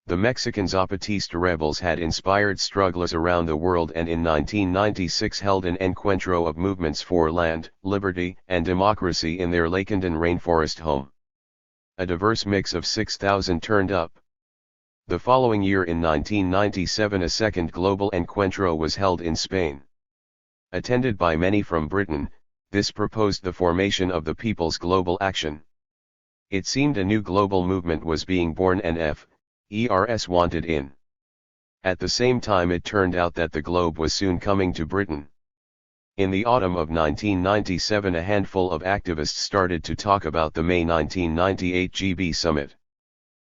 The Mexican Zapatista rebels had inspired strugglers around the world and in 1996 held an encuentro of movements for land, liberty, and democracy in their Lacandon rainforest home. A diverse mix of 6,000 turned up. The following year in 1997 a second global encuentro was held in Spain. Attended by many from Britain, this proposed the formation of the People's Global Action. It seemed a new global movement was being born and FERS wanted in. At the same time it turned out that the globe was soon coming to Britain. In the autumn of 1997 a handful of activists started to talk about the May 1998 GB summit.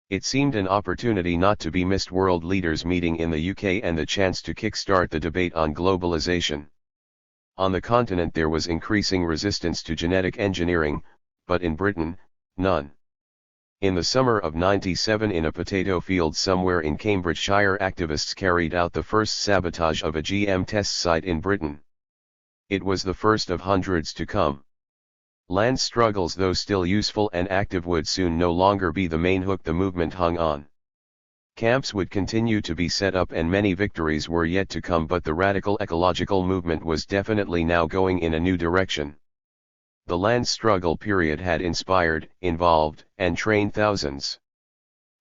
It seemed an opportunity not to be missed, world leaders meeting in the UK and the chance to kickstart the debate on globalization. On the continent there was increasing resistance to genetic engineering, but in Britain, none. In the summer of '97 in a potato field somewhere in Cambridgeshire activists carried out the first sabotage of a GM test site in Britain. It was the first of hundreds to come. Land struggles, though still useful and active, would soon no longer be the main hook the movement hung on. Camps would continue to be set up and many victories were yet to come, but the radical ecological movement was definitely now going in a new direction. The land struggle period had inspired, involved, and trained thousands.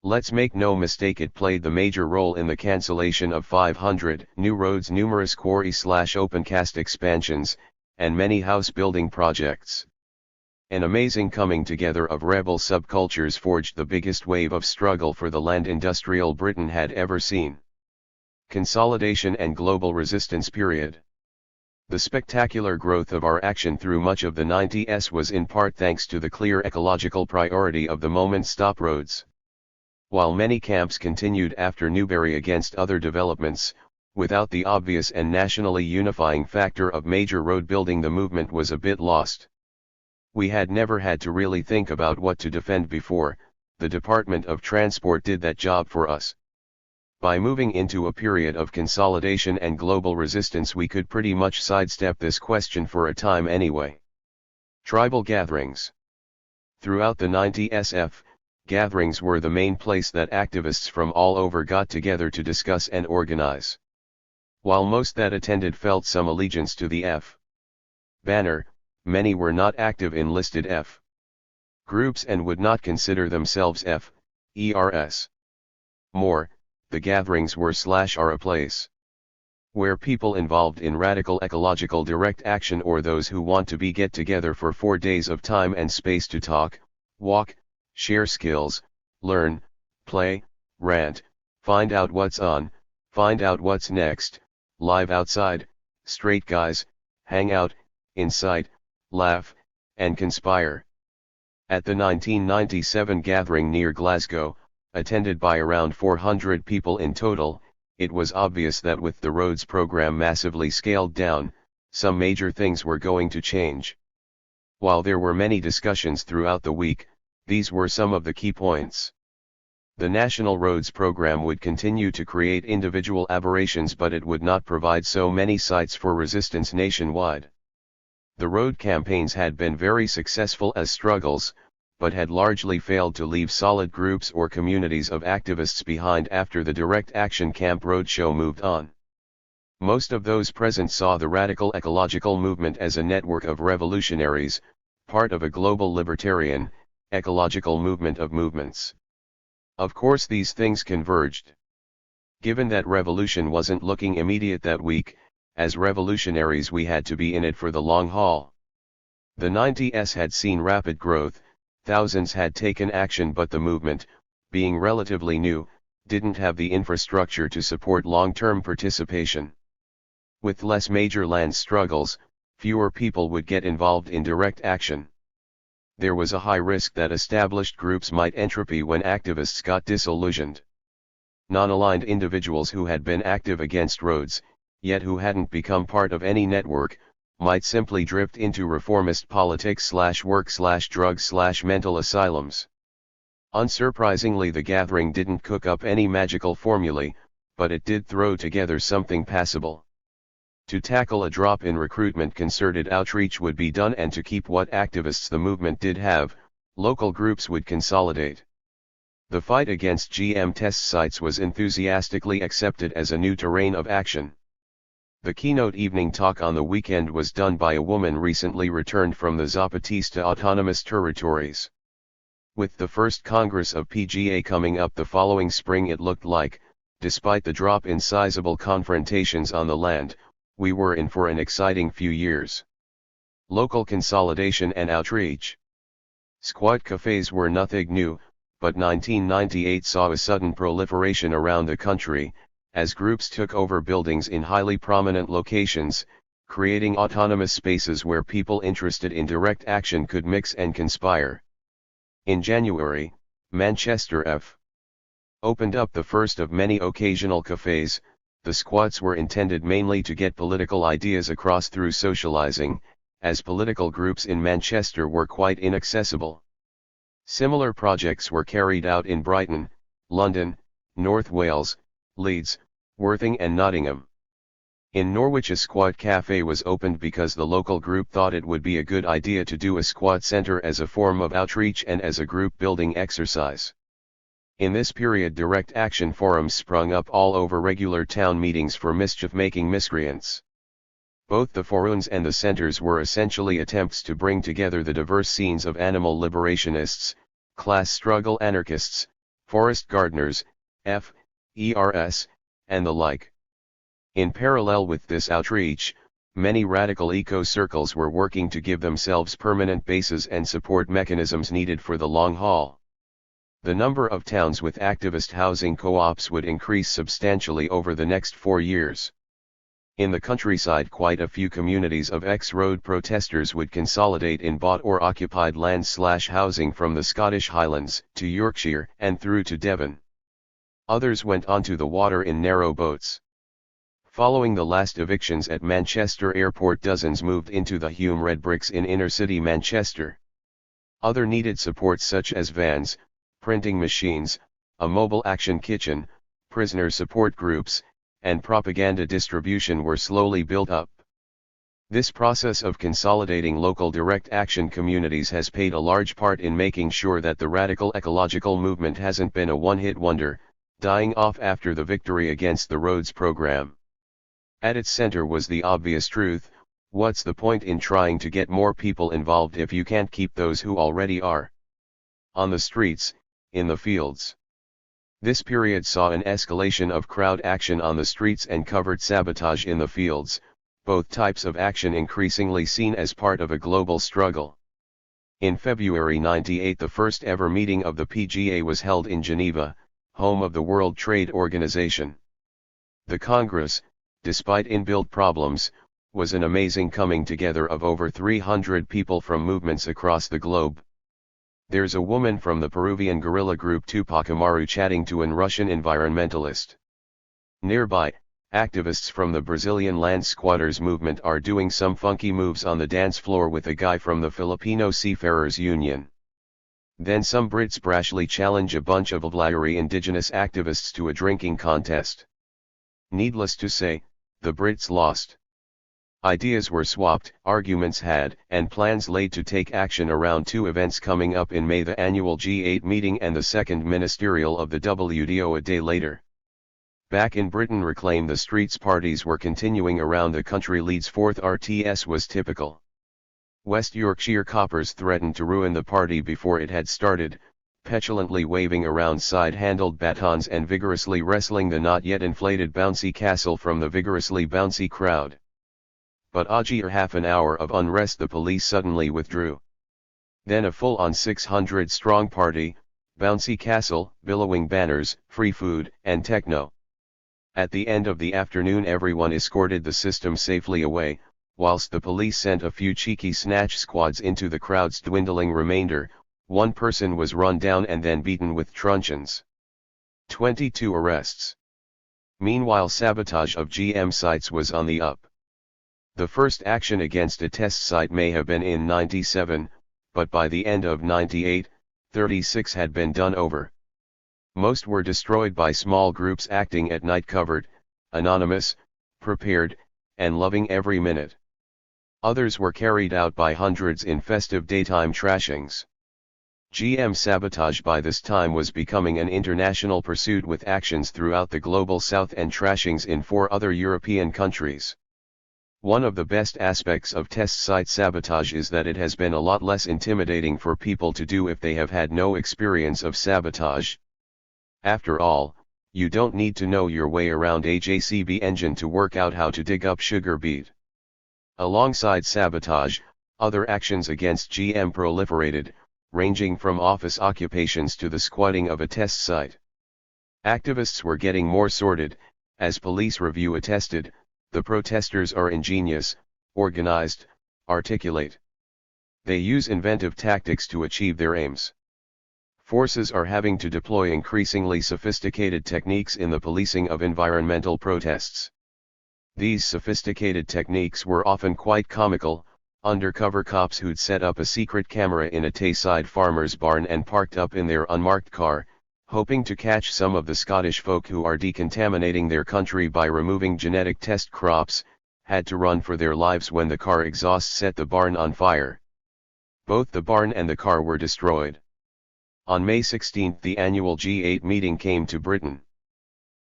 Let's make no mistake, it played the major role in the cancellation of 500 new roads, numerous quarry/opencast expansions, and many house-building projects. An amazing coming together of rebel subcultures forged the biggest wave of struggle for the land industrial Britain had ever seen. Consolidation and global resistance period. The spectacular growth of our action through much of the 90s was in part thanks to the clear ecological priority of the moment: stop roads. While many camps continued after Newbury against other developments, without the obvious and nationally unifying factor of major road building, the movement was a bit lost. We had never had to really think about what to defend before. The Department of Transport did that job for us. By moving into a period of consolidation and global resistance we could pretty much sidestep this question for a time anyway. Tribal gatherings. Throughout the 90s, gatherings were the main place that activists from all over got together to discuss and organize. While most that attended felt some allegiance to the banner, many were not active in listed groups and would not consider themselves FERS. More, the gatherings were/are a place where people involved in radical ecological direct action or those who want to get together for 4 days of time and space to talk, walk, share skills, learn, play, rant, find out what's on, find out what's next, live outside, straight guys, hang out, incite, laugh, and conspire. At the 1997 gathering near Glasgow, attended by around 400 people in total, it was obvious that with the roads program massively scaled down, some major things were going to change. While there were many discussions throughout the week, these were some of the key points. The National Roads Program would continue to create individual aberrations, but it would not provide so many sites for resistance nationwide. The road campaigns had been very successful as struggles, but had largely failed to leave solid groups or communities of activists behind after the Direct Action Camp Roadshow moved on. Most of those present saw the radical ecological movement as a network of revolutionaries, part of a global libertarian, ecological movement of movements. Of course these things converged. Given that revolution wasn't looking immediate that week, as revolutionaries we had to be in it for the long haul. The 90s had seen rapid growth, thousands had taken action, but the movement, being relatively new, didn't have the infrastructure to support long-term participation. With less major land struggles, fewer people would get involved in direct action. There was a high risk that established groups might entropy when activists got disillusioned. Non-aligned individuals who had been active against roads, yet who hadn't become part of any network, might simply drift into reformist politics/work/drugs/mental asylums. Unsurprisingly, the gathering didn't cook up any magical formulae, but it did throw together something passable. To tackle a drop in recruitment, concerted outreach would be done, and to keep what activists the movement did have, local groups would consolidate. The fight against GM test sites was enthusiastically accepted as a new terrain of action. The keynote evening talk on the weekend was done by a woman recently returned from the Zapatista Autonomous Territories. With the first Congress of PGA coming up the following spring, it looked like, despite the drop in sizable confrontations on the land, we were in for an exciting few years. Local consolidation and outreach. Squat cafes were nothing new, but 1998 saw a sudden proliferation around the country, as groups took over buildings in highly prominent locations, creating autonomous spaces where people interested in direct action could mix and conspire. In January, Manchester F. opened up the first of many occasional cafes. The squats were intended mainly to get political ideas across through socializing, as political groups in Manchester were quite inaccessible. Similar projects were carried out in Brighton, London, North Wales, Leeds, Worthing and Nottingham. In Norwich a squat cafe was opened because the local group thought it would be a good idea to do a squat centre as a form of outreach and as a group building exercise. In this period direct action forums sprung up all over regular town meetings for mischief-making miscreants. Both the forums and the centres were essentially attempts to bring together the diverse scenes of animal liberationists, class struggle anarchists, forest gardeners, FERS, and the like. In parallel with this outreach, many radical eco-circles were working to give themselves permanent bases and support mechanisms needed for the long haul. The number of towns with activist housing co-ops would increase substantially over the next 4 years. In the countryside, quite a few communities of ex-road protesters would consolidate in bought or occupied land/housing from the Scottish Highlands to Yorkshire and through to Devon. Others went onto the water in narrow boats. Following the last evictions at Manchester Airport, dozens moved into the Hume Red Bricks in inner-city Manchester. Other needed supports such as vans, printing machines, a mobile action kitchen, prisoner support groups, and propaganda distribution were slowly built up. This process of consolidating local direct action communities has played a large part in making sure that the radical ecological movement hasn't been a one-hit wonder, dying off after the victory against the Rhodes program. At its center was the obvious truth: what's the point in trying to get more people involved if you can't keep those who already are on the streets, in the fields? This period saw an escalation of crowd action on the streets and covert sabotage in the fields, both types of action increasingly seen as part of a global struggle. In February 98 the first ever meeting of the PGA was held in Geneva, home of the World Trade Organization. The Congress, despite inbuilt problems, was an amazing coming together of over 300 people from movements across the globe. There's a woman from the Peruvian guerrilla group Tupac Amaru chatting to an Russian environmentalist. Nearby, activists from the Brazilian land squatters movement are doing some funky moves on the dance floor with a guy from the Filipino Seafarers Union. Then some Brits brashly challenge a bunch of Oblairy indigenous activists to a drinking contest. Needless to say, the Brits lost. Ideas were swapped, arguments had, and plans laid to take action around two events coming up in May: the annual G8 meeting and the second ministerial of the WTO a day later. Back in Britain, Reclaim the Streets parties were continuing around the country. Leeds' 4th RTS was typical. West Yorkshire coppers threatened to ruin the party before it had started, petulantly waving around side-handled batons and vigorously wrestling the not yet inflated bouncy castle from the vigorously bouncy crowd. But after half an hour of unrest the police suddenly withdrew. Then a full-on 600-strong party, bouncy castle, billowing banners, free food, and techno. At the end of the afternoon everyone escorted the system safely away, whilst the police sent a few cheeky snatch squads into the crowd's dwindling remainder. One person was run down and then beaten with truncheons. 22 arrests. Meanwhile, sabotage of GM sites was on the up. The first action against a test site may have been in 97, but by the end of 98, 36 had been done over. Most were destroyed by small groups acting at night, covered, anonymous, prepared, and loving every minute. Others were carried out by hundreds in festive daytime trashings. GM sabotage by this time was becoming an international pursuit with actions throughout the global south and trashings in 4 other European countries. One of the best aspects of test site sabotage is that it has been a lot less intimidating for people to do if they have had no experience of sabotage. After all, you don't need to know your way around a JCB engine to work out how to dig up sugar beet. Alongside sabotage, other actions against GM proliferated, ranging from office occupations to the squatting of a test site. Activists were getting more sordid, as police review attested. The protesters are ingenious, organized, articulate. They use inventive tactics to achieve their aims. Forces are having to deploy increasingly sophisticated techniques in the policing of environmental protests. These sophisticated techniques were often quite comical: undercover cops who'd set up a secret camera in a Tayside farmer's barn and parked up in their unmarked car, hoping to catch some of the Scottish folk who are decontaminating their country by removing genetic test crops, had to run for their lives when the car exhaust set the barn on fire. Both the barn and the car were destroyed. On May 16 the annual G8 meeting came to Britain.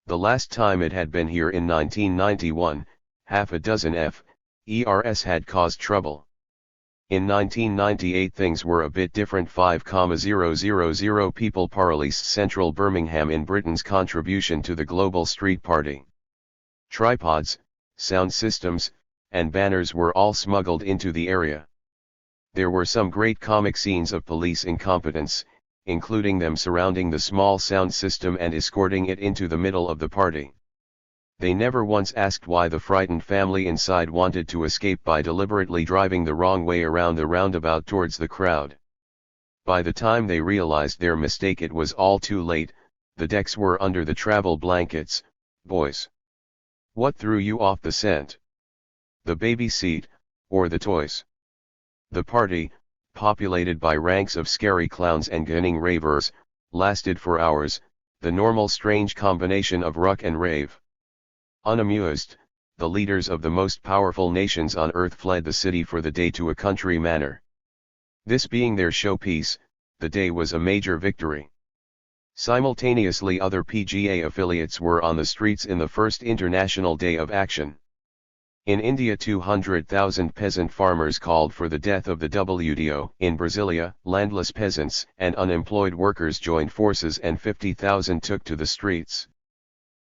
The last time it had been here in 1991, half a dozen FERs had caused trouble. In 1998 things were a bit different. 5,000 people paralysed central Birmingham in Britain's contribution to the global street party. Tripods, sound systems, and banners were all smuggled into the area. There were some great comic scenes of police incompetence, including them surrounding the small sound system and escorting it into the middle of the party. They never once asked why the frightened family inside wanted to escape by deliberately driving the wrong way around the roundabout towards the crowd. By the time they realized their mistake it was all too late. The decks were under the travel blankets. Boys, what threw you off the scent? The baby seat, or the toys? The party, populated by ranks of scary clowns and grinning ravers, lasted for hours, the normal strange combination of ruck and rave. Unamused, the leaders of the most powerful nations on earth fled the city for the day to a country manor. This being their showpiece, the day was a major victory. Simultaneously other PGA affiliates were on the streets in the first international day of action. In India 200,000 peasant farmers called for the death of the WTO. In Brasilia, landless peasants and unemployed workers joined forces and 50,000 took to the streets.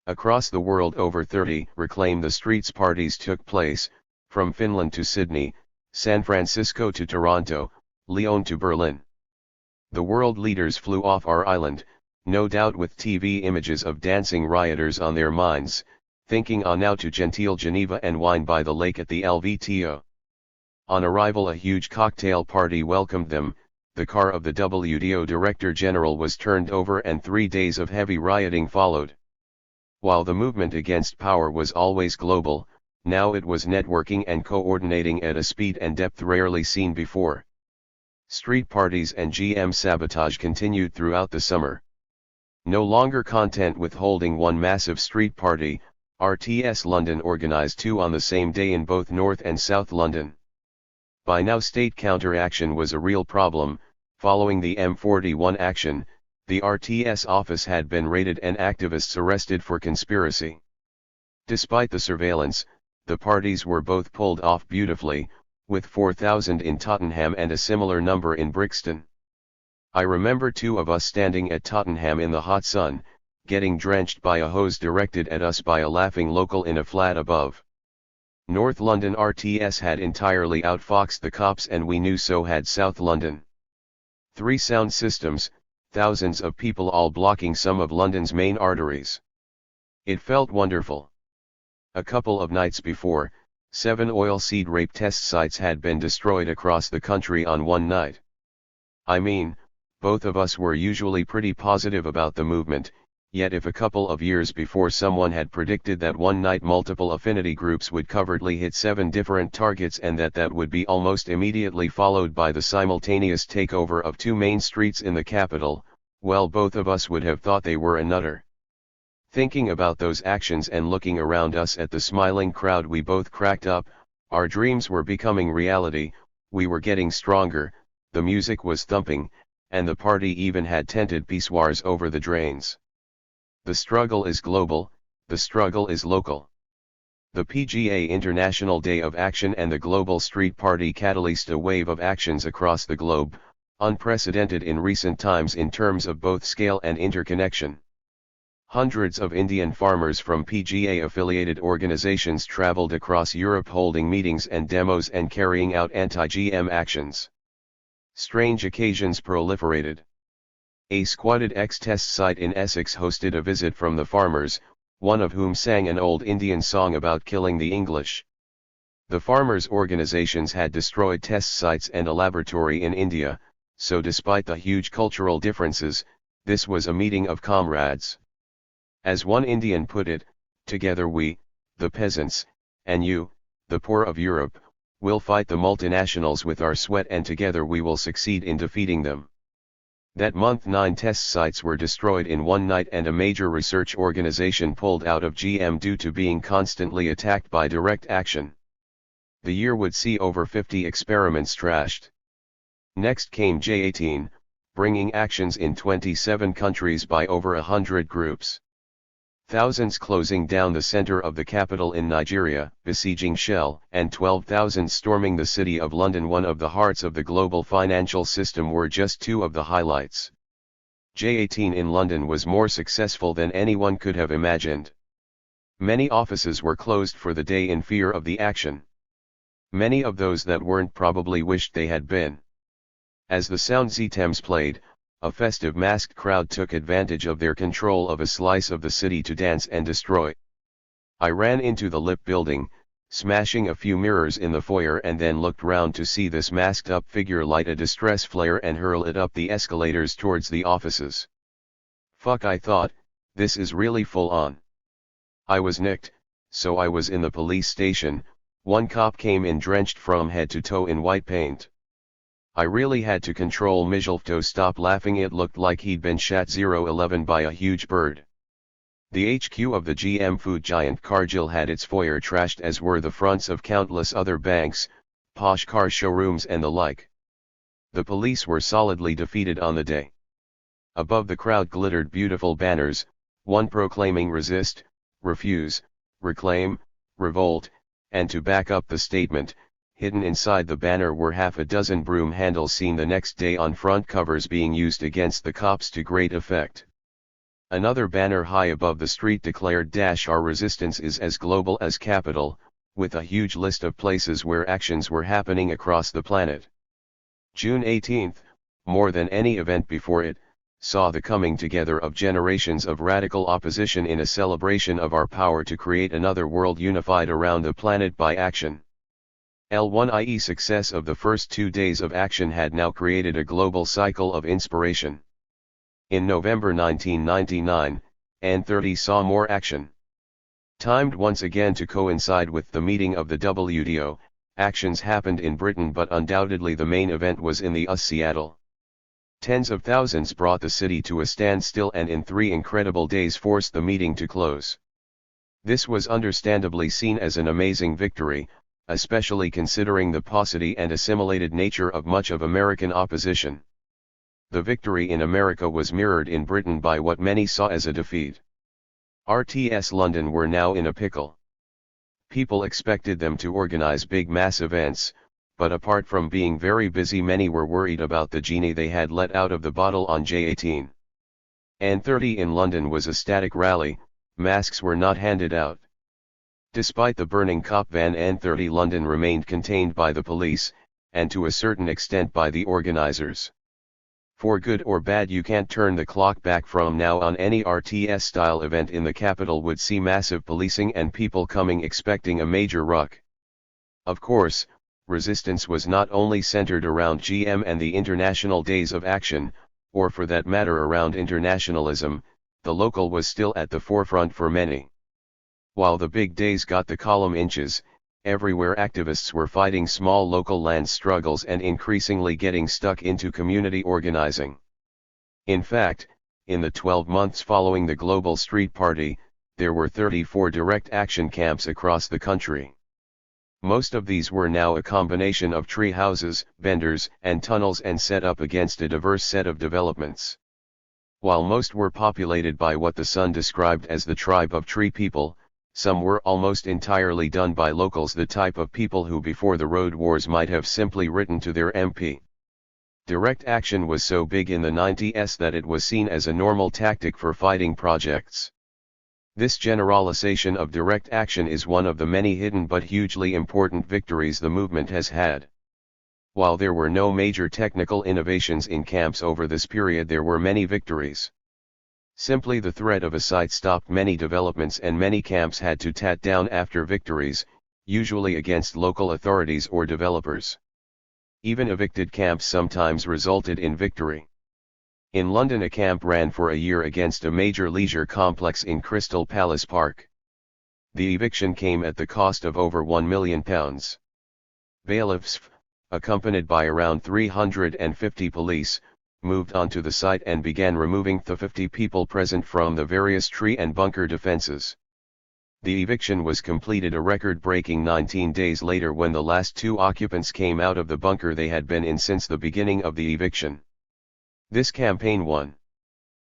Across the world over 30 Reclaim the Streets parties took place, from Finland to Sydney, San Francisco to Toronto, Lyon to Berlin. The world leaders flew off our island, no doubt with TV images of dancing rioters on their minds, thinking now to genteel Geneva and wine by the lake at the LVTO. On arrival a huge cocktail party welcomed them. The car of the WTO Director General was turned over and 3 days of heavy rioting followed. While the movement against power was always global, now it was networking and coordinating at a speed and depth rarely seen before. Street parties and GM sabotage continued throughout the summer. No longer content with holding one massive street party, RTS London organised 2 on the same day in both North and South London. By now state counteraction was a real problem. Following the M41 action, the RTS office had been raided and activists arrested for conspiracy. Despite the surveillance, the parties were both pulled off beautifully, with 4,000 in Tottenham and a similar number in Brixton. I remember 2 of us standing at Tottenham in the hot sun, getting drenched by a hose directed at us by a laughing local in a flat above. North London RTS had entirely outfoxed the cops and we knew so had South London. 3 sound systems, thousands of people all blocking some of London's main arteries. It felt wonderful. A couple of nights before, 7 oilseed rape test sites had been destroyed across the country on one night. I mean, both of us were usually pretty positive about the movement, yet if a couple of years before someone had predicted that one night multiple affinity groups would covertly hit 7 different targets and that would be almost immediately followed by the simultaneous takeover of 2 main streets in the capital, well, both of us would have thought they were a nutter. Thinking about those actions and looking around us at the smiling crowd, we both cracked up. Our dreams were becoming reality, we were getting stronger, the music was thumping, and the party even had tented pissoirs over the drains. The struggle is global, the struggle is local. The PGA International Day of Action and the Global Street Party catalyzed a wave of actions across the globe, unprecedented in recent times in terms of both scale and interconnection. Hundreds of Indian farmers from PGA-affiliated organizations traveled across Europe holding meetings and demos and carrying out anti-GM actions. Strange occasions proliferated. A squatted X-test site in Essex hosted a visit from the farmers, one of whom sang an old Indian song about killing the English. The farmers' organizations had destroyed test sites and a laboratory in India, so despite the huge cultural differences, this was a meeting of comrades. As one Indian put it, together we, the peasants, and you, the poor of Europe, will fight the multinationals with our sweat, and together we will succeed in defeating them. That month 9 test sites were destroyed in one night and a major research organization pulled out of GM due to being constantly attacked by direct action. The year would see over 50 experiments trashed. Next came J18, bringing actions in 27 countries by over 100 groups. Thousands closing down the center of the capital in Nigeria, besieging Shell, and 12,000 storming the city of London, one of the hearts of the global financial system, were just two of the highlights. J18 in London was more successful than anyone could have imagined. Many offices were closed for the day in fear of the action. Many of those that weren't probably wished they had been. As the Sounds Thames played, a festive masked crowd took advantage of their control of a slice of the city to dance and destroy. I ran into the Lip building, smashing a few mirrors in the foyer, and then looked round to see this masked-up figure light a distress flare and hurl it up the escalators towards the offices. Fuck, I thought, this is really full on. I was nicked, so I was in the police station. One cop came in drenched from head to toe in white paint. I really had to control myself to stop laughing. It looked like he'd been shot 011 by a huge bird. The HQ of the GM food giant Cargill had its foyer trashed, as were the fronts of countless other banks, posh car showrooms and the like. The police were solidly defeated on the day. Above the crowd glittered beautiful banners, one proclaiming resist, refuse, reclaim, revolt, and to back up the statement, hidden inside the banner were half a dozen broom handles seen the next day on front covers being used against the cops to great effect. Another banner high above the street declared "Our resistance is as global as capital," with a huge list of places where actions were happening across the planet. June 18, more than any event before it, saw the coming together of generations of radical opposition in a celebration of our power to create another world unified around the planet by action. L1, success of the first 2 days of action had now created a global cycle of inspiration. In November 1999, N30 saw more action. Timed once again to coincide with the meeting of the WTO, actions happened in Britain, but undoubtedly the main event was in the US Seattle. Tens of thousands brought the city to a standstill and in 3 incredible days forced the meeting to close. This was understandably seen as an amazing victory, especially considering the paucity and assimilated nature of much of American opposition. The victory in America was mirrored in Britain by what many saw as a defeat. RTS London were now in a pickle. People expected them to organize big mass events, but apart from being very busy, many were worried about the genie they had let out of the bottle on J18. N30 in London was a static rally, masks were not handed out. Despite the burning cop van, N30 London remained contained by the police, and to a certain extent by the organizers. For good or bad, you can't turn the clock back from now on. Any RTS-style event in the capital would see massive policing and people coming expecting a major ruck. Of course, resistance was not only centered around GM and the International Days of Action, or for that matter around internationalism, the local was still at the forefront for many. While the big days got the column inches, everywhere activists were fighting small local land struggles and increasingly getting stuck into community organizing. In fact, in the 12 months following the Global Street Party, there were 34 direct action camps across the country. Most of these were now a combination of tree houses, vendors, and tunnels and set up against a diverse set of developments. While most were populated by what the Sun described as the tribe of tree people, some were almost entirely done by locals, the type of people who before the road wars might have simply written to their MP. Direct action was so big in the 90s that it was seen as a normal tactic for fighting projects. This generalization of direct action is one of the many hidden but hugely important victories the movement has had. While there were no major technical innovations in camps over this period, there were many victories. Simply the threat of a site stopped many developments, and many camps had to tat down after victories, usually against local authorities or developers. Even evicted camps sometimes resulted in victory. In London, a camp ran for a year against a major leisure complex in Crystal Palace Park. The eviction came at the cost of over £1 million. Bailiffs, accompanied by around 350 police, moved onto the site and began removing the 50 people present from the various tree and bunker defenses. The eviction was completed a record-breaking 19 days later, when the last 2 occupants came out of the bunker they had been in since the beginning of the eviction. This campaign won.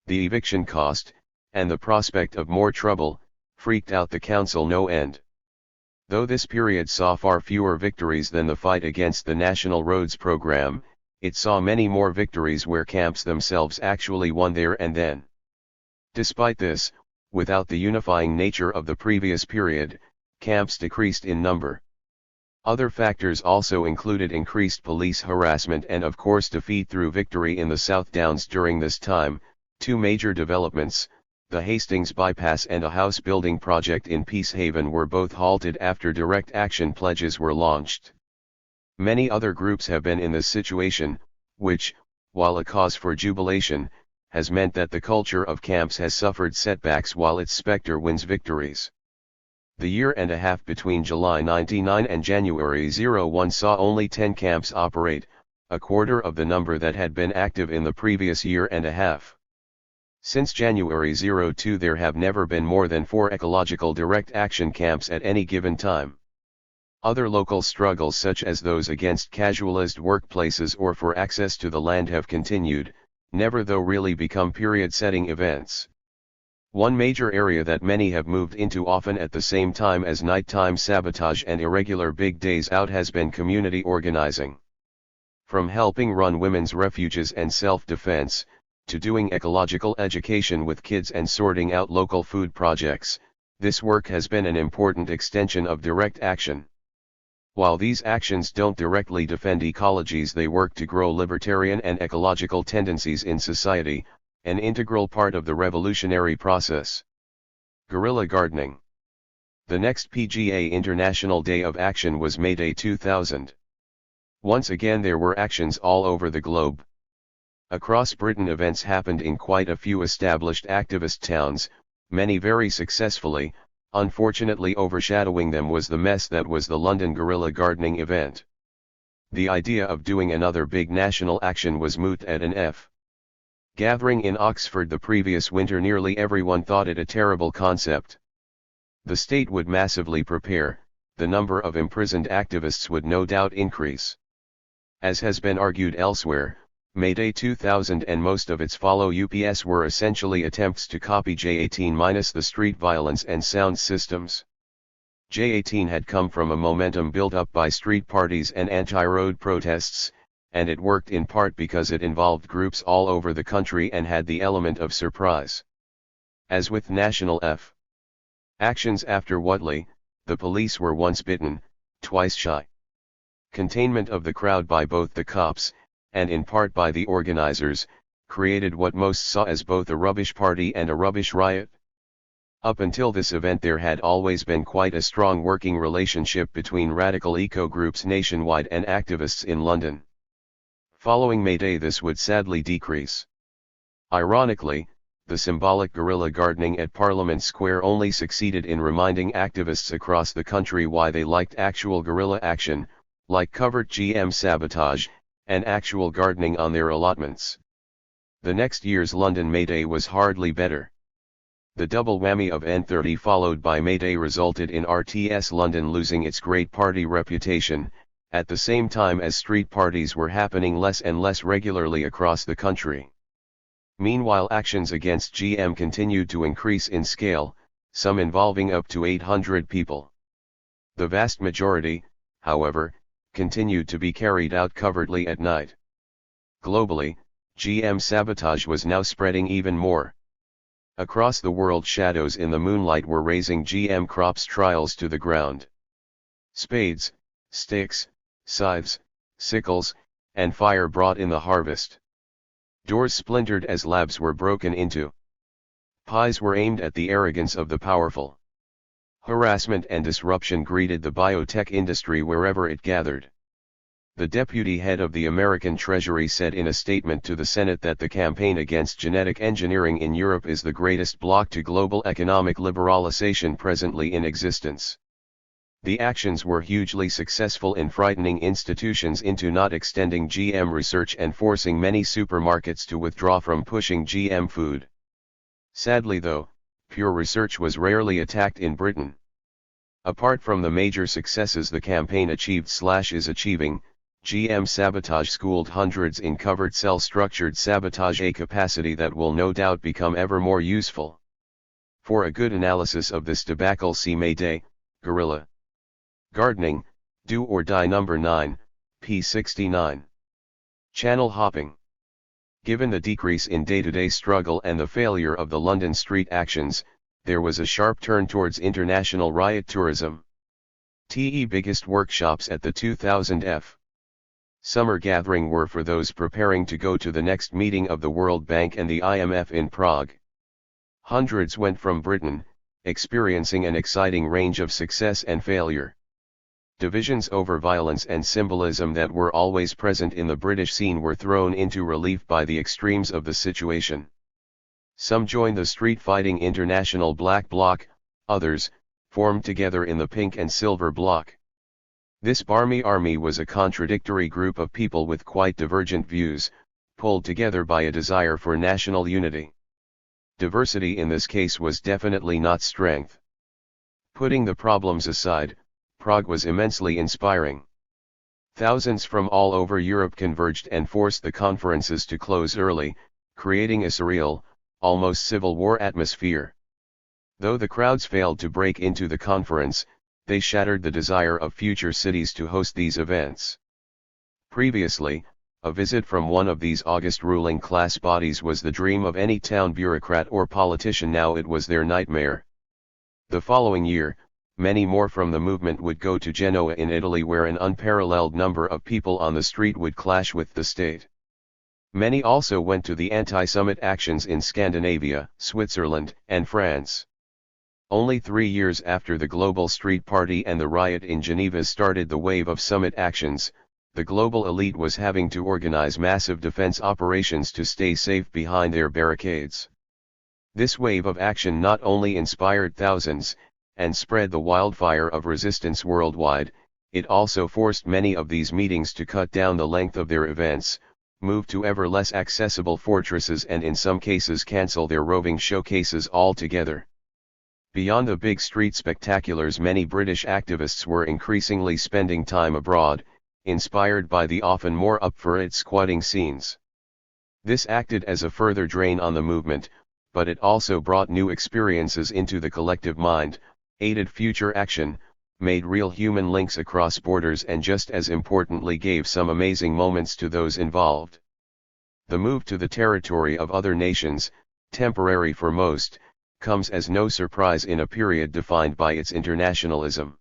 The eviction cost, and the prospect of more trouble, freaked out the council no end. Though this period saw far fewer victories than the fight against the National Roads Program, it saw many more victories where camps themselves actually won there and then. Despite this, without the unifying nature of the previous period, camps decreased in number. Other factors also included increased police harassment and of course defeat through victory in the South Downs during this time. 2 major developments, the Hastings Bypass and a house building project in Peacehaven, were both halted after direct action pledges were launched. Many other groups have been in this situation, which, while a cause for jubilation, has meant that the culture of camps has suffered setbacks while its specter wins victories. The year and a half between July 99 and January 01 saw only 10 camps operate, a quarter of the number that had been active in the previous year and a half. Since January 02 there have never been more than 4 ecological direct action camps at any given time. Other local struggles such as those against casualist workplaces or for access to the land have continued, never though really become period-setting events. One major area that many have moved into often at the same time as nighttime sabotage and irregular big days out has been community organizing. From helping run women's refuges and self-defense, to doing ecological education with kids and sorting out local food projects, this work has been an important extension of direct action. While these actions don't directly defend ecologies, they work to grow libertarian and ecological tendencies in society, an integral part of the revolutionary process. Guerrilla gardening. The next PGA International Day of Action was May Day 2000. Once again there were actions all over the globe. Across Britain events happened in quite a few established activist towns, many very successfully. Unfortunately, overshadowing them was the mess that was the London guerrilla gardening event. The idea of doing another big national action was moot at an F. Gathering in Oxford the previous winter. Nearly everyone thought it a terrible concept. The state would massively prepare, the number of imprisoned activists would no doubt increase. As has been argued elsewhere, May Day 2000 and most of its follow-ups were essentially attempts to copy J18 minus the street violence and sound systems. J18 had come from a momentum built up by street parties and anti-road protests, and it worked in part because it involved groups all over the country and had the element of surprise. As with National F. actions after Whatley, the police were once bitten, twice shy. Containment of the crowd by both the cops, and in part by the organizers, created what most saw as both a rubbish party and a rubbish riot. Up until this event there had always been quite a strong working relationship between radical eco-groups nationwide and activists in London. Following May Day this would sadly decrease. Ironically, the symbolic guerrilla gardening at Parliament Square only succeeded in reminding activists across the country why they liked actual guerrilla action, like covert GM sabotage, and actual gardening on their allotments. The next year's London May Day was hardly better. The double whammy of N30 followed by May Day resulted in RTS London losing its great party reputation, at the same time as street parties were happening less and less regularly across the country. Meanwhile, actions against GM continued to increase in scale, some involving up to 800 people. The vast majority, however, continued to be carried out covertly at night. Globally, GM sabotage was now spreading even more. Across the world, shadows in the moonlight were razing GM crops trials to the ground. Spades, sticks, scythes, sickles, and fire brought in the harvest. Doors splintered as labs were broken into. Pies were aimed at the arrogance of the powerful. Harassment and disruption greeted the biotech industry wherever it gathered. The deputy head of the American Treasury said in a statement to the Senate that the campaign against genetic engineering in Europe is the greatest block to global economic liberalization presently in existence. The actions were hugely successful in frightening institutions into not extending GM research and forcing many supermarkets to withdraw from pushing GM food. Sadly though, pure research was rarely attacked in Britain. Apart from the major successes the campaign achieved/is achieving, GM sabotage schooled hundreds in covered cell structured sabotage, a capacity that will no doubt become ever more useful. For a good analysis of this debacle, see May Day, Guerrilla Gardening, Do or Die Number 9, p. 69. Channel hopping. Given the decrease in day-to-day struggle and the failure of the London street actions, there was a sharp turn towards international riot tourism. Biggest workshops at the 2000 F. Summer gathering were for those preparing to go to the next meeting of the World Bank and the IMF in Prague. Hundreds went from Britain, experiencing an exciting range of success and failure. Divisions over violence and symbolism that were always present in the British scene were thrown into relief by the extremes of the situation. Some joined the street-fighting International Black Bloc, others formed together in the Pink and Silver Bloc. This Barmy Army was a contradictory group of people with quite divergent views, pulled together by a desire for national unity. Diversity in this case was definitely not strength. Putting the problems aside, Prague was immensely inspiring. Thousands from all over Europe converged and forced the conferences to close early, creating a surreal, almost civil war atmosphere. Though the crowds failed to break into the conference, they shattered the desire of future cities to host these events. Previously, a visit from one of these august ruling class bodies was the dream of any town bureaucrat or politician. Now it was their nightmare. The following year, many more from the movement would go to Genoa in Italy, where an unparalleled number of people on the street would clash with the state. Many also went to the anti-summit actions in Scandinavia, Switzerland, and France. Only 3 years after the Global Street Party and the riot in Geneva started the wave of summit actions, the global elite was having to organize massive defense operations to stay safe behind their barricades. This wave of action not only inspired thousands, and spread the wildfire of resistance worldwide, it also forced many of these meetings to cut down the length of their events, move to ever less accessible fortresses, and in some cases cancel their roving showcases altogether. Beyond the big street spectaculars, many British activists were increasingly spending time abroad, inspired by the often more up-for-it squatting scenes. This acted as a further drain on the movement, but it also brought new experiences into the collective mind, aided future action, made real human links across borders, and just as importantly gave some amazing moments to those involved. The move to the territory of other nations, temporary for most, comes as no surprise in a period defined by its internationalism.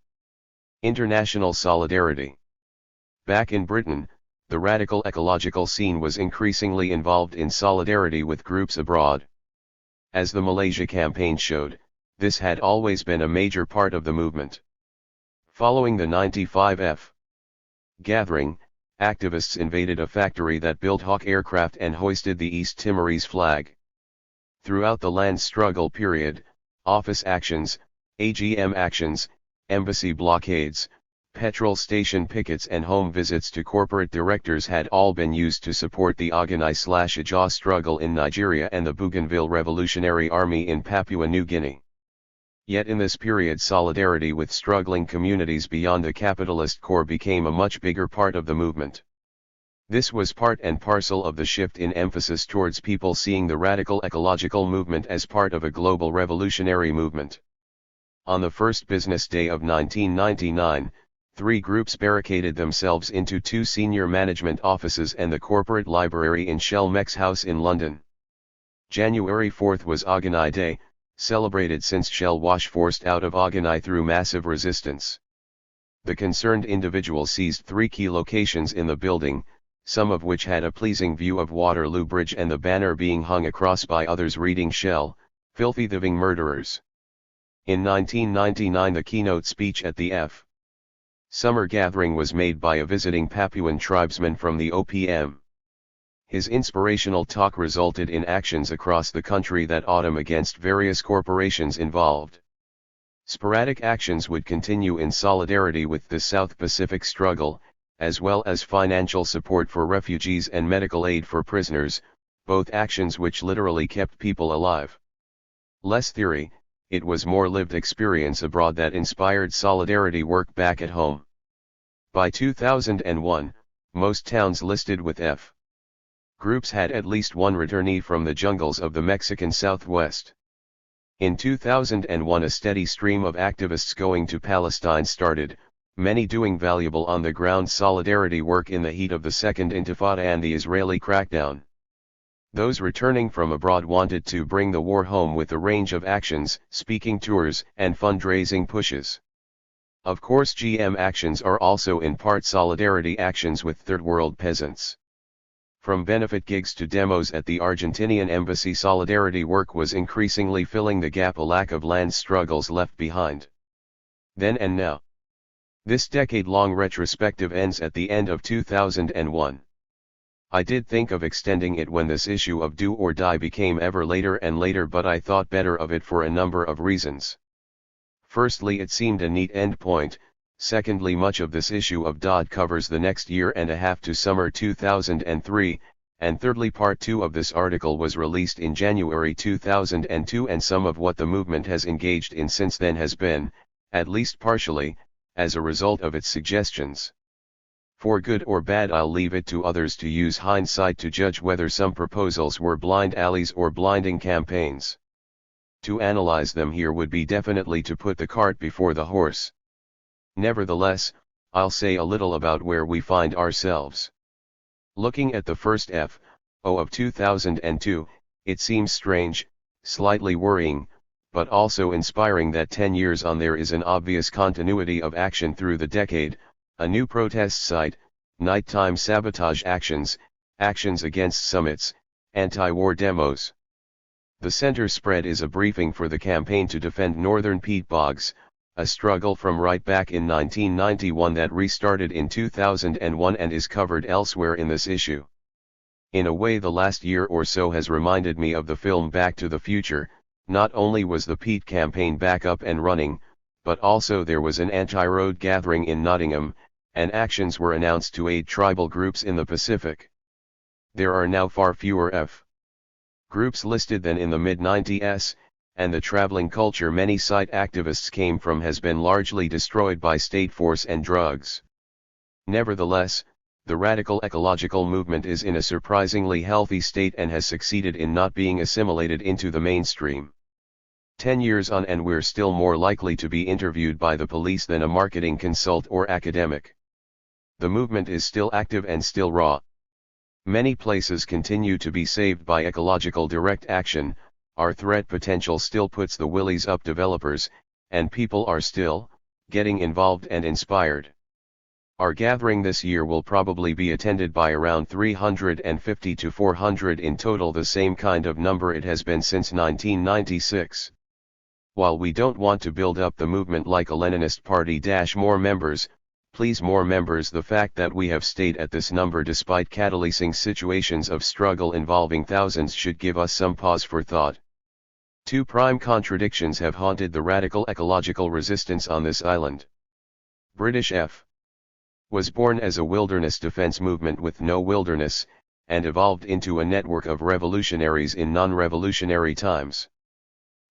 International solidarity. Back in Britain, the radical ecological scene was increasingly involved in solidarity with groups abroad. As the Malaysia campaign showed, this had always been a major part of the movement. Following the 95 F gathering, activists invaded a factory that built Hawk aircraft and hoisted the East Timorese flag. Throughout the land struggle period, office actions, AGM actions, embassy blockades, petrol station pickets and home visits to corporate directors had all been used to support the Ogoni/Ajah struggle in Nigeria and the Bougainville Revolutionary Army in Papua New Guinea. Yet in this period solidarity with struggling communities beyond the capitalist core became a much bigger part of the movement. This was part and parcel of the shift in emphasis towards people seeing the radical ecological movement as part of a global revolutionary movement. On the first business day of 1999, 3 groups barricaded themselves into 2 senior management offices and the corporate library in Shell Mex House in London. January 4 was Ogoni Day, celebrated since Shell was forced out of Ogoni through massive resistance. The concerned individual seized 3 key locations in the building, some of which had a pleasing view of Waterloo Bridge and the banner being hung across by others reading Shell, filthy thieving murderers. In 1999 the keynote speech at the F. Summer gathering was made by a visiting Papuan tribesman from the OPM. His inspirational talk resulted in actions across the country that autumn against various corporations involved. Sporadic actions would continue in solidarity with the South Pacific struggle, as well as financial support for refugees and medical aid for prisoners, both actions which literally kept people alive. Less theory, it was more lived experience abroad that inspired solidarity work back at home. By 2001, most towns listed with F. groups had at least one returnee from the jungles of the Mexican Southwest. In 2001 a steady stream of activists going to Palestine started, many doing valuable on-the-ground solidarity work in the heat of the Second Intifada and the Israeli crackdown. Those returning from abroad wanted to bring the war home with a range of actions, speaking tours, and fundraising pushes. Of course GM actions are also in part solidarity actions with third world peasants. From benefit gigs to demos at the Argentinian embassy, solidarity work was increasingly filling the gap a lack of land struggles left behind. Then and now. This decade-long retrospective ends at the end of 2001. I did think of extending it when this issue of Do or Die became ever later and later, but I thought better of it for a number of reasons. Firstly, it seemed a neat endpoint. Secondly, much of this issue of DOD covers the next year and a half to summer 2003, and thirdly, part 2 of this article was released in January 2002, and some of what the movement has engaged in since then has been, at least partially, as a result of its suggestions. For good or bad, I'll leave it to others to use hindsight to judge whether some proposals were blind alleys or blinding campaigns. To analyze them here would be definitely to put the cart before the horse. Nevertheless, I'll say a little about where we find ourselves. Looking at the first FO of 2002, it seems strange, slightly worrying, but also inspiring that 10 years on there is an obvious continuity of action through the decade, a new protest site, nighttime sabotage actions, actions against summits, anti-war demos. The center spread is a briefing for the campaign to defend northern peat bogs, a struggle from right back in 1991 that restarted in 2001 and is covered elsewhere in this issue. In a way, the last year or so has reminded me of the film Back to the Future. Not only was the peat campaign back up and running, but also there was an anti-road gathering in Nottingham, and actions were announced to aid tribal groups in the Pacific. There are now far fewer F. groups listed than in the mid-90s, and the traveling culture many site activists came from has been largely destroyed by state force and drugs. Nevertheless, the radical ecological movement is in a surprisingly healthy state and has succeeded in not being assimilated into the mainstream. 10 years on and we're still more likely to be interviewed by the police than a marketing consult or academic. The movement is still active and still raw. Many places continue to be saved by ecological direct action, our threat potential still puts the willies up developers, and people are still getting involved and inspired. Our gathering this year will probably be attended by around 350 to 400 in total, the same kind of number it has been since 1996. While we don't want to build up the movement like a Leninist party - more members, please more members. The fact that we have stayed at this number despite catalysing situations of struggle involving thousands should give us some pause for thought. Two prime contradictions have haunted the radical ecological resistance on this island. British F. was born as a wilderness defense movement with no wilderness, and evolved into a network of revolutionaries in non-revolutionary times.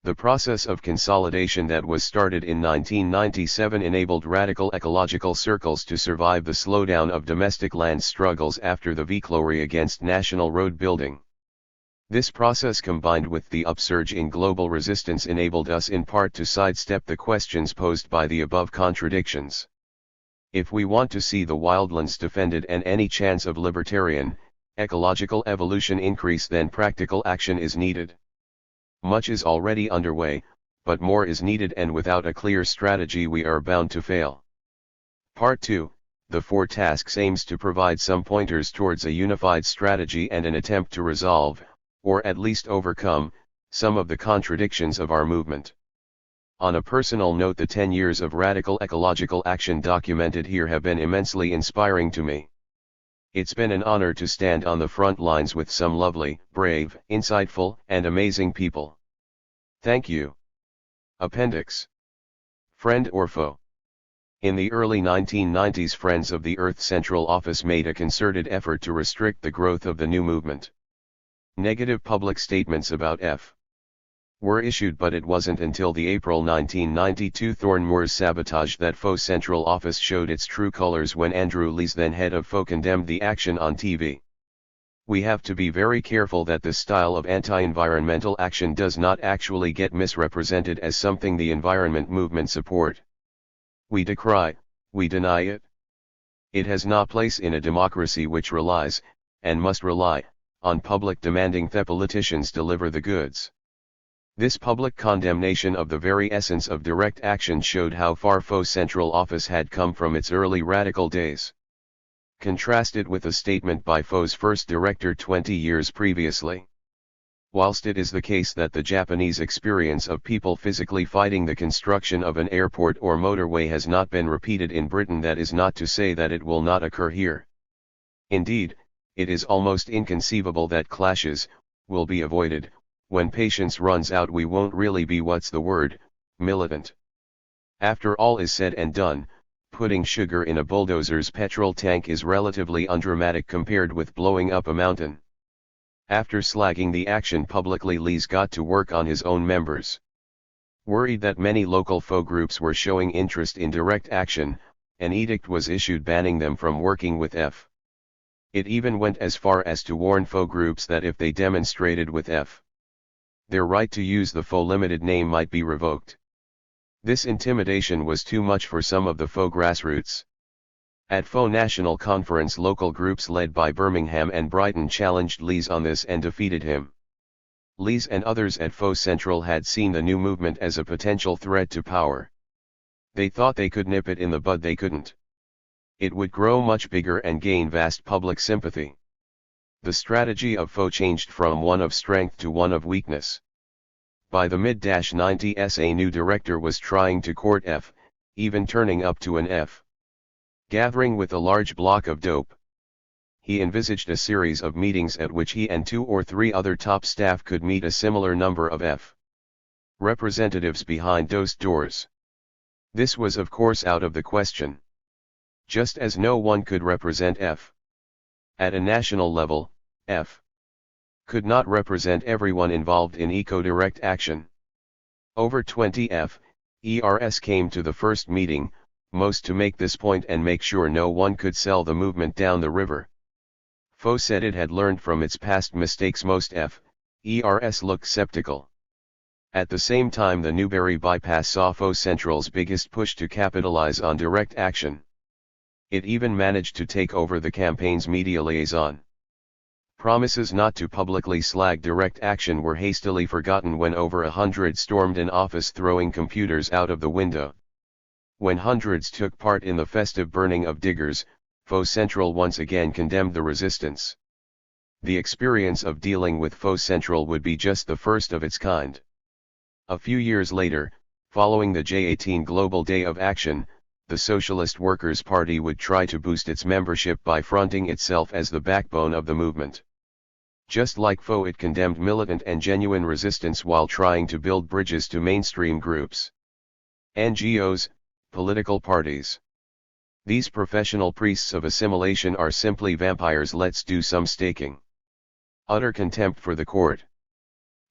The process of consolidation that was started in 1997 enabled radical ecological circles to survive the slowdown of domestic land struggles after the victory against national road building. This process combined with the upsurge in global resistance enabled us in part to sidestep the questions posed by the above contradictions. If we want to see the wildlands defended and any chance of libertarian, ecological evolution increase, then practical action is needed. Much is already underway, but more is needed, and without a clear strategy we are bound to fail. Part 2, the 4 tasks, aims to provide some pointers towards a unified strategy and an attempt to resolve, or at least overcome, some of the contradictions of our movement. On a personal note, the 10 years of radical ecological action documented here have been immensely inspiring to me. It's been an honor to stand on the front lines with some lovely, brave, insightful, and amazing people. Thank you. Appendix. Friend or foe? In the early 1990s, Friends of the Earth Central Office made a concerted effort to restrict the growth of the new movement. Negative public statements about F were issued, but it wasn't until the April 1992 Thorn-Moor's sabotage that FO Central Office showed its true colors, when Andrew Lees, then head of FO, condemned the action on TV. We have to be very careful that this style of anti-environmental action does not actually get misrepresented as something the environment movement support. We decry, we deny it. It has no place in a democracy which relies, and must rely, on public demanding the politicians deliver the goods. This public condemnation of the very essence of direct action showed how far FO Central Office had come from its early radical days. Contrast it with a statement by FO's first director 20 years previously. Whilst it is the case that the Japanese experience of people physically fighting the construction of an airport or motorway has not been repeated in Britain, that is not to say that it will not occur here. Indeed, it is almost inconceivable that clashes will be avoided. When patience runs out, we won't really be, what's the word, militant. After all is said and done, putting sugar in a bulldozer's petrol tank is relatively undramatic compared with blowing up a mountain. After slagging the action publicly, Lees got to work on his own members. Worried that many local FO groups were showing interest in direct action, an edict was issued banning them from working with F. It even went as far as to warn FO groups that if they demonstrated with F, their right to use the FO limited name might be revoked. This intimidation was too much for some of the FO grassroots. At FO National Conference, local groups led by Birmingham and Brighton challenged Lees on this and defeated him. Lees and others at FO Central had seen the new movement as a potential threat to power. They thought they could nip it in the bud. They couldn't. It would grow much bigger and gain vast public sympathy. The strategy of FO changed from one of strength to one of weakness. By the mid-90s, a new director was trying to court F, even turning up to an F gathering with a large block of dope. He envisaged a series of meetings at which he and 2 or 3 other top staff could meet a similar number of F representatives behind those doors. This was of course out of the question. Just as no one could represent F at a national level, F could not represent everyone involved in eco-direct action. Over 20 FERs came to the first meeting, most to make this point and make sure no one could sell the movement down the river. FO said it had learned from its past mistakes. Most FERs looked skeptical. At the same time, the Newbury bypass saw FO Central's biggest push to capitalize on direct action. It even managed to take over the campaign's media liaison. Promises not to publicly slag direct action were hastily forgotten when over 100 stormed an office, throwing computers out of the window. When hundreds took part in the festive burning of diggers, FO Central once again condemned the resistance. The experience of dealing with FO Central would be just the first of its kind. A few years later, following the J18 Global Day of Action, the Socialist Workers' Party would try to boost its membership by fronting itself as the backbone of the movement. Just like FO, it condemned militant and genuine resistance while trying to build bridges to mainstream groups, NGOs, political parties, These professional priests of assimilation are simply vampires. Let's do some staking. Utter contempt for the court.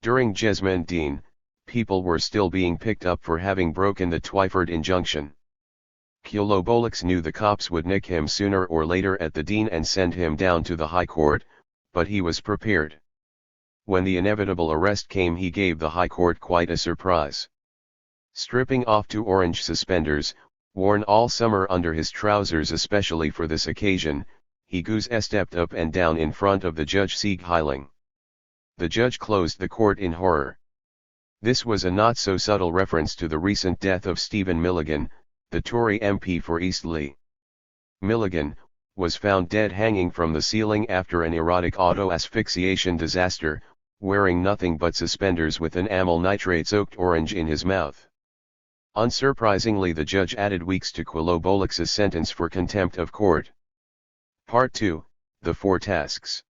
During Jesmond-Deen, people were still being picked up for having broken the Twyford injunction. Culobolix knew the cops would nick him sooner or later at the Dean and send him down to the High Court, but he was prepared. When the inevitable arrest came, he gave the High Court quite a surprise. Stripping off 2 orange suspenders, worn all summer under his trousers especially for this occasion, he stepped up and down in front of the judge Sieg Heiling. The judge closed the court in horror. This was a not so subtle reference to the recent death of Stephen Milligan, the Tory MP for Eastleigh. Milligan was found dead hanging from the ceiling after an erotic auto-asphyxiation disaster, wearing nothing but suspenders with an amyl nitrate-soaked orange in his mouth. Unsurprisingly, the judge added weeks to Culobolix's sentence for contempt of court. Part 2, The 4 Tasks.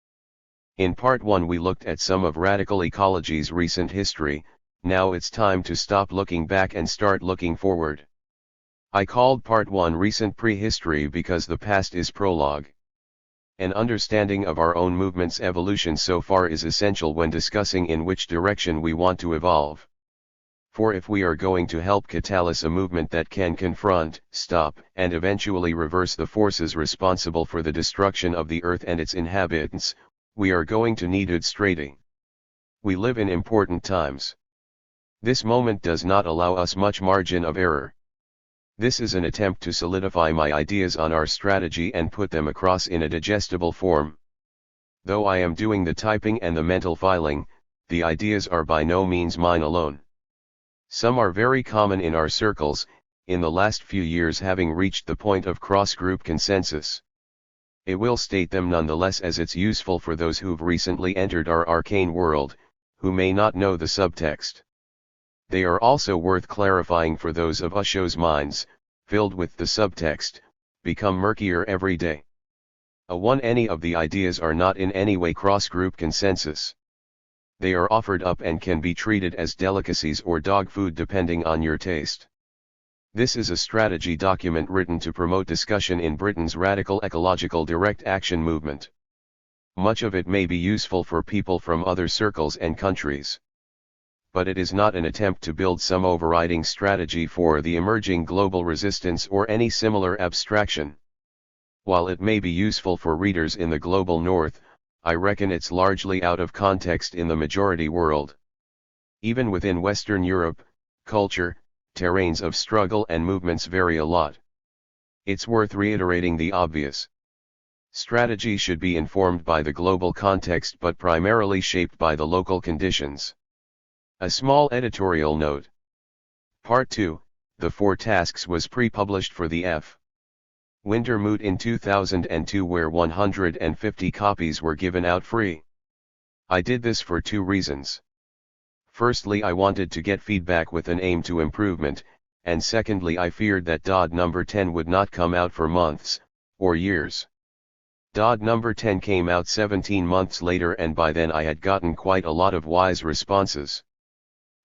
In Part 1 we looked at some of radical ecology's recent history. Now it's time to stop looking back and start looking forward. I called Part 1 Recent Prehistory because the past is prologue. An understanding of our own movement's evolution so far is essential when discussing in which direction we want to evolve. For if we are going to help catalyze a movement that can confront, stop, and eventually reverse the forces responsible for the destruction of the Earth and its inhabitants, we are going to need good strategy. We live in important times. This moment does not allow us much margin of error. This is an attempt to solidify my ideas on our strategy and put them across in a digestible form. Though I am doing the typing and the mental filing, the ideas are by no means mine alone. Some are very common in our circles, in the last few years having reached the point of cross-group consensus. I will state them nonetheless as it's useful for those who've recently entered our arcane world, who may not know the subtext. They are also worth clarifying for those of us whose minds, filled with the subtext, become murkier every day. Any of the ideas are not in any way cross-group consensus. They are offered up and can be treated as delicacies or dog food depending on your taste. This is a strategy document written to promote discussion in Britain's radical ecological direct action movement. Much of it may be useful for people from other circles and countries. But it is not an attempt to build some overriding strategy for the emerging global resistance or any similar abstraction. While it may be useful for readers in the global north, I reckon it's largely out of context in the majority world. Even within Western Europe, culture, terrains of struggle and movements vary a lot. It's worth reiterating the obvious. Strategy should be informed by the global context but primarily shaped by the local conditions. A small editorial note. Part 2, The 4 Tasks was pre-published for the F. Winter Moot in 2002 where 150 copies were given out free. I did this for 2 reasons. Firstly, I wanted to get feedback with an aim to improvement, and secondly I feared that DOD number 10 would not come out for months, or years. DOD number 10 came out 17 months later and by then I had gotten quite a lot of wise responses.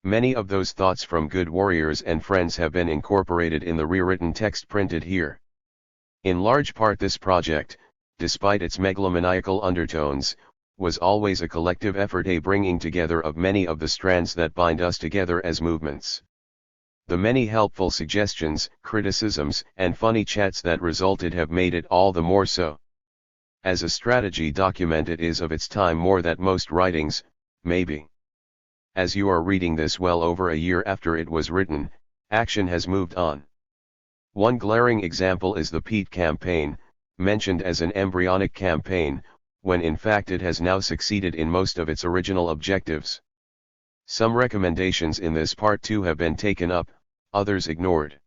Many of those thoughts from good warriors and friends have been incorporated in the rewritten text printed here. In large part this project, despite its megalomaniacal undertones, was always a collective effort, a bringing together of many of the strands that bind us together as movements. The many helpful suggestions, criticisms, and funny chats that resulted have made it all the more so. As a strategy document it is of its time more than most writings, maybe. As you are reading this well over a year after it was written, action has moved on. One glaring example is the Peat campaign, mentioned as an embryonic campaign, when in fact it has now succeeded in most of its original objectives. Some recommendations in this part 2 have been taken up, others ignored.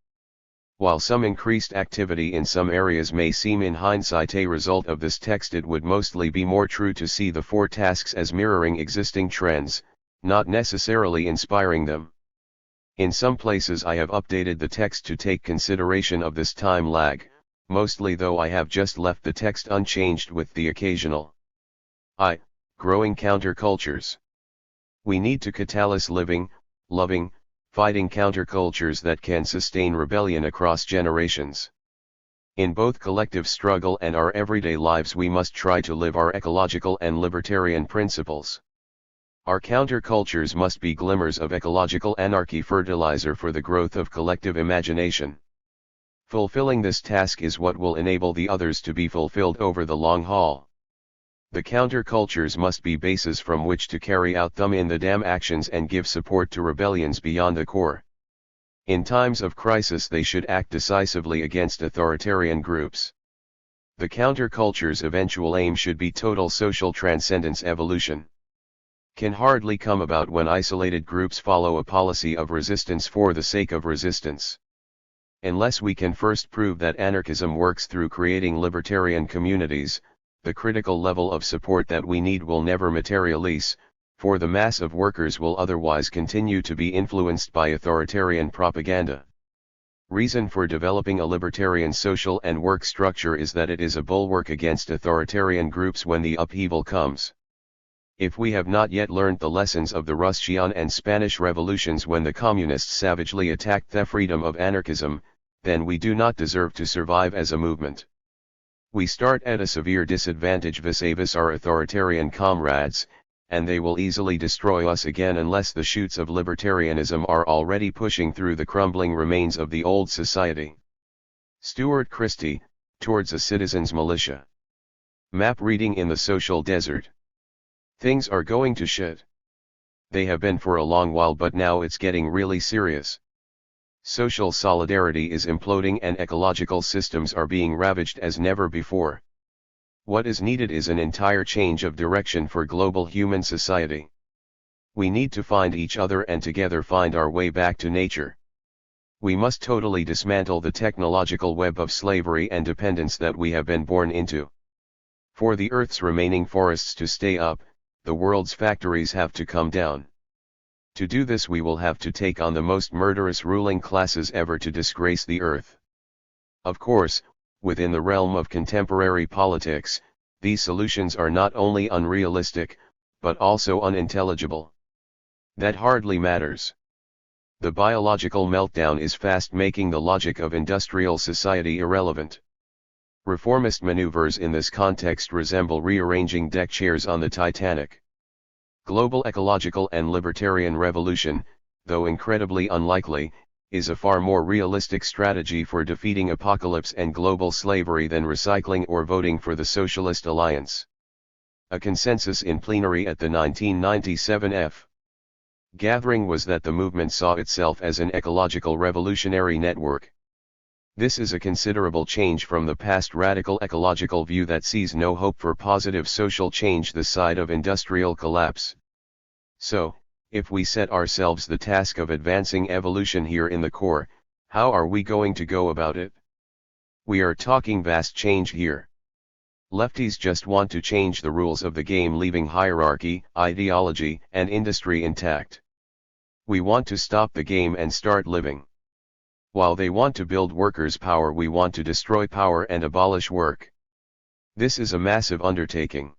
While some increased activity in some areas may seem in hindsight a result of this text, it would mostly be more true to see the 4 tasks as mirroring existing trends, not necessarily inspiring them. In some places I have updated the text to take consideration of this time lag, mostly though I have just left the text unchanged with the occasional growing countercultures. We need to catalyze living, loving, fighting countercultures that can sustain rebellion across generations. In both collective struggle and our everyday lives we must try to live our ecological and libertarian principles. Our countercultures must be glimmers of ecological anarchy, fertilizer for the growth of collective imagination. Fulfilling this task is what will enable the others to be fulfilled over the long haul. The countercultures must be bases from which to carry out thumb in the dam actions and give support to rebellions beyond the core. In times of crisis they should act decisively against authoritarian groups. The counterculture's eventual aim should be total social transcendence. Evolution can hardly come about when isolated groups follow a policy of resistance for the sake of resistance. Unless we can first prove that anarchism works through creating libertarian communities, the critical level of support that we need will never materialize, for the mass of workers will otherwise continue to be influenced by authoritarian propaganda. Reason for developing a libertarian social and work structure is that it is a bulwark against authoritarian groups when the upheaval comes. If we have not yet learned the lessons of the Russian and Spanish revolutions when the communists savagely attacked the freedom of anarchism, then we do not deserve to survive as a movement. We start at a severe disadvantage vis-a-vis our authoritarian comrades, and they will easily destroy us again unless the shoots of libertarianism are already pushing through the crumbling remains of the old society. Stuart Christie, Towards a Citizen's Militia. Map reading in the social desert. Things are going to shit. They have been for a long while, but now it's getting really serious. Social solidarity is imploding and ecological systems are being ravaged as never before. What is needed is an entire change of direction for global human society. We need to find each other and together find our way back to nature. We must totally dismantle the technological web of slavery and dependence that we have been born into. For the Earth's remaining forests to stay up, the world's factories have to come down. To do this we will have to take on the most murderous ruling classes ever to disgrace the Earth. Of course, within the realm of contemporary politics, these solutions are not only unrealistic, but also unintelligible. That hardly matters. The biological meltdown is fast making the logic of industrial society irrelevant. Reformist maneuvers in this context resemble rearranging deck chairs on the Titanic. Global ecological and libertarian revolution, though incredibly unlikely, is a far more realistic strategy for defeating apocalypse and global slavery than recycling or voting for the Socialist Alliance. A consensus in plenary at the 1997 F. gathering was that the movement saw itself as an ecological revolutionary network. This is a considerable change from the past radical ecological view that sees no hope for positive social change this side of industrial collapse. So, if we set ourselves the task of advancing evolution here in the core, how are we going to go about it? We are talking vast change here. Lefties just want to change the rules of the game, leaving hierarchy, ideology, and industry intact. We want to stop the game and start living. While they want to build workers' power, we want to destroy power and abolish work. This is a massive undertaking.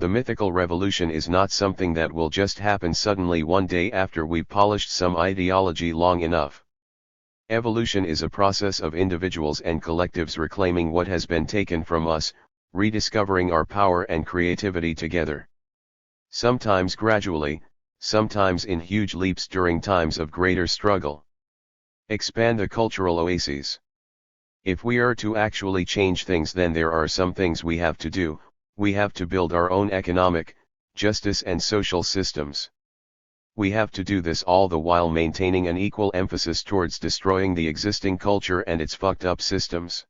The mythical revolution is not something that will just happen suddenly one day after we've polished some ideology long enough. Evolution is a process of individuals and collectives reclaiming what has been taken from us, rediscovering our power and creativity together. Sometimes gradually, sometimes in huge leaps during times of greater struggle. Expand the cultural oases. If we are to actually change things, then there are some things we have to do. We have to build our own economic, justice and social systems. We have to do this all the while maintaining an equal emphasis towards destroying the existing culture and its fucked up systems.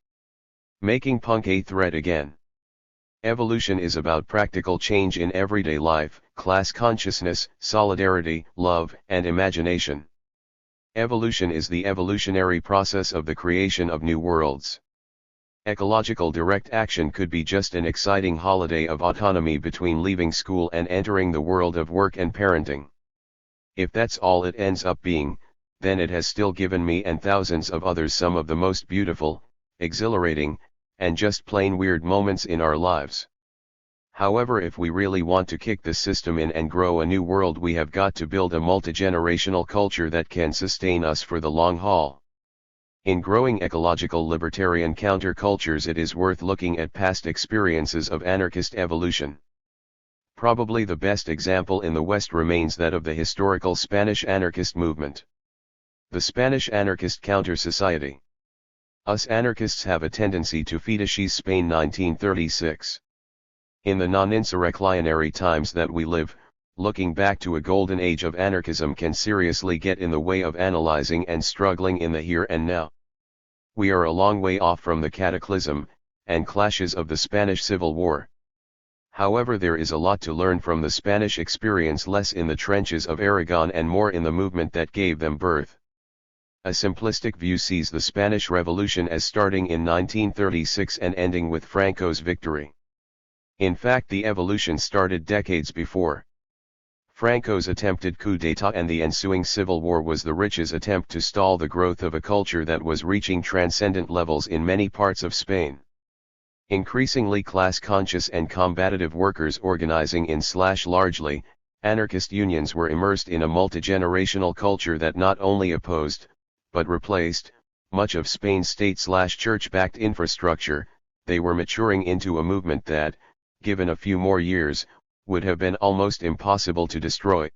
Making punk a threat again. Evolution is about practical change in everyday life, class consciousness, solidarity, love, and imagination. Evolution is the evolutionary process of the creation of new worlds. Ecological direct action could be just an exciting holiday of autonomy between leaving school and entering the world of work and parenting. If that's all it ends up being, then it has still given me and thousands of others some of the most beautiful, exhilarating, and just plain weird moments in our lives. However, if we really want to kick the system in and grow a new world, we have got to build a multigenerational culture that can sustain us for the long haul. In growing ecological libertarian countercultures, it is worth looking at past experiences of anarchist evolution. Probably the best example in the West remains that of the historical Spanish anarchist movement. The Spanish anarchist counter-society. Us anarchists have a tendency to fetishize Spain 1936. In the non-insurrectionary times that we live, looking back to a golden age of anarchism can seriously get in the way of analyzing and struggling in the here and now. We are a long way off from the cataclysm and clashes of the Spanish Civil War. However, there is a lot to learn from the Spanish experience, less in the trenches of Aragon and more in the movement that gave them birth. A simplistic view sees the Spanish Revolution as starting in 1936 and ending with Franco's victory. In fact, the evolution started decades before. Franco's attempted coup d'état and the ensuing civil war was the rich's attempt to stall the growth of a culture that was reaching transcendent levels in many parts of Spain. Increasingly class-conscious and combative workers organizing in largely anarchist unions were immersed in a multi-generational culture that not only opposed, but replaced, much of Spain's state/church-backed infrastructure. They were maturing into a movement that, given a few more years, would have been almost impossible to destroy.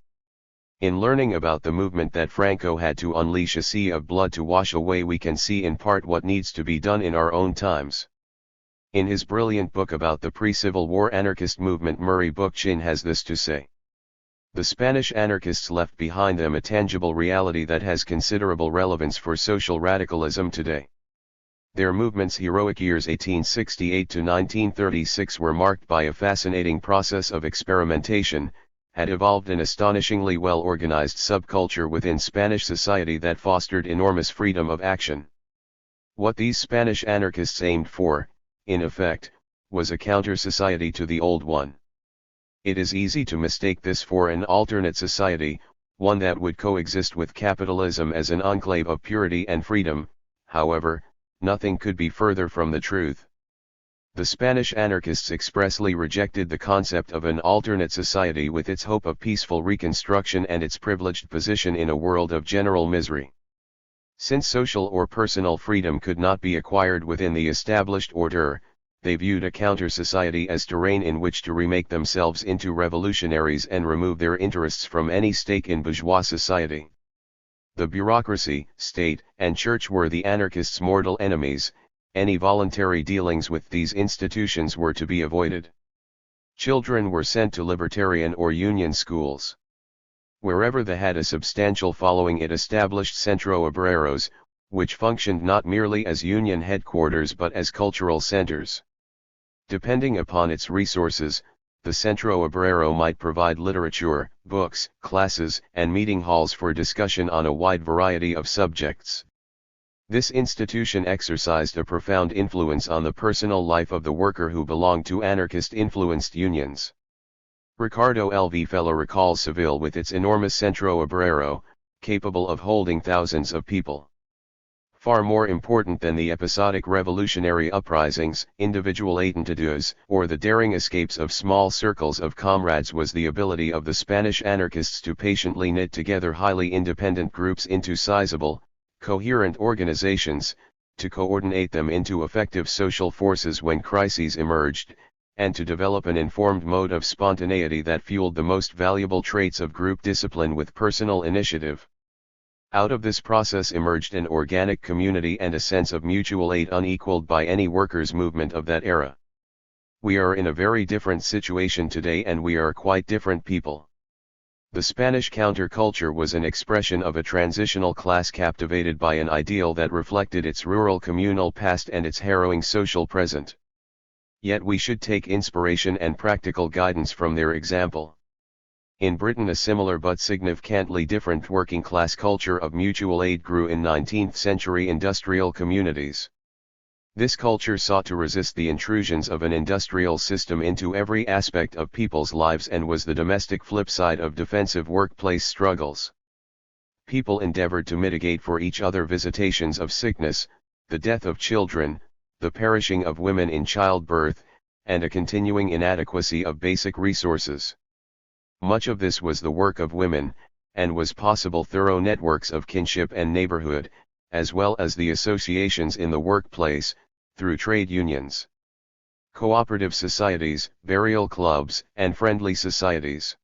In learning about the movement that Franco had to unleash a sea of blood to wash away, we can see in part what needs to be done in our own times. In his brilliant book about the pre-Civil War anarchist movement, Murray Bookchin has this to say. The Spanish anarchists left behind them a tangible reality that has considerable relevance for social radicalism today. Their movement's heroic years 1868 to 1936 were marked by a fascinating process of experimentation, had evolved an astonishingly well-organized subculture within Spanish society that fostered enormous freedom of action. What these Spanish anarchists aimed for, in effect, was a counter-society to the old one. It is easy to mistake this for an alternate society, one that would coexist with capitalism as an enclave of purity and freedom. However, nothing could be further from the truth. The Spanish anarchists expressly rejected the concept of an alternate society with its hope of peaceful reconstruction and its privileged position in a world of general misery. Since social or personal freedom could not be acquired within the established order, they viewed a counter-society as terrain in which to remake themselves into revolutionaries and remove their interests from any stake in bourgeois society. The bureaucracy, state, and church were the anarchists' mortal enemies. Any voluntary dealings with these institutions were to be avoided. Children were sent to libertarian or union schools. Wherever they had a substantial following, it established centro obreros, which functioned not merely as union headquarters but as cultural centers. Depending upon its resources, the centro obrero might provide literature, books, classes, and meeting halls for discussion on a wide variety of subjects. This institution exercised a profound influence on the personal life of the worker who belonged to anarchist-influenced unions. Ricardo L.V. Fellow recalls Seville with its enormous centro obrero, capable of holding thousands of people. Far more important than the episodic revolutionary uprisings, individual atentados, or the daring escapes of small circles of comrades was the ability of the Spanish anarchists to patiently knit together highly independent groups into sizable, coherent organizations, to coordinate them into effective social forces when crises emerged, and to develop an informed mode of spontaneity that fueled the most valuable traits of group discipline with personal initiative. Out of this process emerged an organic community and a sense of mutual aid unequaled by any workers' movement of that era. We are in a very different situation today, and we are quite different people. The Spanish counterculture was an expression of a transitional class captivated by an ideal that reflected its rural communal past and its harrowing social present. Yet we should take inspiration and practical guidance from their example. In Britain, a similar but significantly different working-class culture of mutual aid grew in 19th-century industrial communities. This culture sought to resist the intrusions of an industrial system into every aspect of people's lives and was the domestic flip side of defensive workplace struggles. People endeavored to mitigate for each other visitations of sickness, the death of children, the perishing of women in childbirth, and a continuing inadequacy of basic resources. Much of this was the work of women, and was possible through networks of kinship and neighborhood, as well as the associations in the workplace, through trade unions, cooperative societies, burial clubs, and friendly societies.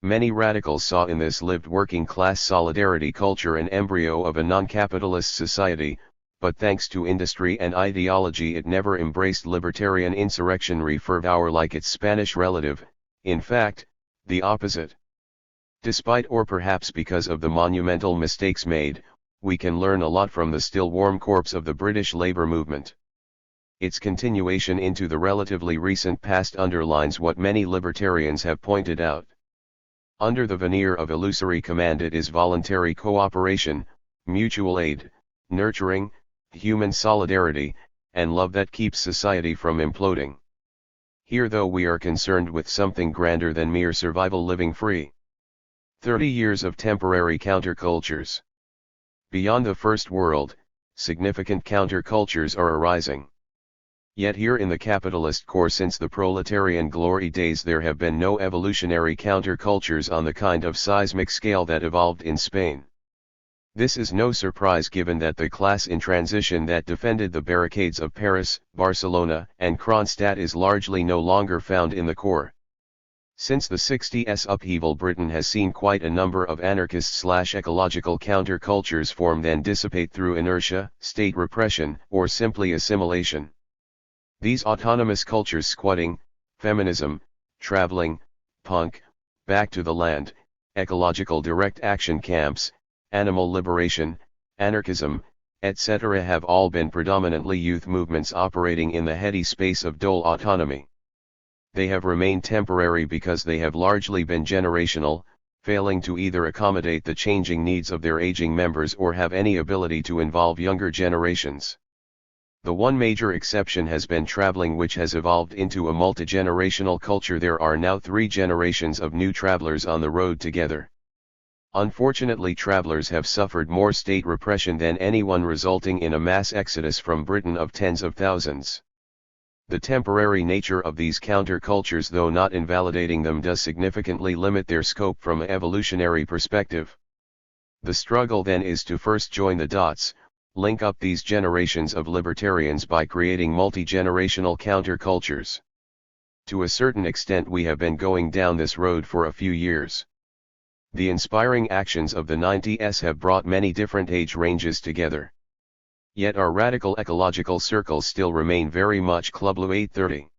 Many radicals saw in this lived working-class solidarity culture an embryo of a non-capitalist society, but thanks to industry and ideology it never embraced libertarian insurrectionary fervor like its Spanish relative, in fact, the opposite. Despite or perhaps because of the monumental mistakes made, we can learn a lot from the still warm corpse of the British Labour movement. Its continuation into the relatively recent past underlines what many libertarians have pointed out. Under the veneer of illusory command it is voluntary cooperation, mutual aid, nurturing, human solidarity, and love that keeps society from imploding. Here though we are concerned with something grander than mere survival living free. 30 years of temporary countercultures. Beyond the First World, significant countercultures are arising. Yet here in the capitalist core since the proletarian glory days there have been no evolutionary countercultures on the kind of seismic scale that evolved in Spain. This is no surprise given that the class in transition that defended the barricades of Paris, Barcelona, and Kronstadt is largely no longer found in the core. Since the 60s upheaval Britain has seen quite a number of anarchist/ecological countercultures form then dissipate through inertia, state repression, or simply assimilation. These autonomous cultures squatting, feminism, traveling, punk, back to the land, ecological direct action camps, animal liberation, anarchism, etc. have all been predominantly youth movements operating in the heady space of dole autonomy. They have remained temporary because they have largely been generational, failing to either accommodate the changing needs of their aging members or have any ability to involve younger generations. The one major exception has been traveling, which has evolved into a multi-generational culture. There are now 3 generations of new travelers on the road together. Unfortunately, travelers have suffered more state repression than anyone, resulting in a mass exodus from Britain of tens of thousands. The temporary nature of these countercultures, though not invalidating them, does significantly limit their scope from an evolutionary perspective. The struggle then is to first join the dots, link up these generations of libertarians by creating multi-generational countercultures. To a certain extent we have been going down this road for a few years. The inspiring actions of the 90s have brought many different age ranges together. Yet our radical ecological circles still remain very much Club Lu 830.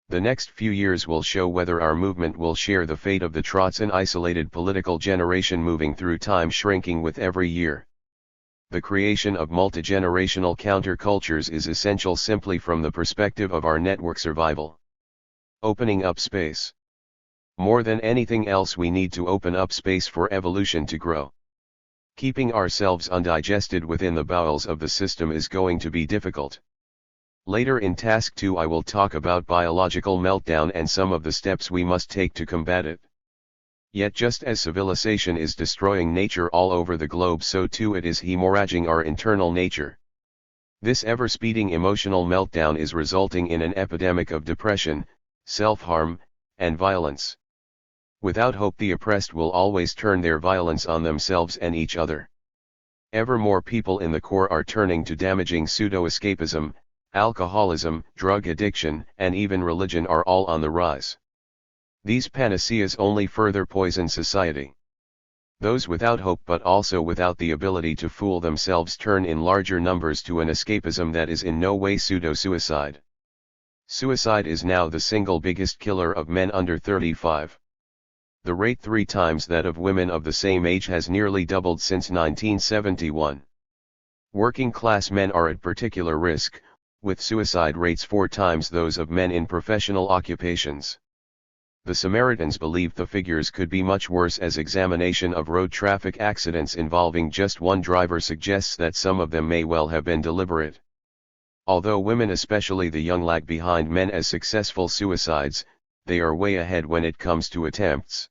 The next few years will show whether our movement will share the fate of the Trotzan isolated political generation moving through time, shrinking with every year. The creation of multi-generational countercultures is essential simply from the perspective of our network survival. Opening up space. More than anything else we need to open up space for evolution to grow. Keeping ourselves undigested within the bowels of the system is going to be difficult. Later in Task 2 I will talk about biological meltdown and some of the steps we must take to combat it. Yet just as civilization is destroying nature all over the globe, so too it is hemorrhaging our internal nature. This ever-speeding emotional meltdown is resulting in an epidemic of depression, self-harm, and violence. Without hope, the oppressed will always turn their violence on themselves and each other. Ever more people in the core are turning to damaging pseudo-escapism, alcoholism, drug addiction, and even religion are all on the rise. These panaceas only further poison society. Those without hope but also without the ability to fool themselves turn in larger numbers to an escapism that is in no way pseudo-suicide. Suicide is now the single biggest killer of men under 35. The rate 3 times that of women of the same age has nearly doubled since 1971. Working class men are at particular risk, with suicide rates 4 times those of men in professional occupations. The Samaritans believed the figures could be much worse, as examination of road traffic accidents involving just one driver suggests that some of them may well have been deliberate. Although women, especially the young, lag behind men as successful suicides, they are way ahead when it comes to attempts.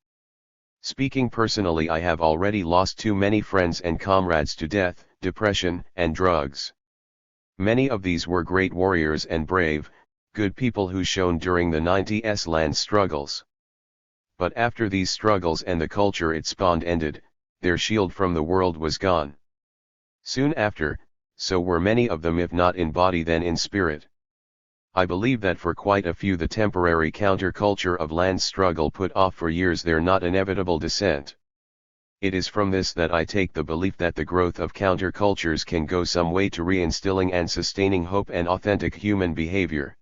Speaking personally, I have already lost too many friends and comrades to death, depression, and drugs. Many of these were great warriors and brave, good people who shone during the 90s land struggles. But after these struggles and the culture it spawned ended, their shield from the world was gone. Soon after, so were many of them, if not in body then in spirit. I believe that for quite a few the temporary counterculture of land struggle put off for years their not inevitable descent. It is from this that I take the belief that the growth of countercultures can go some way to reinstilling and sustaining hope and authentic human behavior.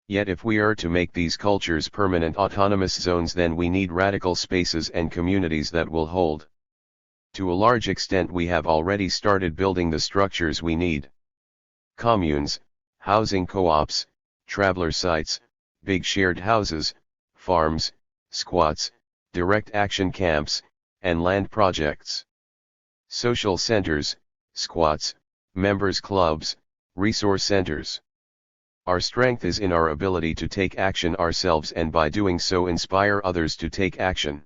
Yet if we are to make these cultures permanent autonomous zones, then we need radical spaces and communities that will hold. To a large extent we have already started building the structures we need. Communes, housing co-ops, traveler sites, big shared houses, farms, squats, direct action camps, and land projects. Social centers, squats, members clubs, resource centers. Our strength is in our ability to take action ourselves and by doing so inspire others to take action.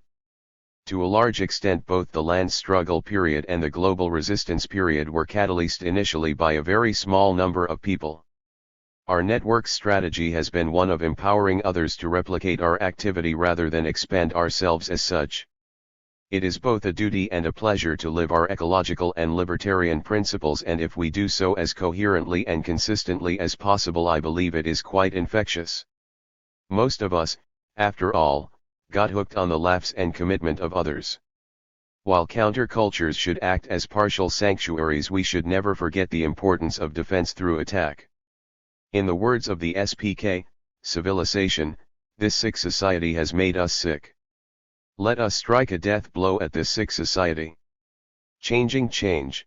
To a large extent both the land struggle period and the global resistance period were catalyzed initially by a very small number of people. Our network strategy has been one of empowering others to replicate our activity rather than expand ourselves as such. It is both a duty and a pleasure to live our ecological and libertarian principles, and if we do so as coherently and consistently as possible, I believe it is quite infectious. Most of us, after all, got hooked on the laughs and commitment of others. While countercultures should act as partial sanctuaries, we should never forget the importance of defense through attack. In the words of the SPK, civilization, this sick society has made us sick. Let us strike a death blow at this sick society. Changing change.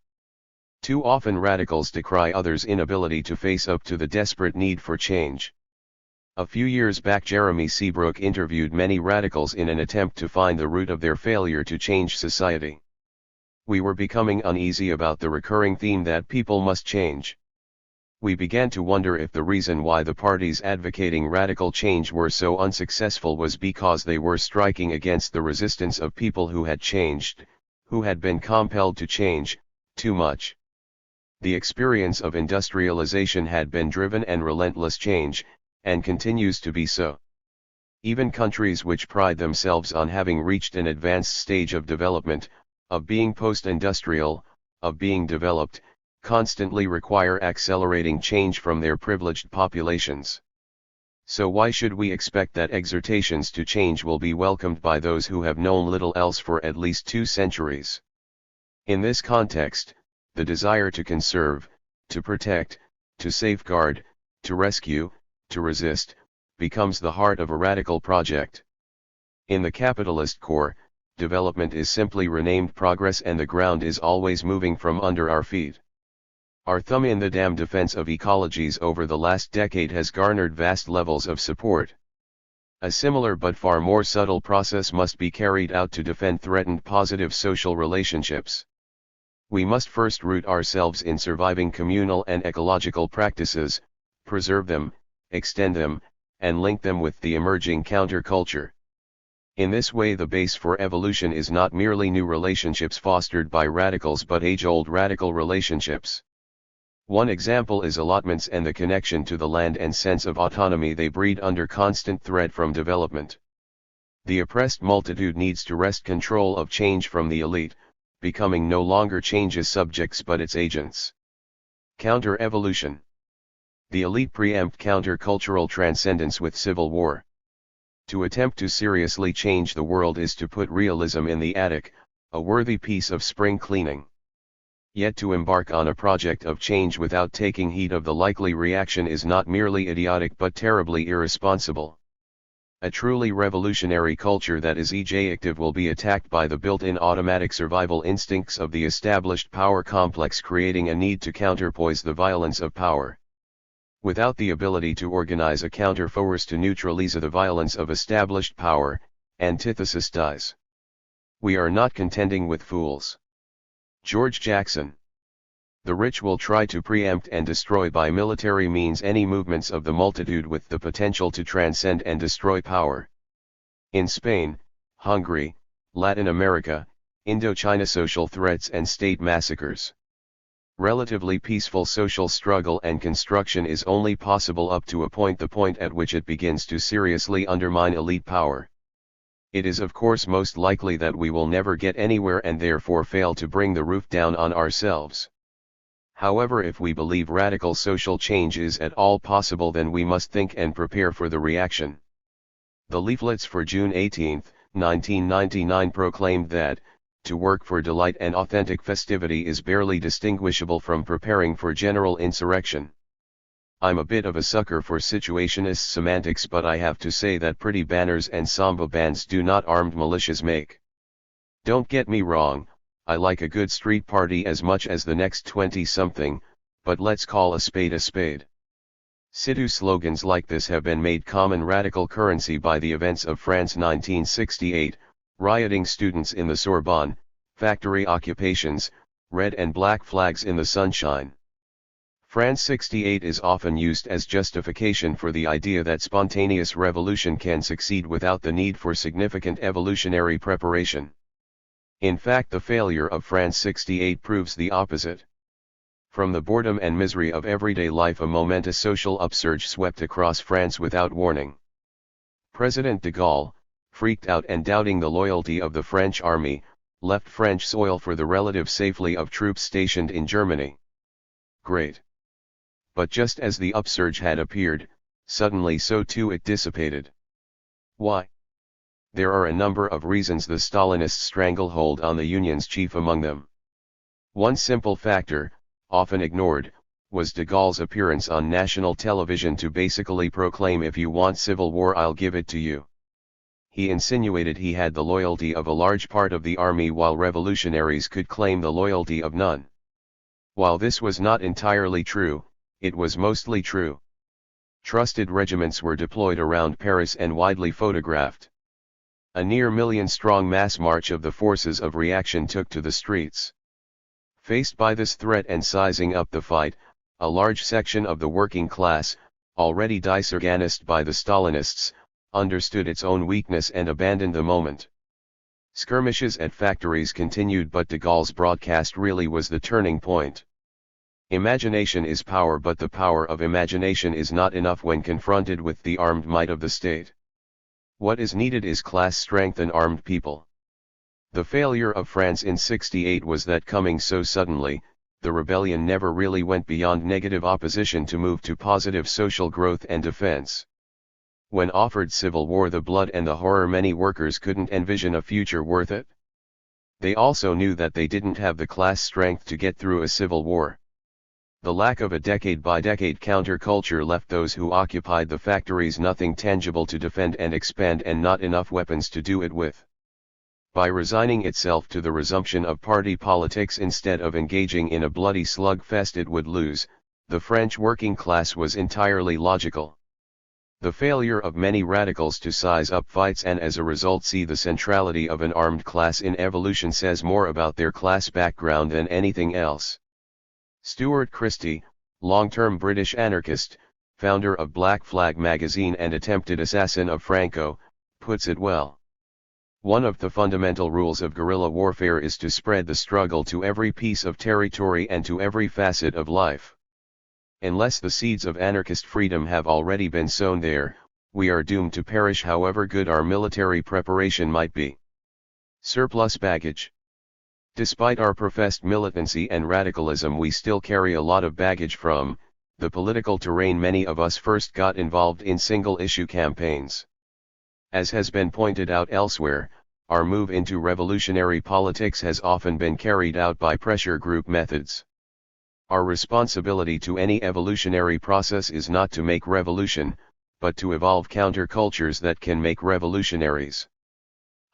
Too often radicals decry others' inability to face up to the desperate need for change. A few years back Jeremy Seabrook interviewed many radicals in an attempt to find the root of their failure to change society. We were becoming uneasy about the recurring theme that people must change. We began to wonder if the reason why the parties advocating radical change were so unsuccessful was because they were striking against the resistance of people who had changed, who had been compelled to change, too much. The experience of industrialization had been driven and relentless change, and continues to be so. Even countries which pride themselves on having reached an advanced stage of development, of being post-industrial, of being developed, constantly require accelerating change from their privileged populations. So why should we expect that exhortations to change will be welcomed by those who have known little else for at least 2 centuries? In this context, the desire to conserve, to protect, to safeguard, to rescue, to resist, becomes the heart of a radical project. In the capitalist core, development is simply renamed progress, and the ground is always moving from under our feet. Our thumb in the dam defense of ecologies over the last decade has garnered vast levels of support. A similar but far more subtle process must be carried out to defend threatened positive social relationships. We must first root ourselves in surviving communal and ecological practices, preserve them, extend them, and link them with the emerging counterculture. In this way the base for evolution is not merely new relationships fostered by radicals but age-old radical relationships. One example is allotments and the connection to the land and sense of autonomy they breed under constant threat from development. The oppressed multitude needs to wrest control of change from the elite, becoming no longer change's subjects but its agents. Counter-evolution. The elite preempt counter-cultural transcendence with civil war. To attempt to seriously change the world is to put realism in the attic, a worthy piece of spring cleaning. Yet to embark on a project of change without taking heed of the likely reaction is not merely idiotic but terribly irresponsible. A truly revolutionary culture that is ejective will be attacked by the built-in automatic survival instincts of the established power complex, creating a need to counterpoise the violence of power. Without the ability to organize a counterforce to neutralize the violence of established power, antithesis dies. We are not contending with fools. George Jackson. The rich will try to preempt and destroy by military means any movements of the multitude with the potential to transcend and destroy power. In Spain, Hungary, Latin America, Indochina, social threats and state massacres. Relatively peaceful social struggle and construction is only possible up to a point, the point at which it begins to seriously undermine elite power. It is of course most likely that we will never get anywhere and therefore fail to bring the roof down on ourselves. However, if we believe radical social change is at all possible, then we must think and prepare for the reaction. The leaflets for June 18, 1999 proclaimed that, to work for delight and authentic festivity is barely distinguishable from preparing for general insurrection. I'm a bit of a sucker for situationist semantics, but I have to say that pretty banners and samba bands do not armed militias make. Don't get me wrong, I like a good street party as much as the next 20-something, but let's call a spade a spade. Situ slogans like this have been made common radical currency by the events of France 1968, rioting students in the Sorbonne, factory occupations, red and black flags in the sunshine. France 68 is often used as justification for the idea that spontaneous revolution can succeed without the need for significant evolutionary preparation. In fact, the failure of France 68 proves the opposite. From the boredom and misery of everyday life, a momentous social upsurge swept across France without warning. President de Gaulle, freaked out and doubting the loyalty of the French army, left French soil for the relative safety of troops stationed in Germany. Great. But just as the upsurge had appeared, suddenly so too it dissipated. Why? There are a number of reasons, the Stalinist stranglehold on the Union's chief among them. One simple factor, often ignored, was de Gaulle's appearance on national television to basically proclaim, "If you want civil war, I'll give it to you." He insinuated he had the loyalty of a large part of the army, while revolutionaries could claim the loyalty of none. While this was not entirely true, it was mostly true. Trusted regiments were deployed around Paris and widely photographed. A near million-strong mass march of the forces of reaction took to the streets. Faced by this threat and sizing up the fight, a large section of the working class, already disorganized by the Stalinists, understood its own weakness and abandoned the moment. Skirmishes at factories continued, but de Gaulle's broadcast really was the turning point. Imagination is power, but the power of imagination is not enough when confronted with the armed might of the state. What is needed is class strength and armed people. The failure of France in '68 was that, coming so suddenly, the rebellion never really went beyond negative opposition to move to positive social growth and defense. When offered civil war, the blood and the horror, many workers couldn't envision a future worth it. They also knew that they didn't have the class strength to get through a civil war. The lack of a decade-by-decade counterculture left those who occupied the factories nothing tangible to defend and expand, and not enough weapons to do it with. By resigning itself to the resumption of party politics instead of engaging in a bloody slugfest it would lose, the French working class was entirely logical. The failure of many radicals to size up fights and as a result see the centrality of an armed class in evolution says more about their class background than anything else. Stuart Christie, long-term British anarchist, founder of Black Flag magazine and attempted assassin of Franco, puts it well. One of the fundamental rules of guerrilla warfare is to spread the struggle to every piece of territory and to every facet of life. Unless the seeds of anarchist freedom have already been sown there, we are doomed to perish, however good our military preparation might be. Surplus baggage. Despite our professed militancy and radicalism, we still carry a lot of baggage from the political terrain. Many of us first got involved in single-issue campaigns. As has been pointed out elsewhere, our move into revolutionary politics has often been carried out by pressure group methods. Our responsibility to any evolutionary process is not to make revolution, but to evolve countercultures that can make revolutionaries.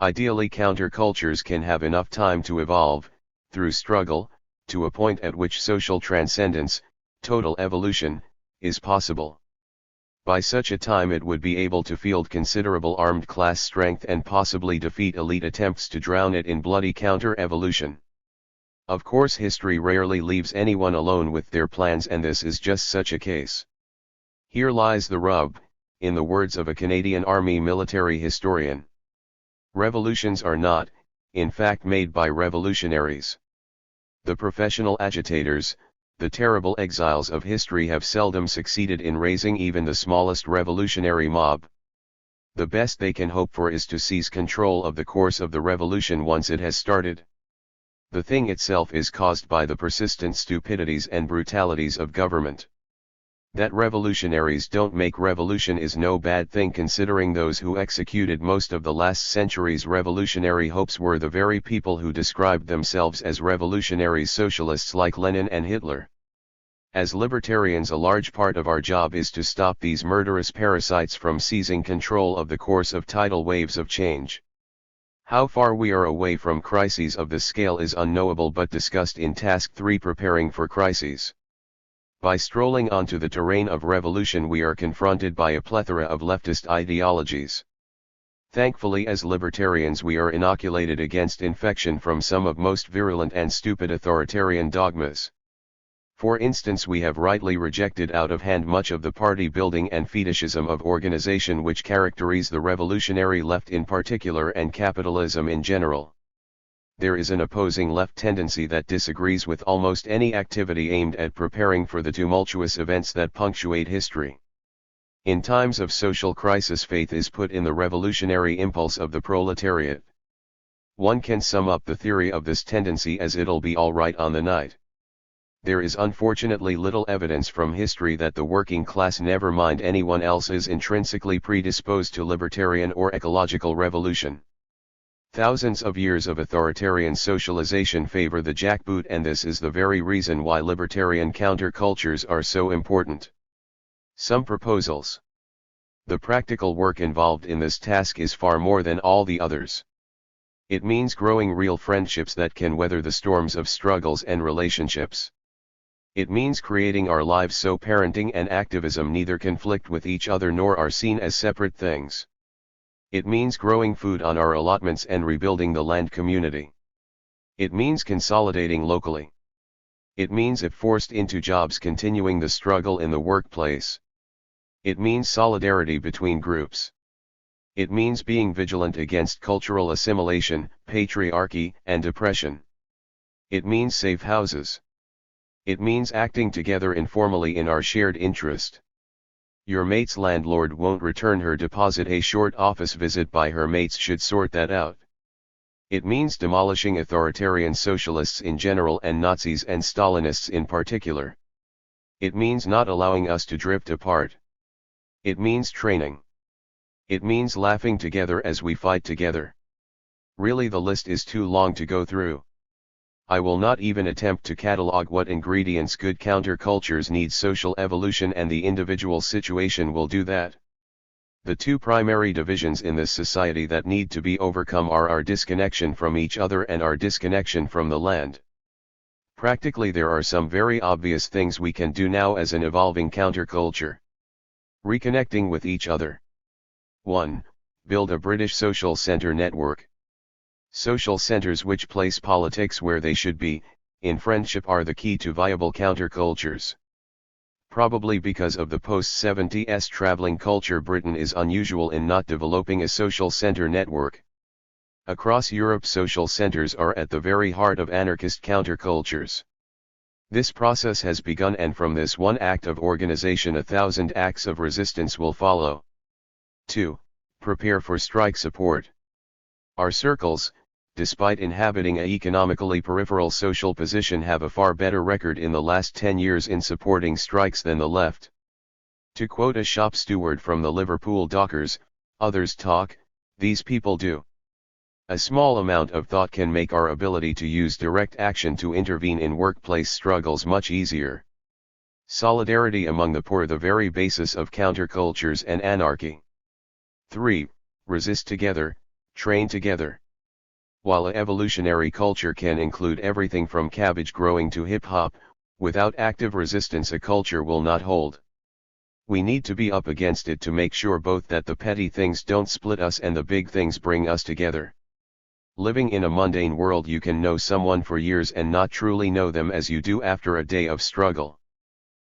Ideally, countercultures can have enough time to evolve, through struggle, to a point at which social transcendence, total evolution, is possible. By such a time it would be able to field considerable armed class strength and possibly defeat elite attempts to drown it in bloody counter-evolution. Of course, history rarely leaves anyone alone with their plans, and this is just such a case. Here lies the rub, in the words of a Canadian Army military historian. Revolutions are not, in fact, made by revolutionaries. The professional agitators, the terrible exiles of history, have seldom succeeded in raising even the smallest revolutionary mob. The best they can hope for is to seize control of the course of the revolution once it has started. The thing itself is caused by the persistent stupidities and brutalities of government. That revolutionaries don't make revolution is no bad thing, considering those who executed most of the last century's revolutionary hopes were the very people who described themselves as revolutionary socialists like Lenin and Hitler. As libertarians, a large part of our job is to stop these murderous parasites from seizing control of the course of tidal waves of change. How far we are away from crises of this scale is unknowable, but discussed in Task 3, Preparing for Crises. By strolling onto the terrain of revolution, we are confronted by a plethora of leftist ideologies. Thankfully, as libertarians, we are inoculated against infection from some of most virulent and stupid authoritarian dogmas. For instance, we have rightly rejected out of hand much of the party building and fetishism of organization which characterize the revolutionary left in particular and capitalism in general. There is an opposing left tendency that disagrees with almost any activity aimed at preparing for the tumultuous events that punctuate history. In times of social crisis, faith is put in the revolutionary impulse of the proletariat. One can sum up the theory of this tendency as "it'll be all right on the night." There is unfortunately little evidence from history that the working class, never mind anyone else, is intrinsically predisposed to libertarian or ecological revolution. Thousands of years of authoritarian socialization favor the jackboot, and this is the very reason why libertarian countercultures are so important. Some proposals. The practical work involved in this task is far more than all the others. It means growing real friendships that can weather the storms of struggles and relationships. It means creating our lives so parenting and activism neither conflict with each other nor are seen as separate things. It means growing food on our allotments and rebuilding the land community. It means consolidating locally. It means, if forced into jobs, continuing the struggle in the workplace. It means solidarity between groups. It means being vigilant against cultural assimilation, patriarchy, and oppression. It means safe houses. It means acting together informally in our shared interest. Your mate's landlord won't return her deposit. A short office visit by her mates should sort that out. It means demolishing authoritarian socialists in general and Nazis and Stalinists in particular. It means not allowing us to drift apart. It means training. It means laughing together as we fight together. Really, the list is too long to go through. I will not even attempt to catalog what ingredients good countercultures need. Social evolution and the individual situation will do that. The two primary divisions in this society that need to be overcome are our disconnection from each other and our disconnection from the land. Practically, there are some very obvious things we can do now as an evolving counterculture. Reconnecting with each other. 1. Build a British social centre network. Social centres which place politics where they should be, in friendship, are the key to viable countercultures. Probably because of the post-70s travelling culture, Britain is unusual in not developing a social centre network. Across Europe, social centres are at the very heart of anarchist countercultures. This process has begun, and from this one act of organisation 1,000 acts of resistance will follow. 2. Prepare for strike support. Our circles, despite inhabiting an economically peripheral social position, have a far better record in the last 10 years in supporting strikes than the left. To quote a shop steward from the Liverpool Dockers, "Others talk, these people do." A small amount of thought can make our ability to use direct action to intervene in workplace struggles much easier. Solidarity among the poor, the very basis of countercultures and anarchy. 3. Resist together, train together. While an evolutionary culture can include everything from cabbage growing to hip-hop, without active resistance a culture will not hold. We need to be up against it to make sure both that the petty things don't split us and the big things bring us together. Living in a mundane world, you can know someone for years and not truly know them as you do after a day of struggle.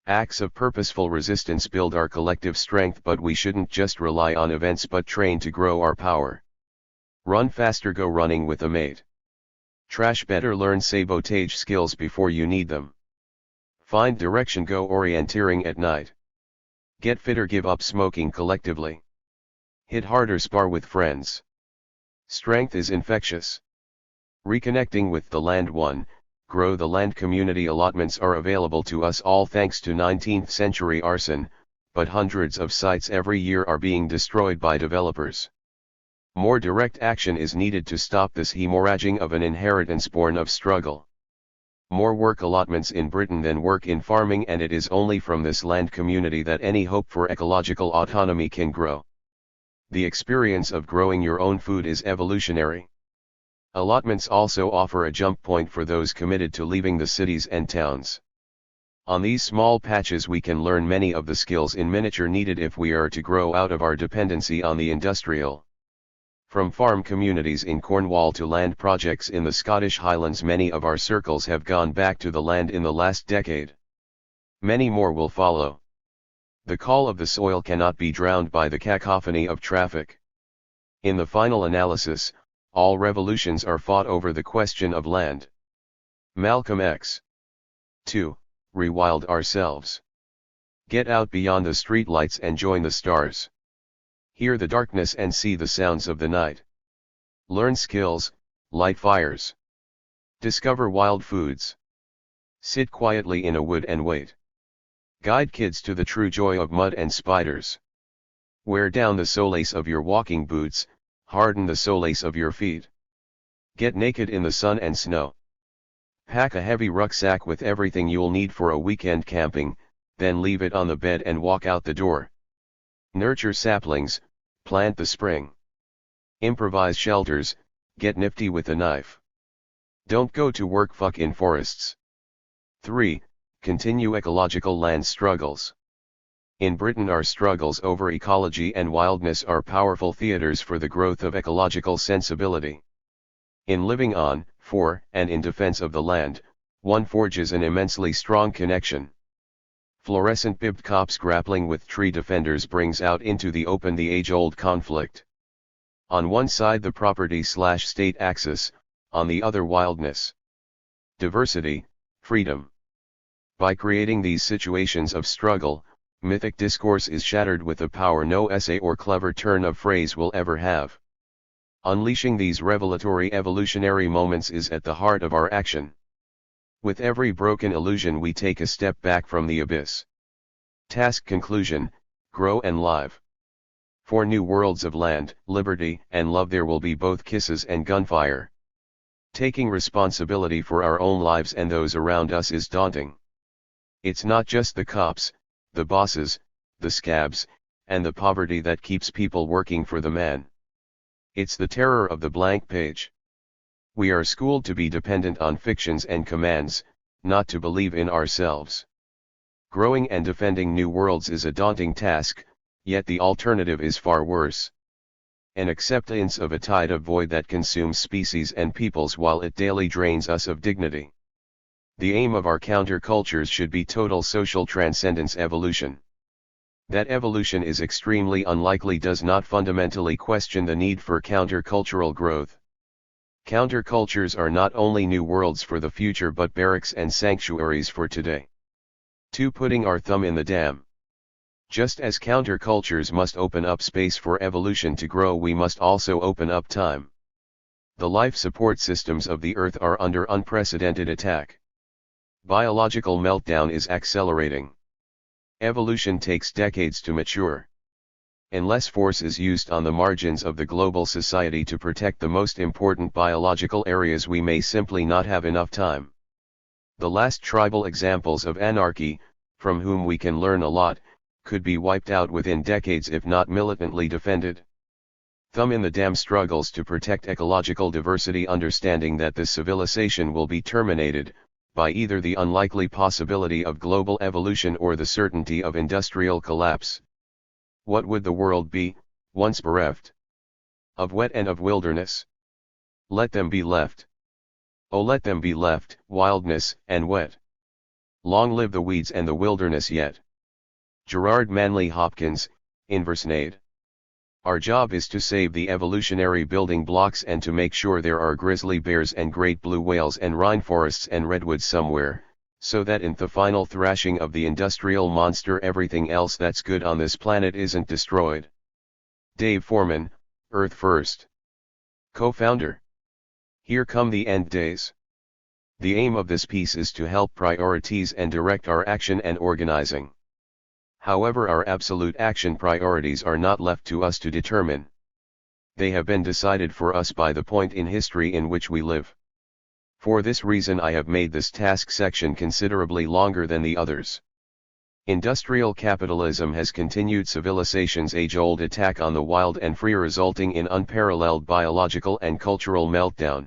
Acts of purposeful resistance build our collective strength, but we shouldn't just rely on events but train to grow our power. Run faster, go running with a mate. Trash better, learn sabotage skills before you need them. Find direction, go orienteering at night. Get fitter, give up smoking collectively. Hit harder, spar with friends. Strength is infectious. Reconnecting with the land. 1. Grow the land. Community allotments are available to us all thanks to 19th century arson, but hundreds of sites every year are being destroyed by developers. More direct action is needed to stop this hemorrhaging of an inheritance born of struggle. More work allotments in Britain than work in farming, and it is only from this land community that any hope for ecological autonomy can grow. The experience of growing your own food is evolutionary. Allotments also offer a jump point for those committed to leaving the cities and towns. On these small patches we can learn many of the skills in miniature needed if we are to grow out of our dependency on the industrial. From farm communities in Cornwall to land projects in the Scottish Highlands, many of our circles have gone back to the land in the last decade. Many more will follow. The call of the soil cannot be drowned by the cacophony of traffic. In the final analysis, all revolutions are fought over the question of land. Malcolm X. 2. Rewild ourselves. Get out beyond the streetlights and join the stars. Hear the darkness and see the sounds of the night. Learn skills, light fires. Discover wild foods. Sit quietly in a wood and wait. Guide kids to the true joy of mud and spiders. Wear down the solace of your walking boots, harden the solace of your feet. Get naked in the sun and snow. Pack a heavy rucksack with everything you'll need for a weekend camping, then leave it on the bed and walk out the door. Nurture saplings, plant the spring. Improvise shelters, get nifty with a knife. Don't go to work fuck in forests. 3. Continue ecological land struggles. In Britain our struggles over ecology and wildness are powerful theaters for the growth of ecological sensibility. In living on, for, and in defense of the land, one forges an immensely strong connection. Fluorescent bibbed cops grappling with tree defenders brings out into the open the age-old conflict. On one side the property/state axis, on the other wildness. Diversity, freedom. By creating these situations of struggle, mythic discourse is shattered with a power no essay or clever turn of phrase will ever have. Unleashing these revelatory evolutionary moments is at the heart of our action. With every broken illusion we take a step back from the abyss. Task conclusion, grow and live. For new worlds of land, liberty, and love there will be both kisses and gunfire. Taking responsibility for our own lives and those around us is daunting. It's not just the cops, the bosses, the scabs, and the poverty that keeps people working for the man. It's the terror of the blank page. We are schooled to be dependent on fictions and commands, not to believe in ourselves. Growing and defending new worlds is a daunting task, yet the alternative is far worse. An acceptance of a tide of void that consumes species and peoples while it daily drains us of dignity. The aim of our countercultures should be total social transcendence evolution. That evolution is extremely unlikely does not fundamentally question the need for countercultural growth. Countercultures are not only new worlds for the future but barracks and sanctuaries for today. 2. Putting our thumb in the dam. Just as countercultures must open up space for evolution to grow, we must also open up time. The life support systems of the Earth are under unprecedented attack. Biological meltdown is accelerating. Evolution takes decades to mature. Unless force is used on the margins of the global society to protect the most important biological areas, we may simply not have enough time. The last tribal examples of anarchy, from whom we can learn a lot, could be wiped out within decades if not militantly defended. Thumb in the dam struggles to protect ecological diversity, understanding that this civilization will be terminated, by either the unlikely possibility of global evolution or the certainty of industrial collapse. What would the world be, once bereft of wet and of wilderness? Let them be left. Oh, let them be left, wildness and wet. Long live the weeds and the wilderness yet. Gerard Manley Hopkins, Inversnade. Our job is to save the evolutionary building blocks and to make sure there are grizzly bears and great blue whales and rainforests and redwoods somewhere, so that in the final thrashing of the industrial monster everything else that's good on this planet isn't destroyed. Dave Foreman, Earth First co-founder. Here come the end days. The aim of this piece is to help prioritize and direct our action and organizing. However, our absolute action priorities are not left to us to determine. They have been decided for us by the point in history in which we live. For this reason I have made this task section considerably longer than the others. Industrial capitalism has continued civilization's age-old attack on the wild and free, resulting in unparalleled biological and cultural meltdown.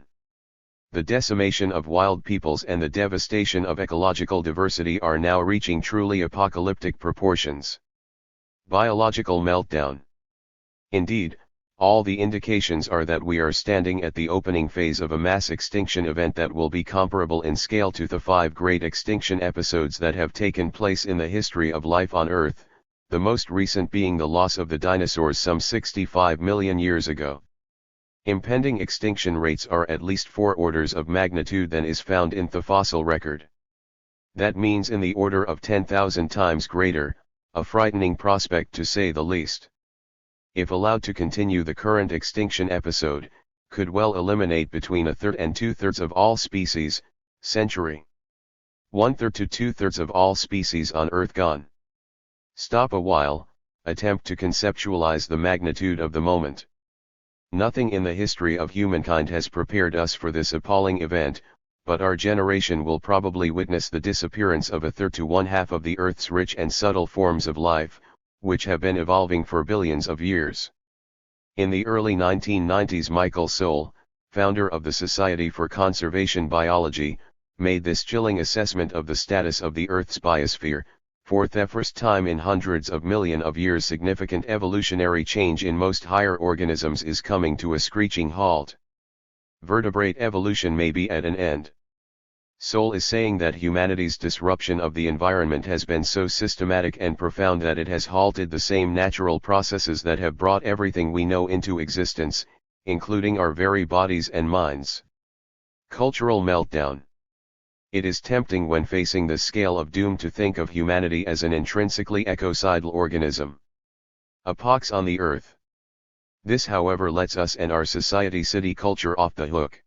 The decimation of wild peoples and the devastation of ecological diversity are now reaching truly apocalyptic proportions. Biological meltdown. Indeed, all the indications are that we are standing at the opening phase of a mass extinction event that will be comparable in scale to the 5 great extinction episodes that have taken place in the history of life on Earth, the most recent being the loss of the dinosaurs some 65 million years ago. Impending extinction rates are at least 4 orders of magnitude than is found in the fossil record. That means in the order of 10,000 times greater, a frightening prospect to say the least. If allowed to continue, the current extinction episode could well eliminate between 1/3 and 2/3 of all species, century. 1/3 to 2/3 of all species on Earth gone. Stop a while, attempt to conceptualize the magnitude of the moment. Nothing in the history of humankind has prepared us for this appalling event, but our generation will probably witness the disappearance of 1/3 to 1/2 of the Earth's rich and subtle forms of life, which have been evolving for billions of years. In the early 1990s, Michael Soule, founder of the Society for Conservation Biology, made this chilling assessment of the status of the Earth's biosphere: for the first time in hundreds of millions of years, significant evolutionary change in most higher organisms is coming to a screeching halt. Vertebrate evolution may be at an end. Soule is saying that humanity's disruption of the environment has been so systematic and profound that it has halted the same natural processes that have brought everything we know into existence, including our very bodies and minds. Cultural meltdown. It is tempting when facing this scale of doom to think of humanity as an intrinsically ecocidal organism. A pox on the earth. This, however, lets us and our society-city culture off the hook.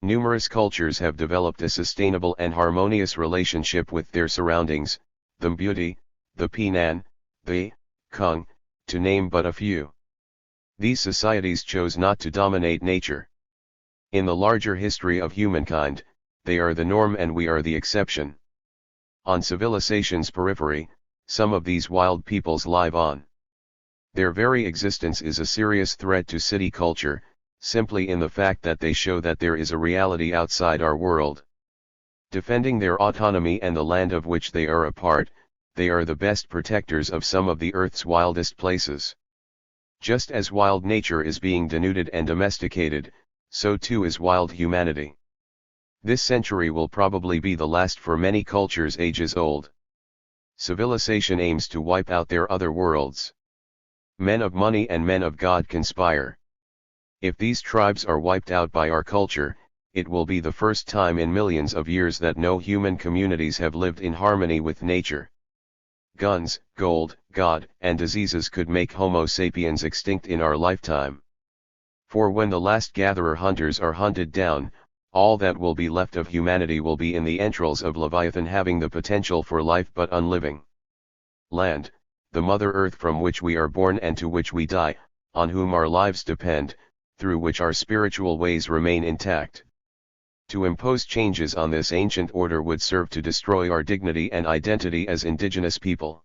Numerous cultures have developed a sustainable and harmonious relationship with their surroundings, the Mbuti, the Pinan, the Kung, to name but a few. These societies chose not to dominate nature. In the larger history of humankind, they are the norm and we are the exception. On civilization's periphery, some of these wild peoples live on. Their very existence is a serious threat to city culture, simply in the fact that they show that there is a reality outside our world. Defending their autonomy and the land of which they are a part, they are the best protectors of some of the Earth's wildest places. Just as wild nature is being denuded and domesticated, so too is wild humanity. This century will probably be the last for many cultures ages old. Civilization aims to wipe out their other worlds. Men of money and men of God conspire. If these tribes are wiped out by our culture, it will be the first time in millions of years that no human communities have lived in harmony with nature. Guns, gold, God, and diseases could make Homo sapiens extinct in our lifetime. For when the last gatherer-hunters are hunted down, all that will be left of humanity will be in the entrails of Leviathan, having the potential for life but unliving. Land, the Mother Earth from which we are born and to which we die, on whom our lives depend, through which our spiritual ways remain intact. To impose changes on this ancient order would serve to destroy our dignity and identity as indigenous people.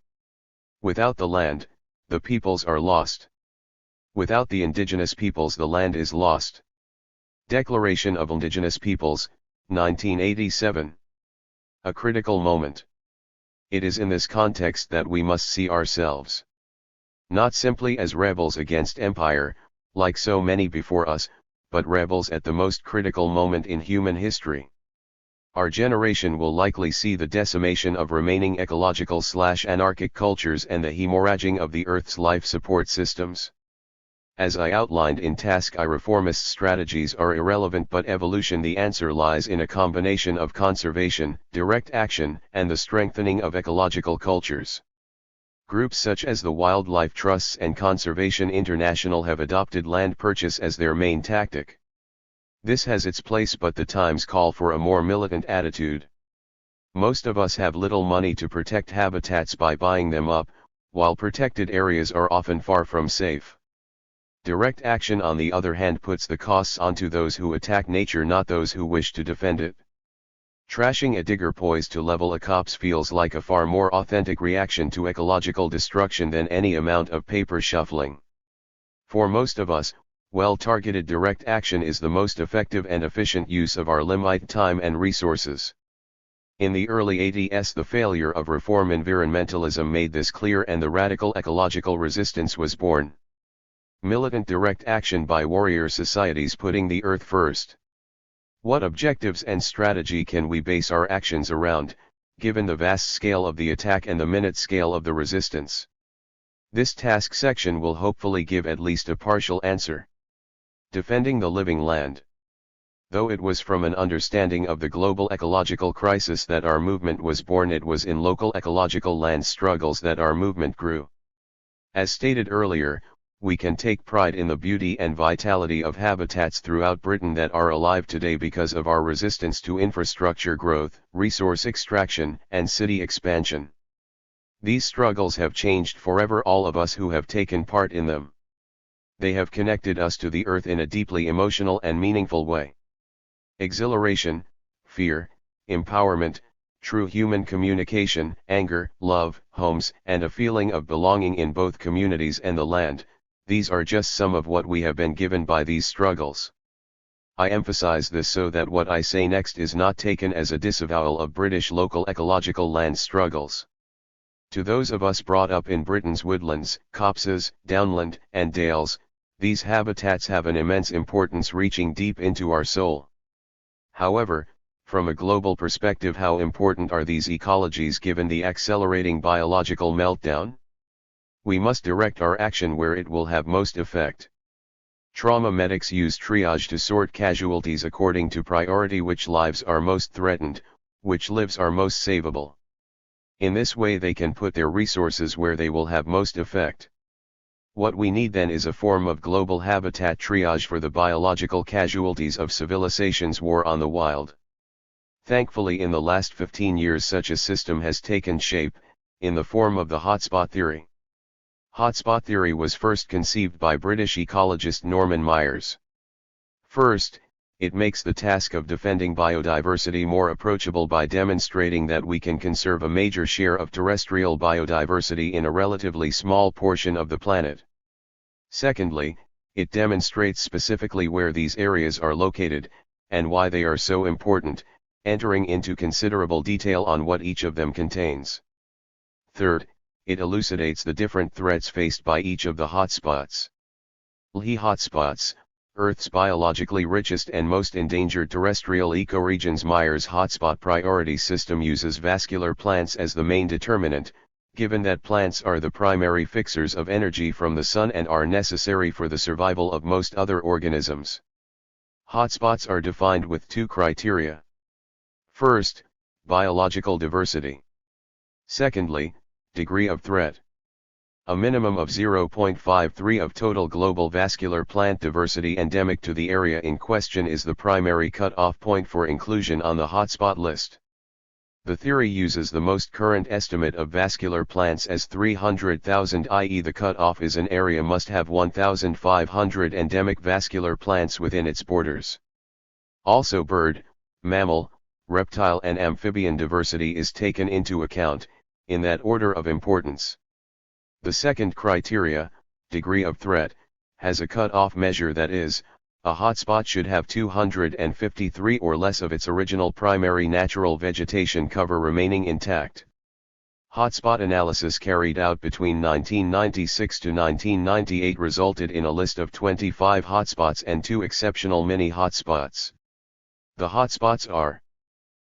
Without the land, the peoples are lost. Without the indigenous peoples, the land is lost. Declaration of Indigenous Peoples, 1987. A critical moment. It is in this context that we must see ourselves. Not simply as rebels against empire, like so many before us, but rebels at the most critical moment in human history. Our generation will likely see the decimation of remaining ecological/anarchic cultures and the hemorrhaging of the Earth's life support systems. As I outlined in Task I, reformist strategies are irrelevant, but evolution. The answer lies in a combination of conservation, direct action, and the strengthening of ecological cultures. Groups such as the Wildlife Trusts and Conservation International have adopted land purchase as their main tactic. This has its place, but the times call for a more militant attitude. Most of us have little money to protect habitats by buying them up, while protected areas are often far from safe. Direct action, on the other hand, puts the costs onto those who attack nature, not those who wish to defend it. Trashing a digger poised to level a copse feels like a far more authentic reaction to ecological destruction than any amount of paper shuffling. For most of us, well-targeted direct action is the most effective and efficient use of our limited time and resources. In the early 80s, the failure of reform environmentalism made this clear, and the radical ecological resistance was born. Militant direct action by warrior societies putting the earth first. What objectives and strategy can we base our actions around, given the vast scale of the attack and the minute scale of the resistance? This task section will hopefully give at least a partial answer. Defending the living land. Though it was from an understanding of the global ecological crisis that our movement was born, it was in local ecological land struggles that our movement grew. As stated earlier, we can take pride in the beauty and vitality of habitats throughout Britain that are alive today because of our resistance to infrastructure growth, resource extraction, and city expansion. These struggles have changed forever all of us who have taken part in them. They have connected us to the earth in a deeply emotional and meaningful way. Exhilaration, fear, empowerment, true human communication, anger, love, homes, and a feeling of belonging in both communities and the land. These are just some of what we have been given by these struggles. I emphasize this so that what I say next is not taken as a disavowal of British local ecological land struggles. To those of us brought up in Britain's woodlands, copses, downland, and dales, these habitats have an immense importance reaching deep into our soul. However, from a global perspective, how important are these ecologies given the accelerating biological meltdown? We must direct our action where it will have most effect. Trauma medics use triage to sort casualties according to priority: which lives are most threatened, which lives are most savable. In this way they can put their resources where they will have most effect. What we need then is a form of global habitat triage for the biological casualties of civilization's war on the wild. Thankfully, in the last 15 years such a system has taken shape, in the form of the hotspot theory. Hotspot theory was first conceived by British ecologist Norman Myers. First, it makes the task of defending biodiversity more approachable by demonstrating that we can conserve a major share of terrestrial biodiversity in a relatively small portion of the planet. Secondly, it demonstrates specifically where these areas are located, and why they are so important, entering into considerable detail on what each of them contains. Third, it elucidates the different threats faced by each of the hotspots. LHI hotspots, Earth's biologically richest and most endangered terrestrial ecoregions. Myers' hotspot priority system uses vascular plants as the main determinant, given that plants are the primary fixers of energy from the sun and are necessary for the survival of most other organisms. Hotspots are defined with two criteria. First, biological diversity. Secondly, degree of threat. A minimum of 0.53 of total global vascular plant diversity endemic to the area in question is the primary cut-off point for inclusion on the hotspot list. The theory uses the most current estimate of vascular plants as 300,000, i.e. the cut-off is an area must have 1,500 endemic vascular plants within its borders. Also bird, mammal, reptile and amphibian diversity is taken into account, in that order of importance. The second criteria, degree of threat, has a cut-off measure, that is, a hotspot should have 253 or less of its original primary natural vegetation cover remaining intact. Hotspot analysis carried out between 1996 to 1998 resulted in a list of 25 hotspots and 2 exceptional mini-hotspots. The hotspots are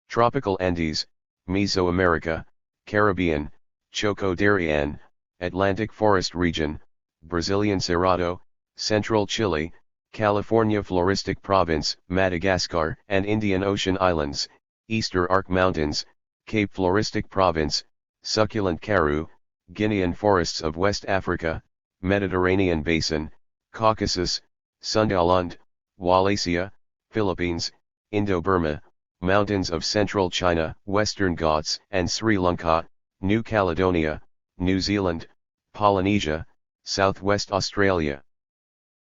Tropical Andes, Mesoamerica, Caribbean, Choco-Darien, Atlantic Forest Region, Brazilian Cerrado, Central Chile, California Floristic Province, Madagascar and Indian Ocean Islands, Easter Arc Mountains, Cape Floristic Province, Succulent Karoo, Guinean Forests of West Africa, Mediterranean Basin, Caucasus, Sundaland, Wallacea, Philippines, Indo-Burma, mountains of central China, Western Ghats and Sri Lanka, New Caledonia, New Zealand, Polynesia, Southwest Australia.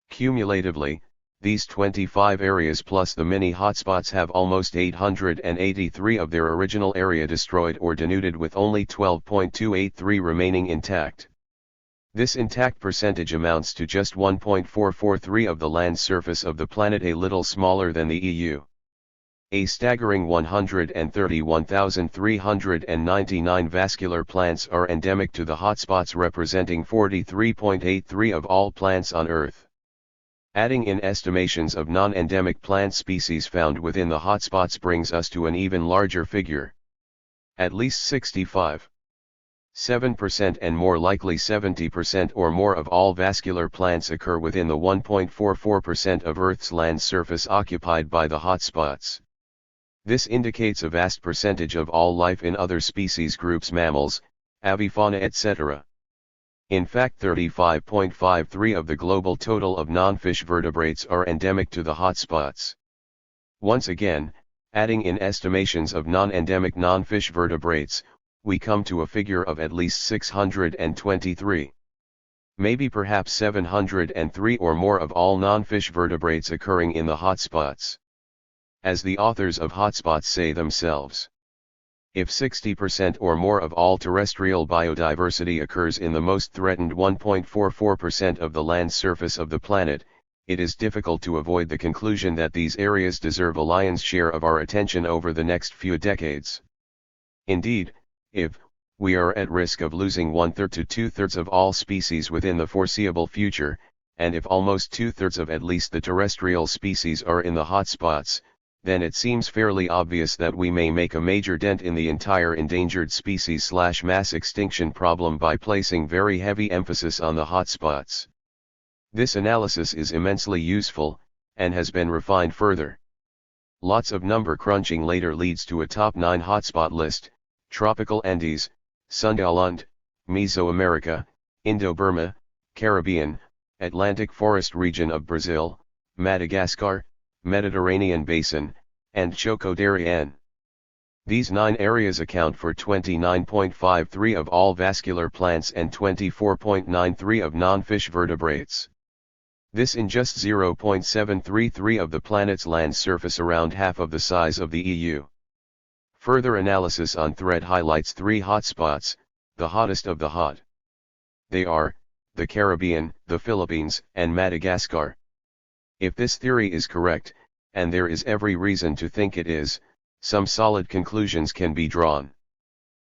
Cumulatively, these 25 areas plus the mini hotspots have almost 883 of their original area destroyed or denuded, with only 12.283 remaining intact. This intact percentage amounts to just 1.443 of the land surface of the planet, a little smaller than the EU. A staggering 131,399 vascular plants are endemic to the hotspots, representing 43.83 of all plants on Earth. Adding in estimations of non-endemic plant species found within the hotspots brings us to an even larger figure. At least 65.7% and more likely 70% or more of all vascular plants occur within the 1.44% of Earth's land surface occupied by the hotspots. This indicates a vast percentage of all life in other species groups, mammals, avifauna, etc. In fact, 35.53 of the global total of non-fish vertebrates are endemic to the hotspots. Once again, adding in estimations of non-endemic non-fish vertebrates, we come to a figure of at least 623. Maybe perhaps 703 or more of all non-fish vertebrates occurring in the hotspots. As the authors of Hotspots say themselves, if 60% or more of all terrestrial biodiversity occurs in the most threatened 1.44% of the land surface of the planet, it is difficult to avoid the conclusion that these areas deserve a lion's share of our attention over the next few decades. Indeed, if we are at risk of losing 1/3 to 2/3 of all species within the foreseeable future, and if almost 2/3 of at least the terrestrial species are in the hotspots, then it seems fairly obvious that we may make a major dent in the entire endangered species/mass extinction problem by placing very heavy emphasis on the hotspots. This analysis is immensely useful, and has been refined further. Lots of number crunching later leads to a top 9 hotspot list: Tropical Andes, Sundaland, Mesoamerica, Indo-Burma, Caribbean, Atlantic Forest region of Brazil, Madagascar, Mediterranean Basin, and Choco Darien. These 9 areas account for 29.53 of all vascular plants and 24.93 of non-fish vertebrates. This in just 0.733 of the planet's land surface, around half of the size of the EU. Further analysis on thread highlights 3 hotspots, the hottest of the hot. They are the Caribbean, the Philippines, and Madagascar. If this theory is correct, and there is every reason to think it is, some solid conclusions can be drawn.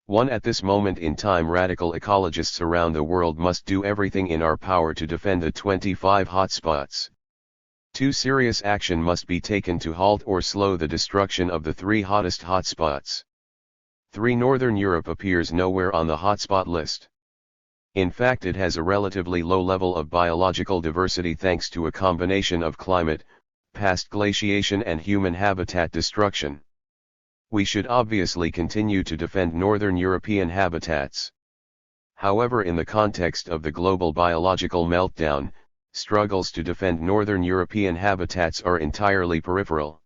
1. At this moment in time, radical ecologists around the world must do everything in our power to defend the 25 hotspots. 2. Serious action must be taken to halt or slow the destruction of the 3 hottest hotspots. 3. Northern Europe appears nowhere on the hotspot list. In fact, it has a relatively low level of biological diversity thanks to a combination of climate, past glaciation and human habitat destruction. We should obviously continue to defend northern European habitats. However, in the context of the global biological meltdown, struggles to defend northern European habitats are entirely peripheral.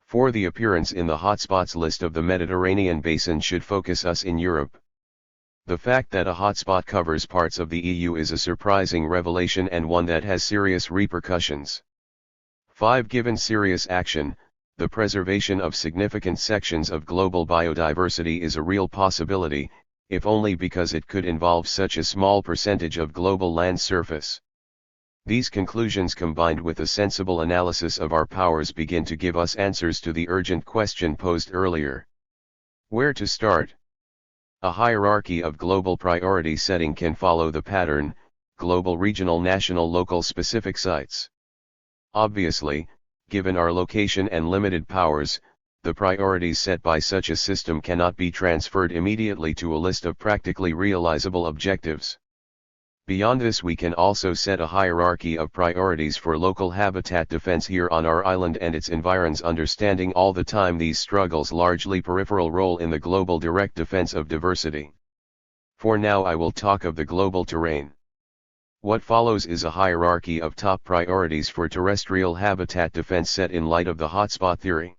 4. The appearance in the hotspots list of the Mediterranean basin should focus us in Europe. The fact that a hotspot covers parts of the EU is a surprising revelation, and one that has serious repercussions. 5. Given serious action, the preservation of significant sections of global biodiversity is a real possibility, if only because it could involve such a small percentage of global land surface. These conclusions, combined with a sensible analysis of our powers, begin to give us answers to the urgent question posed earlier. Where to start? A hierarchy of global priority setting can follow the pattern: global, regional, national, local, specific sites. Obviously, given our location and limited powers, the priorities set by such a system cannot be transferred immediately to a list of practically realizable objectives. Beyond this, we can also set a hierarchy of priorities for local habitat defense here on our island and its environs, understanding all the time these struggles largely peripheral role in the global direct defense of diversity. For now, I will talk of the global terrain. What follows is a hierarchy of top priorities for terrestrial habitat defense set in light of the hotspot theory.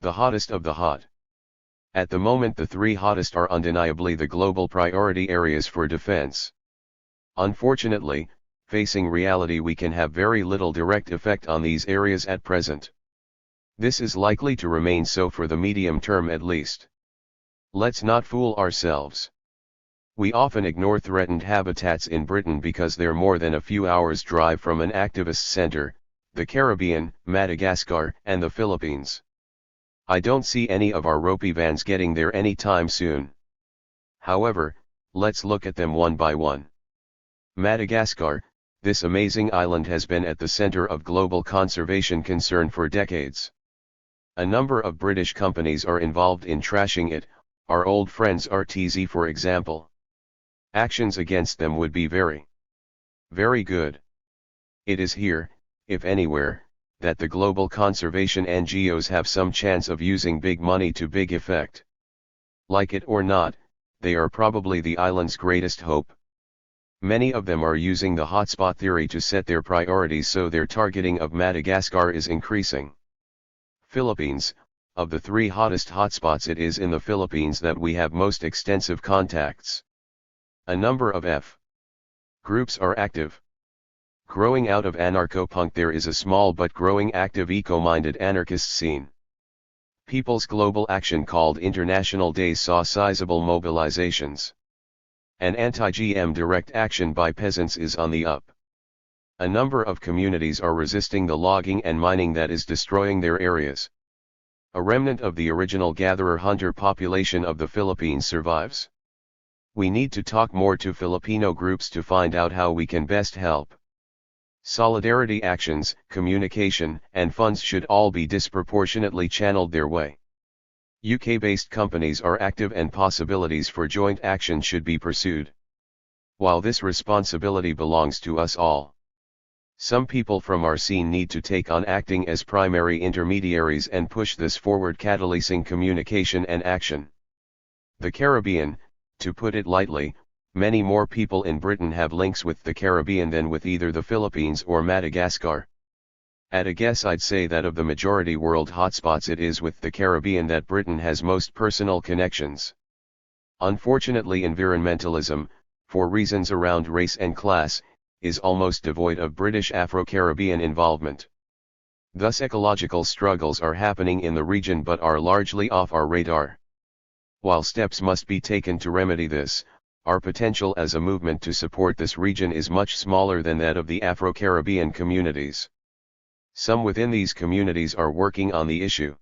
The hottest of the hot. At the moment, the three hottest are undeniably the global priority areas for defense. Unfortunately, facing reality, we can have very little direct effect on these areas at present. This is likely to remain so for the medium term at least. Let's not fool ourselves. We often ignore threatened habitats in Britain because they're more than a few hours' drive from an activist center, the Caribbean, Madagascar, and the Philippines. I don't see any of our ropey vans getting there anytime soon. However, let's look at them one by one. Madagascar, this amazing island has been at the center of global conservation concern for decades. A number of British companies are involved in trashing it, our old friends RTZ for example. Actions against them would be very good. It is here, if anywhere, that the global conservation NGOs have some chance of using big money to big effect. Like it or not, they are probably the island's greatest hope. Many of them are using the hotspot theory to set their priorities, so their targeting of Madagascar is increasing. Philippines, of the three hottest hotspots, it is in the Philippines that we have most extensive contacts. A number of F groups are active. Growing out of anarcho-punk, there is a small but growing active eco-minded anarchist scene. People's Global Action called International Days saw sizable mobilizations. An anti-GM direct action by peasants is on the up. A number of communities are resisting the logging and mining that is destroying their areas. A remnant of the original gatherer-hunter population of the Philippines survives. We need to talk more to Filipino groups to find out how we can best help. Solidarity actions, communication, and funds should all be disproportionately channeled their way. UK-based companies are active and possibilities for joint action should be pursued. While this responsibility belongs to us all, some people from our scene need to take on acting as primary intermediaries and push this forward, catalyzing communication and action. The Caribbean, to put it lightly, many more people in Britain have links with the Caribbean than with either the Philippines or Madagascar. At a guess, I'd say that of the majority world hotspots, it is with the Caribbean that Britain has most personal connections. Unfortunately, environmentalism, for reasons around race and class, is almost devoid of British Afro-Caribbean involvement. Thus, ecological struggles are happening in the region but are largely off our radar. While steps must be taken to remedy this, our potential as a movement to support this region is much smaller than that of the Afro-Caribbean communities. Some within these communities are working on the issue.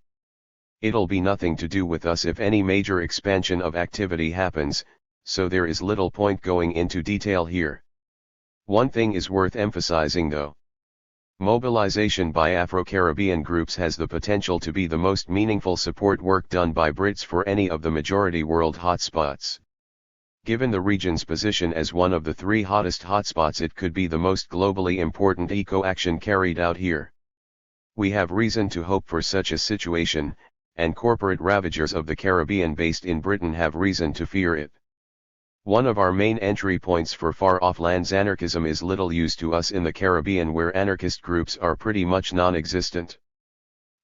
It'll be nothing to do with us if any major expansion of activity happens, so there is little point going into detail here. One thing is worth emphasizing though. Mobilization by Afro-Caribbean groups has the potential to be the most meaningful support work done by Brits for any of the majority world hotspots. Given the region's position as one of the three hottest hotspots, it could be the most globally important eco-action carried out here. We have reason to hope for such a situation, and corporate ravagers of the Caribbean based in Britain have reason to fear it. One of our main entry points for far-off lands anarchism is little use to us in the Caribbean, where anarchist groups are pretty much non-existent.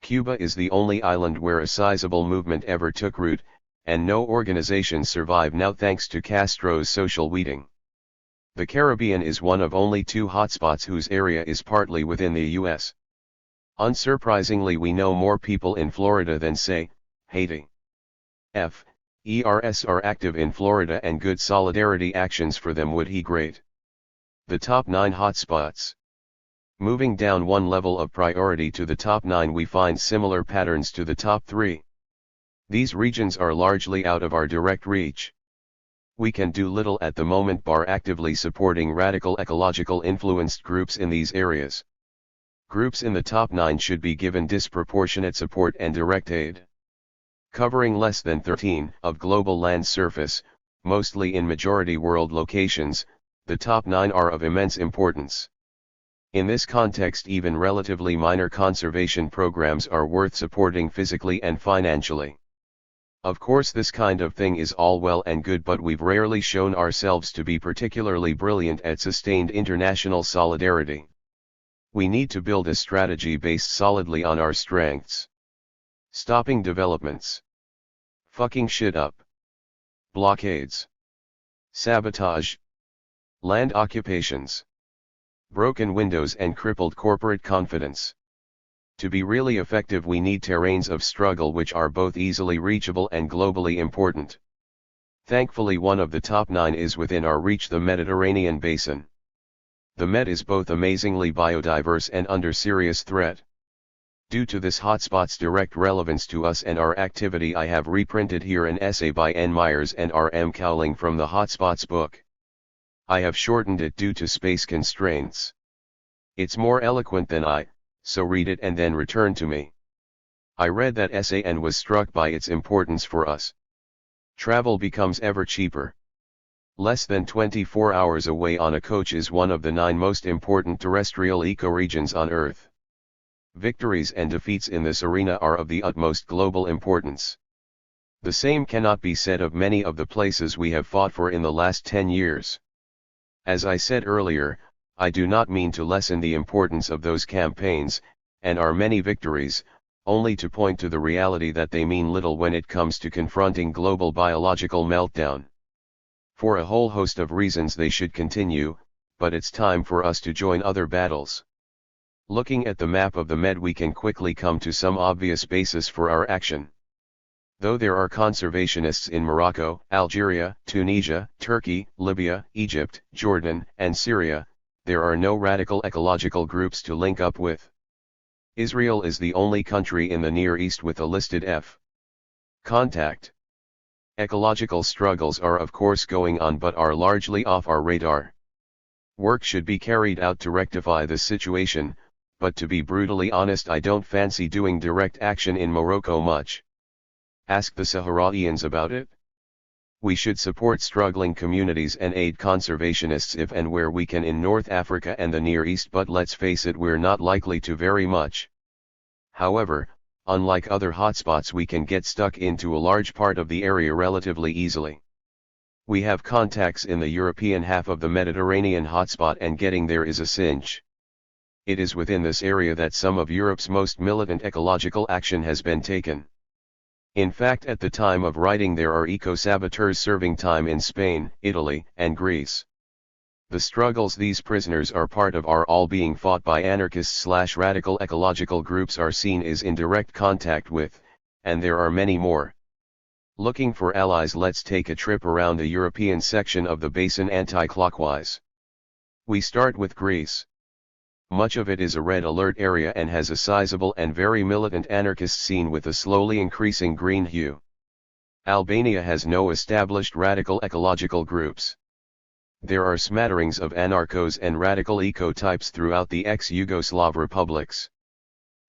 Cuba is the only island where a sizable movement ever took root, and no organizations survive now thanks to Castro's social weeding. The Caribbean is one of only two hotspots whose area is partly within the U.S. Unsurprisingly, we know more people in Florida than, say, Haiti. ERS are active in Florida, and good solidarity actions for them would be great. The top 9 hotspots. Moving down one level of priority to the top 9, we find similar patterns to the top 3. These regions are largely out of our direct reach. We can do little at the moment bar actively supporting radical ecological influenced groups in these areas. Groups in the top 9 should be given disproportionate support and direct aid. Covering less than 13% of global land surface, mostly in majority world locations, the top 9 are of immense importance. In this context, even relatively minor conservation programs are worth supporting physically and financially. Of course this kind of thing is all well and good, but we've rarely shown ourselves to be particularly brilliant at sustained international solidarity. We need to build a strategy based solidly on our strengths. Stopping developments. Fucking shit up. Blockades. Sabotage. Land occupations. Broken windows and crippled corporate confidence. To be really effective, we need terrains of struggle which are both easily reachable and globally important. Thankfully, one of the top 9 is within our reach: the Mediterranean basin. The Med is both amazingly biodiverse and under serious threat. Due to this hotspot's direct relevance to us and our activity, I have reprinted here an essay by N. Myers and R. M. Cowling from the Hotspots book. I have shortened it due to space constraints. It's more eloquent than I, so read it and then return to me. I read that essay and was struck by its importance for us. Travel becomes ever cheaper. Less than 24 hours away on a coach is one of the 9 most important terrestrial ecoregions on Earth. Victories and defeats in this arena are of the utmost global importance. The same cannot be said of many of the places we have fought for in the last 10 years. As I said earlier, I do not mean to lessen the importance of those campaigns, and our many victories, only to point to the reality that they mean little when it comes to confronting global biological meltdown. For a whole host of reasons they should continue, but it's time for us to join other battles. Looking at the map of the Med, we can quickly come to some obvious basis for our action. Though there are conservationists in Morocco, Algeria, Tunisia, Turkey, Libya, Egypt, Jordan, and Syria, there are no radical ecological groups to link up with. Israel is the only country in the Near East with a listed F. Contact. Ecological struggles are of course going on but are largely off our radar. Work should be carried out to rectify the situation, but to be brutally honest, I don't fancy doing direct action in Morocco much. Ask the Sahrawians about it. We should support struggling communities and aid conservationists if and where we can in North Africa and the Near East, but let's face it, we're not likely to very much. However, unlike other hotspots, we can get stuck into a large part of the area relatively easily. We have contacts in the European half of the Mediterranean hotspot, and getting there is a cinch. It is within this area that some of Europe's most militant ecological action has been taken. In fact, at the time of writing, there are eco-saboteurs serving time in Spain, Italy, and Greece. The struggles these prisoners are part of are all being fought by anarchists/radical ecological groups our scene is in direct contact with, and there are many more. Looking for allies, let's take a trip around the European section of the basin anti-clockwise. We start with Greece. Much of it is a red alert area and has a sizable and very militant anarchist scene with a slowly increasing green hue. Albania has no established radical ecological groups. There are smatterings of anarchos and radical eco-types throughout the ex-Yugoslav republics.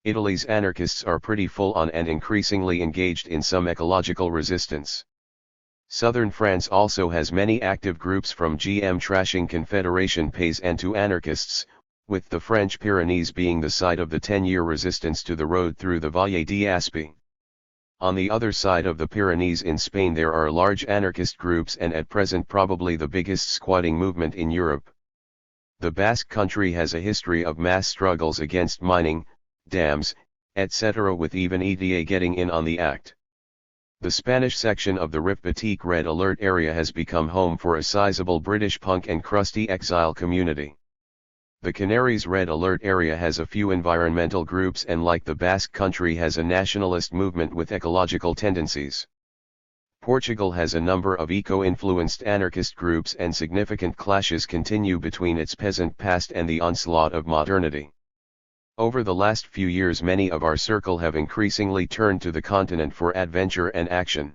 Italy's anarchists are pretty full on and increasingly engaged in some ecological resistance. Southern France also has many active groups, from GM trashing Confederation paysanne to anarchists, with the French Pyrenees being the site of the 10-year resistance to the road through the Valle d'Aspe. On the other side of the Pyrenees in Spain there are large anarchist groups, and at present probably the biggest squatting movement in Europe. The Basque Country has a history of mass struggles against mining, dams, etc., with even ETA getting in on the act. The Spanish section of the Rif-Batik Red Alert area has become home for a sizable British punk and crusty exile community. The Canaries Red Alert area has a few environmental groups, and like the Basque Country has a nationalist movement with ecological tendencies. Portugal has a number of eco-influenced anarchist groups, and significant clashes continue between its peasant past and the onslaught of modernity. Over the last few years many of our circle have increasingly turned to the continent for adventure and action.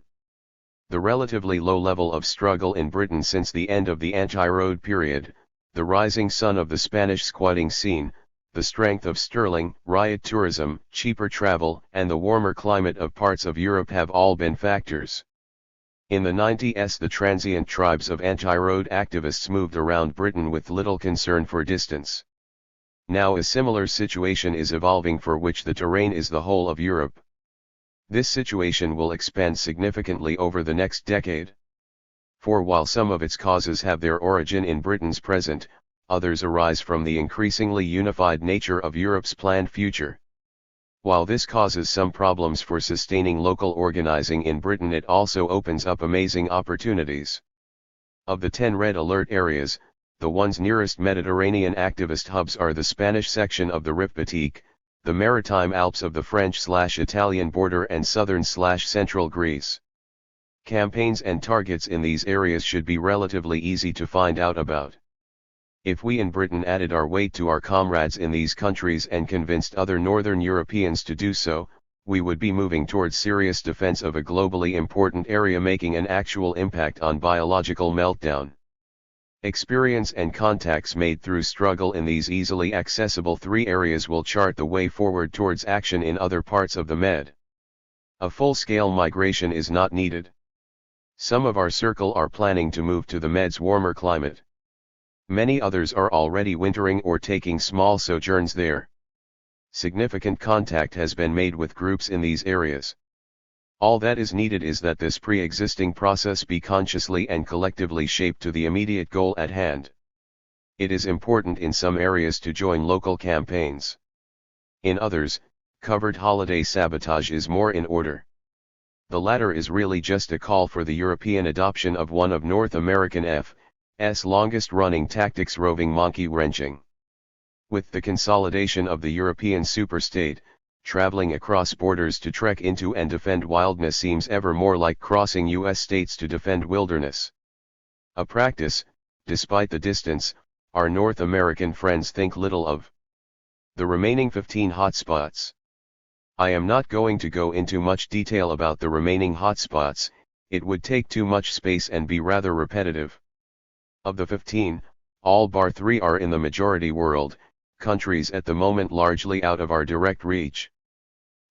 The relatively low level of struggle in Britain since the end of the anti-road period, the rising sun of the Spanish squatting scene, the strength of sterling, riot tourism, cheaper travel, and the warmer climate of parts of Europe have all been factors. In the 90s the transient tribes of anti-road activists moved around Britain with little concern for distance. Now a similar situation is evolving, for which the terrain is the whole of Europe. This situation will expand significantly over the next decade. For while some of its causes have their origin in Britain's present, others arise from the increasingly unified nature of Europe's planned future. While this causes some problems for sustaining local organizing in Britain, it also opens up amazing opportunities. Of the 10 red alert areas, the ones nearest Mediterranean activist hubs are the Spanish section of the Rif Baltique, the maritime Alps of the French/Italian border, and southern/central Greece. Campaigns and targets in these areas should be relatively easy to find out about. If we in Britain added our weight to our comrades in these countries and convinced other Northern Europeans to do so, we would be moving towards serious defense of a globally important area, making an actual impact on biological meltdown. Experience and contacts made through struggle in these easily accessible 3 areas will chart the way forward towards action in other parts of the Med. A full-scale migration is not needed. Some of our circle are planning to move to the Med's warmer climate. Many others are already wintering or taking small sojourns there. Significant contact has been made with groups in these areas. All that is needed is that this pre-existing process be consciously and collectively shaped to the immediate goal at hand. It is important in some areas to join local campaigns. In others, covert holiday sabotage is more in order. The latter is really just a call for the European adoption of one of North American F's longest-running tactics, roving monkey wrenching. With the consolidation of the European superstate, traveling across borders to trek into and defend wildness seems ever more like crossing U.S. states to defend wilderness. A practice, despite the distance, our North American friends think little of. The remaining 15 hotspots. I am not going to go into much detail about the remaining hotspots, it would take too much space and be rather repetitive. Of the 15, all bar 3 are in the majority world, countries at the moment largely out of our direct reach.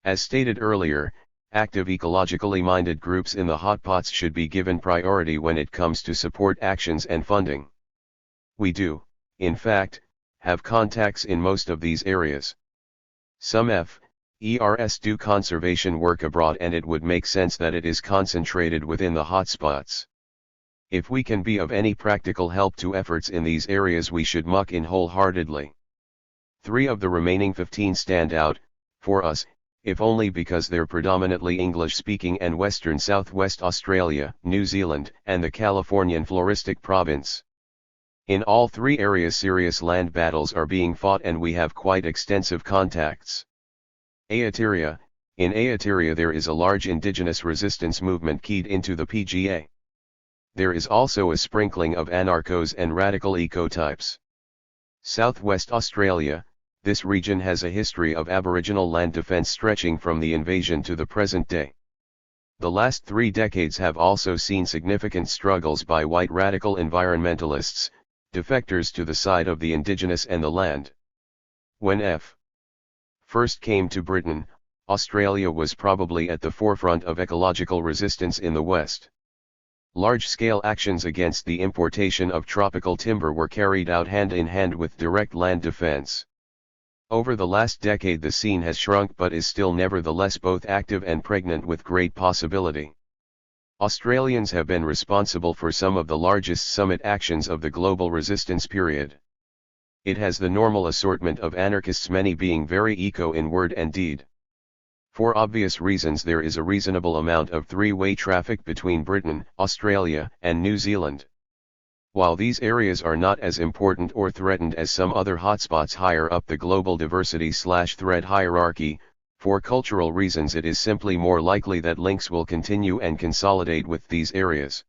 As stated earlier, active ecologically minded groups in the hotpots should be given priority when it comes to support actions and funding. We do, in fact, have contacts in most of these areas. Some FERs do conservation work abroad, and it would make sense that it is concentrated within the hotspots. If we can be of any practical help to efforts in these areas, we should muck in wholeheartedly. 3 of the remaining 15 stand out, for us, if only because they're predominantly English-speaking and western Southwest Australia, New Zealand, and the Californian floristic province. In all 3 areas serious land battles are being fought, and we have quite extensive contacts. Eritrea. In Eritrea there is a large indigenous resistance movement keyed into the PGA. There is also a sprinkling of anarchos and radical eco-types. Southwest Australia. This region has a history of Aboriginal land defence stretching from the invasion to the present day. The last 3 decades have also seen significant struggles by white radical environmentalists, defectors to the side of the indigenous and the land. When F first came to Britain, Australia was probably at the forefront of ecological resistance in the West. Large-scale actions against the importation of tropical timber were carried out hand in hand with direct land defence. Over the last decade the scene has shrunk, but is still nevertheless both active and pregnant with great possibility. Australians have been responsible for some of the largest summit actions of the global resistance period. It has the normal assortment of anarchists, many being very eco in word and deed. For obvious reasons there is a reasonable amount of 3-way traffic between Britain, Australia, and New Zealand. While these areas are not as important or threatened as some other hotspots higher up the global diversity/threat hierarchy, for cultural reasons it is simply more likely that links will continue and consolidate with these areas.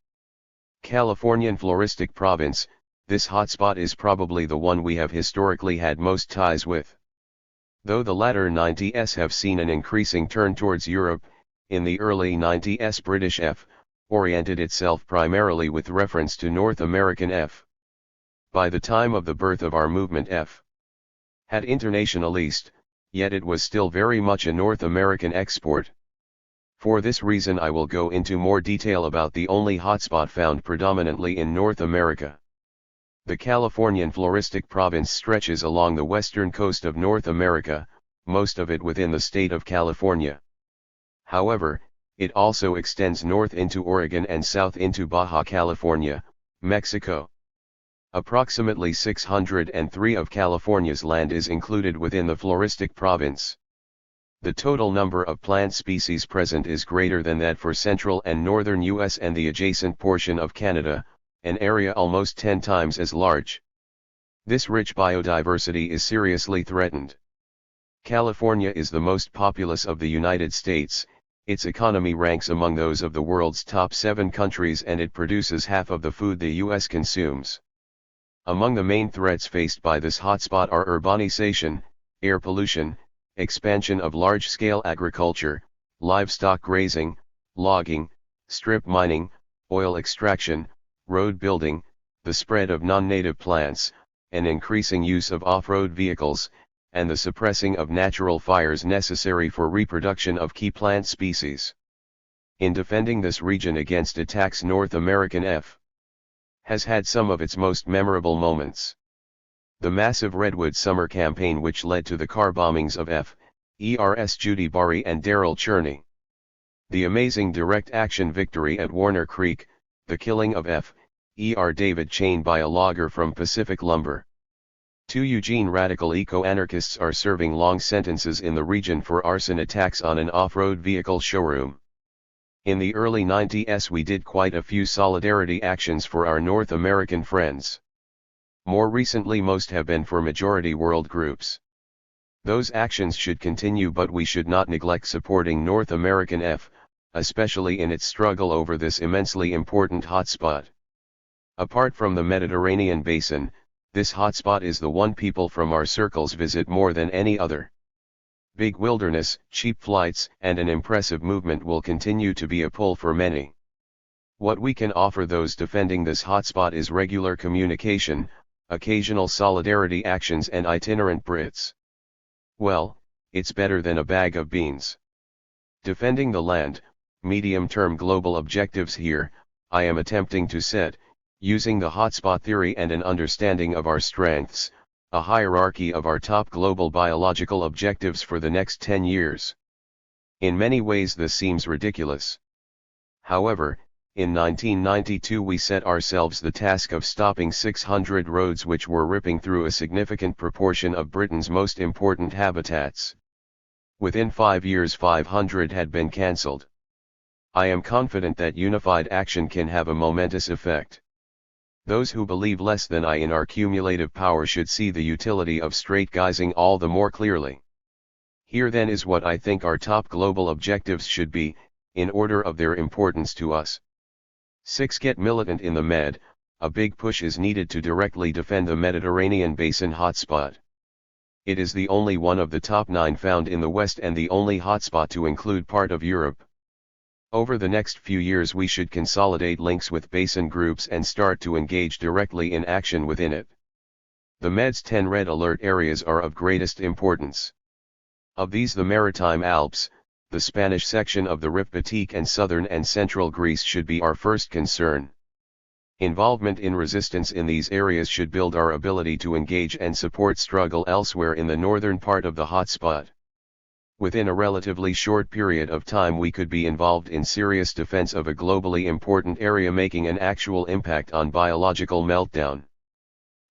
Californian Floristic Province, this hotspot is probably the one we have historically had most ties with. Though the latter 90s have seen an increasing turn towards Europe, in the early 90s British oriented itself primarily with reference to North American By the time of the birth of our movement had internationalist, yet it was still very much a North American export. For this reason I will go into more detail about the only hotspot found predominantly in North America. The Californian Floristic Province stretches along the western coast of North America, most of it within the state of California. However, it also extends north into Oregon and south into Baja California, Mexico. Approximately 603 of California's land is included within the floristic province. The total number of plant species present is greater than that for central and northern US and the adjacent portion of Canada, an area almost 10 times as large. This rich biodiversity is seriously threatened. California is the most populous of the United States, its economy ranks among those of the world's top 7 countries, and it produces half of the food the US consumes. Among the main threats faced by this hotspot are urbanization, air pollution, expansion of large-scale agriculture, livestock grazing, logging, strip mining, oil extraction, road building, the spread of non-native plants, an increasing use of off-road vehicles, and the suppressing of natural fires necessary for reproduction of key plant species. In defending this region against attacks, North American F. has had some of its most memorable moments. The massive Redwood Summer Campaign, which led to the car bombings of F.E.R.S. Judy Bari and Daryl Cherney. The amazing direct action victory at Warner Creek, the killing of F.E.R. David Chain by a logger from Pacific Lumber. 2 Eugene radical eco-anarchists are serving long sentences in the region for arson attacks on an off-road vehicle showroom. In the early 90s we did quite a few solidarity actions for our North American friends. More recently most have been for majority world groups. Those actions should continue, but we should not neglect supporting North American F, especially in its struggle over this immensely important hotspot. Apart from the Mediterranean basin, this hotspot is the one people from our circles visit more than any other. Big wilderness, cheap flights, and an impressive movement will continue to be a pull for many. What we can offer those defending this hotspot is regular communication, occasional solidarity actions, and itinerant Brits. Well, it's better than a bag of beans. Defending the land, medium-term global objectives here, I am attempting to set, using the hotspot theory and an understanding of our strengths, a hierarchy of our top global biological objectives for the next 10 years. In many ways this seems ridiculous. However, in 1992 we set ourselves the task of stopping 600 roads which were ripping through a significant proportion of Britain's most important habitats. Within 5 years 500 had been cancelled. I am confident that unified action can have a momentous effect. Those who believe less than I in our cumulative power should see the utility of strategizing all the more clearly. Here then is what I think our top global objectives should be, in order of their importance to us. 6. Get militant in the Med. A big push is needed to directly defend the Mediterranean basin hotspot. It is the only one of the top 9 found in the West and the only hotspot to include part of Europe. Over the next few years we should consolidate links with basin groups and start to engage directly in action within it. The Med's 10 red alert areas are of greatest importance. Of these the Maritime Alps, the Spanish section of the Rif Baltic and southern and central Greece should be our first concern. Involvement in resistance in these areas should build our ability to engage and support struggle elsewhere in the northern part of the hotspot. Within a relatively short period of time we could be involved in serious defense of a globally important area, making an actual impact on biological meltdown.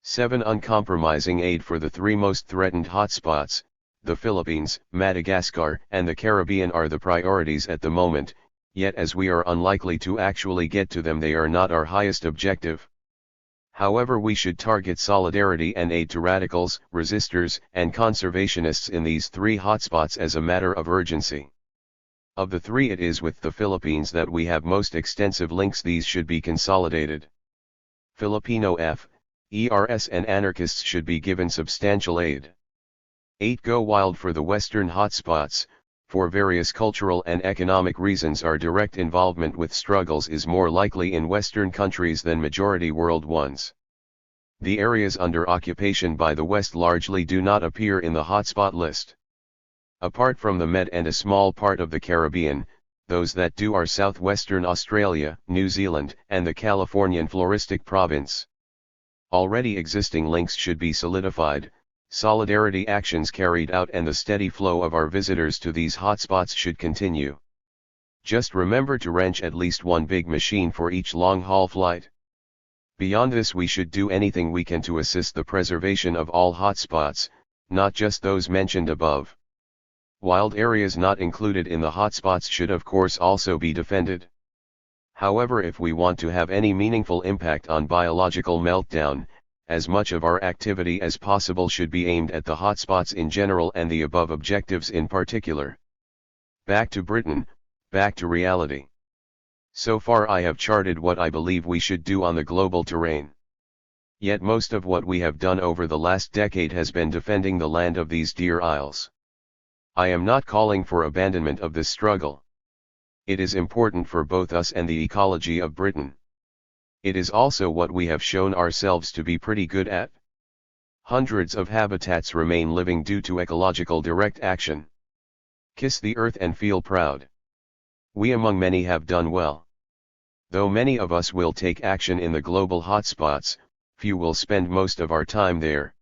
7. Uncompromising aid for the 3 most threatened hotspots, the Philippines, Madagascar, and the Caribbean are the priorities at the moment, yet as we are unlikely to actually get to them they are not our highest objective. However, we should target solidarity and aid to radicals, resistors, and conservationists in these 3 hotspots as a matter of urgency. Of the 3 it is with the Philippines that we have most extensive links. These should be consolidated. Filipino F.E.R.S. and anarchists should be given substantial aid. 8. Go wild for the Western hotspots. For various cultural and economic reasons our direct involvement with struggles is more likely in Western countries than majority world ones. The areas under occupation by the West largely do not appear in the hotspot list. Apart from the Med and a small part of the Caribbean, those that do are southwestern Australia, New Zealand, and the Californian floristic province. Already existing links should be solidified, solidarity actions carried out, and the steady flow of our visitors to these hotspots should continue. Just remember to wrench at least one big machine for each long-haul flight. Beyond this, we should do anything we can to assist the preservation of all hotspots, not just those mentioned above. Wild areas not included in the hotspots should of course also be defended. However, if we want to have any meaningful impact on biological meltdown, as much of our activity as possible should be aimed at the hotspots in general and the above objectives in particular. Back to Britain, back to reality. So far I have charted what I believe we should do on the global terrain. Yet most of what we have done over the last decade has been defending the land of these dear isles. I am not calling for abandonment of this struggle. It is important for both us and the ecology of Britain. It is also what we have shown ourselves to be pretty good at. Hundreds of habitats remain living due to ecological direct action. Kiss the earth and feel proud. We among many have done well. Though many of us will take action in the global hotspots, few will spend most of our time there.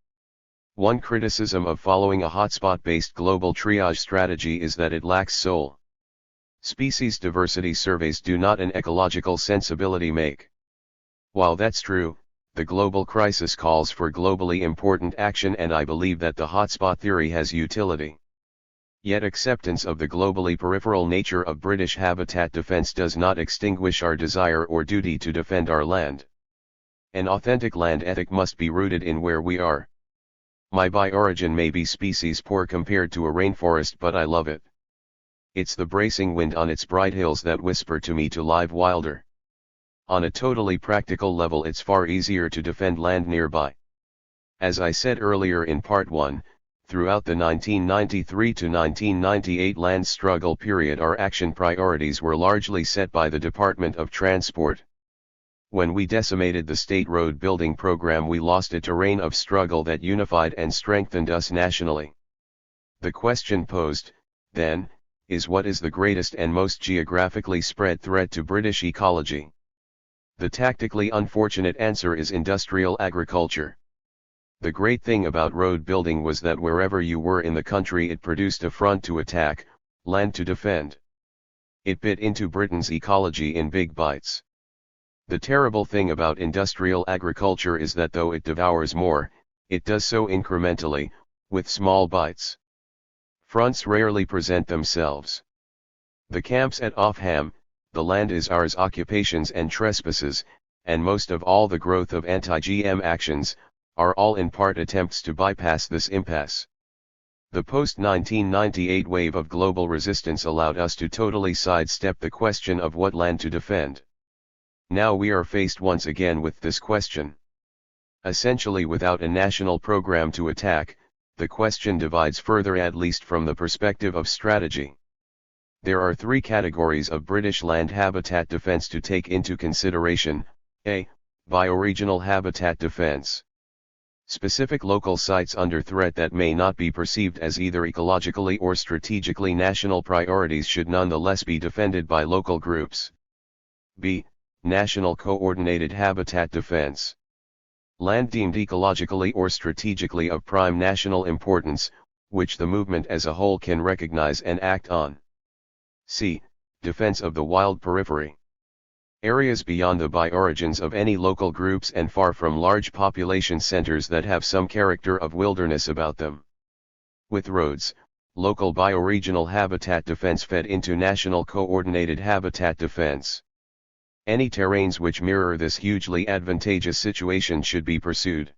One criticism of following a hotspot-based global triage strategy is that it lacks soul. Species diversity surveys do not an ecological sensibility make. While that's true, the global crisis calls for globally important action, and I believe that the hotspot theory has utility. Yet acceptance of the globally peripheral nature of British habitat defence does not extinguish our desire or duty to defend our land. An authentic land ethic must be rooted in where we are. My biorigin may be species poor compared to a rainforest, but I love it. It's the bracing wind on its bright hills that whisper to me to live wilder. On a totally practical level, it's far easier to defend land nearby. As I said earlier in part 1, throughout the 1993 to 1998 land struggle period, our action priorities were largely set by the Department of Transport. When we decimated the state road building program, we lost a terrain of struggle that unified and strengthened us nationally. The question posed, then, is what is the greatest and most geographically spread threat to British ecology? The tactically unfortunate answer is industrial agriculture. The great thing about road building was that wherever you were in the country, it produced a front to attack, land to defend. It bit into Britain's ecology in big bites. The terrible thing about industrial agriculture is that though it devours more, it does so incrementally, with small bites. Fronts rarely present themselves. The camps at Offham, the land is ours occupations and trespasses, and most of all the growth of anti-GM actions, are all in part attempts to bypass this impasse. The post-1998 wave of global resistance allowed us to totally sidestep the question of what land to defend. Now we are faced once again with this question. Essentially, without a national program to attack, the question divides further, at least from the perspective of strategy. There are three categories of British land habitat defence to take into consideration. A. Bioregional habitat defence. Specific local sites under threat that may not be perceived as either ecologically or strategically national priorities should nonetheless be defended by local groups. B. National coordinated habitat defense. Land deemed ecologically or strategically of prime national importance, which the movement as a whole can recognize and act on. C. Defense of the wild periphery. Areas beyond the biorigins of any local groups and far from large population centers that have some character of wilderness about them. With roads, local bioregional habitat defense fed into national coordinated habitat defense. Any terrains which mirror this hugely advantageous situation should be pursued.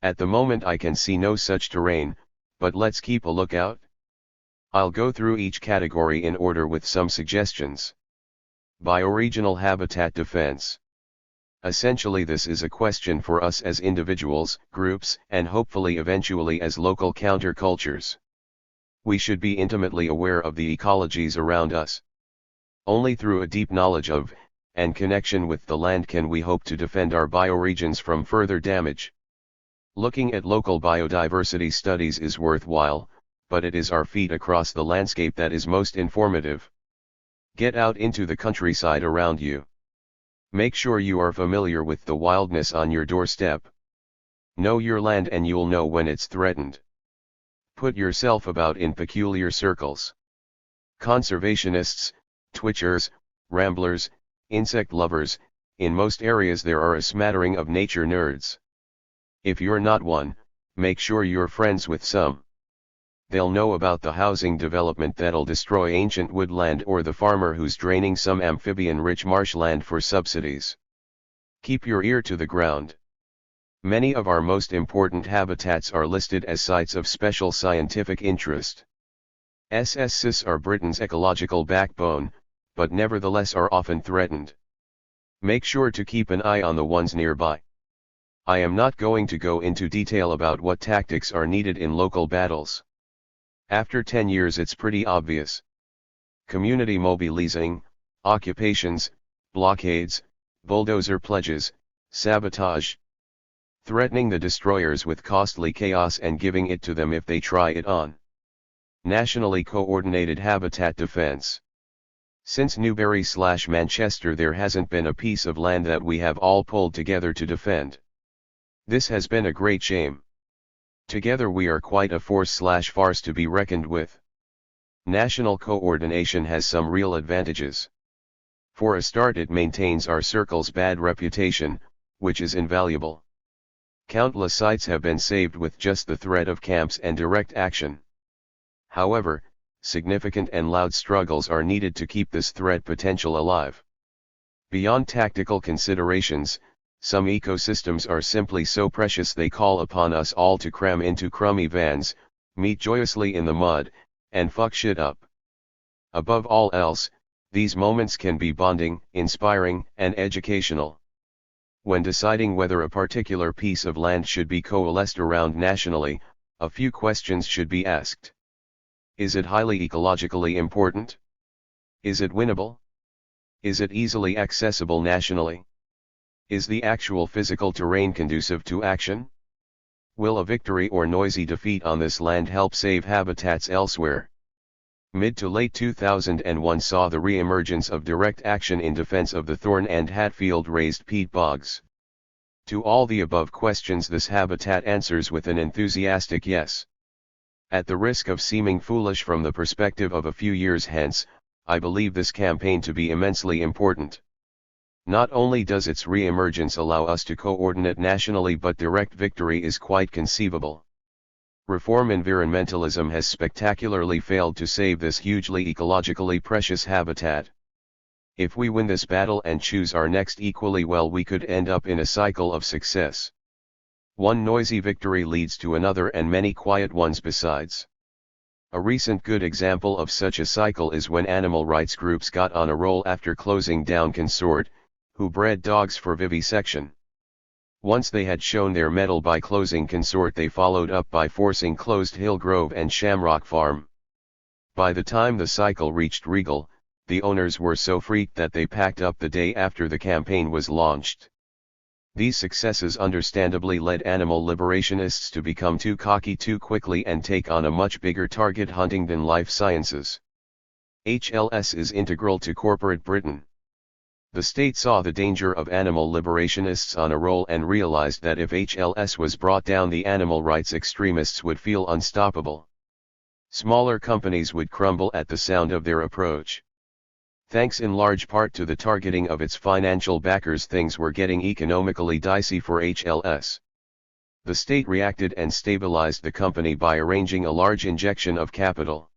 At the moment I can see no such terrain, but let's keep a lookout. I'll go through each category in order with some suggestions. Bioregional habitat defense. Essentially, this is a question for us as individuals, groups, and hopefully eventually as local countercultures. We should be intimately aware of the ecologies around us. Only through a deep knowledge of, and connection with the land can we hope to defend our bioregions from further damage. Looking at local biodiversity studies is worthwhile, but it is our feet across the landscape that is most informative. Get out into the countryside around you. Make sure you are familiar with the wildness on your doorstep. Know your land and you'll know when it's threatened. Put yourself about in peculiar circles. Conservationists, Twitchers, ramblers, insect lovers, in most areas there are a smattering of nature nerds. If you're not one, make sure you're friends with some. They'll know about the housing development that'll destroy ancient woodland or the farmer who's draining some amphibian-rich marshland for subsidies. Keep your ear to the ground. Many of our most important habitats are listed as sites of special scientific interest. SSs are Britain's ecological backbone, but nevertheless are often threatened. Make sure to keep an eye on the ones nearby. I am not going to go into detail about what tactics are needed in local battles. After 10 years it's pretty obvious. Community mobilizing, occupations, blockades, bulldozer pledges, sabotage. Threatening the destroyers with costly chaos and giving it to them if they try it on. Nationally coordinated habitat defense. Since Newbury/Manchester there hasn't been a piece of land that we have all pulled together to defend. This has been a great shame. Together we are quite a force/farce to be reckoned with. National coordination has some real advantages. For a start it maintains our circle's bad reputation, which is invaluable. Countless sites have been saved with just the threat of camps and direct action. However, significant and loud struggles are needed to keep this threat potential alive. Beyond tactical considerations, some ecosystems are simply so precious they call upon us all to cram into crummy vans, meet joyously in the mud, and fuck shit up. Above all else, these moments can be bonding, inspiring, and educational. When deciding whether a particular piece of land should be coalesced around nationally, a few questions should be asked. Is it highly ecologically important? Is it winnable? Is it easily accessible nationally? Is the actual physical terrain conducive to action? Will a victory or noisy defeat on this land help save habitats elsewhere? Mid to late 2001 saw the re-emergence of direct action in defense of the Thorn and Hatfield raised peat bogs. To all the above questions this habitat answers with an enthusiastic yes. At the risk of seeming foolish from the perspective of a few years hence, I believe this campaign to be immensely important. Not only does its re-emergence allow us to coordinate nationally, but direct victory is quite conceivable. Reform environmentalism has spectacularly failed to save this hugely ecologically precious habitat. If we win this battle and choose our next equally well, we could end up in a cycle of success. One noisy victory leads to another and many quiet ones besides. A recent good example of such a cycle is when animal rights groups got on a roll after closing down Consort, who bred dogs for vivisection. Once they had shown their mettle by closing Consort, they followed up by forcing closed Hillgrove and Shamrock Farm. By the time the cycle reached Regal, the owners were so freaked that they packed up the day after the campaign was launched. These successes understandably led animal liberationists to become too cocky too quickly and take on a much bigger target hunting than life sciences. HLS is integral to corporate Britain. The state saw the danger of animal liberationists on a roll and realized that if HLS was brought down, the animal rights extremists would feel unstoppable. Smaller companies would crumble at the sound of their approach. Thanks in large part to the targeting of its financial backers, things were getting economically dicey for HLS. The state reacted and stabilized the company by arranging a large injection of capital.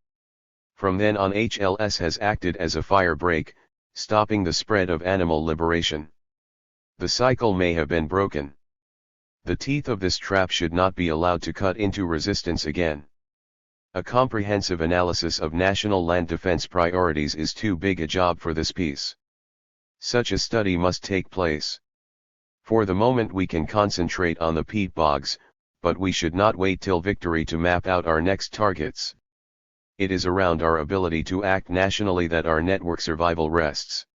From then on, HLS has acted as a fire break, stopping the spread of animal liberation. The cycle may have been broken. The teeth of this trap should not be allowed to cut into resistance again. A comprehensive analysis of national land defense priorities is too big a job for this piece. Such a study must take place. For the moment we can concentrate on the peat bogs, but we should not wait till victory to map out our next targets. It is around our ability to act nationally that our network survival rests.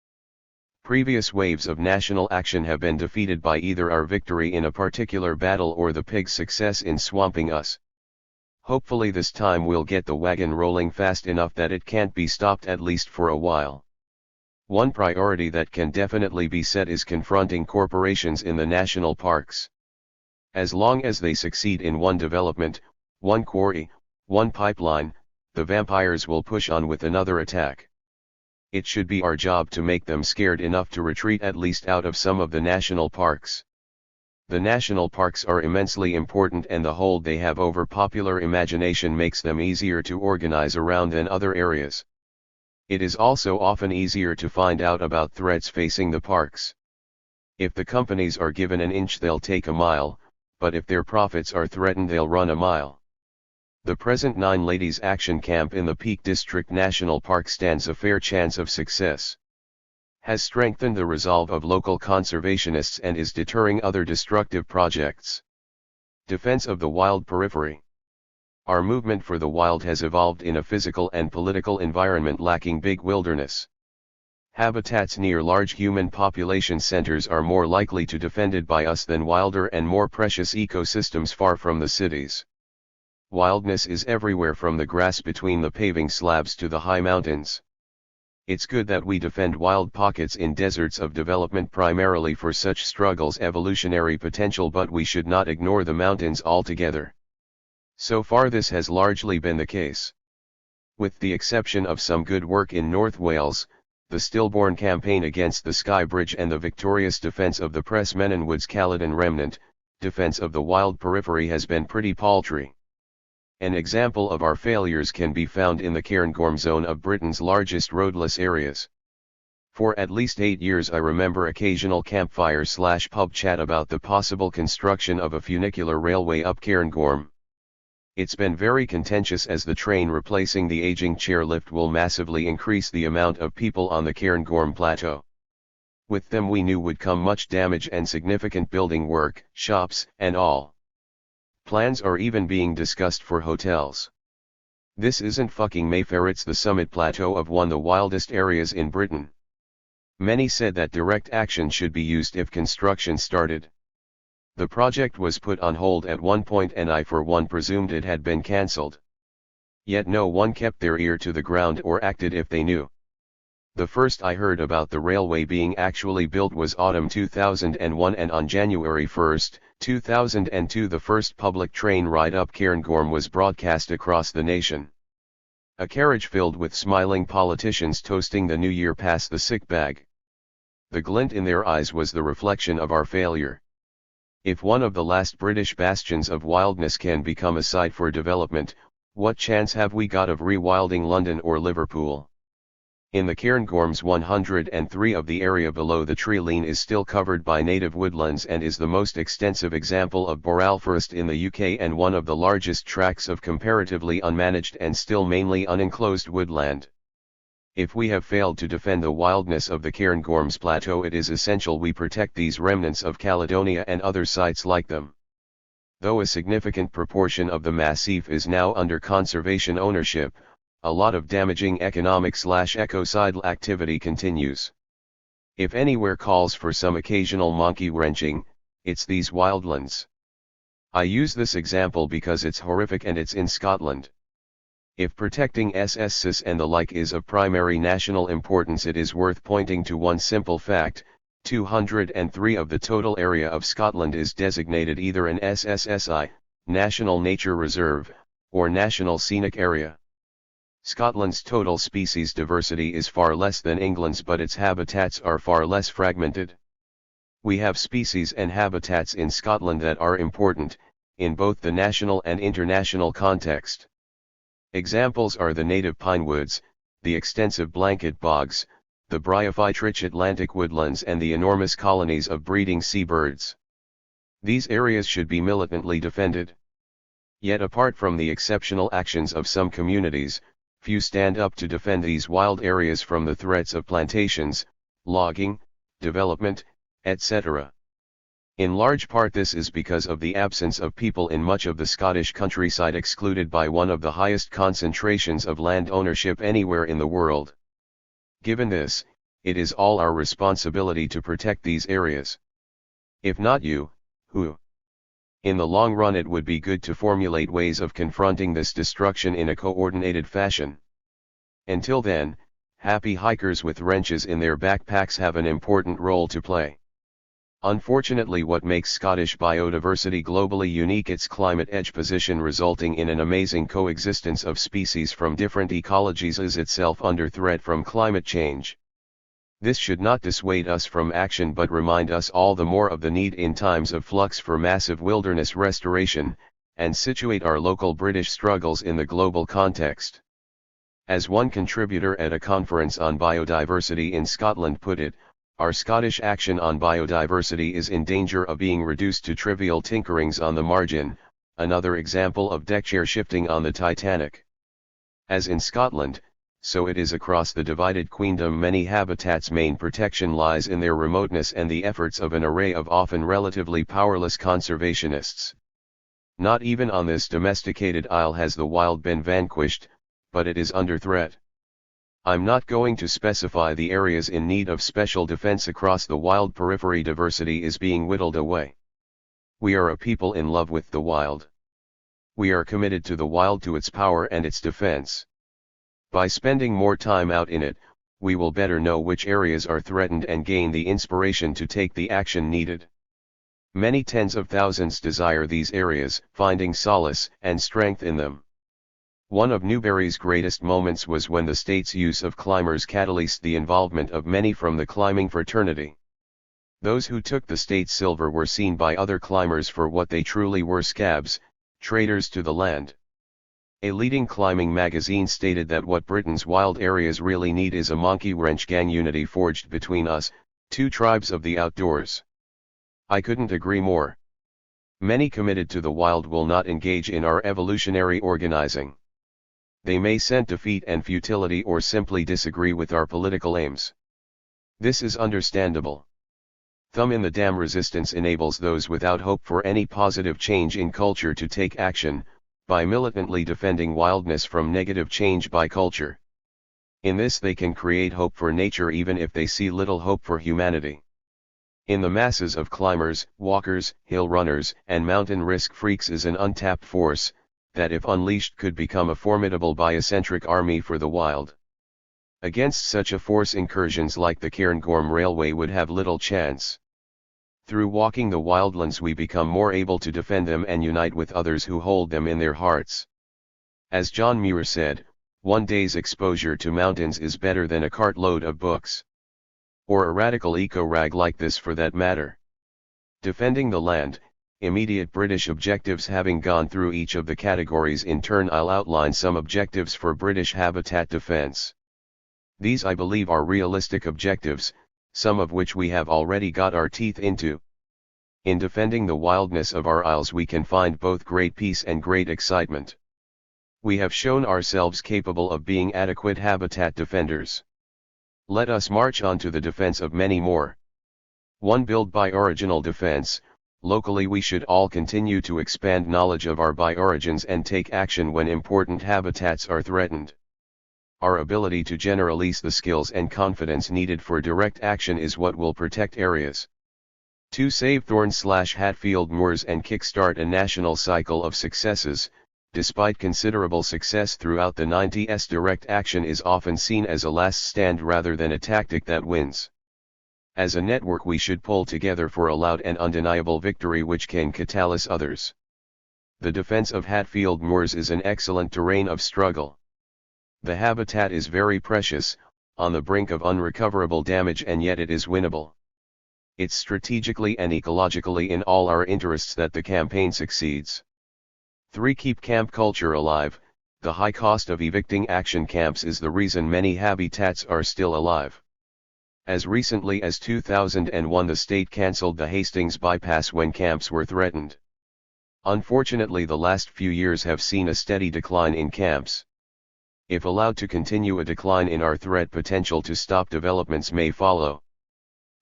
Previous waves of national action have been defeated by either our victory in a particular battle or the pig's success in swamping us. Hopefully this time we'll get the wagon rolling fast enough that it can't be stopped, at least for a while. One priority that can definitely be set is confronting corporations in the national parks. As long as they succeed in one development, one quarry, one pipeline, the vampires will push on with another attack. It should be our job to make them scared enough to retreat at least out of some of the national parks. The national parks are immensely important, and the hold they have over popular imagination makes them easier to organize around than other areas. It is also often easier to find out about threats facing the parks. If the companies are given an inch, they'll take a mile, but if their profits are threatened, they'll run a mile. The present 9 Ladies Action Camp in the Peak District National Park stands a fair chance of success. Has strengthened the resolve of local conservationists and is deterring other destructive projects. Defense of the wild periphery. Our movement for the wild has evolved in a physical and political environment lacking big wilderness. Habitats near large human population centers are more likely to be defended by us than wilder and more precious ecosystems far from the cities. Wildness is everywhere, from the grass between the paving slabs to the high mountains. It's good that we defend wild pockets in deserts of development primarily for such struggles' evolutionary potential, but we should not ignore the mountains altogether. So far this has largely been the case. With the exception of some good work in North Wales, the stillborn campaign against the Skye Bridge and the victorious defence of the Pressmenyn Woods Caledon remnant, defence of the wild periphery has been pretty paltry. An example of our failures can be found in the Cairngorm zone of Britain's largest roadless areas. For at least 8 years I remember occasional campfire/pub chat about the possible construction of a funicular railway up Cairngorm. It's been very contentious, as the train replacing the aging chairlift will massively increase the amount of people on the Cairngorm plateau. With them we knew would come much damage and significant building work, shops, and all. Plans are even being discussed for hotels. This isn't fucking Mayfair, it's the summit plateau of one of the wildest areas in Britain. Many said that direct action should be used if construction started. The project was put on hold at one point, and I for one presumed it had been cancelled. Yet no one kept their ear to the ground or acted if they knew. The first I heard about the railway being actually built was autumn 2001, and on January 1, 2002 the first public train ride up Cairngorm was broadcast across the nation. A carriage filled with smiling politicians toasting the new year passed the sick bag. The glint in their eyes was the reflection of our failure. If one of the last British bastions of wildness can become a site for development, what chance have we got of rewilding London or Liverpool? In the Cairngorms, 103 of the area below the tree line is still covered by native woodlands and is the most extensive example of boreal forest in the UK and one of the largest tracts of comparatively unmanaged and still mainly unenclosed woodland. If we have failed to defend the wildness of the Cairngorms plateau, it is essential we protect these remnants of Caledonia and other sites like them. Though a significant proportion of the massif is now under conservation ownership, a lot of damaging economic/ecocidal activity continues. If anywhere calls for some occasional monkey wrenching, it's these wildlands. I use this example because it's horrific and it's in Scotland. If protecting SSCIS and the like is of primary national importance, it is worth pointing to one simple fact: 203 of the total area of Scotland is designated either an SSSI, National Nature Reserve, or National Scenic Area. Scotland's total species diversity is far less than England's, but its habitats are far less fragmented. We have species and habitats in Scotland that are important, in both the national and international context. Examples are the native pine woods, the extensive blanket bogs, the bryophyte-rich Atlantic woodlands, and the enormous colonies of breeding seabirds. These areas should be militantly defended. Yet apart from the exceptional actions of some communities, few stand up to defend these wild areas from the threats of plantations, logging, development, etc. In large part this is because of the absence of people in much of the Scottish countryside, excluded by one of the highest concentrations of land ownership anywhere in the world. Given this, it is all our responsibility to protect these areas. If not you, who? In the long run it would be good to formulate ways of confronting this destruction in a coordinated fashion. Until then, happy hikers with wrenches in their backpacks have an important role to play. Unfortunately, what makes Scottish biodiversity globally unique its climate edge position, resulting in an amazing coexistence of species from different ecologies, is itself under threat from climate change. This should not dissuade us from action but remind us all the more of the need in times of flux for massive wilderness restoration, and situate our local British struggles in the global context. As one contributor at a conference on biodiversity in Scotland put it, our Scottish action on biodiversity is in danger of being reduced to trivial tinkerings on the margin, another example of deckchair shifting on the Titanic. As in Scotland, so it is across the divided queendom. Many habitats' main protection lies in their remoteness and the efforts of an array of often relatively powerless conservationists. Not even on this domesticated isle has the wild been vanquished, but it is under threat. I'm not going to specify the areas in need of special defense across the wild periphery. Diversity is being whittled away. We are a people in love with the wild. We are committed to the wild, to its power and its defense. By spending more time out in it, we will better know which areas are threatened and gain the inspiration to take the action needed. Many tens of thousands desire these areas, finding solace and strength in them. One of Newberry's greatest moments was when the state's use of climbers catalyzed the involvement of many from the climbing fraternity. Those who took the state's silver were seen by other climbers for what they truly were: scabs, traitors to the land. A leading climbing magazine stated that what Britain's wild areas really need is a monkey wrench gang, unity forged between us, two tribes of the outdoors. I couldn't agree more. Many committed to the wild will not engage in our evolutionary organizing. They may scent defeat and futility or simply disagree with our political aims. This is understandable. Thumb in the dam resistance enables those without hope for any positive change in culture to take action, by militantly defending wildness from negative change by culture. In this they can create hope for nature even if they see little hope for humanity. In the masses of climbers, walkers, hill runners, and mountain risk freaks is an untapped force, that if unleashed could become a formidable biocentric army for the wild. Against such a force, incursions like the Cairngorm Railway would have little chance. Through walking the wildlands we become more able to defend them and unite with others who hold them in their hearts. As John Muir said, one day's exposure to mountains is better than a cartload of books. Or a radical eco-rag like this for that matter. Defending the land, immediate British objectives. Having gone through each of the categories in turn, I'll outline some objectives for British habitat defence. These I believe are realistic objectives, some of which we have already got our teeth into. In defending the wildness of our isles we can find both great peace and great excitement. We have shown ourselves capable of being adequate habitat defenders. Let us march on to the defense of many more. 1. Build bioregional defense. Locally we should all continue to expand knowledge of our bioregions and take action when important habitats are threatened. Our ability to generalize the skills and confidence needed for direct action is what will protect areas. 2. Save Thorn/Hatfield moors and kickstart a national cycle of successes. Despite considerable success throughout the 90s, direct action is often seen as a last stand rather than a tactic that wins. As a network we should pull together for a loud and undeniable victory which can catalyze others. The defense of Hatfield moors is an excellent terrain of struggle. The habitat is very precious, on the brink of unrecoverable damage, and yet it is winnable. It's strategically and ecologically in all our interests that the campaign succeeds. 3. Keep camp culture alive. The high cost of evicting action camps is the reason many habitats are still alive. As recently as 2001 the state cancelled the Hastings bypass when camps were threatened. Unfortunately the last few years have seen a steady decline in camps. If allowed to continue, a decline in our threat potential to stop developments may follow.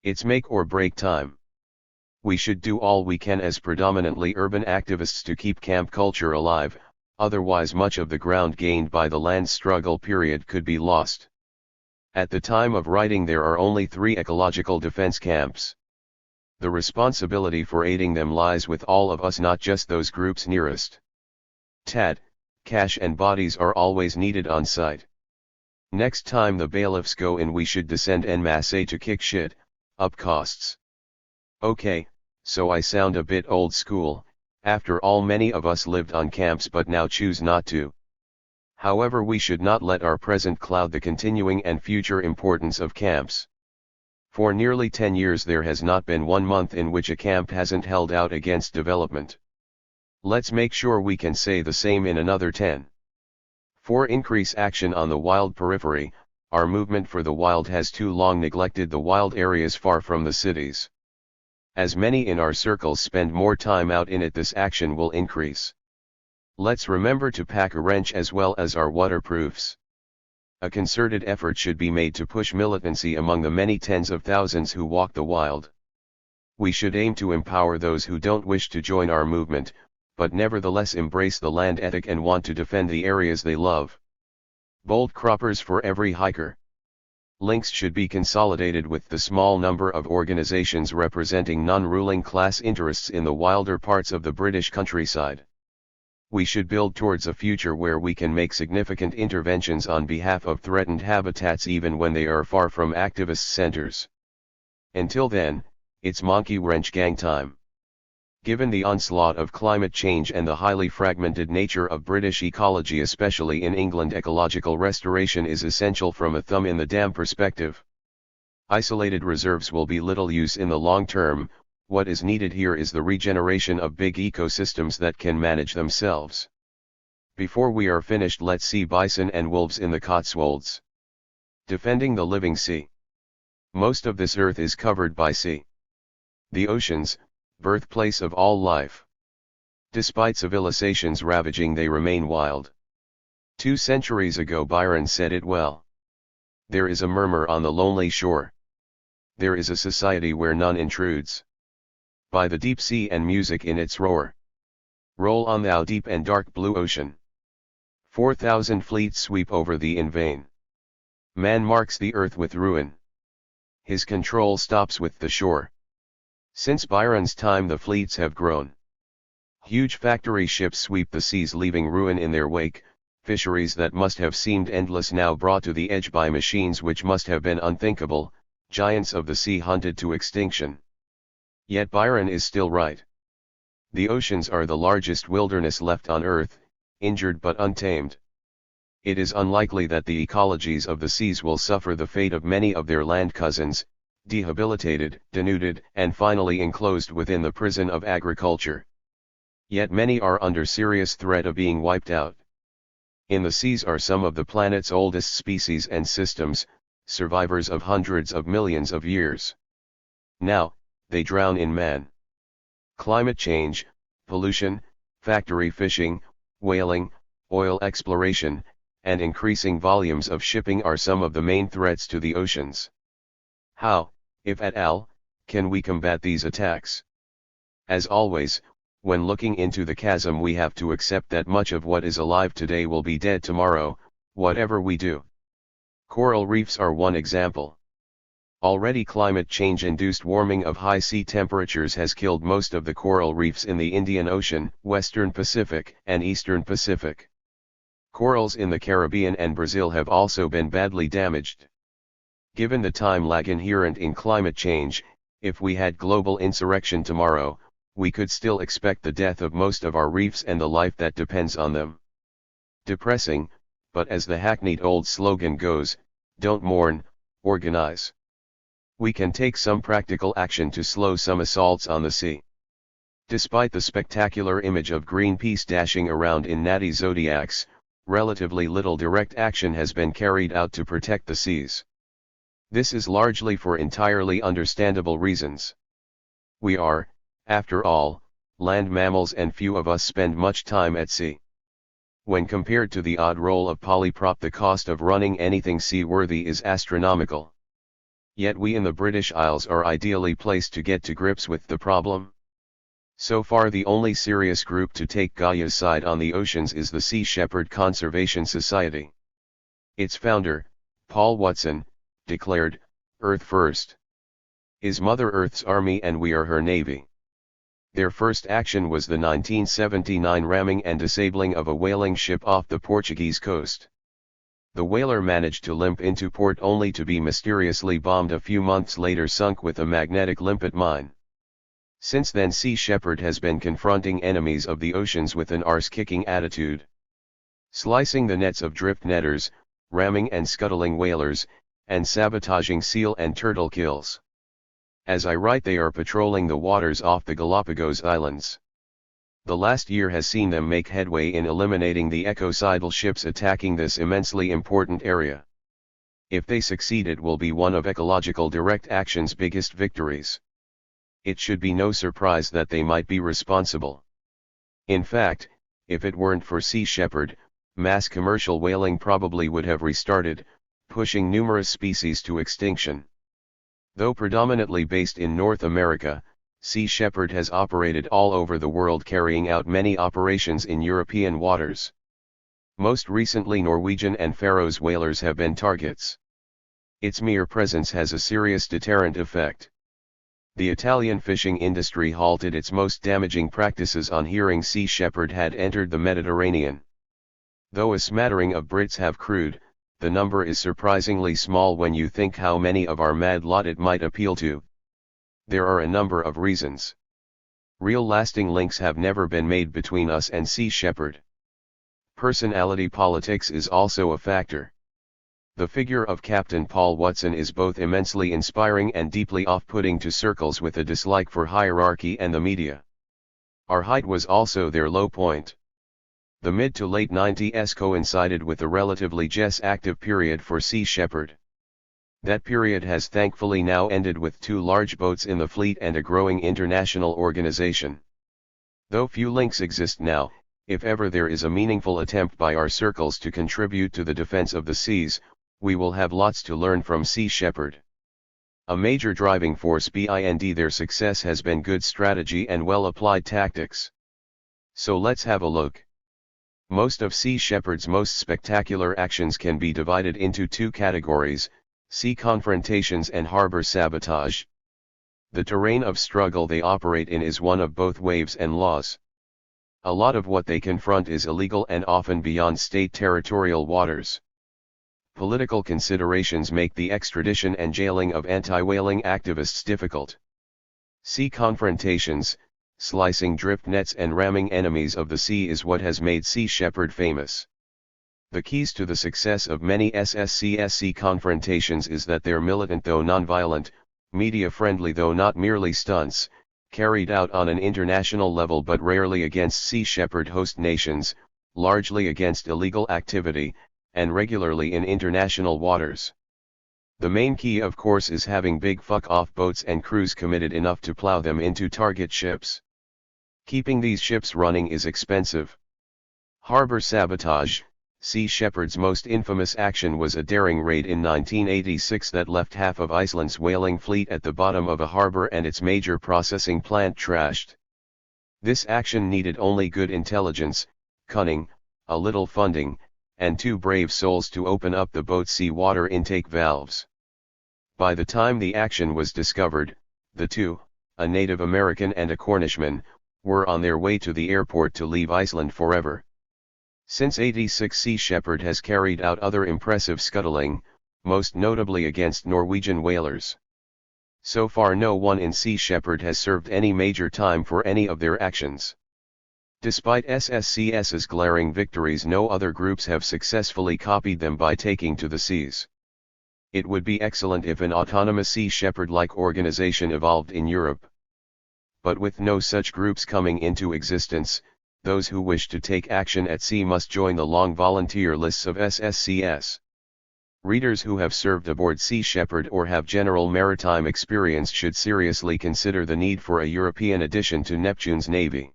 It's make or break time. We should do all we can as predominantly urban activists to keep camp culture alive, otherwise much of the ground gained by the land struggle period could be lost. At the time of writing there are only 3 ecological defense camps. The responsibility for aiding them lies with all of us, not just those groups nearest. TAD, cash and bodies are always needed on site. Next time the bailiffs go in we should descend en masse to kick shit, up costs. Okay, so I sound a bit old school. After all, many of us lived on camps but now choose not to. However, we should not let our present cloud the continuing and future importance of camps. For nearly 10 years there has not been one month in which a camp hasn't held out against development. Let's make sure we can say the same in another 10. 4. Increase action on the wild periphery. Our movement for the wild has too long neglected the wild areas far from the cities. As many in our circles spend more time out in it, this action will increase. Let's remember to pack a wrench as well as our waterproofs. A concerted effort should be made to push militancy among the many tens of thousands who walk the wild. We should aim to empower those who don't wish to join our movement, but nevertheless embrace the land ethic and want to defend the areas they love. Bold croppers for every hiker. Links should be consolidated with the small number of organizations representing non-ruling class interests in the wilder parts of the British countryside. We should build towards a future where we can make significant interventions on behalf of threatened habitats even when they are far from activist centers. Until then, it's monkey wrench gang time. Given the onslaught of climate change and the highly fragmented nature of British ecology, especially in England, ecological restoration is essential from a thumb in the dam perspective. Isolated reserves will be little use in the long term. What is needed here is the regeneration of big ecosystems that can manage themselves. Before we are finished, let's see bison and wolves in the Cotswolds. Defending the living sea. Most of this earth is covered by sea. The oceans, birthplace of all life. Despite civilizations ravaging, they remain wild. 2 centuries ago Byron said it well. There is a murmur on the lonely shore. There is a society where none intrudes. By the deep sea and music in its roar. Roll on thou deep and dark blue ocean. 4,000 fleets sweep over thee in vain. Man marks the earth with ruin. His control stops with the shore. Since Byron's time the fleets have grown. Huge factory ships sweep the seas leaving ruin in their wake, fisheries that must have seemed endless now brought to the edge by machines which must have been unthinkable, giants of the sea hunted to extinction. Yet Byron is still right. The oceans are the largest wilderness left on earth, injured but untamed. It is unlikely that the ecologies of the seas will suffer the fate of many of their land cousins, dehabilitated, denuded, and finally enclosed within the prison of agriculture. Yet many are under serious threat of being wiped out. In the seas are some of the planet's oldest species and systems, survivors of hundreds of millions of years. Now, they drown in man. Climate change, pollution, factory fishing, whaling, oil exploration, and increasing volumes of shipping are some of the main threats to the oceans. How, if at all, can we combat these attacks? As always, when looking into the chasm, we have to accept that much of what is alive today will be dead tomorrow, whatever we do. Coral reefs are one example. Already climate change-induced warming of high sea temperatures has killed most of the coral reefs in the Indian Ocean, Western Pacific, and Eastern Pacific. Corals in the Caribbean and Brazil have also been badly damaged. Given the time lag inherent in climate change, if we had global insurrection tomorrow, we could still expect the death of most of our reefs and the life that depends on them. Depressing, but as the hackneyed old slogan goes, don't mourn, organize. We can take some practical action to slow some assaults on the sea. Despite the spectacular image of Greenpeace dashing around in natty zodiacs, relatively little direct action has been carried out to protect the seas. This is largely for entirely understandable reasons. We are, after all, land mammals and few of us spend much time at sea. When compared to the odd roll of polyprop, the cost of running anything seaworthy is astronomical. Yet we in the British Isles are ideally placed to get to grips with the problem. So far the only serious group to take Gaia's side on the oceans is the Sea Shepherd Conservation Society. Its founder, Paul Watson, declared, "Earth first. Is Mother Earth's army and we are her navy." Their first action was the 1979 ramming and disabling of a whaling ship off the Portuguese coast. The whaler managed to limp into port only to be mysteriously bombed a few months later, sunk with a magnetic limpet mine. Since then Sea Shepherd has been confronting enemies of the oceans with an arse-kicking attitude. Slicing the nets of drift netters, ramming and scuttling whalers, and sabotaging seal and turtle kills. As I write, they are patrolling the waters off the Galapagos Islands. The last year has seen them make headway in eliminating the ecocidal ships attacking this immensely important area. If they succeed, it will be one of ecological direct action's biggest victories. It should be no surprise that they might be responsible. In fact, if it weren't for Sea Shepherd, mass commercial whaling probably would have restarted, pushing numerous species to extinction. Though predominantly based in North America, Sea Shepherd has operated all over the world, carrying out many operations in European waters. Most recently, Norwegian and Faroes whalers have been targets. Its mere presence has a serious deterrent effect. The Italian fishing industry halted its most damaging practices on hearing Sea Shepherd had entered the Mediterranean. Though a smattering of Brits have crewed, the number is surprisingly small when you think how many of our mad lot it might appeal to. There are a number of reasons. Real lasting links have never been made between us and Sea Shepherd. Personality politics is also a factor. The figure of Captain Paul Watson is both immensely inspiring and deeply off-putting to circles with a dislike for hierarchy and the media. Our height was also their low point. The mid to late 90s coincided with a relatively active period for Sea Shepherd. That period has thankfully now ended with 2 large boats in the fleet and a growing international organization. Though few links exist now, if ever there is a meaningful attempt by our circles to contribute to the defense of the seas, we will have lots to learn from Sea Shepherd. A major driving force behind their success has been good strategy and well-applied tactics. So let's have a look. Most of Sea Shepherd's most spectacular actions can be divided into 2 categories: sea confrontations and harbor sabotage. The terrain of struggle they operate in is one of both waves and laws. A lot of what they confront is illegal and often beyond state territorial waters. Political considerations make the extradition and jailing of anti-whaling activists difficult. Sea confrontations, slicing drift nets and ramming enemies of the sea is what has made Sea Shepherd famous. The keys to the success of many SSCS confrontations is that they're militant though non-violent, media-friendly though not merely stunts, carried out on an international level but rarely against Sea Shepherd host nations, largely against illegal activity, and regularly in international waters. The main key, of course, is having big fuck-off boats and crews committed enough to plow them into target ships. Keeping these ships running is expensive. Harbor sabotage. Sea Shepherd's most infamous action was a daring raid in 1986 that left half of Iceland's whaling fleet at the bottom of a harbor and its major processing plant trashed. This action needed only good intelligence, cunning, a little funding, and 2 brave souls to open up the boat's seawater intake valves. By the time the action was discovered, the 2, a Native American and a Cornishman, were on their way to the airport to leave Iceland forever. Since '86, Sea Shepherd has carried out other impressive scuttling, most notably against Norwegian whalers. So far no one in Sea Shepherd has served any major time for any of their actions. Despite SSCS's glaring victories, no other groups have successfully copied them by taking to the seas. It would be excellent if an autonomous Sea Shepherd-like organization evolved in Europe. But with no such groups coming into existence, those who wish to take action at sea must join the long volunteer lists of SSCS. Readers who have served aboard Sea Shepherd or have general maritime experience should seriously consider the need for a European addition to Neptune's navy.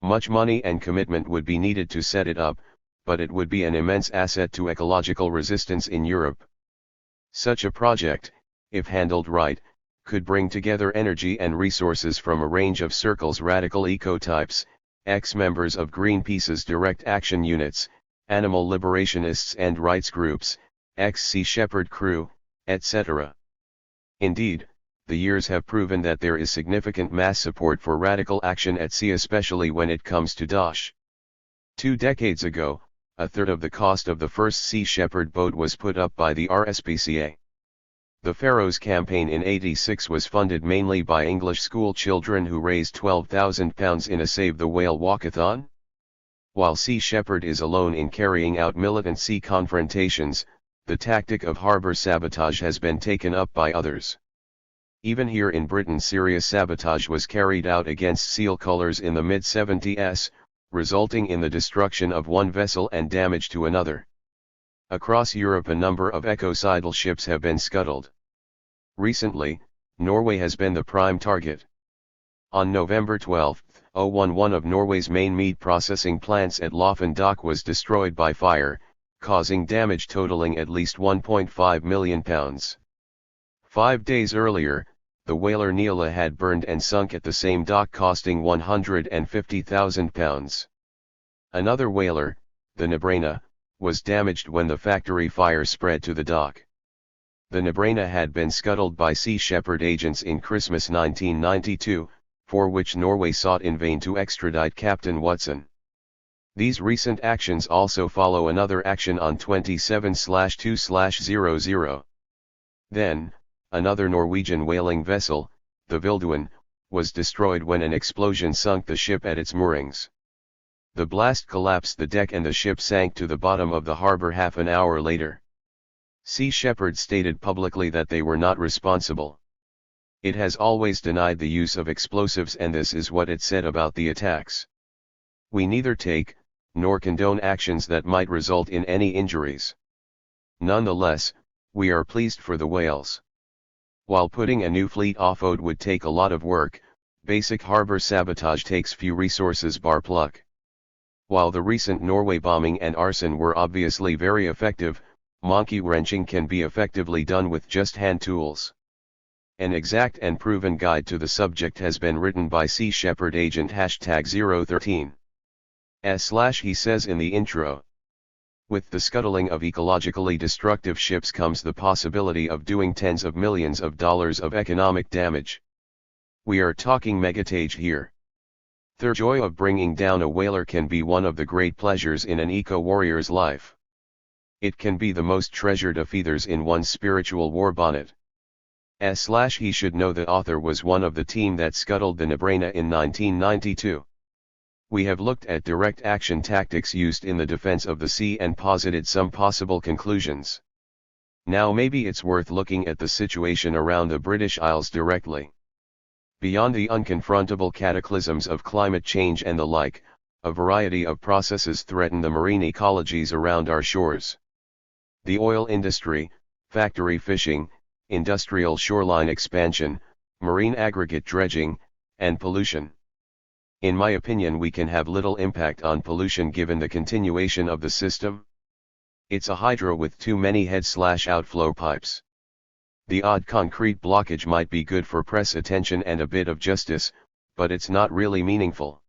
Much money and commitment would be needed to set it up, but it would be an immense asset to ecological resistance in Europe. Such a project, if handled right, could bring together energy and resources from a range of circles: radical ecotypes, ex-members of Greenpeace's direct action units, animal liberationists and rights groups, ex-Sea Shepherd crew, etc. Indeed, the years have proven that there is significant mass support for radical action at sea, especially when it comes to DOSH. 2 decades ago, a third of the cost of the first Sea Shepherd boat was put up by the RSPCA. The Faroes campaign in '86 was funded mainly by English school children who raised £12,000 in a Save the Whale walkathon. While Sea Shepherd is alone in carrying out militant sea confrontations, the tactic of harbour sabotage has been taken up by others. Even here in Britain, serious sabotage was carried out against seal cullers in the mid-70s, resulting in the destruction of one vessel and damage to another. Across Europe, a number of ecocidal ships have been scuttled. Recently, Norway has been the prime target. On November 12, 2011, one of Norway's main meat processing plants at Loffen Dock was destroyed by fire, causing damage totaling at least £1.5 million. 5 days earlier, the whaler Neala had burned and sunk at the same dock, costing £150,000. Another whaler, the Nebrana, was damaged when the factory fire spread to the dock. The Nebrana had been scuttled by Sea Shepherd agents in Christmas 1992, for which Norway sought in vain to extradite Captain Watson. These recent actions also follow another action on 27/2/00. Then, another Norwegian whaling vessel, the Vilduin, was destroyed when an explosion sunk the ship at its moorings. The blast collapsed the deck and the ship sank to the bottom of the harbor half an hour later. Sea Shepherd stated publicly that they were not responsible. It has always denied the use of explosives, and this is what it said about the attacks. We neither take, nor condone actions that might result in any injuries. Nonetheless, we are pleased for the whales. While putting a new fleet off-road would take a lot of work, basic harbor sabotage takes few resources bar pluck. While the recent Norway bombing and arson were obviously very effective, monkey wrenching can be effectively done with just hand tools. An exact and proven guide to the subject has been written by Sea Shepherd agent #013. He says in the intro, "With the scuttling of ecologically destructive ships comes the possibility of doing tens of millions of dollars of economic damage. We are talking megatage here. The joy of bringing down a whaler can be one of the great pleasures in an eco-warrior's life. It can be the most treasured of feathers in one's spiritual war bonnet." He should know the author was one of the team that scuttled the Nebrana in 1992. We have looked at direct action tactics used in the defense of the sea and posited some possible conclusions. Now maybe it's worth looking at the situation around the British Isles directly. Beyond the unconfrontable cataclysms of climate change and the like, a variety of processes threaten the marine ecologies around our shores. The oil industry, factory fishing, industrial shoreline expansion, marine aggregate dredging, and pollution. In my opinion, we can have little impact on pollution given the continuation of the system. It's a hydro with too many head/outflow pipes. The odd concrete blockage might be good for press attention and a bit of justice, but it's not really meaningful.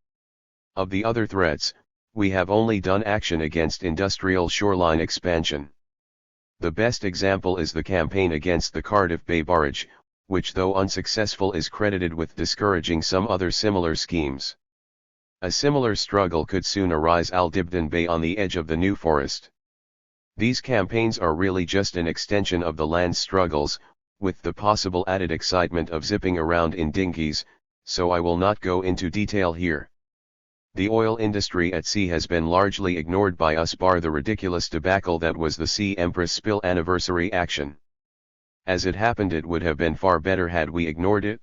Of the other threats, we have only done action against industrial shoreline expansion. The best example is the campaign against the Cardiff Bay barrage, which though unsuccessful is credited with discouraging some other similar schemes. A similar struggle could soon arise at Dibden Bay on the edge of the New Forest. These campaigns are really just an extension of the land struggles, with the possible added excitement of zipping around in dinghies, so I will not go into detail here. The oil industry at sea has been largely ignored by us bar the ridiculous debacle that was the Sea Empress spill anniversary action. As it happened, it would have been far better had we ignored it.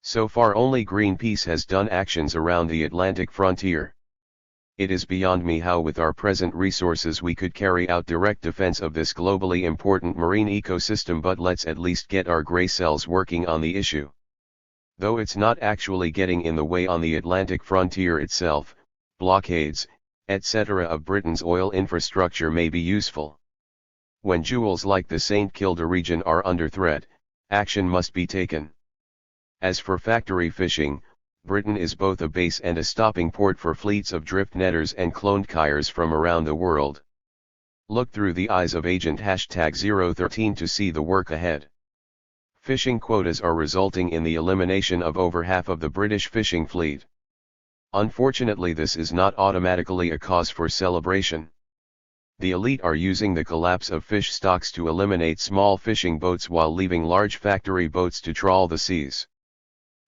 So far only Greenpeace has done actions around the Atlantic frontier. It is beyond me how with our present resources we could carry out direct defense of this globally important marine ecosystem, but let's at least get our grey cells working on the issue. Though it's not actually getting in the way on the Atlantic frontier itself, blockades, etc. of Britain's oil infrastructure may be useful. When jewels like the St. Kilda region are under threat, action must be taken. As for factory fishing, Britain is both a base and a stopping port for fleets of drift netters and cloned kayers from around the world. Look through the eyes of agent #013 to see the work ahead. Fishing quotas are resulting in the elimination of over half of the British fishing fleet. Unfortunately, this is not automatically a cause for celebration. The elite are using the collapse of fish stocks to eliminate small fishing boats while leaving large factory boats to trawl the seas.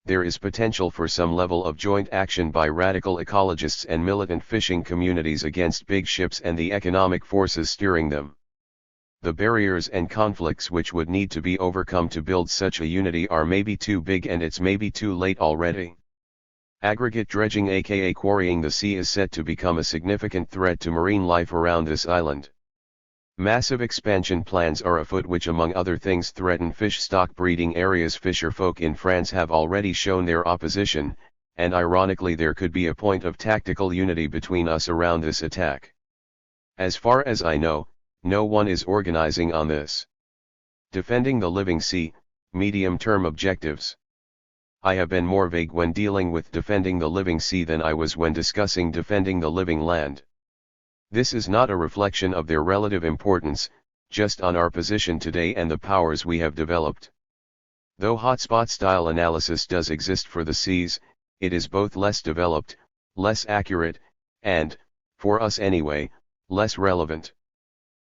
There is potential for some level of joint action by radical ecologists and militant fishing communities against big ships and the economic forces steering them. The barriers and conflicts which would need to be overcome to build such a unity are maybe too big, and it's maybe too late already. Aggregate dredging, aka quarrying the sea, is set to become a significant threat to marine life around this island. Massive expansion plans are afoot which among other things threaten fish stock breeding areas. Fisherfolk in France have already shown their opposition, and ironically there could be a point of tactical unity between us around this attack. As far as I know, no one is organizing on this. Defending the living sea, medium-term objectives. I have been more vague when dealing with defending the living sea than I was when discussing defending the living land. This is not a reflection of their relative importance, just on our position today and the powers we have developed. Though hotspot-style analysis does exist for the seas, it is both less developed, less accurate, and, for us anyway, less relevant.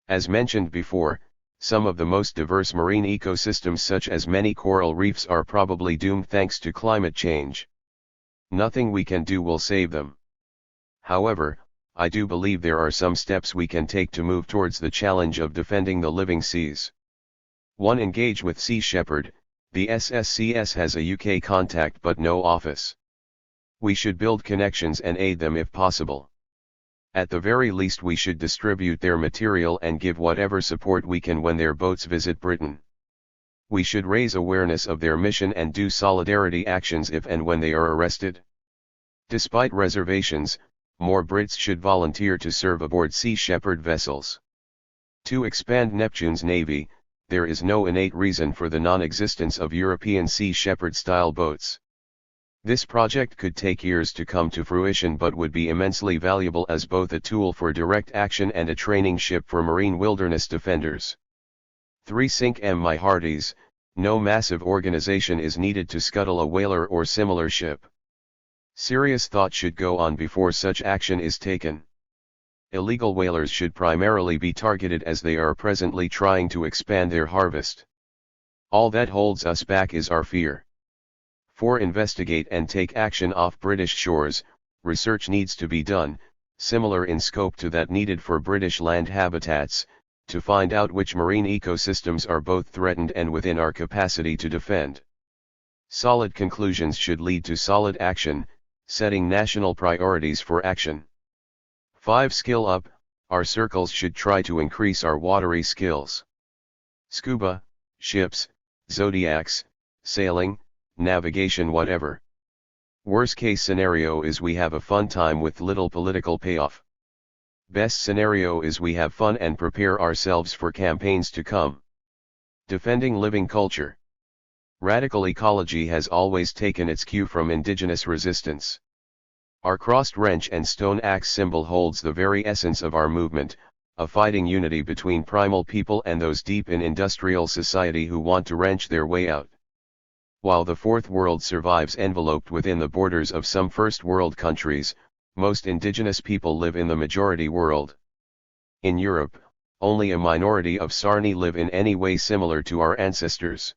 As mentioned before, some of the most diverse marine ecosystems such as many coral reefs are probably doomed thanks to climate change. Nothing we can do will save them. However, I do believe there are some steps we can take to move towards the challenge of defending the living seas. 1. Engage with Sea Shepherd. The SSCS has a UK contact but no office. We should build connections and aid them if possible. At the very least we should distribute their material and give whatever support we can when their boats visit Britain. We should raise awareness of their mission and do solidarity actions if and when they are arrested. Despite reservations, more Brits should volunteer to serve aboard Sea Shepherd vessels. 2. Expand Neptune's navy. There is no innate reason for the non-existence of European Sea Shepherd-style boats. This project could take years to come to fruition but would be immensely valuable as both a tool for direct action and a training ship for marine wilderness defenders. 3. Sink my hearties. No massive organization is needed to scuttle a whaler or similar ship. Serious thought should go on before such action is taken. Illegal whalers should primarily be targeted as they are presently trying to expand their harvest. All that holds us back is our fear. 4. Investigate and take action off British shores. Research needs to be done, similar in scope to that needed for British land habitats, to find out which marine ecosystems are both threatened and within our capacity to defend. Solid conclusions should lead to solid action, setting national priorities for action. 5. Skill up. Our circles should try to increase our watery skills. Scuba, ships, zodiacs, sailing, navigation, whatever. Worst case scenario is we have a fun time with little political payoff. Best scenario is we have fun and prepare ourselves for campaigns to come. Defending living culture. Radical ecology has always taken its cue from indigenous resistance. Our crossed wrench and stone axe symbol holds the very essence of our movement, a fighting unity between primal people and those deep in industrial society who want to wrench their way out. While the Fourth World survives enveloped within the borders of some First World countries, most indigenous people live in the majority world. In Europe, only a minority of Sarni live in any way similar to our ancestors.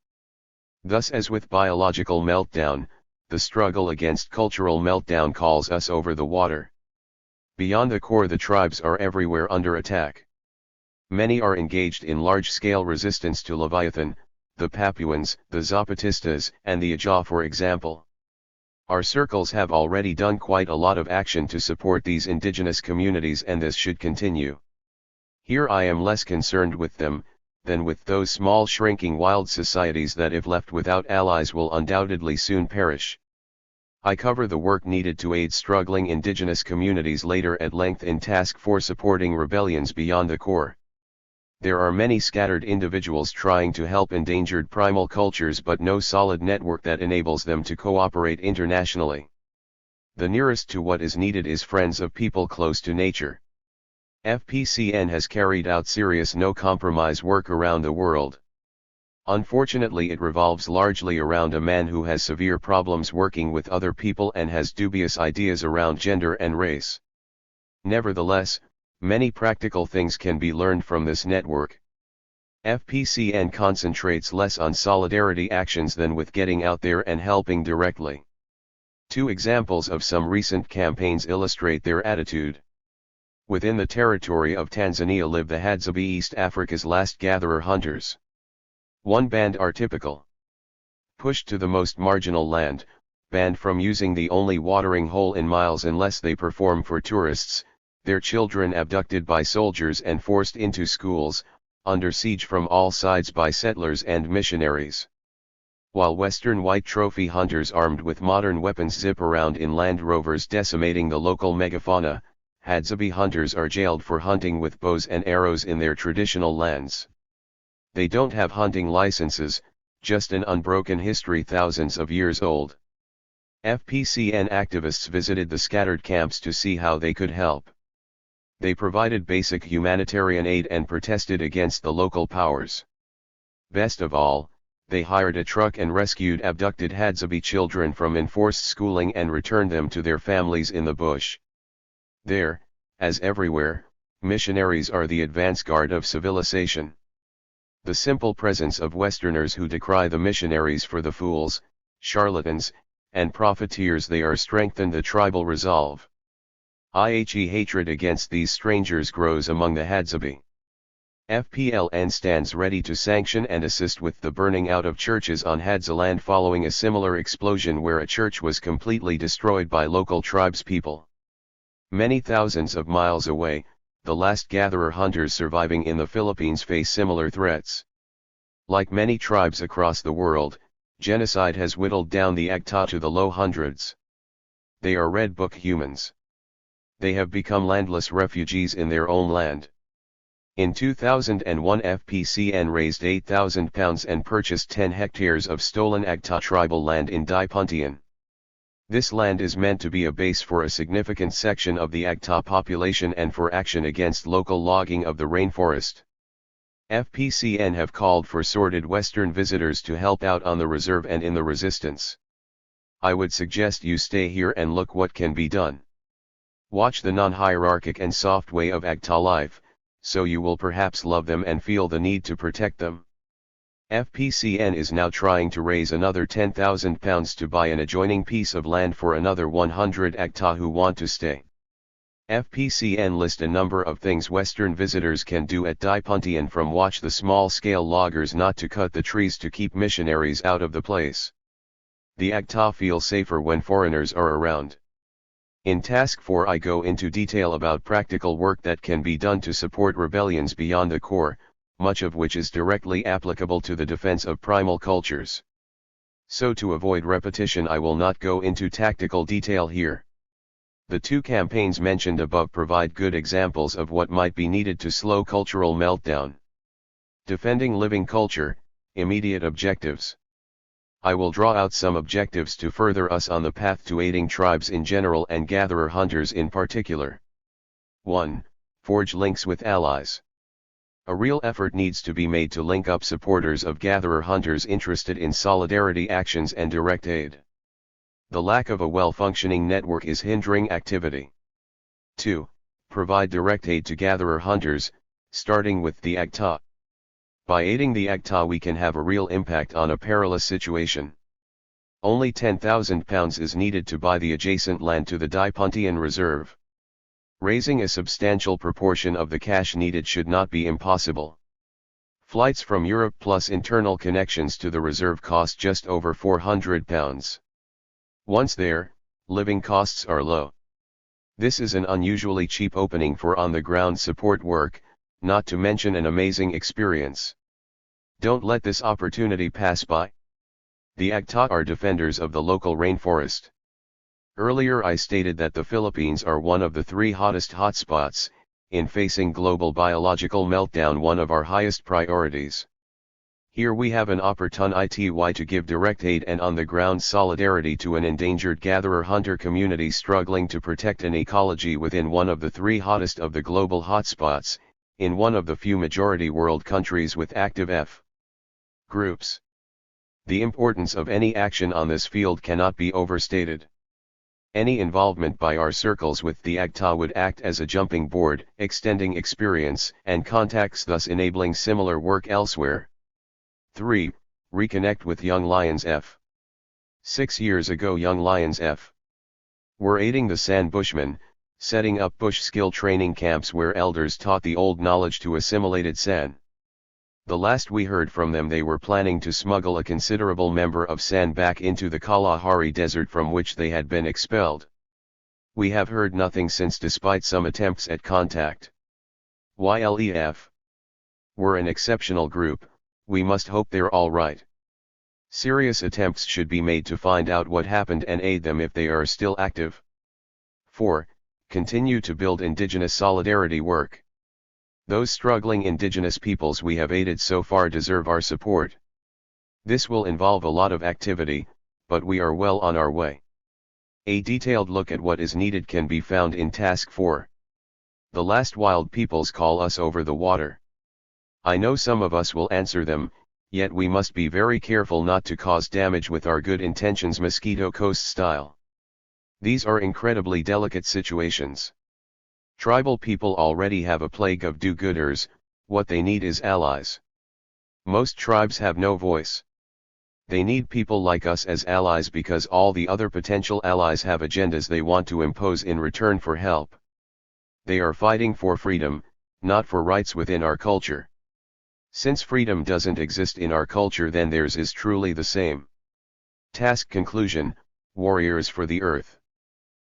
Thus, as with biological meltdown, the struggle against cultural meltdown calls us over the water. Beyond the core, the tribes are everywhere under attack. Many are engaged in large-scale resistance to Leviathan, the Papuans, the Zapatistas, and the Ajah for example. Our circles have already done quite a lot of action to support these indigenous communities, and this should continue. Here I am less concerned with them, than with those small shrinking wild societies that if left without allies will undoubtedly soon perish. I cover the work needed to aid struggling indigenous communities later at length in Task for Supporting Rebellions Beyond the Core. There are many scattered individuals trying to help endangered primal cultures but no solid network that enables them to cooperate internationally. The nearest to what is needed is Friends of People Close to Nature. FPCN has carried out serious no-compromise work around the world. Unfortunately, it revolves largely around a man who has severe problems working with other people and has dubious ideas around gender and race. Nevertheless, Many practical things can be learned from this network. FPCN concentrates less on solidarity actions than with getting out there and helping directly. Two examples of some recent campaigns illustrate their attitude. Within the territory of Tanzania live the Hadzabe, East Africa's last gatherer hunters. One band are typical. Pushed to the most marginal land, banned from using the only watering hole in miles unless they perform for tourists, their children abducted by soldiers and forced into schools, under siege from all sides by settlers and missionaries. While Western white trophy hunters armed with modern weapons zip around in Land Rovers decimating the local megafauna, Hadzabe hunters are jailed for hunting with bows and arrows in their traditional lands. They don't have hunting licenses, just an unbroken history thousands of years old. FPCN activists visited the scattered camps to see how they could help. They provided basic humanitarian aid and protested against the local powers. Best of all, they hired a truck and rescued abducted Hadzabe children from enforced schooling and returned them to their families in the bush. There, as everywhere, missionaries are the advance guard of civilization. The simple presence of Westerners who decry the missionaries for the fools, charlatans, and profiteers they are strengthened the tribal resolve. Hatred against these strangers grows among the Hadzabe. FPLN stands ready to sanction and assist with the burning out of churches on Hadzaland following a similar explosion where a church was completely destroyed by local tribespeople. Many thousands of miles away, the last gatherer hunters surviving in the Philippines face similar threats. Like many tribes across the world, genocide has whittled down the Agta to the low hundreds. They are Red Book humans. They have become landless refugees in their own land. In 2001 FPCN raised £8,000 and purchased 10 hectares of stolen Agta tribal land in Dai Puntian. This land is meant to be a base for a significant section of the Agta population and for action against local logging of the rainforest. FPCN have called for sordid Western visitors to help out on the reserve and in the resistance. I would suggest you stay here and look what can be done. Watch the non-hierarchic and soft way of Agta life, so you will perhaps love them and feel the need to protect them. FPCN is now trying to raise another £10,000 to buy an adjoining piece of land for another 100 Agta who want to stay. FPCN list a number of things Western visitors can do at Dai Puntian, from watch the small-scale loggers not to cut the trees to keep missionaries out of the place. The Agta feel safer when foreigners are around. In Task 4 I go into detail about practical work that can be done to support rebellions beyond the core, much of which is directly applicable to the defense of primal cultures. So to avoid repetition I will not go into tactical detail here. The two campaigns mentioned above provide good examples of what might be needed to slow cultural meltdown. Defending living culture, immediate objectives. I will draw out some objectives to further us on the path to aiding tribes in general and gatherer hunters in particular. 1. Forge links with allies. A real effort needs to be made to link up supporters of gatherer hunters interested in solidarity actions and direct aid. The lack of a well-functioning network is hindering activity. 2. Provide direct aid to gatherer hunters, starting with the Agta. By aiding the Agta we can have a real impact on a perilous situation. Only £10,000 is needed to buy the adjacent land to the Dai Puntian Reserve. Raising a substantial proportion of the cash needed should not be impossible. Flights from Europe plus internal connections to the reserve cost just over £400. Once there, living costs are low. This is an unusually cheap opening for on-the-ground support work, not to mention an amazing experience. Don't let this opportunity pass by. The Agta are defenders of the local rainforest. Earlier I stated that the Philippines are one of the 3 hottest hotspots, in facing global biological meltdown one of our highest priorities. Here we have an opportunity to give direct aid and on-the-ground solidarity to an endangered gatherer-hunter community struggling to protect an ecology within one of the 3 hottest of the global hotspots, in one of the few majority world countries with active F groups. The importance of any action on this field cannot be overstated. Any involvement by our circles with the AGTA would act as a jumping board, extending experience and contacts, thus enabling similar work elsewhere. 3. Reconnect with Young Lions F. 6 years ago Young Lions F. were aiding the San Bushmen, setting up bush skill training camps where elders taught the old knowledge to assimilated San. The last we heard from them, they were planning to smuggle a considerable member of San back into the Kalahari Desert from which they had been expelled. We have heard nothing since despite some attempts at contact. YLEF were an exceptional group, we must hope they're all right. Serious attempts should be made to find out what happened and aid them if they are still active. 4. Continue to build indigenous solidarity work. Those struggling indigenous peoples we have aided so far deserve our support. This will involve a lot of activity, but we are well on our way. A detailed look at what is needed can be found in Task 4. The last wild peoples call us over the water. I know some of us will answer them, yet we must be very careful not to cause damage with our good intentions Mosquito Coast style. These are incredibly delicate situations. Tribal people already have a plague of do-gooders, what they need is allies. Most tribes have no voice. They need people like us as allies because all the other potential allies have agendas they want to impose in return for help. They are fighting for freedom, not for rights within our culture. Since freedom doesn't exist in our culture, then theirs is truly the same. Task conclusion: warriors for the earth.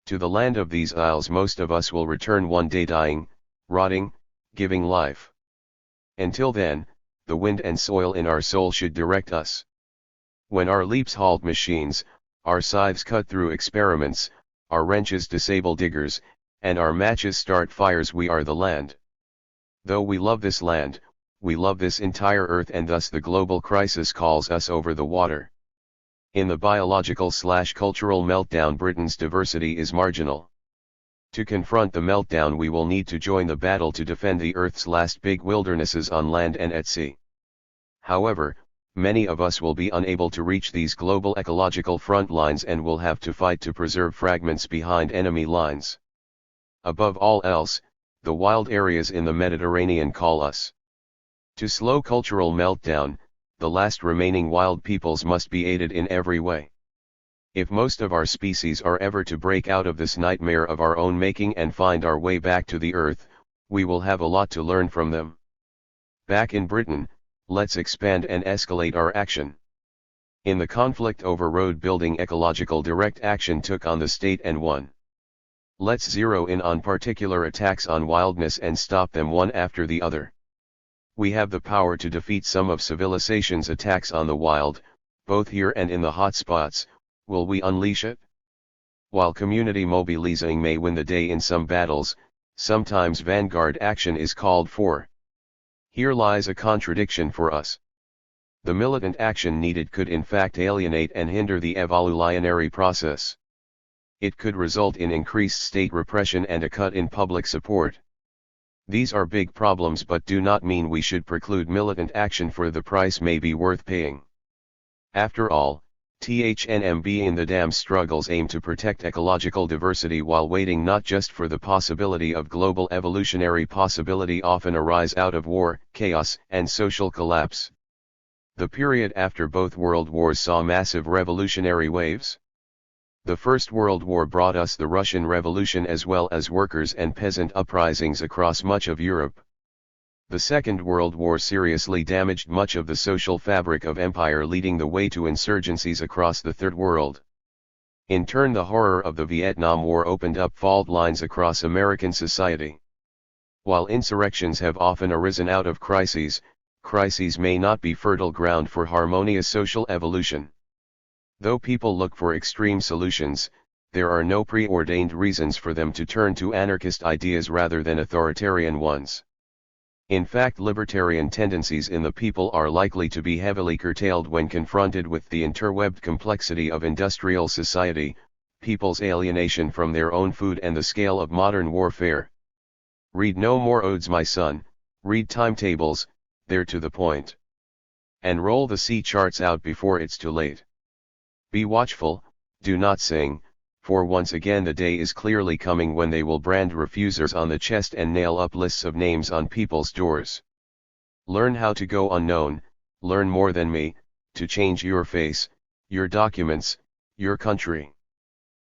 To the land of these isles most of us will return one day, dying, rotting, giving life. Until then, the wind and soil in our soul should direct us. When our leaps halt machines, our scythes cut through experiments, our wrenches disable diggers, and our matches start fires, we are the land. Though we love this land, we love this entire earth, and thus the global crisis calls us over the water. In the biological/cultural meltdown, Britain's diversity is marginal. To confront the meltdown, we will need to join the battle to defend the Earth's last big wildernesses on land and at sea. However, many of us will be unable to reach these global ecological front lines and will have to fight to preserve fragments behind enemy lines. Above all else, the wild areas in the Mediterranean call us. To slow cultural meltdown, the last remaining wild peoples must be aided in every way. If most of our species are ever to break out of this nightmare of our own making and find our way back to the earth, we will have a lot to learn from them. Back in Britain, let's expand and escalate our action. In the conflict over road building, ecological direct action took on the state and won. Let's zero in on particular attacks on wildness and stop them one after the other. We have the power to defeat some of civilization's attacks on the wild, both here and in the hotspots. Will we unleash it? While community mobilizing may win the day in some battles, sometimes vanguard action is called for. Here lies a contradiction for us. The militant action needed could in fact alienate and hinder the evolutionary process. It could result in increased state repression and a cut in public support. These are big problems, but do not mean we should preclude militant action, for the price may be worth paying. After all, THNMB in the dam struggles aim to protect ecological diversity while waiting not just for the possibility of global evolutionary possibility often arise out of war, chaos, and social collapse. The period after both world wars saw massive revolutionary waves. The First World War brought us the Russian Revolution as well as workers' and peasant uprisings across much of Europe. The Second World War seriously damaged much of the social fabric of empire, leading the way to insurgencies across the Third World. In turn, the horror of the Vietnam War opened up fault lines across American society. While insurrections have often arisen out of crises, crises may not be fertile ground for harmonious social evolution. Though people look for extreme solutions, there are no preordained reasons for them to turn to anarchist ideas rather than authoritarian ones. In fact, libertarian tendencies in the people are likely to be heavily curtailed when confronted with the interwebbed complexity of industrial society, people's alienation from their own food, and the scale of modern warfare. Read no more odes, my son, read timetables, they're to the point. And roll the C charts out before it's too late. Be watchful, do not sing, For once again the day is clearly coming when they will brand refusers on the chest and nail up lists of names on people's doors. Learn how to go unknown, learn more than me, to change your face, your documents, your country.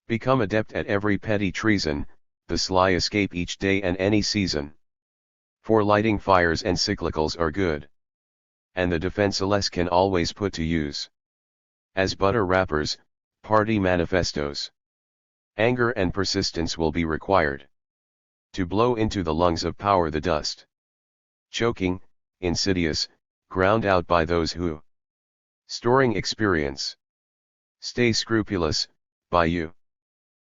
Become adept at every petty treason, the sly escape each day and any season. For lighting fires and cyclicals are good. And the defenseless can always put to use. As butter wrappers, party manifestos. Anger and persistence will be required. To blow into the lungs of power the dust. Choking, insidious, ground out by those who. Storing experience. Stay scrupulous, by you.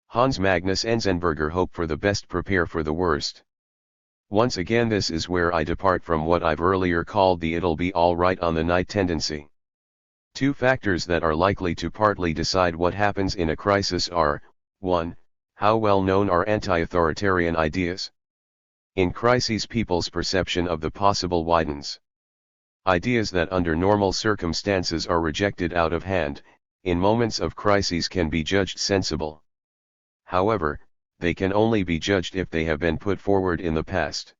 Hans Magnus Enzensberger. Hope for the best, prepare for the worst. Once again this is where I depart from what I've earlier called the it'll be alright on the night tendency. Two factors that are likely to partly decide what happens in a crisis are, 1. How well known are anti-authoritarian ideas? In crises people's perception of the possible widens. Ideas that under normal circumstances are rejected out of hand, in moments of crises can be judged sensible. However, they can only be judged if they have been put forward in the past.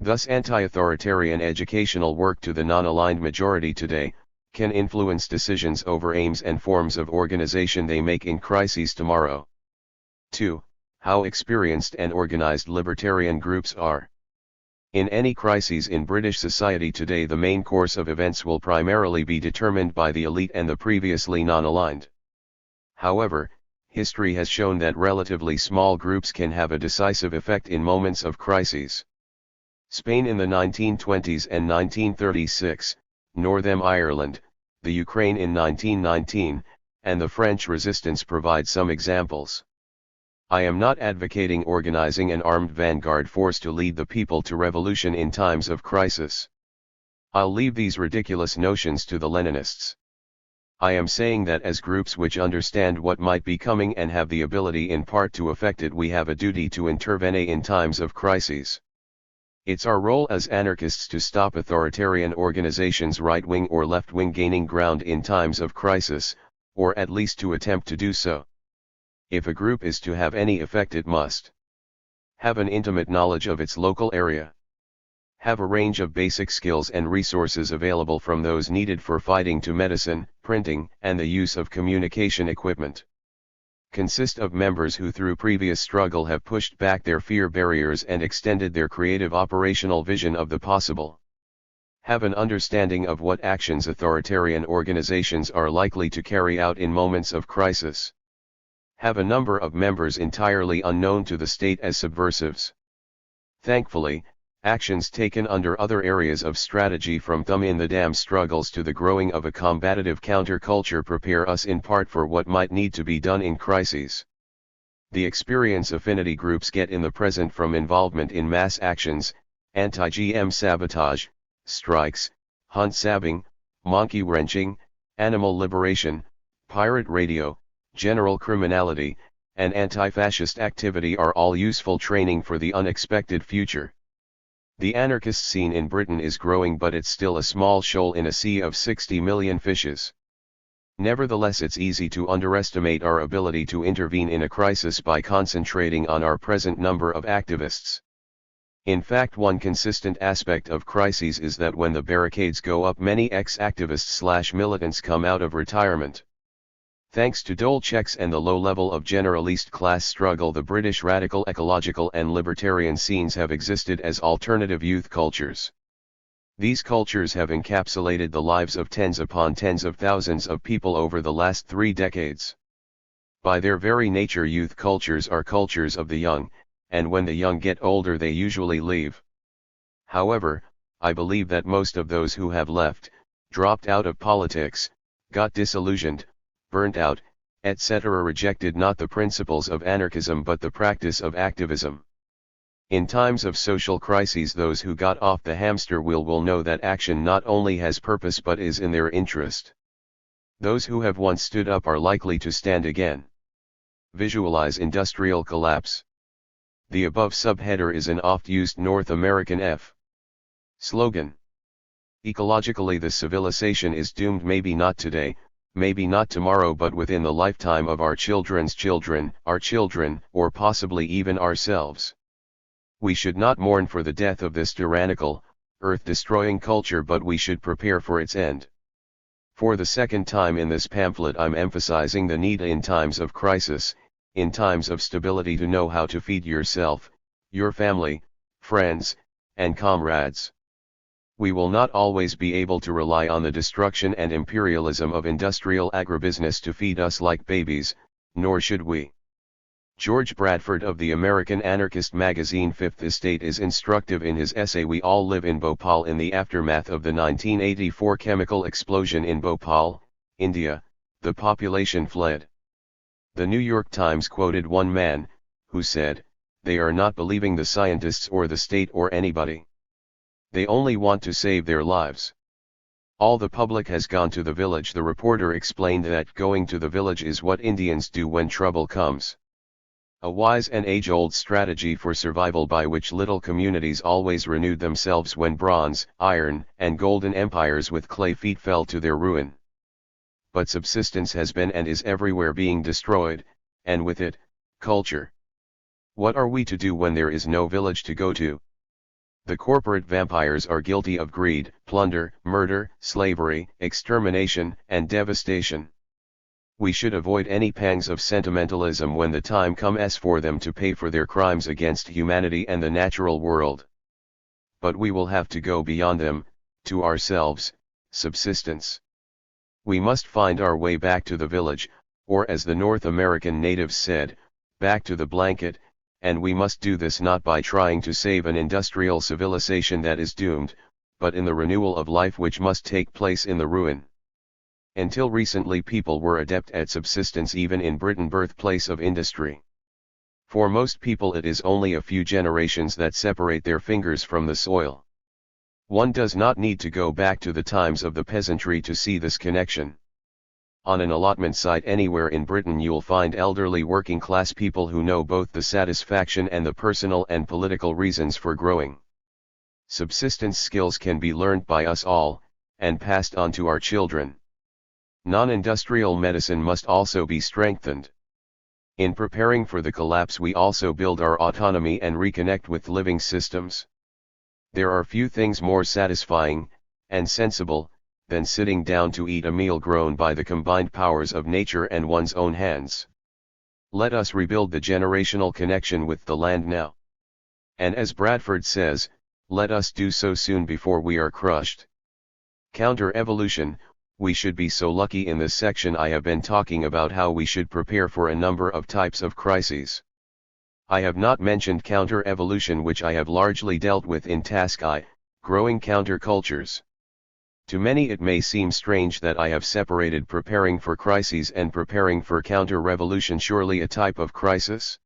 Thus anti-authoritarian educational work to the non-aligned majority today, can influence decisions over aims and forms of organization they make in crises tomorrow. 2. How experienced and organized libertarian groups are. In any crises in British society today, the main course of events will primarily be determined by the elite and the previously non-aligned. However, history has shown that relatively small groups can have a decisive effect in moments of crises. Spain in the 1920s and 1936, Northern Ireland, the Ukraine in 1919, and the French resistance provide some examples. I am not advocating organizing an armed vanguard force to lead the people to revolution in times of crisis. I'll leave these ridiculous notions to the Leninists. I am saying that as groups which understand what might be coming and have the ability in part to affect it, we have a duty to intervene in times of crises. It's our role as anarchists to stop authoritarian organizations, right-wing or left-wing, gaining ground in times of crisis, or at least to attempt to do so. If a group is to have any effect, it must have an intimate knowledge of its local area, have a range of basic skills and resources available from those needed for fighting to medicine, printing, and the use of communication equipment, consist of members who through previous struggle have pushed back their fear barriers and extended their creative operational vision of the possible, have an understanding of what actions authoritarian organizations are likely to carry out in moments of crisis, have a number of members entirely unknown to the state as subversives. Thankfully, actions taken under other areas of strategy, from thumb-in-the-dam struggles to the growing of a combative counterculture, prepare us in part for what might need to be done in crises. The experience affinity groups get in the present from involvement in mass actions, anti-GM sabotage, strikes, hunt sabbing, monkey wrenching, animal liberation, pirate radio, general criminality, and anti-fascist activity are all useful training for the unexpected future. The anarchist scene in Britain is growing, but it's still a small shoal in a sea of 60 million fishes. Nevertheless, it's easy to underestimate our ability to intervene in a crisis by concentrating on our present number of activists. In fact, one consistent aspect of crises is that when the barricades go up, many ex-activists/militants come out of retirement. Thanks to dole checks and the low level of generalist class struggle, the British radical, ecological and libertarian scenes have existed as alternative youth cultures. These cultures have encapsulated the lives of tens upon tens of thousands of people over the last 3 decades. By their very nature, youth cultures are cultures of the young, and when the young get older they usually leave. However, I believe that most of those who have left, dropped out of politics, got disillusioned, burnt out, etc., rejected not the principles of anarchism but the practice of activism. In times of social crises, those who got off the hamster wheel will know that action not only has purpose but is in their interest. Those who have once stood up are likely to stand again. Visualize industrial collapse. The above subheader is an oft-used North American slogan. Ecologically, the civilization is doomed, maybe not today, maybe not tomorrow but within the lifetime of our children's children, or possibly even ourselves. We should not mourn for the death of this tyrannical, earth-destroying culture, but we should prepare for its end. For the second time in this pamphlet I'm emphasizing the need in times of crisis, in times of stability, to know how to feed yourself, your family, friends, and comrades. We will not always be able to rely on the destruction and imperialism of industrial agribusiness to feed us like babies, nor should we. George Bradford of the American anarchist magazine Fifth Estate is instructive in his essay "We All Live in Bhopal." In the aftermath of the 1984 chemical explosion in Bhopal, India, the population fled. The New York Times quoted one man, who said, "They are not believing the scientists or the state or anybody. They only want to save their lives. All the public has gone to the village." The reporter explained that going to the village is what Indians do when trouble comes. A wise and age-old strategy for survival by which little communities always renewed themselves when bronze, iron, and golden empires with clay feet fell to their ruin. But subsistence has been and is everywhere being destroyed, and with it, culture. What are we to do when there is no village to go to? The corporate vampires are guilty of greed, plunder, murder, slavery, extermination, and devastation. We should avoid any pangs of sentimentalism when the time comes for them to pay for their crimes against humanity and the natural world. But we will have to go beyond them, to ourselves, subsistence. We must find our way back to the village, or as the North American natives said, back to the blanket, and we must do this not by trying to save an industrial civilization that is doomed, but in the renewal of life which must take place in the ruin. Until recently people were adept at subsistence even in Britain, birthplace of industry. For most people it is only a few generations that separate their fingers from the soil. One does not need to go back to the times of the peasantry to see this connection. On an allotment site anywhere in Britain you'll find elderly working class people who know both the satisfaction and the personal and political reasons for growing. Subsistence skills can be learned by us all, and passed on to our children. Non-industrial medicine must also be strengthened. In preparing for the collapse we also build our autonomy and reconnect with living systems. There are few things more satisfying, and sensible, than sitting down to eat a meal grown by the combined powers of nature and one's own hands. Let us rebuild the generational connection with the land now. And as Bradford says, let us do so soon before we are crushed. Counter-evolution. We should be so lucky. In this section I have been talking about how we should prepare for a number of types of crises. I have not mentioned counter-evolution, which I have largely dealt with in Task I, Growing Countercultures. To many it may seem strange that I have separated preparing for crises and preparing for counter-revolution. Surely a type of crisis?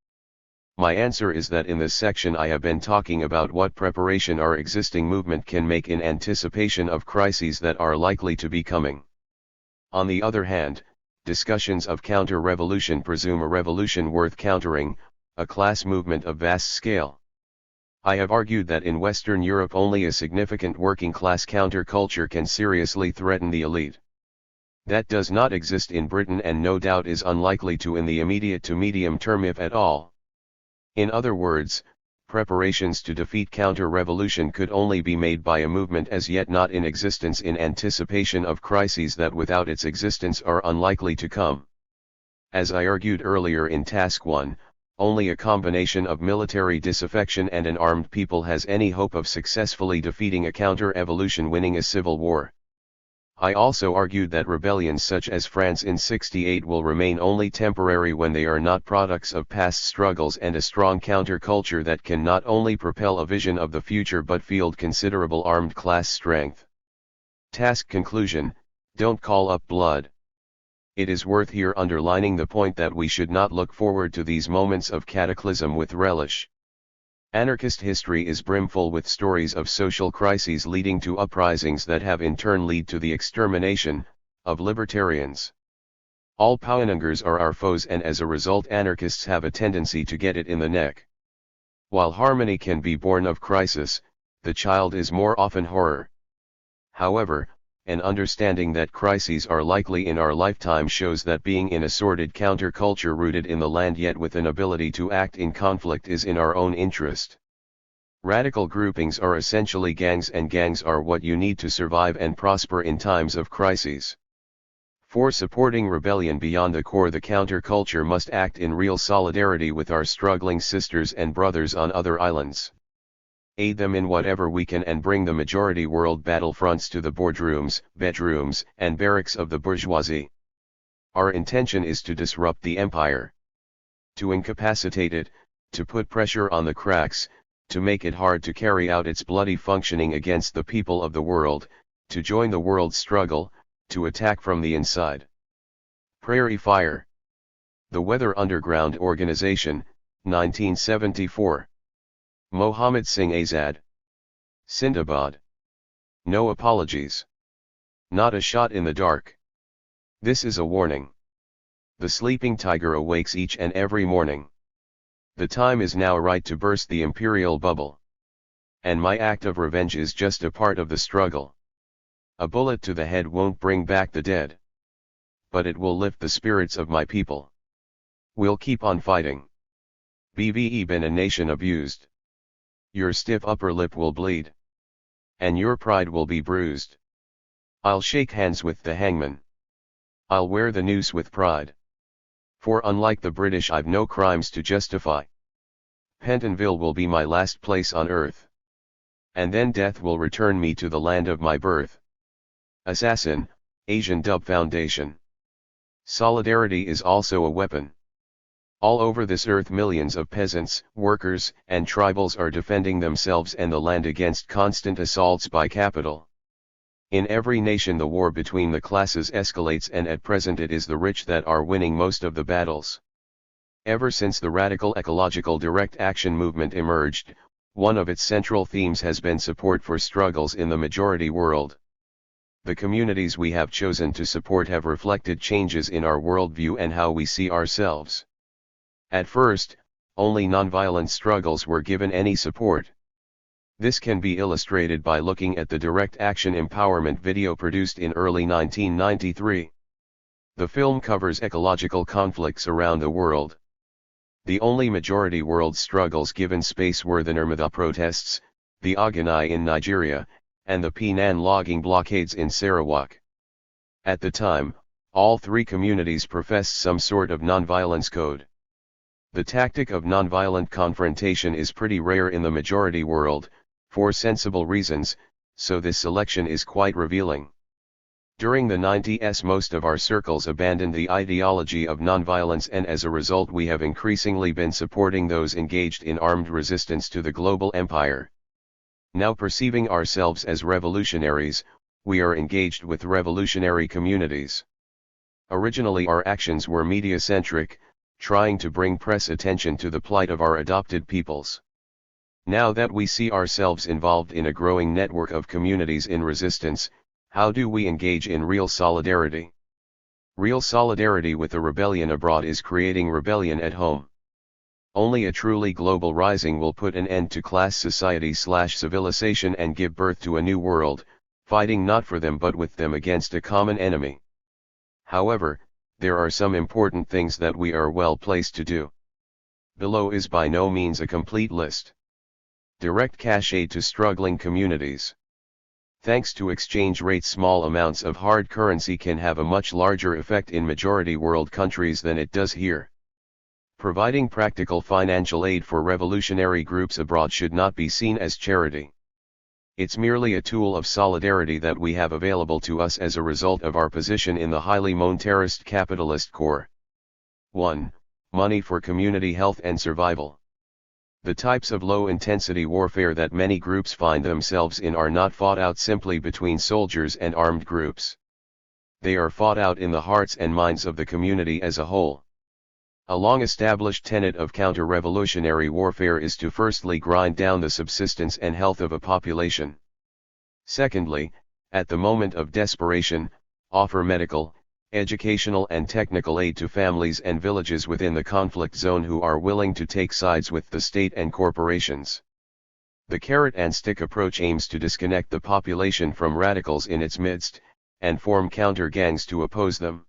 My answer is that in this section I have been talking about what preparation our existing movement can make in anticipation of crises that are likely to be coming. On the other hand, discussions of counter-revolution presume a revolution worth countering, a class movement of vast scale. I have argued that in Western Europe only a significant working-class counterculture can seriously threaten the elite. That does not exist in Britain and no doubt is unlikely to in the immediate to medium term, if at all. In other words, preparations to defeat counter-revolution could only be made by a movement as yet not in existence in anticipation of crises that without its existence are unlikely to come. As I argued earlier in Task 1, only a combination of military disaffection and an armed people has any hope of successfully defeating a counter-evolution, winning a civil war. I also argued that rebellions such as France in '68 will remain only temporary when they are not products of past struggles, and a strong counterculture that can not only propel a vision of the future but field considerable armed class strength. Task conclusion: don't call up blood. It is worth here underlining the point that we should not look forward to these moments of cataclysm with relish. Anarchist history is brimful with stories of social crises leading to uprisings that have in turn led to the extermination of libertarians. All Pauanangars are our foes, and as a result anarchists have a tendency to get it in the neck. While harmony can be born of crisis, the child is more often horror. However, and understanding that crises are likely in our lifetime shows that being in a sordid counterculture rooted in the land yet with an ability to act in conflict is in our own interest. Radical groupings are essentially gangs, and gangs are what you need to survive and prosper in times of crises. For supporting rebellion beyond the core, the counterculture must act in real solidarity with our struggling sisters and brothers on other islands. Aid them in whatever we can and bring the majority world battlefronts to the boardrooms, bedrooms, and barracks of the bourgeoisie. Our intention is to disrupt the empire, to incapacitate it, to put pressure on the cracks, to make it hard to carry out its bloody functioning against the people of the world, to join the world's struggle, to attack from the inside. Prairie Fire. The Weather Underground Organization, 1974. Mohammed Singh Azad. Sindabad. No apologies. Not a shot in the dark. This is a warning. The sleeping tiger awakes each and every morning. The time is now right to burst the imperial bubble. And my act of revenge is just a part of the struggle. A bullet to the head won't bring back the dead. But it will lift the spirits of my people. We'll keep on fighting. Bve been a nation abused. Your stiff upper lip will bleed. And your pride will be bruised. I'll shake hands with the hangman. I'll wear the noose with pride. For unlike the British, I've no crimes to justify. Pentonville will be my last place on earth. And then death will return me to the land of my birth. Assassin, Asian Dub Foundation. Solidarity is also a weapon. All over this earth millions of peasants, workers, and tribals are defending themselves and the land against constant assaults by capital. In every nation the war between the classes escalates, and at present it is the rich that are winning most of the battles. Ever since the radical ecological direct action movement emerged, one of its central themes has been support for struggles in the majority world. The communities we have chosen to support have reflected changes in our worldview and how we see ourselves. At first, only nonviolent struggles were given any support. This can be illustrated by looking at the direct action empowerment video produced in early 1993. The film covers ecological conflicts around the world. The only majority world struggles given space were the Nirmada protests, the Ogoni in Nigeria, and the Penan logging blockades in Sarawak. At the time, all three communities professed some sort of nonviolence code. The tactic of nonviolent confrontation is pretty rare in the majority world, for sensible reasons, so this selection is quite revealing. During the 90s most of our circles abandoned the ideology of nonviolence, and as a result we have increasingly been supporting those engaged in armed resistance to the global empire. Now perceiving ourselves as revolutionaries, we are engaged with revolutionary communities. Originally our actions were media-centric, trying to bring press attention to the plight of our adopted peoples. Now that we see ourselves involved in a growing network of communities in resistance, how do we engage in real solidarity? Real solidarity with the rebellion abroad is creating rebellion at home. Only a truly global rising will put an end to class society/civilization and give birth to a new world, fighting not for them but with them against a common enemy. However, there are some important things that we are well placed to do. Below is by no means a complete list. Direct cash aid to struggling communities. Thanks to exchange rates, small amounts of hard currency can have a much larger effect in majority world countries than it does here. Providing practical financial aid for revolutionary groups abroad should not be seen as charity. It's merely a tool of solidarity that we have available to us as a result of our position in the highly monetarist capitalist core. 1. Money for community health and survival. The types of low-intensity warfare that many groups find themselves in are not fought out simply between soldiers and armed groups. They are fought out in the hearts and minds of the community as a whole. A long-established tenet of counter-revolutionary warfare is to firstly grind down the subsistence and health of a population. Secondly, at the moment of desperation, offer medical, educational and technical aid to families and villages within the conflict zone who are willing to take sides with the state and corporations. The carrot and stick approach aims to disconnect the population from radicals in its midst, and form counter-gangs to oppose them.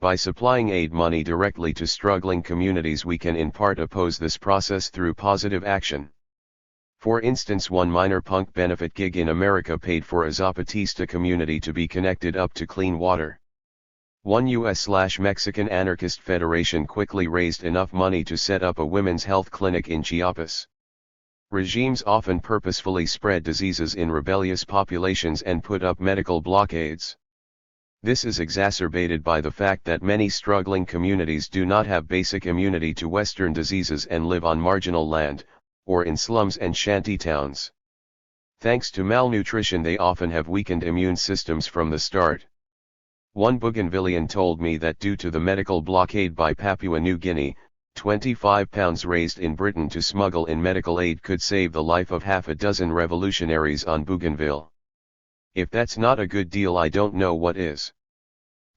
By supplying aid money directly to struggling communities, we can in part oppose this process through positive action. For instance, one minor punk benefit gig in America paid for a Zapatista community to be connected up to clean water. One US/Mexican anarchist federation quickly raised enough money to set up a women's health clinic in Chiapas. Regimes often purposefully spread diseases in rebellious populations and put up medical blockades. This is exacerbated by the fact that many struggling communities do not have basic immunity to Western diseases and live on marginal land, or in slums and shanty towns. Thanks to malnutrition, they often have weakened immune systems from the start. One Bougainvillean told me that due to the medical blockade by Papua New Guinea, £25 raised in Britain to smuggle in medical aid could save the life of half a dozen revolutionaries on Bougainville. If that's not a good deal, I don't know what is.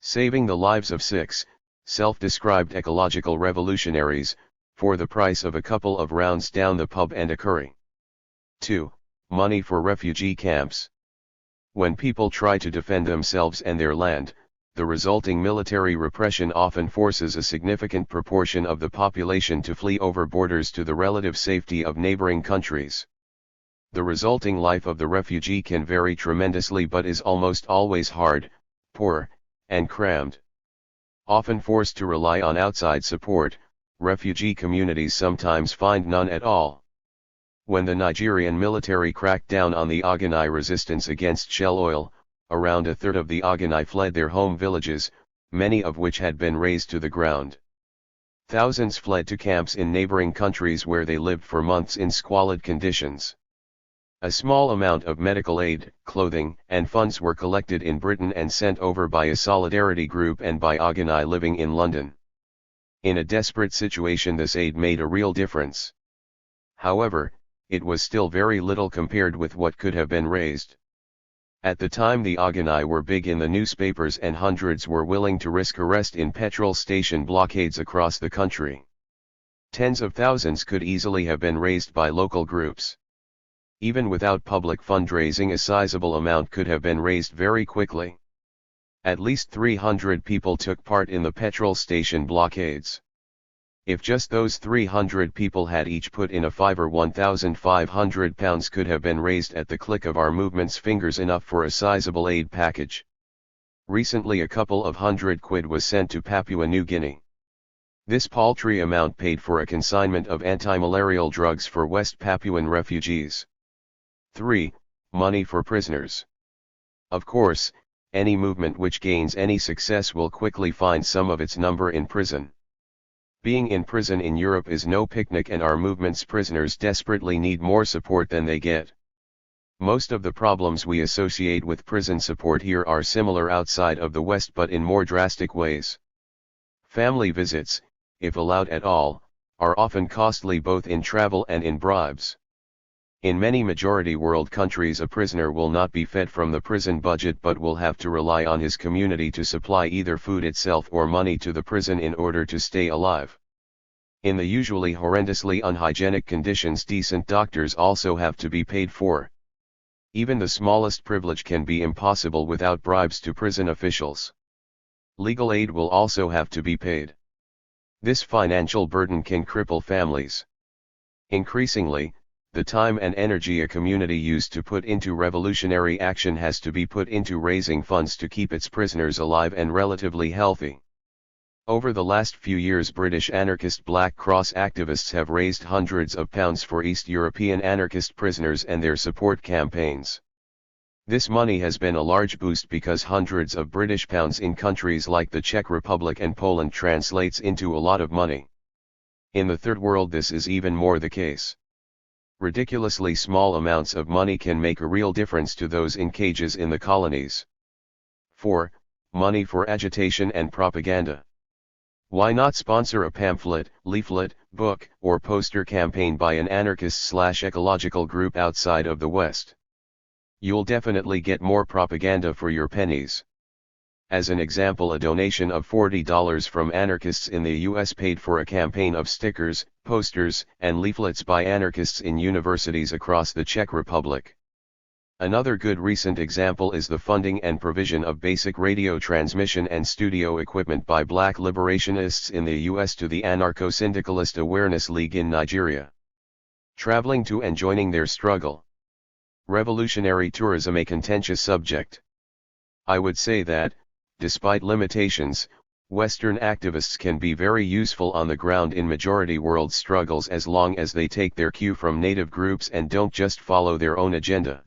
Saving the lives of 6 self-described ecological revolutionaries, for the price of a couple of rounds down the pub and a curry. 2. Money for refugee camps. When people try to defend themselves and their land, the resulting military repression often forces a significant proportion of the population to flee over borders to the relative safety of neighboring countries. The resulting life of the refugee can vary tremendously but is almost always hard, poor, and crammed. Often forced to rely on outside support, refugee communities sometimes find none at all. When the Nigerian military cracked down on the Ogoni resistance against Shell Oil, around a third of the Ogoni fled their home villages, many of which had been razed to the ground. Thousands fled to camps in neighboring countries where they lived for months in squalid conditions. A small amount of medical aid, clothing, and funds were collected in Britain and sent over by a solidarity group and by Ogoni living in London. In a desperate situation, this aid made a real difference. However, it was still very little compared with what could have been raised. At the time, the Ogoni were big in the newspapers and hundreds were willing to risk arrest in petrol station blockades across the country. Tens of thousands could easily have been raised by local groups. Even without public fundraising, a sizable amount could have been raised very quickly. At least 300 people took part in the petrol station blockades. If just those 300 people had each put in a fiver, £1,500 could have been raised at the click of our movement's fingers, enough for a sizable aid package. Recently, a couple of £100 was sent to Papua New Guinea. This paltry amount paid for a consignment of anti-malarial drugs for West Papuan refugees. 3. Money for prisoners. Of course, any movement which gains any success will quickly find some of its number in prison. Being in prison in Europe is no picnic, and our movement's prisoners desperately need more support than they get. Most of the problems we associate with prison support here are similar outside of the West, but in more drastic ways. Family visits, if allowed at all, are often costly both in travel and in bribes. In many majority world countries, a prisoner will not be fed from the prison budget but will have to rely on his community to supply either food itself or money to the prison in order to stay alive. In the usually horrendously unhygienic conditions, decent doctors also have to be paid for. Even the smallest privilege can be impossible without bribes to prison officials. Legal aid will also have to be paid. This financial burden can cripple families. Increasingly, the time and energy a community used to put into revolutionary action has to be put into raising funds to keep its prisoners alive and relatively healthy. Over the last few years, British anarchist Black Cross activists have raised hundreds of pounds for East European anarchist prisoners and their support campaigns. This money has been a large boost because hundreds of British pounds in countries like the Czech Republic and Poland translates into a lot of money. In the Third World, this is even more the case. Ridiculously small amounts of money can make a real difference to those in cages in the colonies. 4. Money for agitation and propaganda. Why not sponsor a pamphlet, leaflet, book, or poster campaign by an anarchist/ecological group outside of the West? You'll definitely get more propaganda for your pennies. As an example, a donation of $40 from anarchists in the US paid for a campaign of stickers, posters, and leaflets by anarchists in universities across the Czech Republic. Another good recent example is the funding and provision of basic radio transmission and studio equipment by black liberationists in the US to the Anarcho-Syndicalist Awareness League in Nigeria. Traveling to and joining their struggle. Revolutionary tourism, a contentious subject. I would say that, despite limitations, Western activists can be very useful on the ground in majority world struggles as long as they take their cue from native groups and don't just follow their own agenda.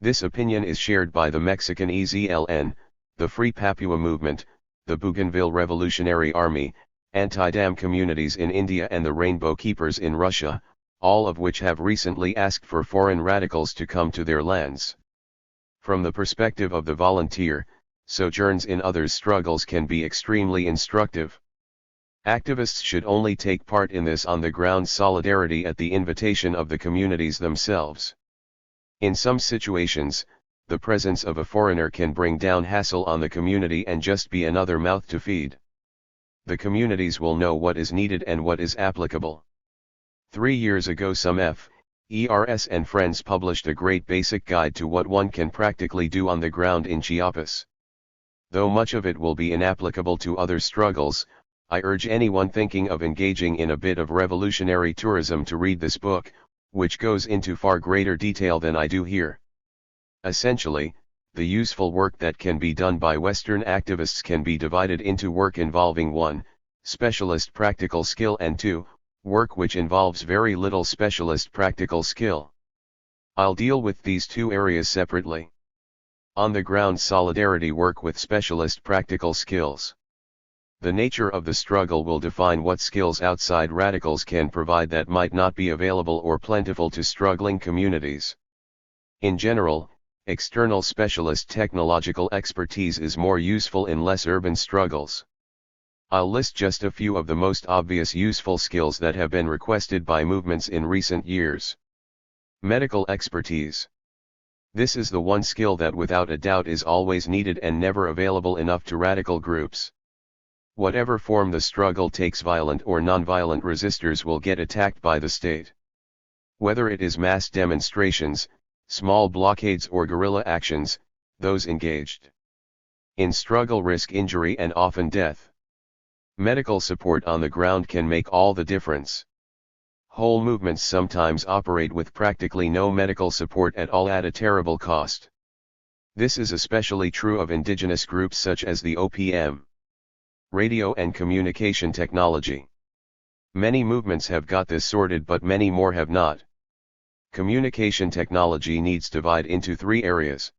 This opinion is shared by the Mexican EZLN, the Free Papua Movement, the Bougainville Revolutionary Army, anti-dam communities in India and the Rainbow Keepers in Russia, all of which have recently asked for foreign radicals to come to their lands. From the perspective of the volunteer, sojourns in others' struggles can be extremely instructive. Activists should only take part in this on-the-ground solidarity at the invitation of the communities themselves. In some situations, the presence of a foreigner can bring down hassle on the community and just be another mouth to feed. The communities will know what is needed and what is applicable. 3 years ago some FERS and friends published a great basic guide to what one can practically do on the ground in Chiapas. Though much of it will be inapplicable to other struggles, I urge anyone thinking of engaging in a bit of revolutionary tourism to read this book, which goes into far greater detail than I do here. Essentially, the useful work that can be done by Western activists can be divided into work involving 1, specialist practical skill, and 2, work which involves very little specialist practical skill. I'll deal with these two areas separately. On-the-ground solidarity work with specialist practical skills. The nature of the struggle will define what skills outside radicals can provide that might not be available or plentiful to struggling communities. In general, external specialist technological expertise is more useful in less urban struggles. I'll list just a few of the most obvious useful skills that have been requested by movements in recent years. Medical expertise. This is the one skill that without a doubt is always needed and never available enough to radical groups. Whatever form the struggle takes, violent or non-violent resistors will get attacked by the state. Whether it is mass demonstrations, small blockades or guerrilla actions, those engaged in struggle risk injury and often death. Medical support on the ground can make all the difference. Whole movements sometimes operate with practically no medical support at all at a terrible cost. This is especially true of indigenous groups such as the OPM. Radio and communication technology. Many movements have got this sorted, but many more have not. Communication technology needs to divide into 3 areas.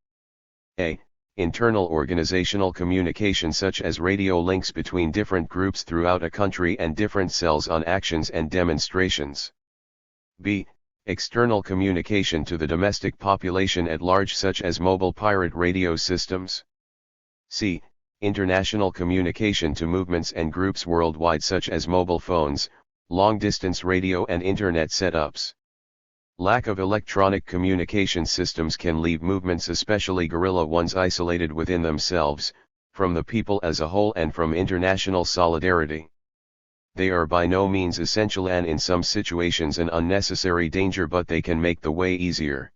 A. Internal organizational communication, such as radio links between different groups throughout a country and different cells on actions and demonstrations. B. External communication to the domestic population at large, such as mobile pirate radio systems. C. International communication to movements and groups worldwide, such as mobile phones, long-distance radio and internet setups. Lack of electronic communication systems can leave movements, especially guerrilla ones, isolated within themselves, from the people as a whole and from international solidarity. They are by no means essential and in some situations an unnecessary danger, but they can make the way easier.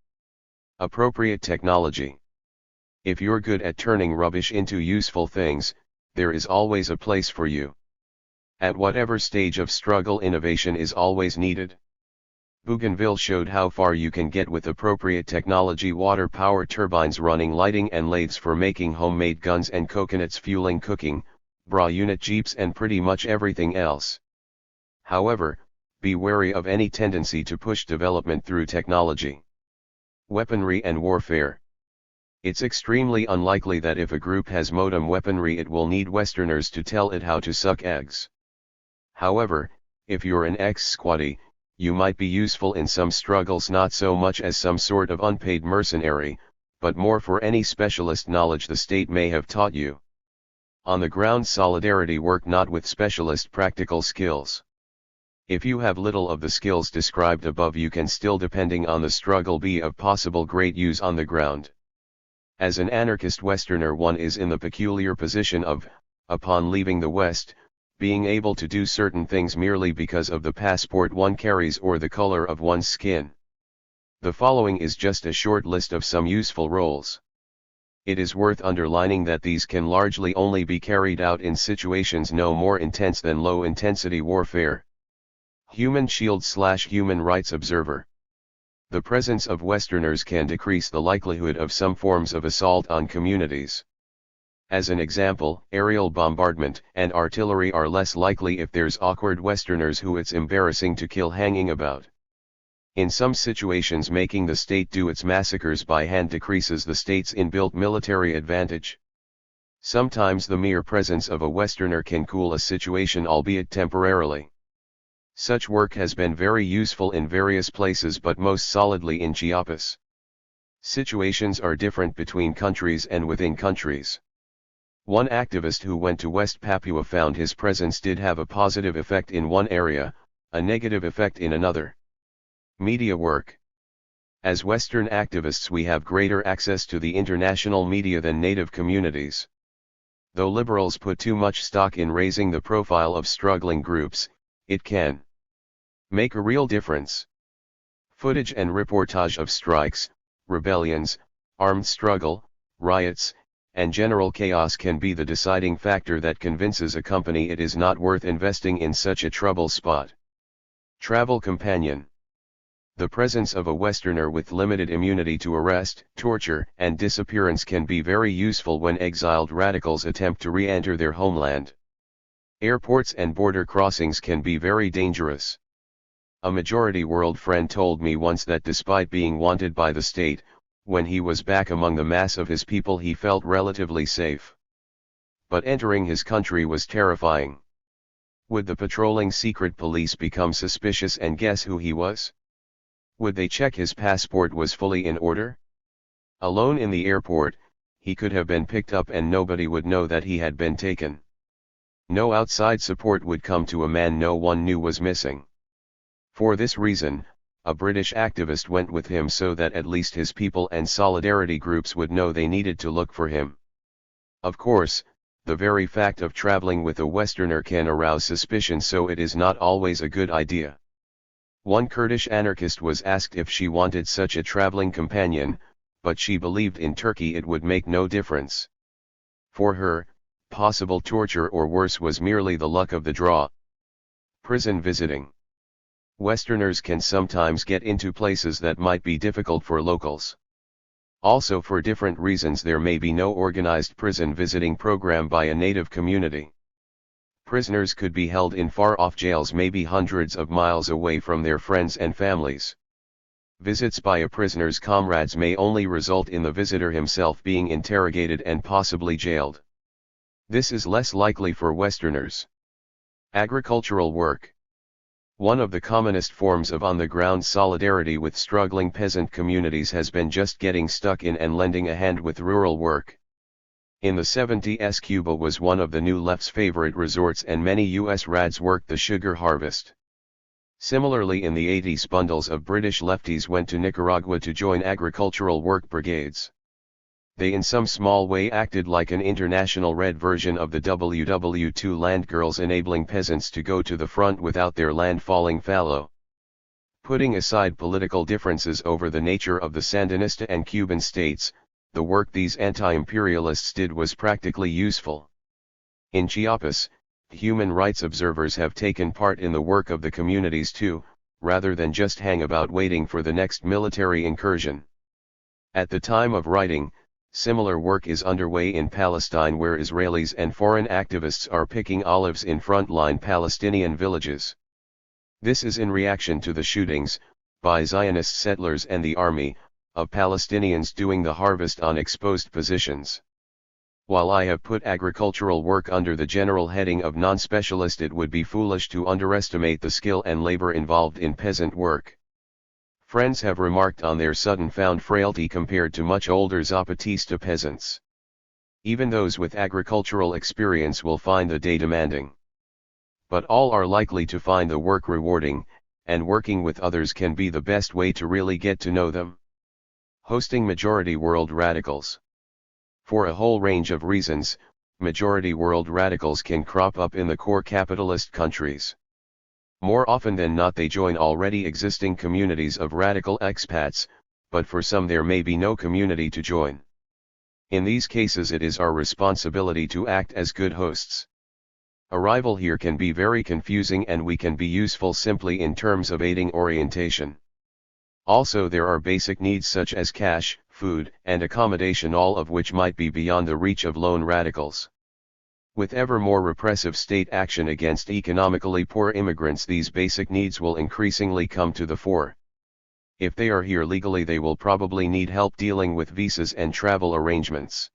Appropriate technology. If you're good at turning rubbish into useful things, there is always a place for you. At whatever stage of struggle, innovation is always needed. Bougainville showed how far you can get with appropriate technology: water power turbines running lighting and lathes for making homemade guns, and coconuts fueling cooking, bra unit jeeps, and pretty much everything else. However, be wary of any tendency to push development through technology. Weaponry and warfare. It's extremely unlikely that if a group has modem weaponry it will need Westerners to tell it how to suck eggs. However, if you're an ex-squattee, you might be useful in some struggles, not so much as some sort of unpaid mercenary, but more for any specialist knowledge the state may have taught you. On the ground solidarity work, not with specialist practical skills. If you have little of the skills described above, you can still, depending on the struggle, be of possible great use on the ground. As an anarchist Westerner, one is in the peculiar position of, upon leaving the West, being able to do certain things merely because of the passport one carries or the color of one's skin. The following is just a short list of some useful roles. It is worth underlining that these can largely only be carried out in situations no more intense than low-intensity warfare. Human shield/human rights observer. The presence of Westerners can decrease the likelihood of some forms of assault on communities. As an example, aerial bombardment and artillery are less likely if there's awkward Westerners who it's embarrassing to kill hanging about. In some situations, making the state do its massacres by hand decreases the state's inbuilt military advantage. Sometimes the mere presence of a Westerner can cool a situation, albeit temporarily. Such work has been very useful in various places, but most solidly in Chiapas. Situations are different between countries and within countries. One activist who went to West Papua found his presence did have a positive effect in one area, a negative effect in another. Media work. As Western activists, we have greater access to the international media than native communities. Though liberals put too much stock in raising the profile of struggling groups, it can make a real difference. Footage and reportage of strikes, rebellions, armed struggle, riots, and general chaos can be the deciding factor that convinces a company it is not worth investing in such a trouble spot. Travel companion. The presence of a Westerner with limited immunity to arrest, torture, and disappearance can be very useful when exiled radicals attempt to re-enter their homeland. Airports and border crossings can be very dangerous. A majority world friend told me once that despite being wanted by the state, when he was back among the mass of his people he felt relatively safe. But entering his country was terrifying. Would the patrolling secret police become suspicious and guess who he was? Would they check his passport was fully in order? Alone in the airport, he could have been picked up and nobody would know that he had been taken. No outside support would come to a man no one knew was missing. For this reason, a British activist went with him so that at least his people and solidarity groups would know they needed to look for him. Of course, the very fact of traveling with a Westerner can arouse suspicion, so it is not always a good idea. One Kurdish anarchist was asked if she wanted such a traveling companion, but she believed in Turkey it would make no difference. For her, possible torture or worse was merely the luck of the draw. Prison visiting. Westerners can sometimes get into places that might be difficult for locals. Also, for different reasons, there may be no organized prison visiting program by a native community. Prisoners could be held in far-off jails, maybe hundreds of miles away from their friends and families. Visits by a prisoner's comrades may only result in the visitor himself being interrogated and possibly jailed. This is less likely for Westerners. Agricultural work. One of the commonest forms of on-the-ground solidarity with struggling peasant communities has been just getting stuck in and lending a hand with rural work. In the 70s, Cuba was one of the New Left's favorite resorts, and many U.S. Rads worked the sugar harvest. Similarly, in the 80s, bundles of British lefties went to Nicaragua to join agricultural work brigades. They in some small way acted like an international red version of the WW2 land girls, enabling peasants to go to the front without their land falling fallow. Putting aside political differences over the nature of the Sandinista and Cuban states, the work these anti-imperialists did was practically useful. In Chiapas, human rights observers have taken part in the work of the communities too, rather than just hang about waiting for the next military incursion. At the time of writing, similar work is underway in Palestine, where Israelis and foreign activists are picking olives in frontline Palestinian villages. This is in reaction to the shootings, by Zionist settlers and the army, of Palestinians doing the harvest on exposed positions. While I have put agricultural work under the general heading of non-specialist, it would be foolish to underestimate the skill and labor involved in peasant work. Friends have remarked on their sudden found frailty compared to much older Zapatista peasants. Even those with agricultural experience will find the day demanding. But all are likely to find the work rewarding, and working with others can be the best way to really get to know them. Hosting majority world radicals. For a whole range of reasons, majority world radicals can crop up in the core capitalist countries. More often than not they join already existing communities of radical expats, but for some there may be no community to join. In these cases it is our responsibility to act as good hosts. Arrival here can be very confusing and we can be useful simply in terms of aiding orientation. Also there are basic needs such as cash, food, and accommodation, all of which might be beyond the reach of lone radicals. With ever more repressive state action against economically poor immigrants, these basic needs will increasingly come to the fore. If they are here legally, they will probably need help dealing with visas and travel arrangements.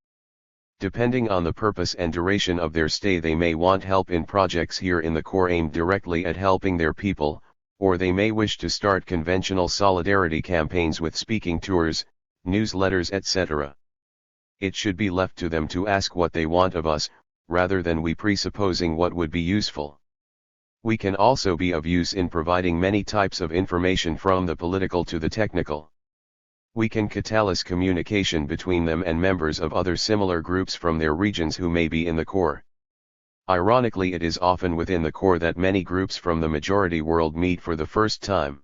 Depending on the purpose and duration of their stay, they may want help in projects here in the core aimed directly at helping their people, or they may wish to start conventional solidarity campaigns with speaking tours, newsletters, etc. It should be left to them to ask what they want of us, rather than we presupposing what would be useful. We can also be of use in providing many types of information from the political to the technical. We can catalyze communication between them and members of other similar groups from their regions who may be in the core. Ironically, it is often within the core that many groups from the majority world meet for the first time.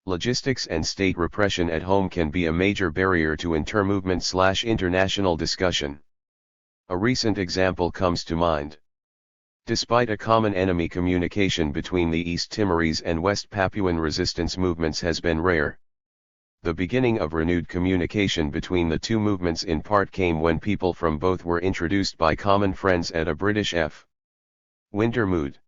Logistics and state repression at home can be a major barrier to intermovement/international discussion. A recent example comes to mind. Despite a common enemy, communication between the East Timorese and West Papuan resistance movements has been rare. The beginning of renewed communication between the two movements in part came when people from both were introduced by common friends at a British winter mood.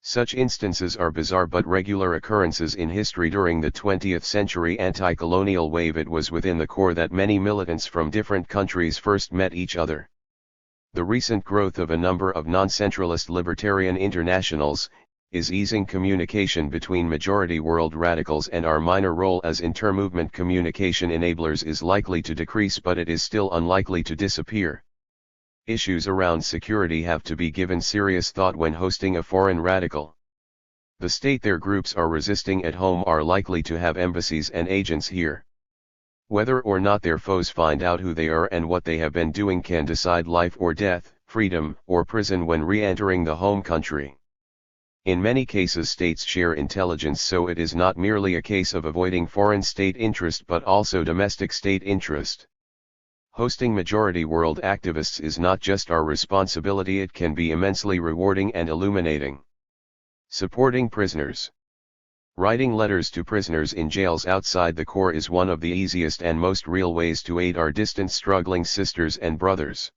Such instances are bizarre but regular occurrences in history. During the 20th century anti-colonial wave, it was within the core that many militants from different countries first met each other. The recent growth of a number of non-centralist libertarian internationals is easing communication between majority world radicals, and our minor role as intermovement communication enablers is likely to decrease, but it is still unlikely to disappear. Issues around security have to be given serious thought when hosting a foreign radical. The state their groups are resisting at home are likely to have embassies and agents here. Whether or not their foes find out who they are and what they have been doing can decide life or death, freedom or prison when re-entering the home country. In many cases states share intelligence, so it is not merely a case of avoiding foreign state interest but also domestic state interest. Hosting majority world activists is not just our responsibility, it can be immensely rewarding and illuminating. Supporting prisoners. Writing letters to prisoners in jails outside the core is one of the easiest and most real ways to aid our distant struggling sisters and brothers.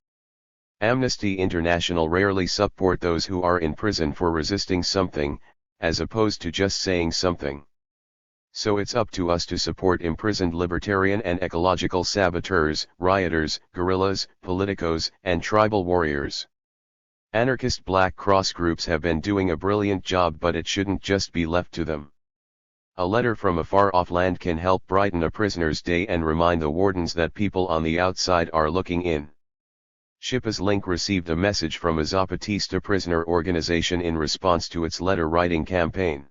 Amnesty International rarely support those who are in prison for resisting something, as opposed to just saying something. So it's up to us to support imprisoned libertarian and ecological saboteurs, rioters, guerrillas, politicos, and tribal warriors. Anarchist Black Cross groups have been doing a brilliant job, but it shouldn't just be left to them. A letter from a far-off land can help brighten a prisoner's day and remind the wardens that people on the outside are looking in. Shippa's Link received a message from a Zapatista prisoner organization in response to its letter-writing campaign.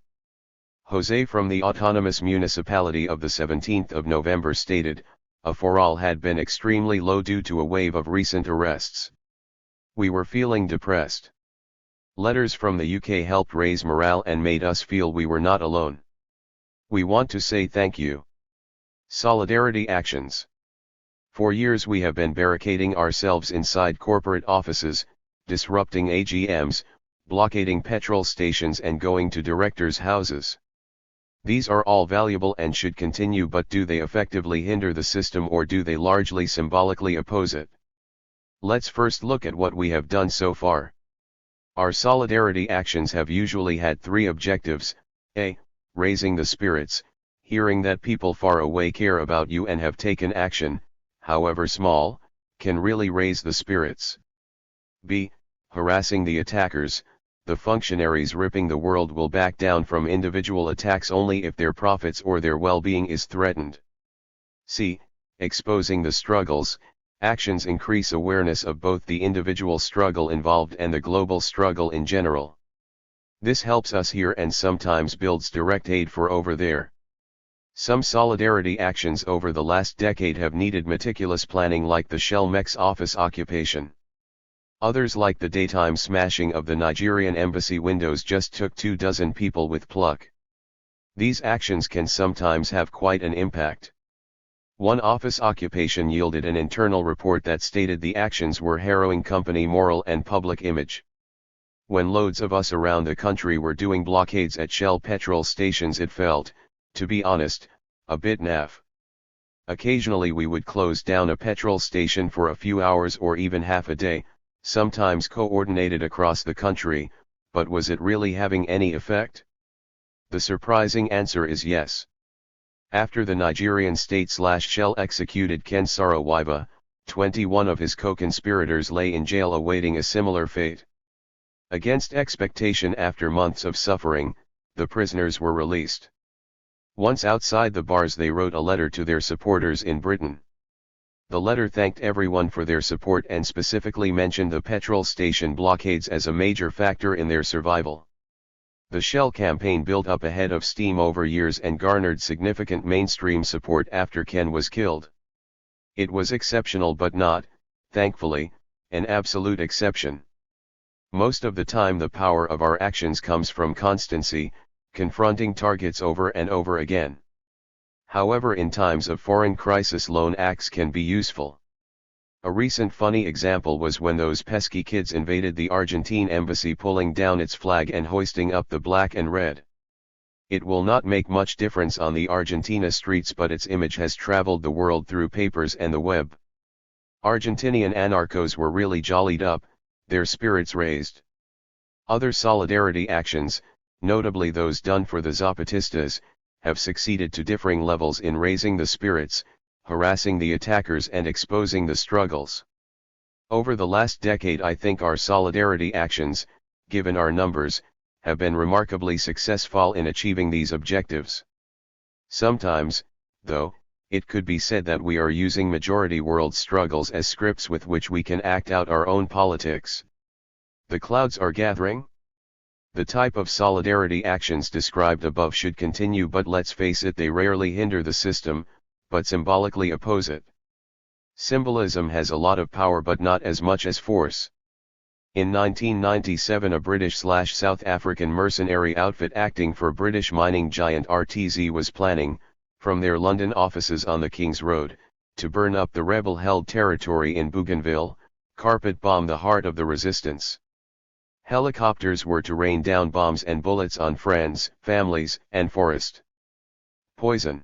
Jose from the autonomous municipality of the 17th of November stated, "A foral had been extremely low due to a wave of recent arrests. We were feeling depressed. Letters from the UK helped raise morale and made us feel we were not alone. We want to say thank you." Solidarity actions. For years we have been barricading ourselves inside corporate offices, disrupting AGMs, blockading petrol stations and going to directors' houses. These are all valuable and should continue, but do they effectively hinder the system or do they largely symbolically oppose it? Let's first look at what we have done so far. Our solidarity actions have usually had three objectives: A. Raising the spirits, hearing that people far away care about you and have taken action, however small, can really raise the spirits. B. Harassing the attackers, the functionaries ripping the world will back down from individual attacks only if their profits or their well-being is threatened. C. Exposing the struggles, actions increase awareness of both the individual struggle involved and the global struggle in general. This helps us here and sometimes builds direct aid for over there. Some solidarity actions over the last decade have needed meticulous planning, like the Shell Mex office occupation. Others, like the daytime smashing of the Nigerian embassy windows, just took 24 people with pluck. These actions can sometimes have quite an impact. One office occupation yielded an internal report that stated the actions were harrowing company moral and public image. When loads of us around the country were doing blockades at Shell petrol stations, it felt, to be honest, a bit naff. Occasionally we would close down a petrol station for a few hours or even half a day, sometimes coordinated across the country, but was it really having any effect? The surprising answer is yes. After the Nigerian state/Shell executed Ken Saro-Wiwa, 21 of his co-conspirators lay in jail awaiting a similar fate. Against expectation, after months of suffering, the prisoners were released. Once outside the bars, they wrote a letter to their supporters in Britain. The letter thanked everyone for their support and specifically mentioned the petrol station blockades as a major factor in their survival. The Shell campaign built up a head of steam over years and garnered significant mainstream support after Ken was killed. It was exceptional, but not, thankfully, an absolute exception. Most of the time the power of our actions comes from constancy, confronting targets over and over again. However, in times of foreign crisis, lone acts can be useful. A recent funny example was when those pesky kids invaded the Argentine embassy, pulling down its flag and hoisting up the black and red. It will not make much difference on the Argentina streets, but its image has traveled the world through papers and the web. Argentinian anarchos were really jollied up, their spirits raised. Other solidarity actions, notably those done for the Zapatistas, have succeeded to differing levels in raising the spirits, harassing the attackers and exposing the struggles. Over the last decade, I think our solidarity actions, given our numbers, have been remarkably successful in achieving these objectives. Sometimes, though, it could be said that we are using majority world struggles as scripts with which we can act out our own politics. The clouds are gathering. The type of solidarity actions described above should continue, but let's face it, they rarely hinder the system, but symbolically oppose it. Symbolism has a lot of power, but not as much as force. In 1997, a British/South African mercenary outfit acting for British mining giant RTZ was planning, from their London offices on the King's Road, to burn up the rebel-held territory in Bougainville, carpet bomb the heart of the resistance. Helicopters were to rain down bombs and bullets on friends, families, and forest. Poison.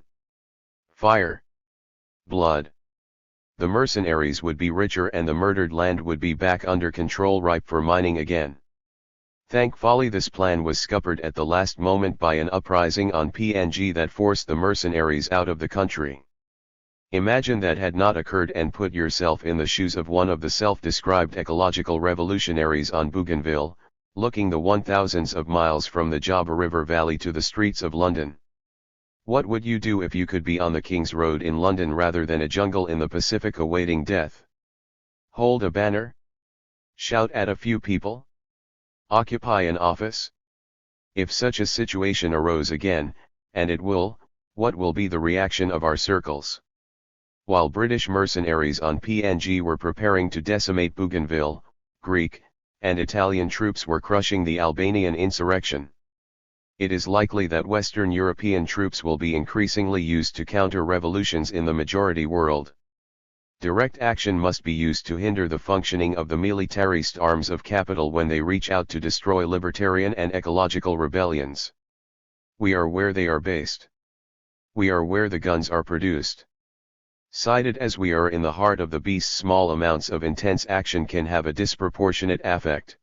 Fire. Blood. The mercenaries would be richer and the murdered land would be back under control, ripe for mining again. Thankfully, this plan was scuppered at the last moment by an uprising on PNG that forced the mercenaries out of the country. Imagine that had not occurred, and put yourself in the shoes of one of the self-described ecological revolutionaries on Bougainville, looking the 1000s of miles from the Jaba River Valley to the streets of London. What would you do if you could be on the King's Road in London rather than a jungle in the Pacific awaiting death? Hold a banner? Shout at a few people? Occupy an office? If such a situation arose again, and it will, what will be the reaction of our circles? While British mercenaries on PNG were preparing to decimate Bougainville, Greek and Italian troops were crushing the Albanian insurrection. It is likely that Western European troops will be increasingly used to counter revolutions in the majority world. Direct action must be used to hinder the functioning of the militarist arms of capital when they reach out to destroy libertarian and ecological rebellions. We are where they are based. We are where the guns are produced. Sighted as we are in the heart of the beast, small amounts of intense action can have a disproportionate effect.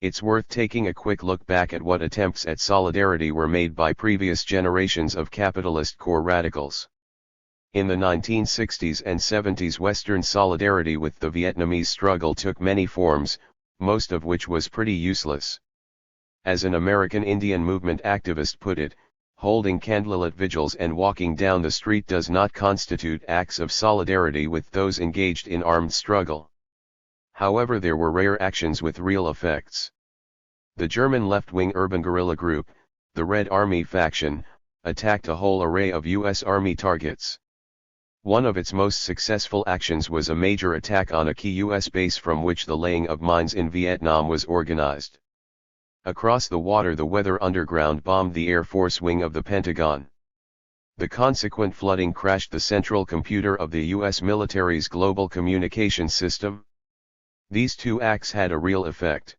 It's worth taking a quick look back at what attempts at solidarity were made by previous generations of capitalist core radicals. In the 1960s and 70s, Western solidarity with the Vietnamese struggle took many forms, most of which was pretty useless. As an American Indian movement activist put it, holding candlelit vigils and walking down the street does not constitute acts of solidarity with those engaged in armed struggle. However, there were rare actions with real effects. The German left-wing urban guerrilla group, the Red Army faction, attacked a whole array of U.S. Army targets. One of its most successful actions was a major attack on a key U.S. base from which the laying of mines in Vietnam was organized. Across the water, the Weather Underground bombed the Air Force wing of the Pentagon. The consequent flooding crashed the central computer of the U.S. military's global communications system. These two acts had a real effect.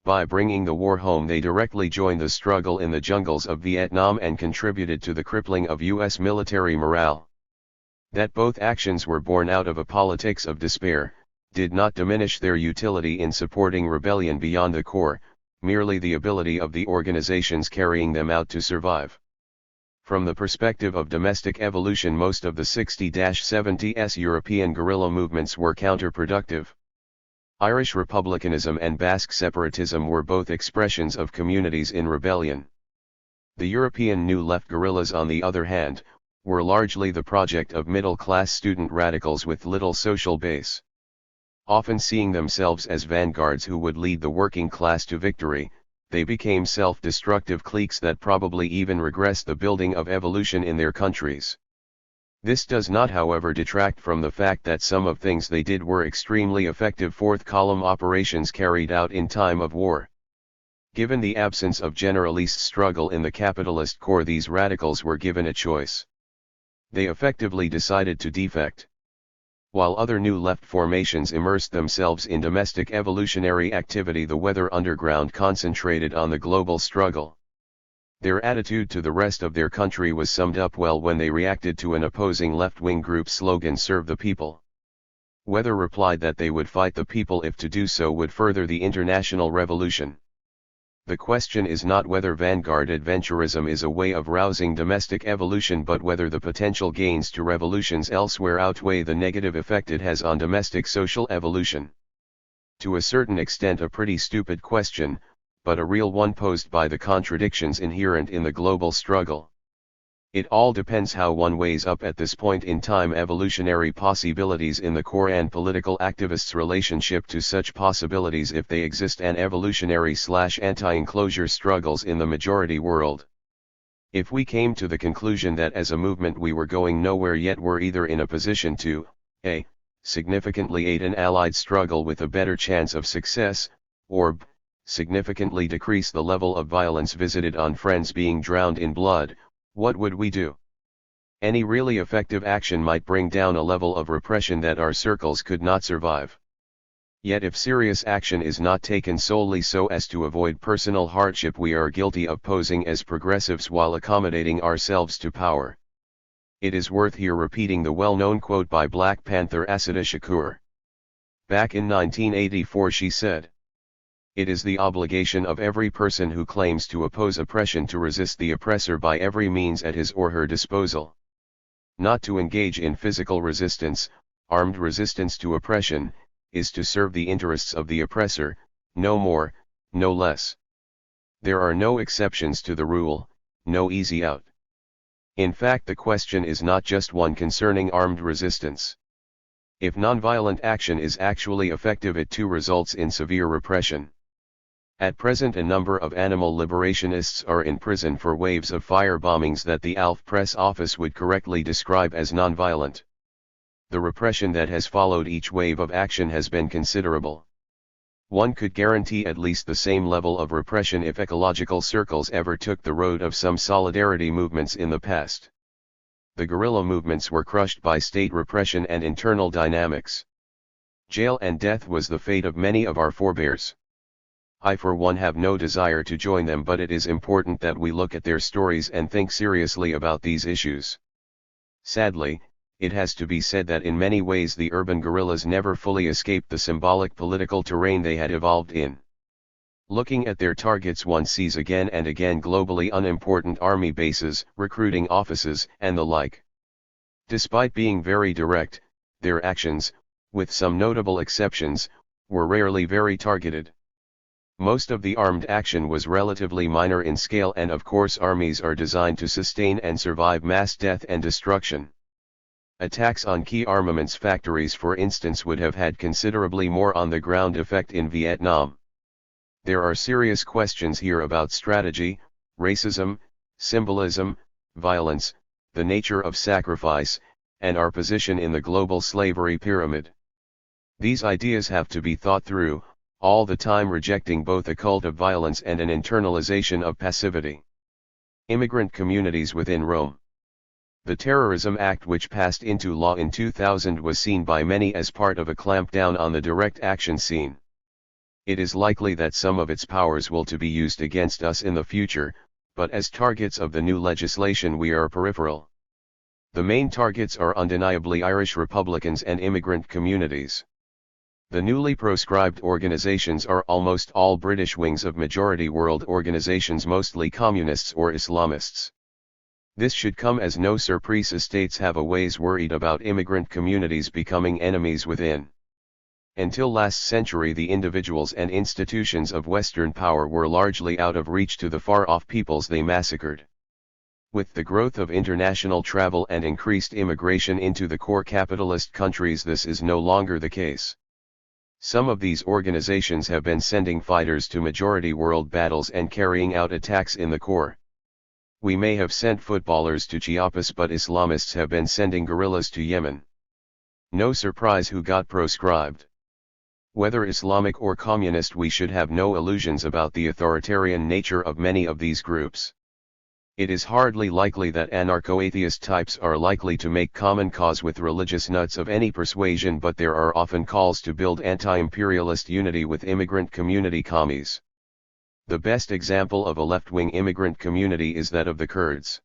By bringing the war home, they directly joined the struggle in the jungles of Vietnam and contributed to the crippling of U.S. military morale. That both actions were born out of a politics of despair, did not diminish their utility in supporting rebellion beyond the core, merely the ability of the organizations carrying them out to survive. From the perspective of domestic evolution, most of the 60-70s European guerrilla movements were counterproductive. Irish republicanism and Basque separatism were both expressions of communities in rebellion. The European New Left guerrillas, on the other hand, were largely the project of middle-class student radicals with little social base. Often seeing themselves as vanguards who would lead the working class to victory, they became self-destructive cliques that probably even regressed the building of evolution in their countries. This does not, however, detract from the fact that some of things they did were extremely effective fourth-column operations carried out in time of war. Given the absence of generalist struggle in the capitalist core, these radicals were given a choice. They effectively decided to defect. While other New Left formations immersed themselves in domestic evolutionary activity, the Weather Underground concentrated on the global struggle. Their attitude to the rest of their country was summed up well when they reacted to an opposing left-wing group's slogan, "Serve the People." Weather replied that they would fight the people if to do so would further the international revolution. The question is not whether vanguard adventurism is a way of rousing domestic evolution, but whether the potential gains to revolutions elsewhere outweigh the negative effect it has on domestic social evolution. To a certain extent a pretty stupid question, but a real one posed by the contradictions inherent in the global struggle. It all depends how one weighs up at this point in time evolutionary possibilities in the core and political activists' relationship to such possibilities, if they exist, and evolutionary/anti-enclosure struggles in the majority world. If we came to the conclusion that as a movement we were going nowhere, yet were either in a position to a. significantly aid an allied struggle with a better chance of success, or b. significantly decrease the level of violence visited on friends being drowned in blood, what would we do? Any really effective action might bring down a level of repression that our circles could not survive. Yet if serious action is not taken solely so as to avoid personal hardship, we are guilty of posing as progressives while accommodating ourselves to power. It is worth here repeating the well-known quote by Black Panther Assata Shakur. Back in 1984 she said, "It is the obligation of every person who claims to oppose oppression to resist the oppressor by every means at his or her disposal. Not to engage in physical resistance, armed resistance to oppression, is to serve the interests of the oppressor, no more, no less. There are no exceptions to the rule, no easy out." In fact, the question is not just one concerning armed resistance. If nonviolent action is actually effective, it too results in severe repression. At present a number of animal liberationists are in prison for waves of fire bombings that the ALF press office would correctly describe as nonviolent. The repression that has followed each wave of action has been considerable. One could guarantee at least the same level of repression if ecological circles ever took the road of some solidarity movements in the past. The guerrilla movements were crushed by state repression and internal dynamics. Jail and death was the fate of many of our forebears. I for one have no desire to join them, but it is important that we look at their stories and think seriously about these issues. Sadly, it has to be said that in many ways the urban guerrillas never fully escaped the symbolic political terrain they had evolved in. Looking at their targets, one sees again and again globally unimportant army bases, recruiting offices, and the like. Despite being very direct, their actions, with some notable exceptions, were rarely very targeted. Most of the armed action was relatively minor in scale, and of course armies are designed to sustain and survive mass death and destruction. Attacks on key armaments factories, for instance, would have had considerably more on-the-ground effect in Vietnam. There are serious questions here about strategy, racism, symbolism, violence, the nature of sacrifice, and our position in the global slavery pyramid. These ideas have to be thought through, all the time rejecting both a cult of violence and an internalization of passivity. Immigrant communities within Rome. The Terrorism Act, which passed into law in 2000, was seen by many as part of a clampdown on the direct action scene. It is likely that some of its powers will to be used against us in the future, but as targets of the new legislation we are peripheral. The main targets are undeniably Irish Republicans and immigrant communities. The newly proscribed organizations are almost all British wings of majority world organizations, mostly communists or Islamists. This should come as no surprise, as states have a ways worried about immigrant communities becoming enemies within. Until last century, the individuals and institutions of Western power were largely out of reach to the far-off peoples they massacred. With the growth of international travel and increased immigration into the core capitalist countries, this is no longer the case. Some of these organizations have been sending fighters to majority world battles and carrying out attacks in the core. We may have sent footballers to Chiapas, but Islamists have been sending guerrillas to Yemen. No surprise who got proscribed. Whether Islamic or communist, we should have no illusions about the authoritarian nature of many of these groups. It is hardly likely that anarcho-atheist types are likely to make common cause with religious nuts of any persuasion, but there are often calls to build anti-imperialist unity with immigrant community commies. The best example of a left-wing immigrant community is that of the Kurds.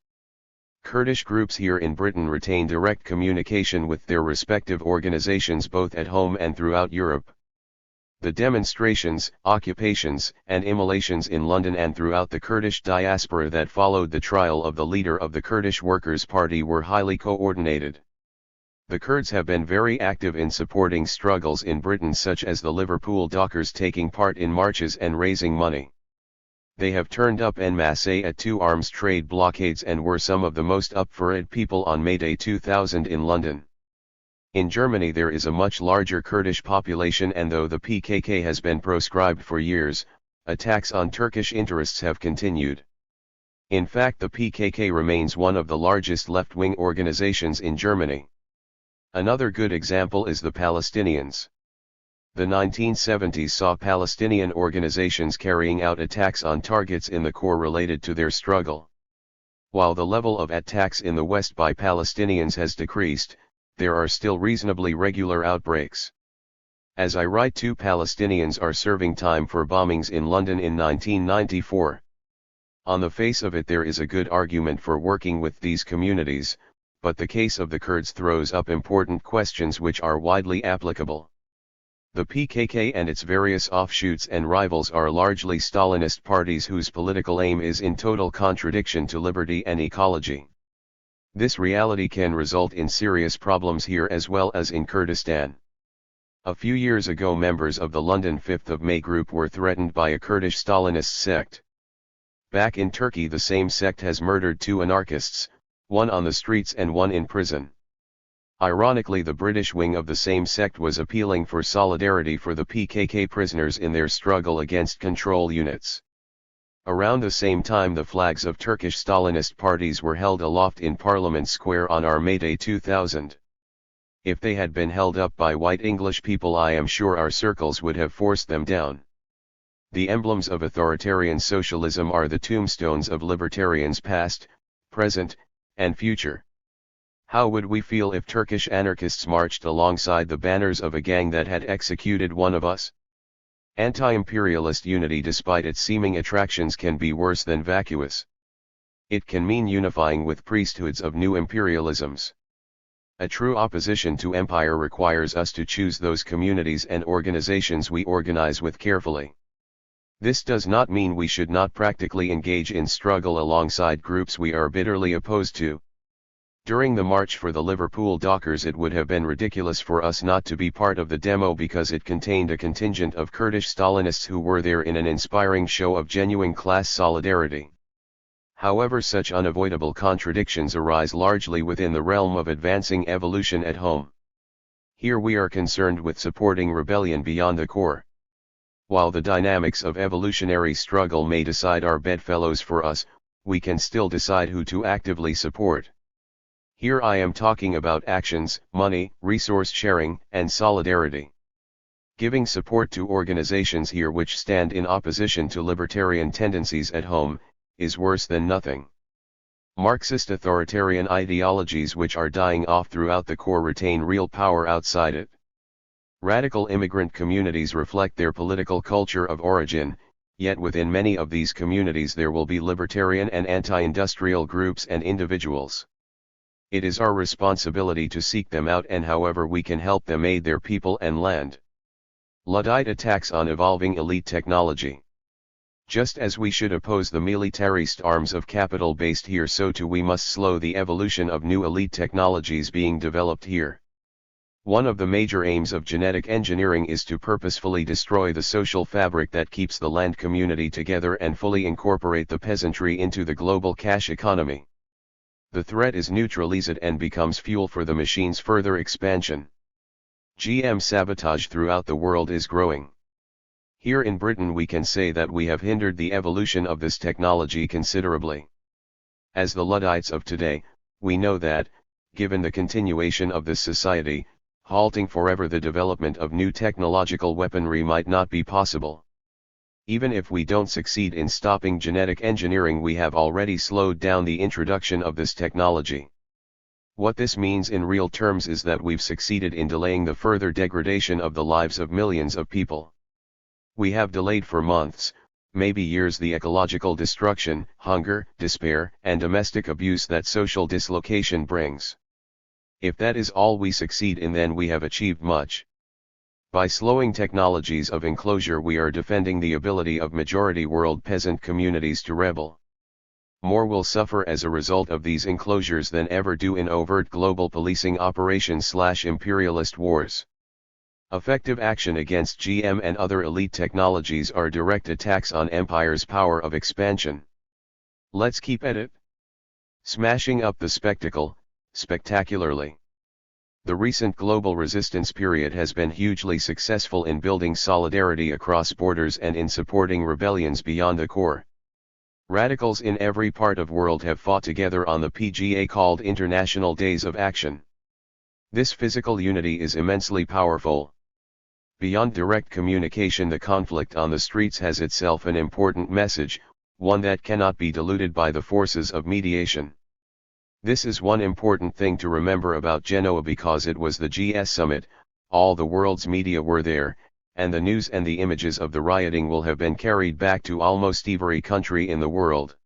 Kurdish groups here in Britain retain direct communication with their respective organizations both at home and throughout Europe. The demonstrations, occupations, and immolations in London and throughout the Kurdish diaspora that followed the trial of the leader of the Kurdish Workers' Party were highly coordinated. The Kurds have been very active in supporting struggles in Britain, such as the Liverpool dockers taking part in marches and raising money. They have turned up en masse at two arms trade blockades and were some of the most up for it people on May Day 2000 in London. In Germany there is a much larger Kurdish population, and though the PKK has been proscribed for years, attacks on Turkish interests have continued. In fact, the PKK remains one of the largest left-wing organizations in Germany. Another good example is the Palestinians. The 1970s saw Palestinian organizations carrying out attacks on targets in the core related to their struggle. While the level of attacks in the West by Palestinians has decreased, there are still reasonably regular outbreaks. As I write, 2 Palestinians are serving time for bombings in London in 1994. On the face of it, there is a good argument for working with these communities, but the case of the Kurds throws up important questions which are widely applicable. The PKK and its various offshoots and rivals are largely Stalinist parties whose political aim is in total contradiction to liberty and ecology. This reality can result in serious problems here as well as in Kurdistan. A few years ago, members of the London 5th of May group were threatened by a Kurdish Stalinist sect. Back in Turkey, the same sect has murdered 2 anarchists, one on the streets and one in prison. Ironically, the British wing of the same sect was appealing for solidarity for the PKK prisoners in their struggle against control units. Around the same time, the flags of Turkish Stalinist parties were held aloft in Parliament Square on our May Day 2000. If they had been held up by white English people, I am sure our circles would have forced them down. The emblems of authoritarian socialism are the tombstones of libertarians past, present, and future. How would we feel if Turkish anarchists marched alongside the banners of a gang that had executed one of us? Anti-imperialist unity, despite its seeming attractions, can be worse than vacuous. It can mean unifying with priesthoods of new imperialisms. A true opposition to empire requires us to choose those communities and organizations we organize with carefully. This does not mean we should not practically engage in struggle alongside groups we are bitterly opposed to. During the march for the Liverpool dockers, it would have been ridiculous for us not to be part of the demo because it contained a contingent of Kurdish Stalinists who were there in an inspiring show of genuine class solidarity. However, such unavoidable contradictions arise largely within the realm of advancing evolution at home. Here we are concerned with supporting rebellion beyond the core. While the dynamics of evolutionary struggle may decide our bedfellows for us, we can still decide who to actively support. Here I am talking about actions, money, resource sharing, and solidarity. Giving support to organizations here which stand in opposition to libertarian tendencies at home, is worse than nothing. Marxist authoritarian ideologies which are dying off throughout the core retain real power outside it. Radical immigrant communities reflect their political culture of origin, yet within many of these communities there will be libertarian and anti-industrial groups and individuals. It is our responsibility to seek them out and however we can help them aid their people and land. Luddite attacks on evolving elite technology. Just as we should oppose the militarist arms of capital based here, so too we must slow the evolution of new elite technologies being developed here. One of the major aims of genetic engineering is to purposefully destroy the social fabric that keeps the land community together and fully incorporate the peasantry into the global cash economy. The threat is neutralized and becomes fuel for the machine's further expansion. GM sabotage throughout the world is growing. Here in Britain we can say that we have hindered the evolution of this technology considerably. As the Luddites of today, we know that, given the continuation of this society, halting forever the development of new technological weaponry might not be possible. Even if we don't succeed in stopping genetic engineering, we have already slowed down the introduction of this technology. What this means in real terms is that we've succeeded in delaying the further degradation of the lives of millions of people. We have delayed for months, maybe years, the ecological destruction, hunger, despair, and domestic abuse that social dislocation brings. If that is all we succeed in, then we have achieved much. By slowing technologies of enclosure, we are defending the ability of majority world peasant communities to rebel. More will suffer as a result of these enclosures than ever do in overt global policing operations/imperialist wars. Effective action against GM and other elite technologies are direct attacks on empire's power of expansion. Let's keep at it. Smashing up the spectacle, spectacularly. The recent global resistance period has been hugely successful in building solidarity across borders and in supporting rebellions beyond the core. Radicals in every part of the world have fought together on the PGA called International Days of Action. This physical unity is immensely powerful. Beyond direct communication, the conflict on the streets has itself an important message, one that cannot be diluted by the forces of mediation. This is one important thing to remember about Genoa, because it was the GS summit, all the world's media were there, and the news and the images of the rioting will have been carried back to almost every country in the world.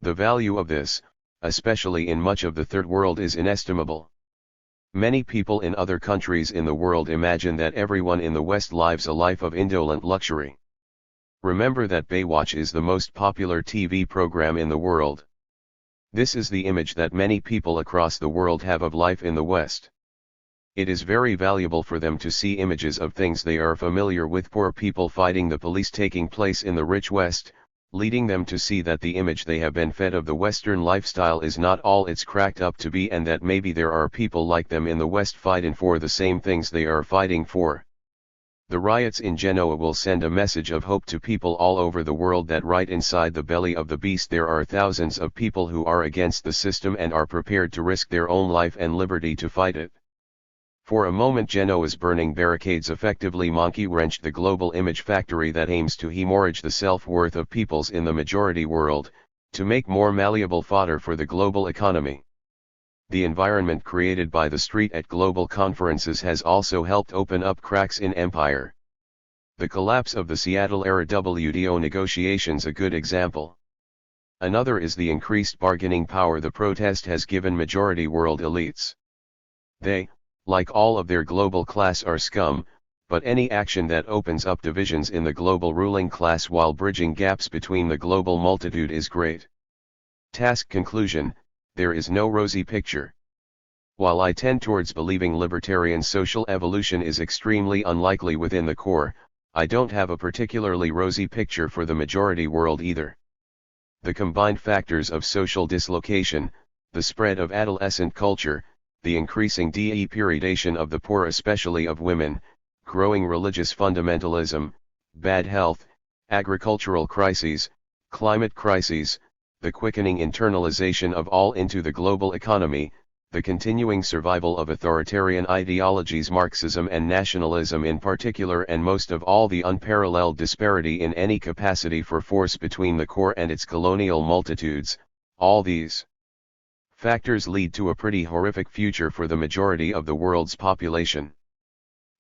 The value of this, especially in much of the Third World, is inestimable. Many people in other countries in the world imagine that everyone in the West lives a life of indolent luxury. Remember that Baywatch is the most popular TV program in the world. This is the image that many people across the world have of life in the West. It is very valuable for them to see images of things they are familiar with: poor people fighting the police taking place in the rich West, leading them to see that the image they have been fed of the Western lifestyle is not all it's cracked up to be, and that maybe there are people like them in the West fighting for the same things they are fighting for. The riots in Genoa will send a message of hope to people all over the world that right inside the belly of the beast there are thousands of people who are against the system and are prepared to risk their own life and liberty to fight it. For a moment, Genoa's burning barricades effectively monkey-wrenched the global image factory that aims to hemorrhage the self-worth of peoples in the majority world, to make more malleable fodder for the global economy. The environment created by the street at global conferences has also helped open up cracks in empire. The collapse of the Seattle-era WTO negotiations a good example. Another is the increased bargaining power the protest has given majority world elites. They, like all of their global class, are scum, but any action that opens up divisions in the global ruling class while bridging gaps between the global multitude is great. Task conclusion: there is no rosy picture. While I tend towards believing libertarian social evolution is extremely unlikely within the core, I don't have a particularly rosy picture for the majority world either. The combined factors of social dislocation, the spread of adolescent culture, the increasing depredation of the poor, especially of women, growing religious fundamentalism, bad health, agricultural crises, climate crises, the quickening internalization of all into the global economy, the continuing survival of authoritarian ideologies, Marxism and nationalism in particular, and most of all the unparalleled disparity in any capacity for force between the core and its colonial multitudes, all these factors lead to a pretty horrific future for the majority of the world's population.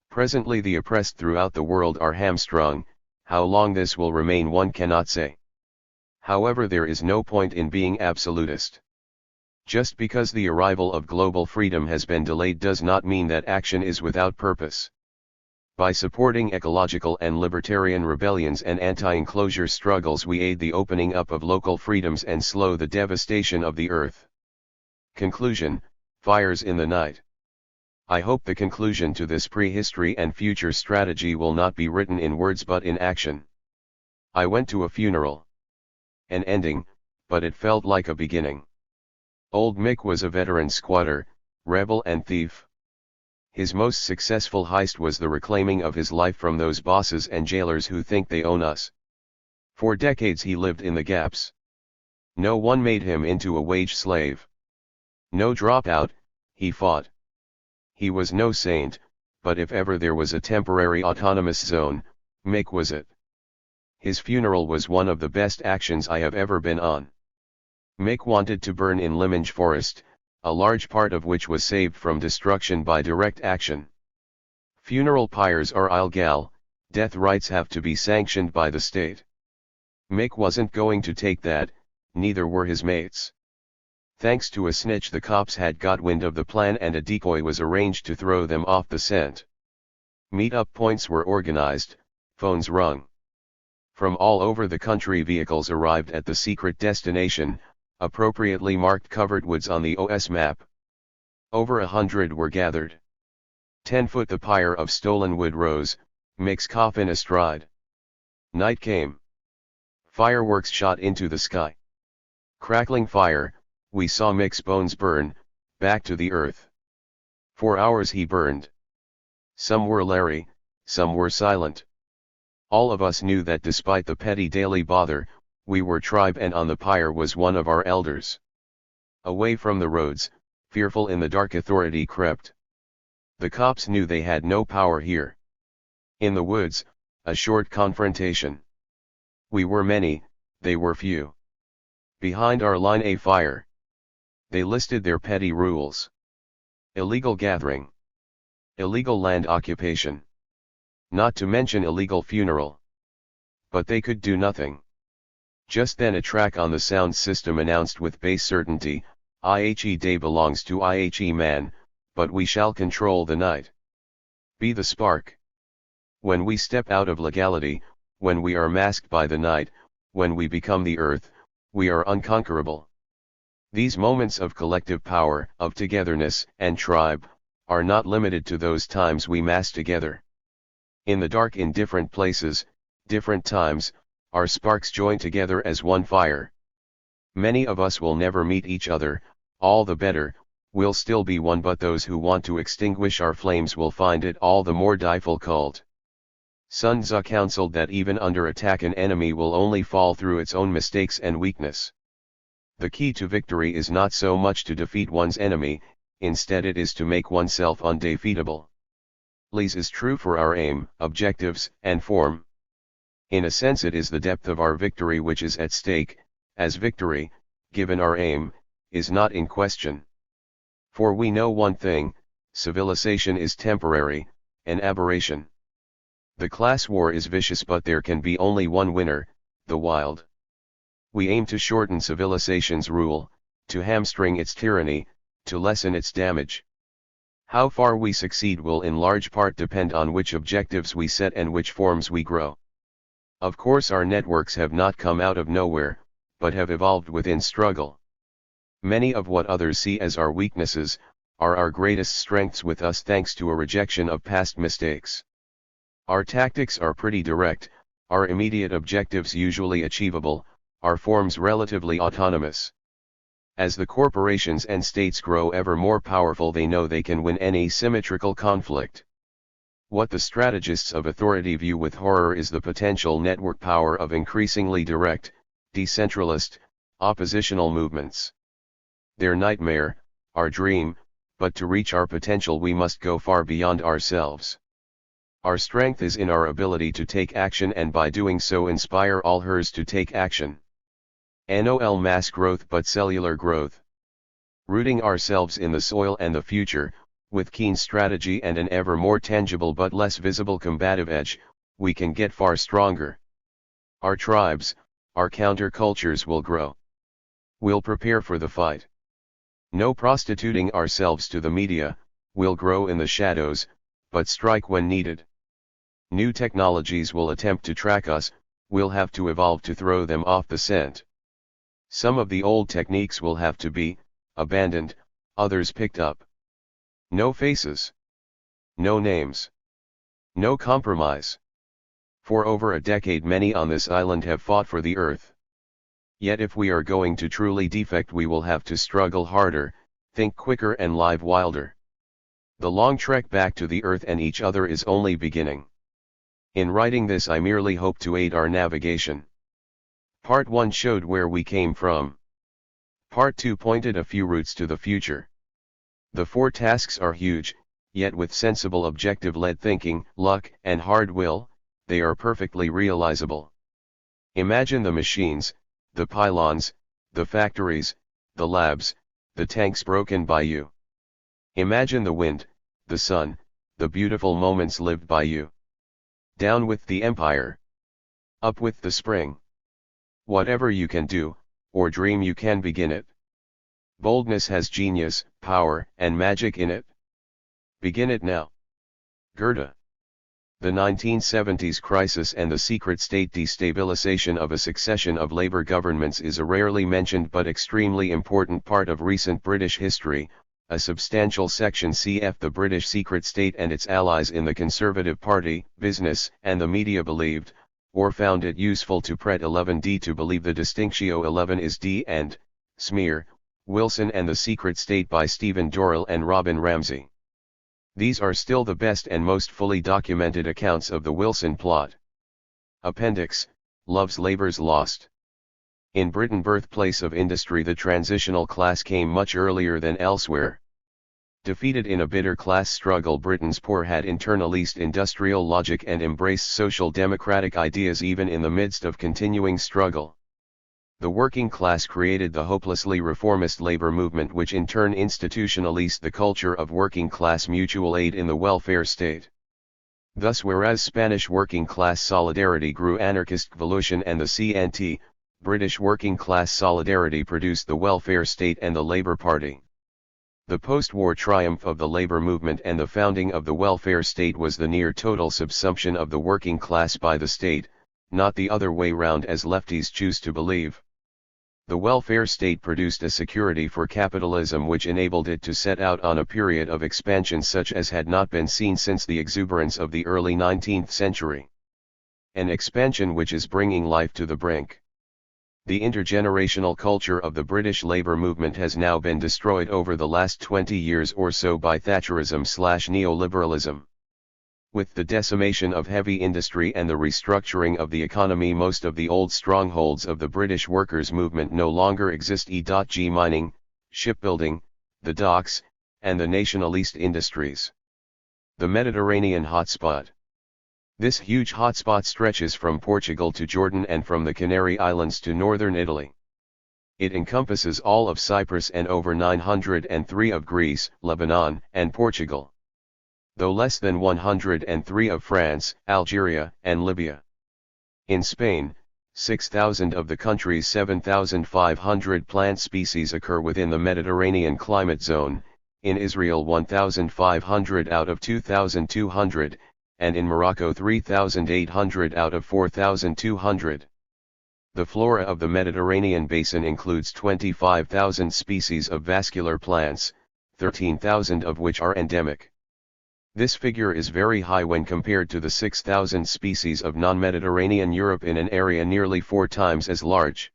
Presently the oppressed throughout the world are hamstrung. How long this will remain one cannot say. However, there is no point in being absolutist. Just because the arrival of global freedom has been delayed does not mean that action is without purpose. By supporting ecological and libertarian rebellions and anti-enclosure struggles, we aid the opening up of local freedoms and slow the devastation of the earth. Conclusion: fires in the night. I hope the conclusion to this prehistory and future strategy will not be written in words but in action. I went to a funeral. An ending, but it felt like a beginning. Old Mick was a veteran squatter, rebel and thief. His most successful heist was the reclaiming of his life from those bosses and jailers who think they own us. For decades he lived in the gaps. No one made him into a wage slave. No dropout, he fought. He was no saint, but if ever there was a temporary autonomous zone, Mick was it. His funeral was one of the best actions I have ever been on. Mick wanted to burn in Limonge Forest, a large part of which was saved from destruction by direct action. Funeral pyres are illegal, death rites have to be sanctioned by the state. Mick wasn't going to take that, neither were his mates. Thanks to a snitch, the cops had got wind of the plan and a decoy was arranged to throw them off the scent. Meet-up points were organized, phones rung. From all over the country vehicles arrived at the secret destination, appropriately marked covered woods on the OS map. Over 100 were gathered. 10 foot the pyre of stolen wood rose, Mick's coffin astride. Night came. Fireworks shot into the sky. Crackling fire, we saw Mick's bones burn, back to the earth. For hours he burned. Some were leery, some were silent. All of us knew that despite the petty daily bother, we were tribe, and on the pyre was one of our elders. Away from the roads, fearful in the dark, authority crept. The cops knew they had no power here. In the woods, a short confrontation. We were many, they were few. Behind our line a fire. They listed their petty rules. Illegal gathering. Illegal land occupation. Not to mention illegal funeral. But they could do nothing. Just then a track on the sound system announced with bass certainty, "IHE day belongs to IHE man, but we shall control the night. Be the spark." When we step out of legality, when we are masked by the night, when we become the earth, we are unconquerable. These moments of collective power, of togetherness and tribe, are not limited to those times we mass together. In the dark, in different places, different times, our sparks join together as one fire. Many of us will never meet each other, all the better, we'll still be one, but those who want to extinguish our flames will find it all the more difficult. Sun Tzu counseled that even under attack an enemy will only fall through its own mistakes and weakness. The key to victory is not so much to defeat one's enemy, instead it is to make oneself undefeatable. This is true for our aim, objectives, and form. In a sense it is the depth of our victory which is at stake, as victory, given our aim, is not in question. For we know one thing, civilization is temporary, an aberration. The class war is vicious, but there can be only one winner, the wild. We aim to shorten civilization's rule, to hamstring its tyranny, to lessen its damage. How far we succeed will in large part depend on which objectives we set and which forms we grow. Of course our networks have not come out of nowhere, but have evolved within struggle. Many of what others see as our weaknesses, are our greatest strengths with us, thanks to a rejection of past mistakes. Our tactics are pretty direct, our immediate objectives usually achievable, our forms relatively autonomous. As the corporations and states grow ever more powerful, they know they can win any symmetrical conflict. What the strategists of authority view with horror is the potential network power of increasingly direct, decentralist, oppositional movements. Their nightmare, our dream, but to reach our potential we must go far beyond ourselves. Our strength is in our ability to take action, and by doing so inspire all hers to take action. NOL mass growth but cellular growth. Rooting ourselves in the soil and the future, with keen strategy and an ever more tangible but less visible combative edge, we can get far stronger. Our tribes, our countercultures will grow. We'll prepare for the fight. No prostituting ourselves to the media, we'll grow in the shadows, but strike when needed. New technologies will attempt to track us, we'll have to evolve to throw them off the scent. Some of the old techniques will have to be abandoned, others picked up. No faces. No names. No compromise. For over a decade many on this island have fought for the earth. Yet if we are going to truly defect we will have to struggle harder, think quicker and live wilder. The long trek back to the earth and each other is only beginning. In writing this I merely hope to aid our navigation. Part 1 showed where we came from. Part 2 pointed a few routes to the future. The 4 tasks are huge, yet with sensible objective-led thinking, luck, and hard will, they are perfectly realizable. Imagine the machines, the pylons, the factories, the labs, the tanks broken by you. Imagine the wind, the sun, the beautiful moments lived by you. Down with the empire. Up with the spring. Whatever you can do, or dream you can begin it. Boldness has genius, power, and magic in it. Begin it now. Goethe. The 1970s crisis and the secret state destabilization of a succession of Labour governments is a rarely mentioned but extremely important part of recent British history. A substantial section cf. The British secret state and its allies in the Conservative Party, business, and the media believed, or found it useful to Pret 11d to believe the distinctio 11 is D and, smear, Wilson and the Secret State by Stephen Dorrell and Robin Ramsey. These are still the best and most fully documented accounts of the Wilson plot. Appendix, Love's Labour's Lost. In Britain, birthplace of industry, the transitional class came much earlier than elsewhere. Defeated in a bitter class struggle, Britain's poor had internalized industrial logic and embraced social democratic ideas even in the midst of continuing struggle. The working class created the hopelessly reformist labor movement, which in turn institutionalized the culture of working class mutual aid in the welfare state. Thus, whereas Spanish working class solidarity grew anarchist evolution and the CNT, British working class solidarity produced the welfare state and the Labour Party. The post-war triumph of the labor movement and the founding of the welfare state was the near total subsumption of the working class by the state, not the other way round as lefties choose to believe. The welfare state produced a security for capitalism which enabled it to set out on a period of expansion such as had not been seen since the exuberance of the early 19th century. An expansion which is bringing life to the brink. The intergenerational culture of the British labour movement has now been destroyed over the last 20 years or so by Thatcherism/neoliberalism. With the decimation of heavy industry and the restructuring of the economy, most of the old strongholds of the British workers' movement no longer exist, e.g. mining, shipbuilding, the docks, and the nationalist industries. The Mediterranean hotspot. This huge hotspot stretches from Portugal to Jordan and from the Canary Islands to northern Italy. It encompasses all of Cyprus and over 903 of Greece, Lebanon, and Portugal. Though less than 103 of France, Algeria, and Libya. In Spain, 6,000 of the country's 7,500 plant species occur within the Mediterranean climate zone, in Israel 1,500 out of 2,200, and in Morocco 3,800 out of 4,200. The flora of the Mediterranean basin includes 25,000 species of vascular plants, 13,000 of which are endemic. This figure is very high when compared to the 6,000 species of non-Mediterranean Europe in an area nearly 4 times as large.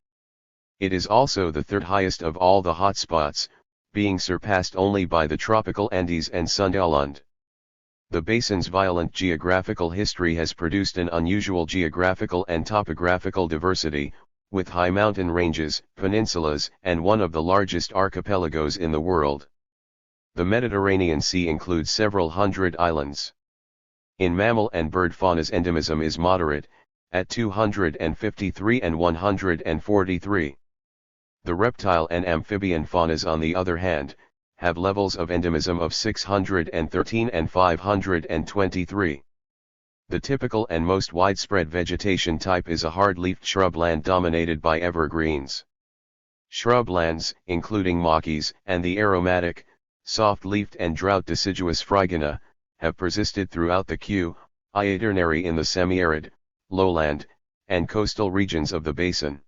It is also the third highest of all the hotspots, being surpassed only by the tropical Andes and Sundaland. The basin's violent geographical history has produced an unusual geographical and topographical diversity, with high mountain ranges, peninsulas, and one of the largest archipelagos in the world. The Mediterranean Sea includes several hundred islands. In mammal and bird faunas, endemism is moderate, at 253 and 143. The reptile and amphibian faunas, on the other hand, have levels of endemism of 613 and 523. The typical and most widespread vegetation type is a hard-leafed shrubland dominated by evergreens. Shrublands, including maquis and the aromatic, soft-leafed and drought deciduous Frigana, have persisted throughout the Quaternary in the semi-arid, lowland, and coastal regions of the basin.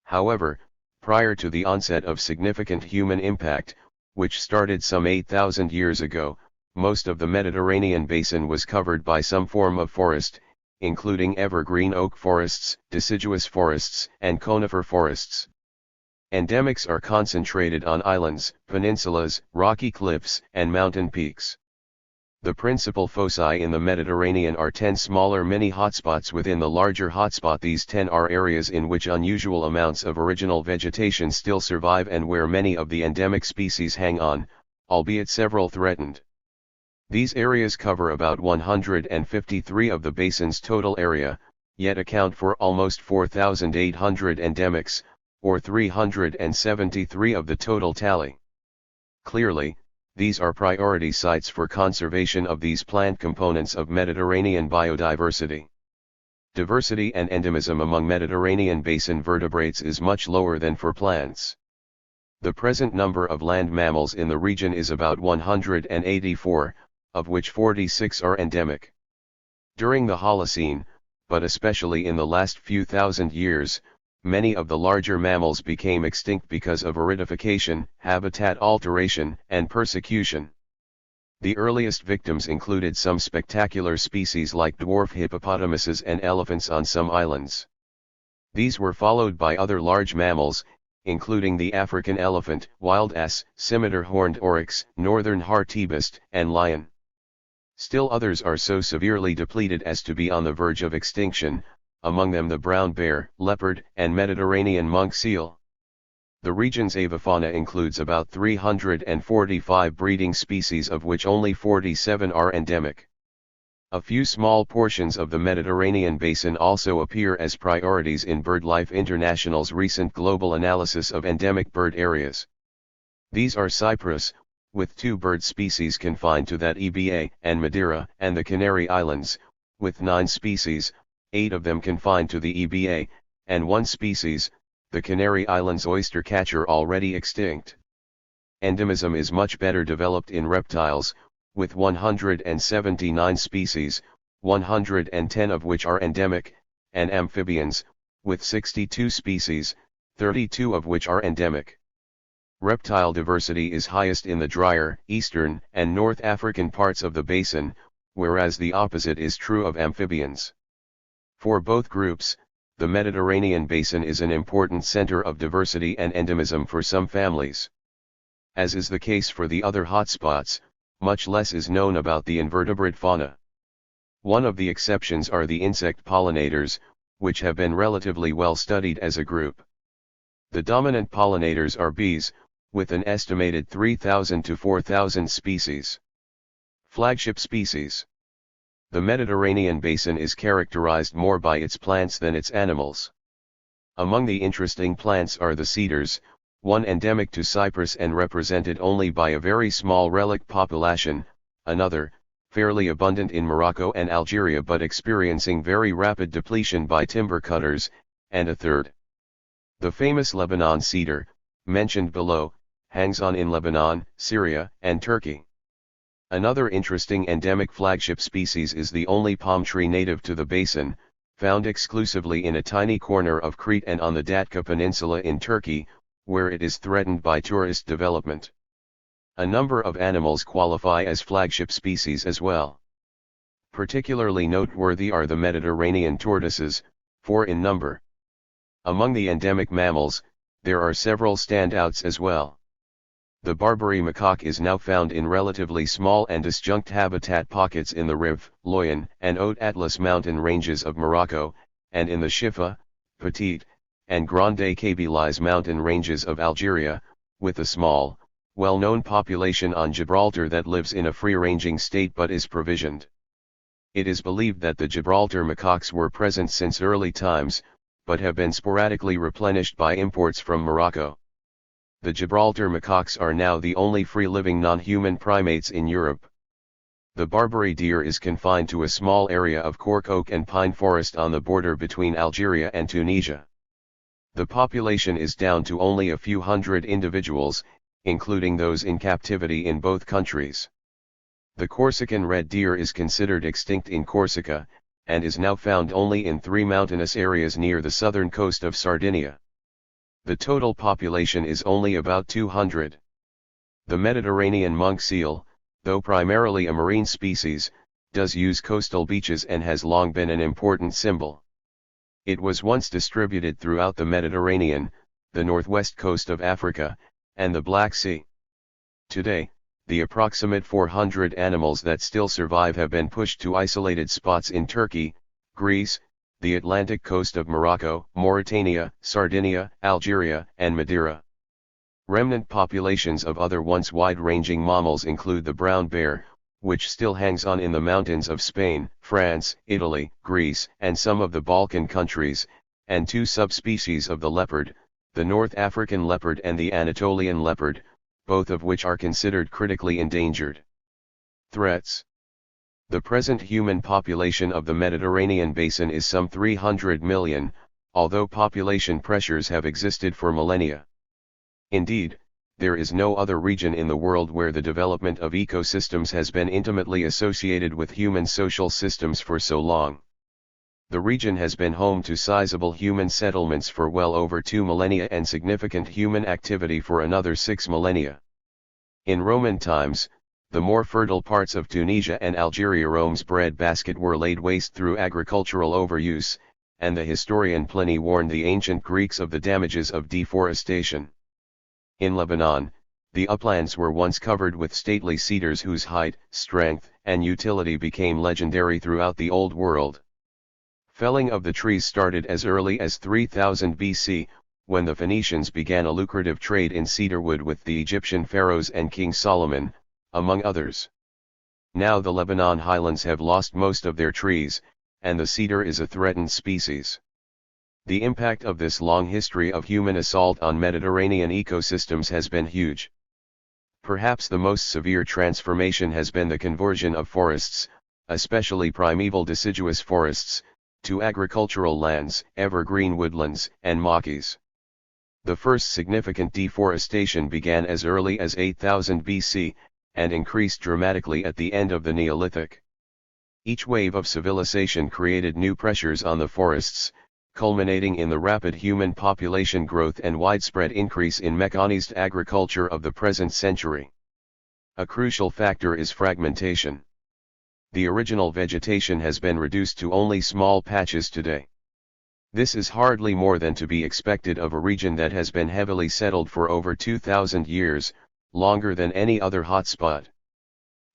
However, prior to the onset of significant human impact, which started some 8,000 years ago, most of the Mediterranean basin was covered by some form of forest, including evergreen oak forests, deciduous forests, and conifer forests. Endemics are concentrated on islands, peninsulas, rocky cliffs, and mountain peaks. The principal foci in the Mediterranean are 10 smaller mini-hotspots within the larger hotspot. These 10 are areas in which unusual amounts of original vegetation still survive and where many of the endemic species hang on, albeit several threatened. These areas cover about 153 of the basin's total area, yet account for almost 4,800 endemics, or 373 of the total tally. Clearly, these are priority sites for conservation of these plant components of Mediterranean biodiversity. Diversity and endemism among Mediterranean basin vertebrates is much lower than for plants. The present number of land mammals in the region is about 184, of which 46 are endemic. During the Holocene, but especially in the last few thousand years, many of the larger mammals became extinct because of aridification, habitat alteration, and persecution. The earliest victims included some spectacular species like dwarf hippopotamuses and elephants on some islands. These were followed by other large mammals, including the African elephant, wild ass, scimitar-horned oryx, northern hartebeest, and lion. Still others are so severely depleted as to be on the verge of extinction, among them the brown bear, leopard, and Mediterranean monk seal. The region's avifauna includes about 345 breeding species, of which only 47 are endemic. A few small portions of the Mediterranean basin also appear as priorities in BirdLife International's recent global analysis of endemic bird areas. These are Cyprus, with 2 bird species confined to that EBA, and Madeira and the Canary Islands, with 9 species, 8 of them confined to the EBA, and 1 species, the Canary Islands oystercatcher, already extinct. Endemism is much better developed in reptiles, with 179 species, 110 of which are endemic, and amphibians, with 62 species, 32 of which are endemic. Reptile diversity is highest in the drier, eastern, and North African parts of the basin, whereas the opposite is true of amphibians. For both groups, the Mediterranean basin is an important center of diversity and endemism for some families. As is the case for the other hotspots, much less is known about the invertebrate fauna. One of the exceptions are the insect pollinators, which have been relatively well studied as a group. The dominant pollinators are bees, with an estimated 3,000 to 4,000 species. Flagship species. The Mediterranean basin is characterized more by its plants than its animals. Among the interesting plants are the cedars, one endemic to Cyprus and represented only by a very small relic population, another, fairly abundant in Morocco and Algeria but experiencing very rapid depletion by timber cutters, and a third. The famous Lebanon cedar, mentioned below, hangs on in Lebanon, Syria, and Turkey. Another interesting endemic flagship species is the only palm tree native to the basin, found exclusively in a tiny corner of Crete and on the Datka Peninsula in Turkey, where it is threatened by tourist development. A number of animals qualify as flagship species as well. Particularly noteworthy are the Mediterranean tortoises, 4 in number. Among the endemic mammals, there are several standouts as well. The Barbary macaque is now found in relatively small and disjunct habitat pockets in the Rif, Loyan, and Haute Atlas mountain ranges of Morocco, and in the Shifa, Petite, and Grande Kabyles mountain ranges of Algeria, with a small, well-known population on Gibraltar that lives in a free-ranging state but is provisioned. It is believed that the Gibraltar macaques were present since early times, but have been sporadically replenished by imports from Morocco. The Gibraltar macaques are now the only free-living non-human primates in Europe. The Barbary deer is confined to a small area of cork oak and pine forest on the border between Algeria and Tunisia. The population is down to only a few hundred individuals, including those in captivity in both countries. The Corsican red deer is considered extinct in Corsica, and is now found only in 3 mountainous areas near the southern coast of Sardinia. The total population is only about 200. The Mediterranean monk seal, though primarily a marine species, does use coastal beaches and has long been an important symbol. It was once distributed throughout the Mediterranean, the northwest coast of Africa, and the Black Sea. Today, the approximate 400 animals that still survive have been pushed to isolated spots in Turkey, Greece, the Atlantic coast of Morocco, Mauritania, Sardinia, Algeria, and Madeira. Remnant populations of other once wide-ranging mammals include the brown bear, which still hangs on in the mountains of Spain, France, Italy, Greece, and some of the Balkan countries, and 2 subspecies of the leopard, the North African leopard and the Anatolian leopard, both of which are considered critically endangered. Threats. The present human population of the Mediterranean basin is some 300 million, although population pressures have existed for millennia. Indeed, there is no other region in the world where the development of ecosystems has been intimately associated with human social systems for so long. The region has been home to sizable human settlements for well over 2 millennia and significant human activity for another 6 millennia. In Roman times, the more fertile parts of Tunisia and Algeria, Rome's breadbasket, were laid waste through agricultural overuse, and the historian Pliny warned the ancient Greeks of the damages of deforestation. In Lebanon, the uplands were once covered with stately cedars whose height, strength, and utility became legendary throughout the Old World. Felling of the trees started as early as 3000 BC, when the Phoenicians began a lucrative trade in cedarwood with the Egyptian pharaohs and King Solomon, among others. Now the Lebanon highlands have lost most of their trees, and the cedar is a threatened species. The impact of this long history of human assault on Mediterranean ecosystems has been huge. Perhaps the most severe transformation has been the conversion of forests, especially primeval deciduous forests, to agricultural lands, evergreen woodlands, and maquis. The first significant deforestation began as early as 8000 BC, and increased dramatically at the end of the Neolithic. Each wave of civilization created new pressures on the forests, culminating in the rapid human population growth and widespread increase in mechanized agriculture of the present century. A crucial factor is fragmentation. The original vegetation has been reduced to only small patches today. This is hardly more than to be expected of a region that has been heavily settled for over 2,000 years, longer than any other hotspot.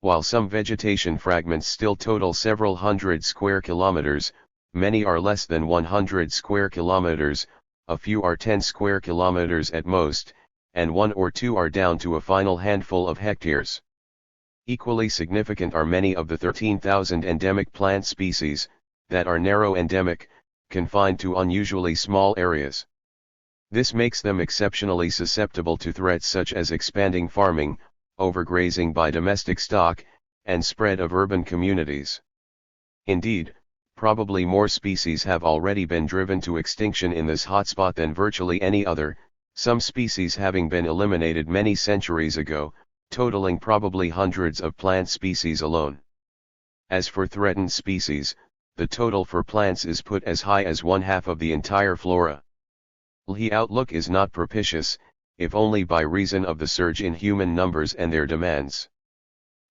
While some vegetation fragments still total several hundred square kilometers, many are less than 100 square kilometers, a few are 10 square kilometers at most, and 1 or 2 are down to a final handful of hectares. Equally significant are many of the 13,000 endemic plant species, that are narrow endemic, confined to unusually small areas. This makes them exceptionally susceptible to threats such as expanding farming, overgrazing by domestic stock, and spread of urban communities. Indeed, probably more species have already been driven to extinction in this hotspot than virtually any other, some species having been eliminated many centuries ago, totaling probably hundreds of plant species alone. As for threatened species, the total for plants is put as high as 1/2 of the entire flora. The outlook is not propitious, if only by reason of the surge in human numbers and their demands.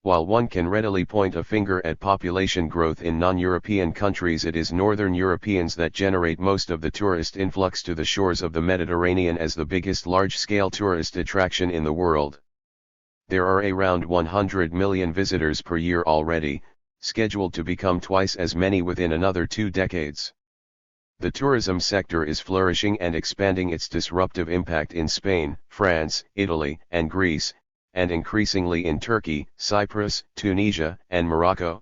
While one can readily point a finger at population growth in non-European countries, it is Northern Europeans that generate most of the tourist influx to the shores of the Mediterranean as the biggest large-scale tourist attraction in the world. There are around 100 million visitors per year already, scheduled to become twice as many within another 2 decades. The tourism sector is flourishing and expanding its disruptive impact in Spain, France, Italy, and Greece, and increasingly in Turkey, Cyprus, Tunisia, and Morocco.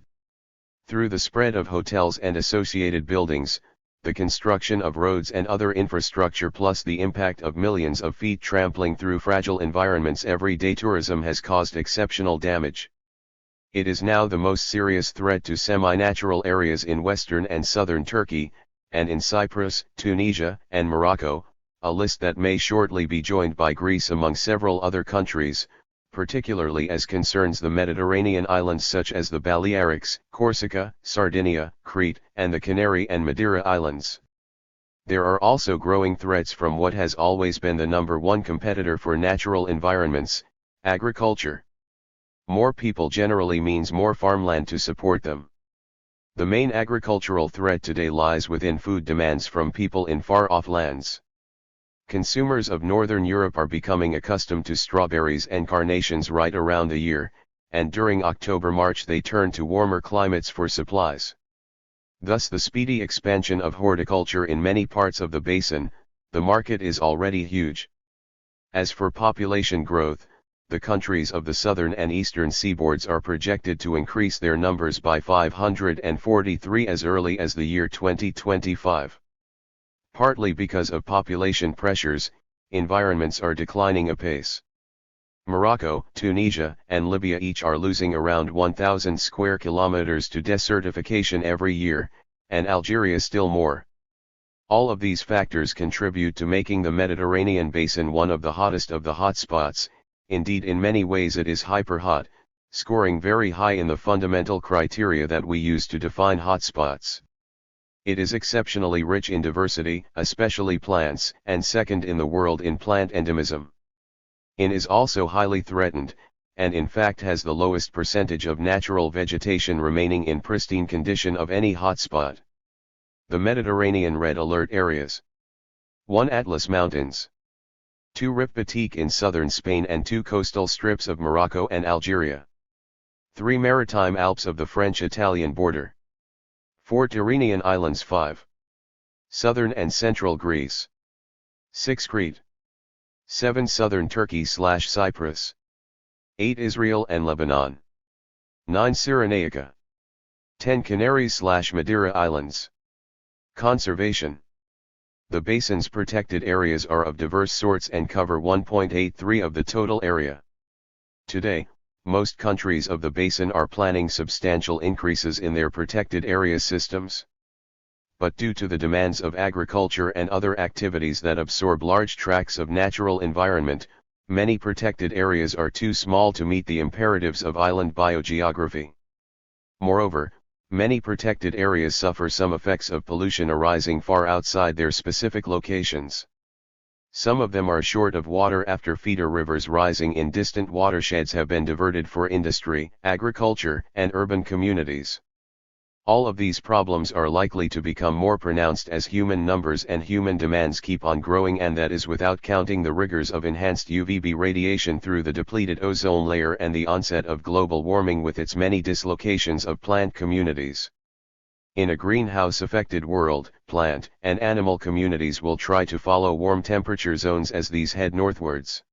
Through the spread of hotels and associated buildings, the construction of roads and other infrastructure plus the impact of millions of feet trampling through fragile environments every day, tourism has caused exceptional damage. It is now the most serious threat to semi-natural areas in western and southern Turkey, and in Cyprus, Tunisia, and Morocco, a list that may shortly be joined by Greece among several other countries, particularly as concerns the Mediterranean islands such as the Balearics, Corsica, Sardinia, Crete, and the Canary and Madeira Islands. There are also growing threats from what has always been the number one competitor for natural environments, agriculture. More people generally means more farmland to support them. The main agricultural threat today lies within food demands from people in far-off lands. Consumers of Northern Europe are becoming accustomed to strawberries and carnations right around the year, and during October-March they turn to warmer climates for supplies. Thus the speedy expansion of horticulture in many parts of the basin, the market is already huge. As for population growth, the countries of the southern and eastern seaboards are projected to increase their numbers by 543 as early as the year 2025. Partly because of population pressures, environments are declining apace. Morocco, Tunisia, and Libya each are losing around 1,000 square kilometers to desertification every year, and Algeria still more. All of these factors contribute to making the Mediterranean basin one of the hottest of the hotspots. Indeed, in many ways it is hyper-hot, scoring very high in the fundamental criteria that we use to define hotspots. It is exceptionally rich in diversity, especially plants, and second in the world in plant endemism. It is also highly threatened, and in fact has the lowest percentage of natural vegetation remaining in pristine condition of any hotspot. The Mediterranean Red Alert areas. 1. Atlas Mountains. 2. Rif-Batik in southern Spain and 2 coastal strips of Morocco and Algeria. 3. Maritime Alps of the French-Italian border. 4. Tyrrhenian Islands. 5. Southern and central Greece. 6. Crete. 7. Southern Turkey/Cyprus. 8. Israel and Lebanon. 9. Cyrenaica. 10. Canaries/Madeira Islands. Conservation. The basin's protected areas are of diverse sorts and cover 1.83 of the total area. Today, most countries of the basin are planning substantial increases in their protected area systems. But due to the demands of agriculture and other activities that absorb large tracts of natural environment, many protected areas are too small to meet the imperatives of island biogeography. Moreover, many protected areas suffer some effects of pollution arising far outside their specific locations. Some of them are short of water after feeder rivers rising in distant watersheds have been diverted for industry, agriculture, and urban communities. All of these problems are likely to become more pronounced as human numbers and human demands keep on growing, and that is without counting the rigors of enhanced UVB radiation through the depleted ozone layer and the onset of global warming with its many dislocations of plant communities. In a greenhouse-affected world, plant and animal communities will try to follow warm temperature zones as these head northwards.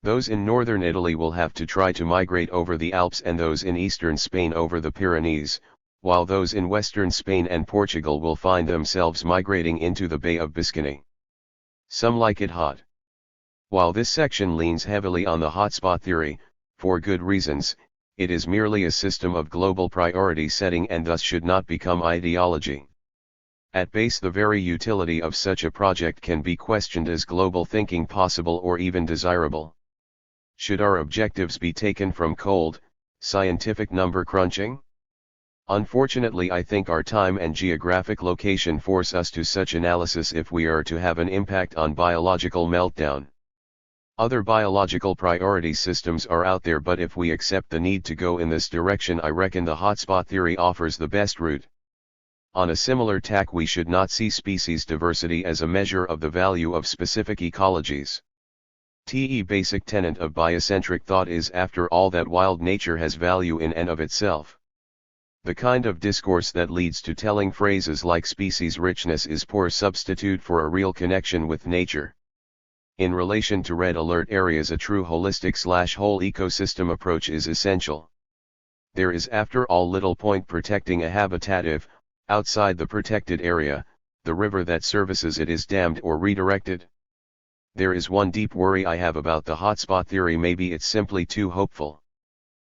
Those in northern Italy will have to try to migrate over the Alps and those in eastern Spain over the Pyrenees, while those in western Spain and Portugal will find themselves migrating into the Bay of Biscay. Some like it hot. While this section leans heavily on the hotspot theory, for good reasons, it is merely a system of global priority setting and thus should not become ideology. At base, the very utility of such a project can be questioned: is global thinking possible or even desirable? Should our objectives be taken from cold, scientific number crunching? Unfortunately, I think our time and geographic location force us to such analysis if we are to have an impact on biological meltdown. Other biological priority systems are out there, but if we accept the need to go in this direction, I reckon the hotspot theory offers the best route. On a similar tack, we should not see species diversity as a measure of the value of specific ecologies. The basic tenet of biocentric thought is, after all, that wild nature has value in and of itself. The kind of discourse that leads to telling phrases like species richness is poor substitute for a real connection with nature. In relation to red alert areas, a true holistic/whole ecosystem approach is essential. There is after all little point protecting a habitat if, outside the protected area, the river that services it is dammed or redirected. There is one deep worry I have about the hotspot theory. Maybe it's simply too hopeful.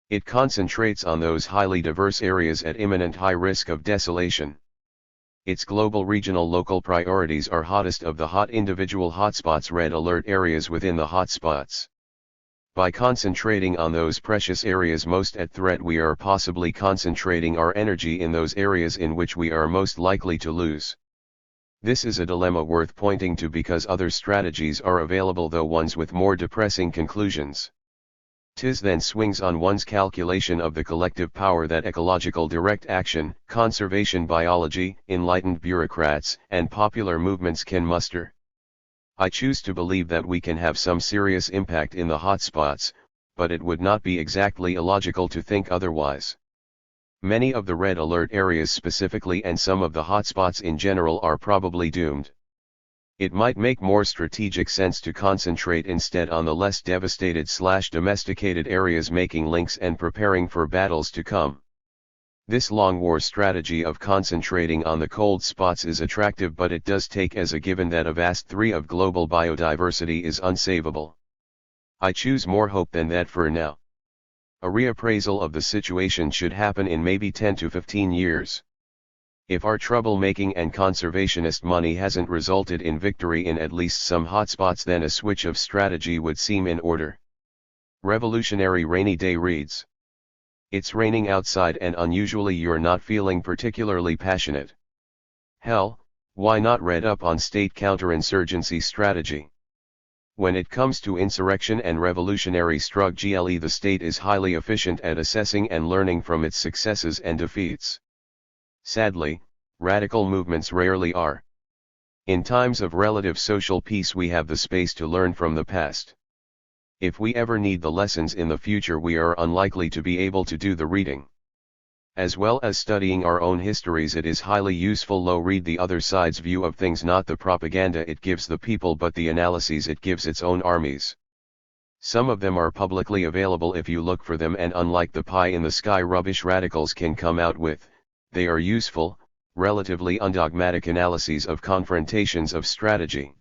It concentrates on those highly diverse areas at imminent high risk of desolation. Its global regional local priorities are hottest of the hot individual hotspots, red alert areas within the hotspots. By concentrating on those precious areas most at threat, we are possibly concentrating our energy in those areas in which we are most likely to lose. This is a dilemma worth pointing to because other strategies are available, though ones with more depressing conclusions. 'Tis then swings on one's calculation of the collective power that ecological direct action, conservation biology, enlightened bureaucrats, and popular movements can muster. I choose to believe that we can have some serious impact in the hotspots, but it would not be exactly illogical to think otherwise. Many of the red alert areas specifically and some of the hotspots in general are probably doomed. It might make more strategic sense to concentrate instead on the less devastated/domesticated areas, making links and preparing for battles to come. This long war strategy of concentrating on the cold spots is attractive, but it does take as a given that a vast degree of global biodiversity is unsavable. I choose more hope than that for now. A reappraisal of the situation should happen in maybe 10 to 15 years. If our troublemaking and conservationist money hasn't resulted in victory in at least some hotspots, then a switch of strategy would seem in order. Revolutionary Rainy Day reads. It's raining outside and unusually you're not feeling particularly passionate. Hell, why not read up on state counterinsurgency strategy? When it comes to insurrection and revolutionary struggle, the state is highly efficient at assessing and learning from its successes and defeats. Sadly, radical movements rarely are. In times of relative social peace, we have the space to learn from the past. If we ever need the lessons in the future, we are unlikely to be able to do the reading. As well as studying our own histories, it is highly useful. Read the other side's view of things, not the propaganda it gives the people, but the analyses it gives its own armies. Some of them are publicly available if you look for them, and unlike the pie-in-the-sky rubbish radicals can come out with, they are useful, relatively undogmatic analyses of confrontations of strategy.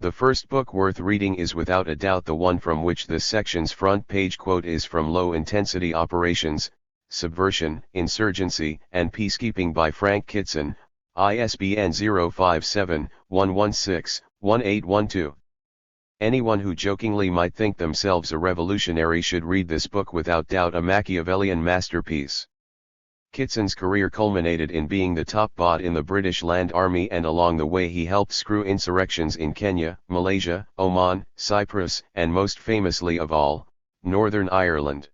The first book worth reading is without a doubt the one from which this section's front page quote is from, Low Intensity Operations, Subversion, Insurgency, and Peacekeeping by Frank Kitson, ISBN 057-116-1812. Anyone who jokingly might think themselves a revolutionary should read this book, without doubt a Machiavellian masterpiece. Kitson's career culminated in being the top bot in the British Land Army, and along the way he helped screw insurrections in Kenya, Malaysia, Oman, Cyprus, and most famously of all, Northern Ireland.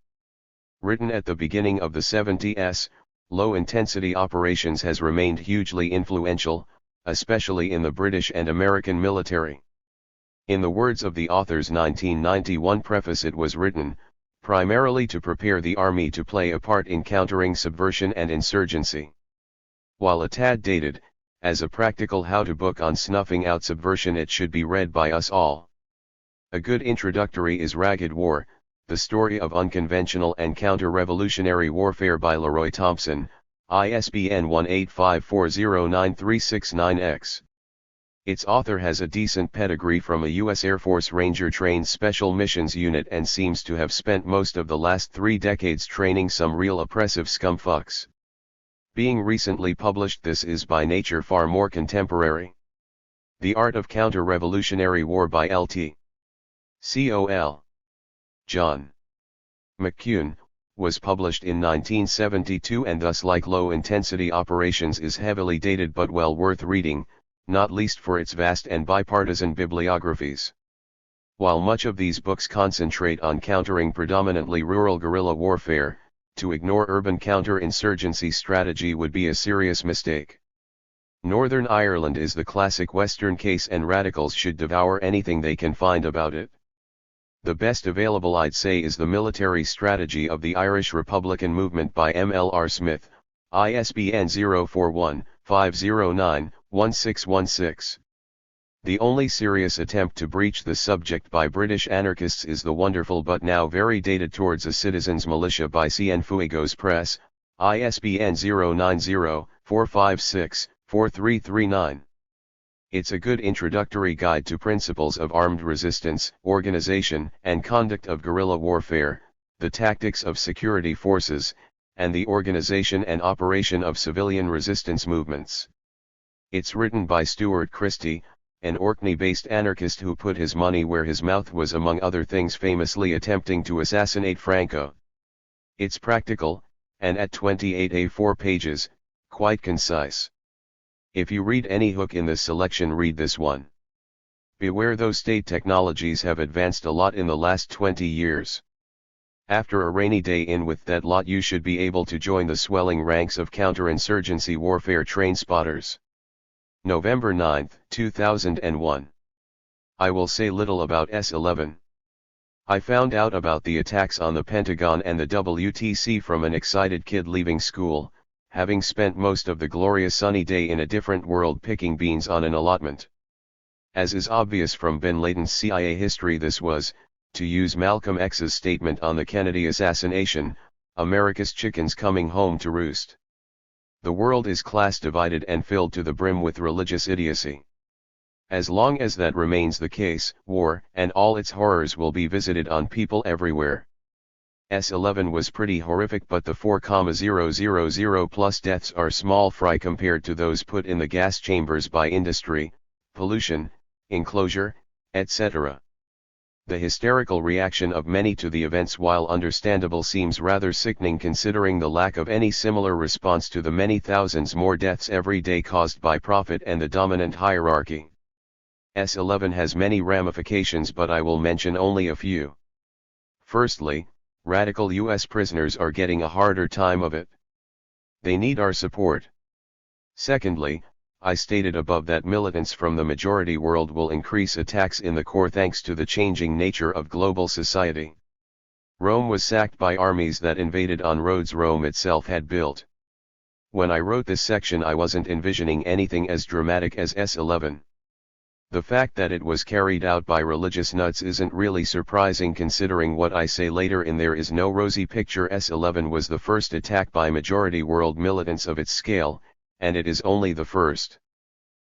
Written at the beginning of the 70s, Low Intensity Operations has remained hugely influential, especially in the British and American military. In the words of the author's 1991 preface, it was written, primarily to prepare the army to play a part in countering subversion and insurgency. While a tad dated, as a practical how-to book on snuffing out subversion, it should be read by us all. A good introductory is Ragged War, the story of unconventional and counter-revolutionary warfare by Leroy Thompson, ISBN 1-85409-369-X. Its author has a decent pedigree from a U.S. Air Force Ranger-trained Special Missions unit and seems to have spent most of the last 3 decades training some real oppressive scumfucks. Being recently published, this is by nature far more contemporary. The Art of Counter-Revolutionary War by L.T. Col. John McCune, was published in 1972 and thus, like Low Intensity Operations, is heavily dated but well worth reading, not least for its vast and bipartisan bibliographies. While much of these books concentrate on countering predominantly rural guerrilla warfare, to ignore urban counter-insurgency strategy would be a serious mistake. Northern Ireland is the classic Western case, and radicals should devour anything they can find about it. The best available, I'd say, is The Military Strategy of the Irish Republican Movement by M.L.R. Smith, ISBN 041-509-1616. The only serious attempt to breach the subject by British anarchists is the wonderful but now very dated Towards a Citizen's Militia by Cienfuegos Press, ISBN 090-456-4339. It's a good introductory guide to principles of armed resistance, organization and conduct of guerrilla warfare, the tactics of security forces, and the organization and operation of civilian resistance movements. It's written by Stuart Christie, an Orkney-based anarchist who put his money where his mouth was, among other things famously attempting to assassinate Franco. It's practical, and at 28 A4 pages, quite concise. If you read any hook in this selection, read this one. Beware, those state technologies have advanced a lot in the last 20 years. After a rainy day in with that lot, you should be able to join the swelling ranks of counterinsurgency warfare train spotters. November 9, 2001. I will say little about S-11. I found out about the attacks on the Pentagon and the WTC from an excited kid leaving school, having spent most of the glorious sunny day in a different world picking beans on an allotment. As is obvious from bin Laden's CIA history, this was, to use Malcolm X's statement on the Kennedy assassination, America's chickens coming home to roost. The world is class divided and filled to the brim with religious idiocy. As long as that remains the case, war and all its horrors will be visited on people everywhere. S-11 was pretty horrific, but the 4,000 plus deaths are small fry compared to those put in the gas chambers by industry, pollution, enclosure, etc. The hysterical reaction of many to the events, while understandable, seems rather sickening considering the lack of any similar response to the many thousands more deaths every day caused by profit and the dominant hierarchy. S-11 has many ramifications, but I will mention only a few. Firstly, radical US prisoners are getting a harder time of it. They need our support. Secondly, I stated above that militants from the majority world will increase attacks in the core thanks to the changing nature of global society. Rome was sacked by armies that invaded on roads Rome itself had built. When I wrote this section, I wasn't envisioning anything as dramatic as S-11. The fact that it was carried out by religious nuts isn't really surprising considering what I say later in There Is No Rosy Picture. S-11 was the first attack by majority world militants of its scale, and it is only the first.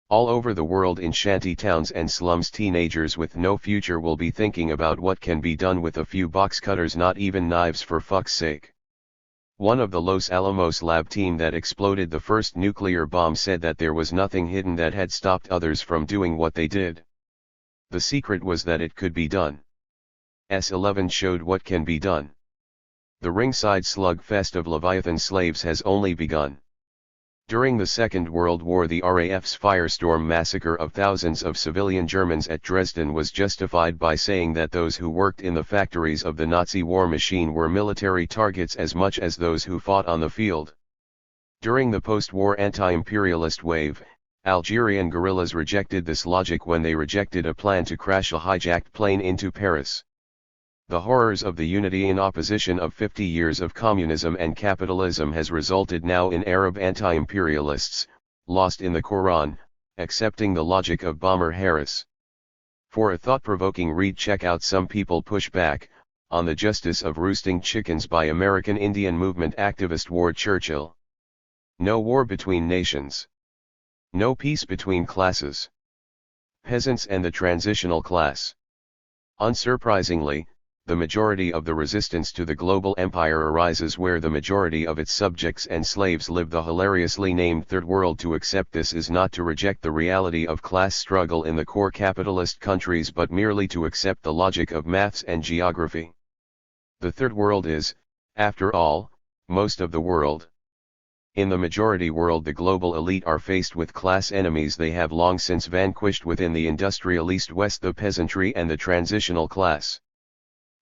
All over the world, in shanty towns and slums, teenagers with no future will be thinking about what can be done with a few box cutters, not even knives for fuck's sake. One of the Los Alamos lab team that exploded the first nuclear bomb said that there was nothing hidden that had stopped others from doing what they did. The secret was that it could be done. S-11 showed what can be done. The ringside slugfest of Leviathan slaves has only begun. During the Second World War, the RAF's firestorm massacre of thousands of civilian Germans at Dresden was justified by saying that those who worked in the factories of the Nazi war machine were military targets as much as those who fought on the field. During the post-war anti-imperialist wave, Algerian guerrillas rejected this logic when they rejected a plan to crash a hijacked plane into Paris. The horrors of the unity in opposition of 50 years of communism and capitalism has resulted now in Arab anti-imperialists, lost in the Quran, accepting the logic of Bomber Harris. For a thought-provoking read, check out Some People Push Back, on the Justice of Roosting Chickens by American Indian movement activist Ward Churchill. No war between nations. No peace between classes. Peasants and the transitional class. Unsurprisingly, the majority of the resistance to the global empire arises where the majority of its subjects and slaves live. The hilariously named Third World. To accept this is not to reject the reality of class struggle in the core capitalist countries, but merely to accept the logic of maths and geography. The Third World is, after all, most of the world. In the majority world, the global elite are faced with class enemies they have long since vanquished within the industrial East-West: the peasantry and the transitional class.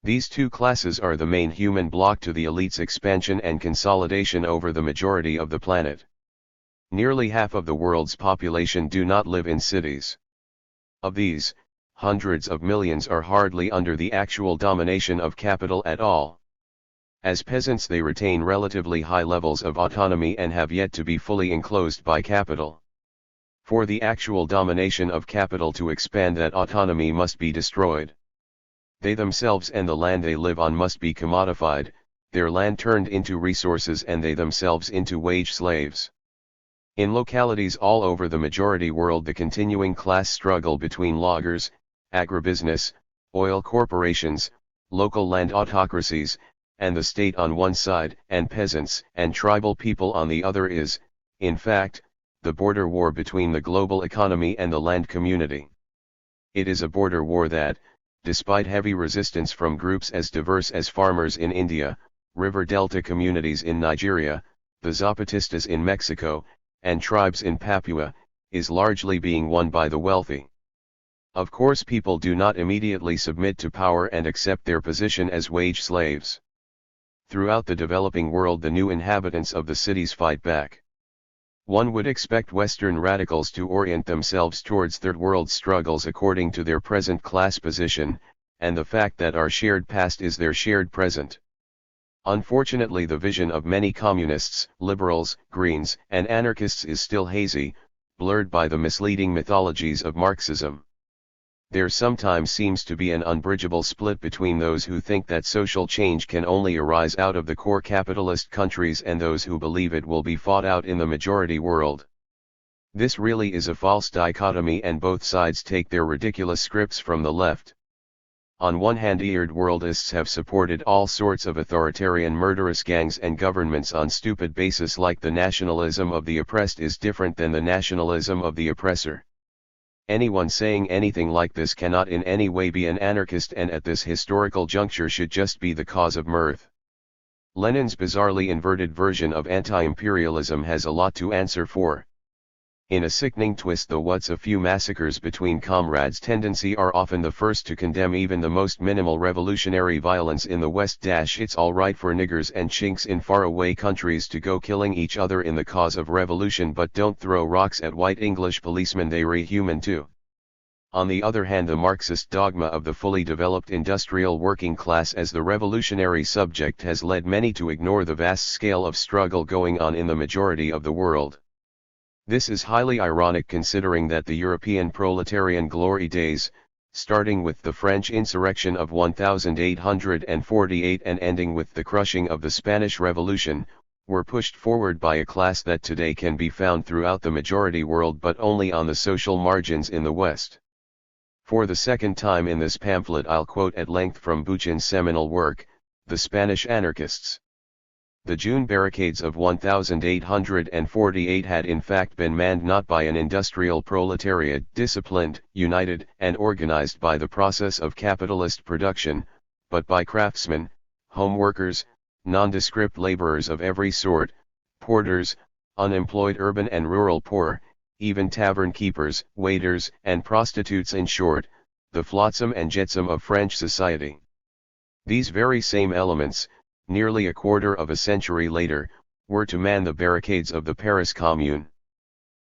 These two classes are the main human block to the elite's expansion and consolidation over the majority of the planet. Nearly half of the world's population do not live in cities. Of these, hundreds of millions are hardly under the actual domination of capital at all. As peasants, they retain relatively high levels of autonomy and have yet to be fully enclosed by capital. For the actual domination of capital to expand, that autonomy must be destroyed. They themselves and the land they live on must be commodified, their land turned into resources and they themselves into wage slaves. In localities all over the majority world, the continuing class struggle between loggers, agribusiness, oil corporations, local land autocracies, and the state on one side, and peasants and tribal people on the other is, in fact, the border war between the global economy and the land community. It is a border war that, despite heavy resistance from groups as diverse as farmers in India, river delta communities in Nigeria, the Zapatistas in Mexico, and tribes in Papua, is largely being won by the wealthy. Of course, people do not immediately submit to power and accept their position as wage slaves. Throughout the developing world, the new inhabitants of the cities fight back. One would expect Western radicals to orient themselves towards third world struggles according to their present class position, and the fact that our shared past is their shared present. Unfortunately, the vision of many communists, liberals, Greens, and anarchists is still hazy, blurred by the misleading mythologies of Marxism. There sometimes seems to be an unbridgeable split between those who think that social change can only arise out of the core capitalist countries and those who believe it will be fought out in the majority world. This really is a false dichotomy, and both sides take their ridiculous scripts from the left. On one hand, third-worldists have supported all sorts of authoritarian murderous gangs and governments on stupid basis, like the nationalism of the oppressed is different than the nationalism of the oppressor. Anyone saying anything like this cannot in any way be an anarchist, and at this historical juncture should just be the cause of mirth. Lenin's bizarrely inverted version of anti-imperialism has a lot to answer for. In a sickening twist, though, what's a few massacres between comrades' tendency are often the first to condemn even the most minimal revolutionary violence in the West. It's all right for niggers and chinks in faraway countries to go killing each other in the cause of revolution, but don't throw rocks at white English policemen, they're human too. On the other hand, the Marxist dogma of the fully developed industrial working class as the revolutionary subject has led many to ignore the vast scale of struggle going on in the majority of the world. This is highly ironic, considering that the European proletarian glory days, starting with the French insurrection of 1848 and ending with the crushing of the Spanish Revolution, were pushed forward by a class that today can be found throughout the majority world but only on the social margins in the West. For the second time in this pamphlet, I'll quote at length from Buchan's seminal work, The Spanish Anarchists. The June barricades of 1848 had in fact been manned not by an industrial proletariat disciplined, united, and organized by the process of capitalist production, but by craftsmen, home workers, nondescript laborers of every sort, porters, unemployed urban and rural poor, even tavern keepers, waiters, and prostitutes, in short, the flotsam and jetsam of French society. These very same elements, nearly a quarter of a century later, were to man the barricades of the Paris Commune.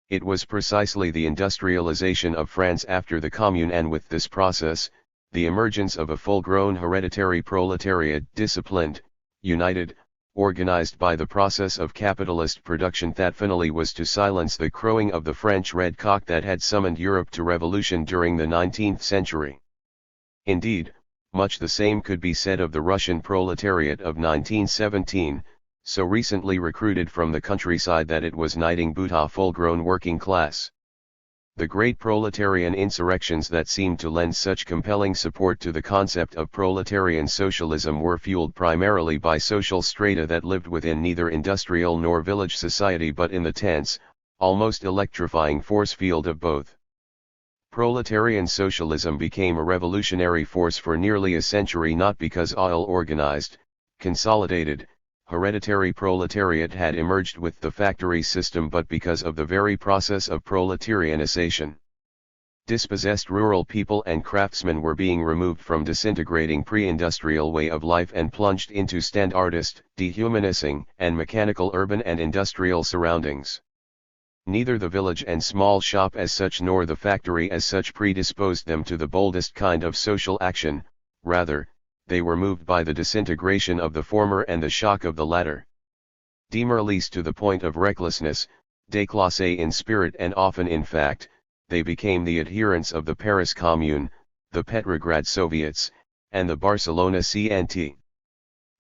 It was precisely the industrialization of France after the Commune, and with this process, the emergence of a full-grown hereditary proletariat disciplined, united, organized by the process of capitalist production, that finally was to silence the crowing of the French red cock that had summoned Europe to revolution during the 19th century. Indeed, much the same could be said of the Russian proletariat of 1917, so recently recruited from the countryside that it was knighting Bhuta full-grown working class. The great proletarian insurrections that seemed to lend such compelling support to the concept of proletarian socialism were fueled primarily by social strata that lived within neither industrial nor village society but in the tense, almost electrifying force field of both. Proletarian socialism became a revolutionary force for nearly a century not because all organized, consolidated, hereditary proletariat had emerged with the factory system but because of the very process of proletarianization. Dispossessed rural people and craftsmen were being removed from disintegrating pre-industrial way of life and plunged into standardist, dehumanizing, and mechanical urban and industrial surroundings. Neither the village and small shop as such nor the factory as such predisposed them to the boldest kind of social action, rather, they were moved by the disintegration of the former and the shock of the latter. Demoralized to the point of recklessness, déclassés in spirit and often in fact, they became the adherents of the Paris Commune, the Petrograd Soviets, and the Barcelona CNT.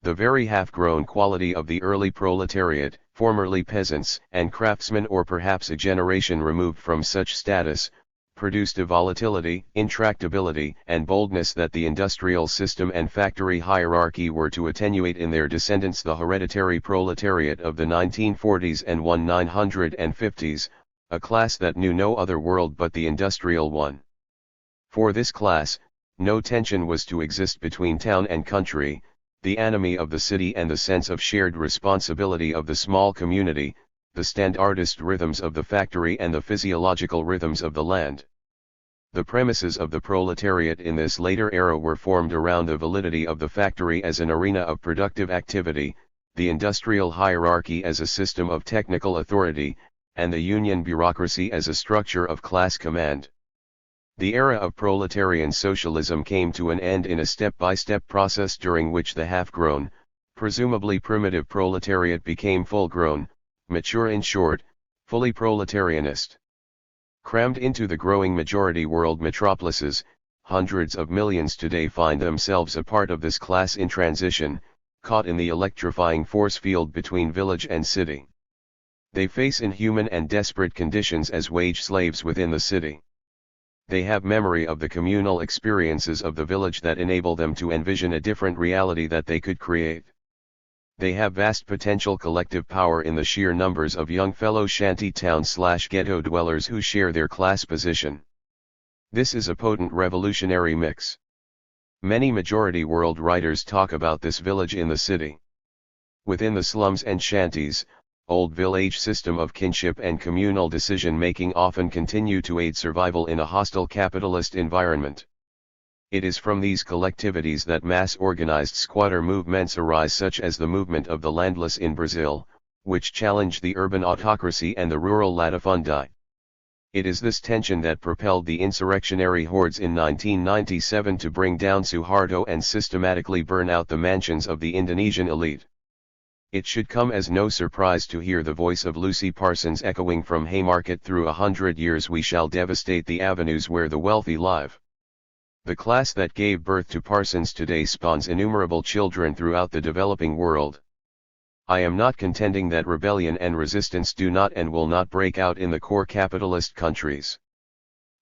The very half-grown quality of the early proletariat, formerly peasants and craftsmen or perhaps a generation removed from such status, produced a volatility, intractability, and boldness that the industrial system and factory hierarchy were to attenuate in their descendants, the hereditary proletariat of the 1940s and 1950s, a class that knew no other world but the industrial one. For this class, no tension was to exist between town and country, the enemy of the city and the sense of shared responsibility of the small community, the standardist rhythms of the factory and the physiological rhythms of the land. The premises of the proletariat in this later era were formed around the validity of the factory as an arena of productive activity, the industrial hierarchy as a system of technical authority, and the union bureaucracy as a structure of class command. The era of proletarian socialism came to an end in a step-by-step process during which the half-grown, presumably primitive proletariat became full-grown, mature, in short, fully proletarianist. Crammed into the growing majority world metropolises, hundreds of millions today find themselves a part of this class in transition, caught in the electrifying force field between village and city. They face inhuman and desperate conditions as wage slaves within the city. They have memory of the communal experiences of the village that enable them to envision a different reality that they could create. They have vast potential collective power in the sheer numbers of young fellow shanty town/ghetto dwellers who share their class position. This is a potent revolutionary mix. Many majority world writers talk about this village in the city. Within the slums and shanties, old village system of kinship and communal decision-making often continue to aid survival in a hostile capitalist environment. It is from these collectivities that mass-organized squatter movements arise, such as the movement of the landless in Brazil, which challenged the urban autocracy and the rural latifunди. It is this tension that propelled the insurrectionary hordes in 1997 to bring down Suharto and systematically burn out the mansions of the Indonesian elite. It should come as no surprise to hear the voice of Lucy Parsons echoing from Haymarket, "Through 100 years we shall devastate the avenues where the wealthy live." The class that gave birth to Parsons today spawns innumerable children throughout the developing world. I am not contending that rebellion and resistance do not and will not break out in the core capitalist countries.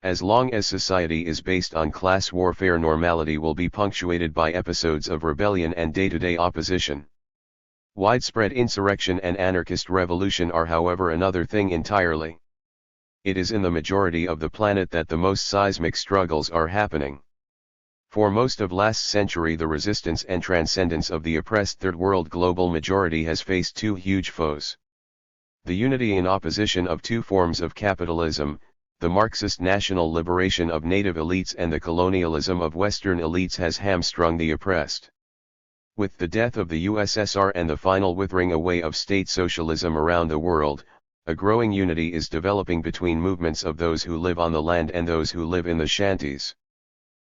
As long as society is based on class warfare, normality will be punctuated by episodes of rebellion and day-to-day opposition. Widespread insurrection and anarchist revolution are, however, another thing entirely. It is in the majority of the planet that the most seismic struggles are happening. For most of last century, the resistance and transcendence of the oppressed third world global majority has faced two huge foes. The unity in opposition of two forms of capitalism, the Marxist national liberation of native elites and the colonialism of Western elites, has hamstrung the oppressed. With the death of the USSR and the final withering away of state socialism around the world, a growing unity is developing between movements of those who live on the land and those who live in the shanties.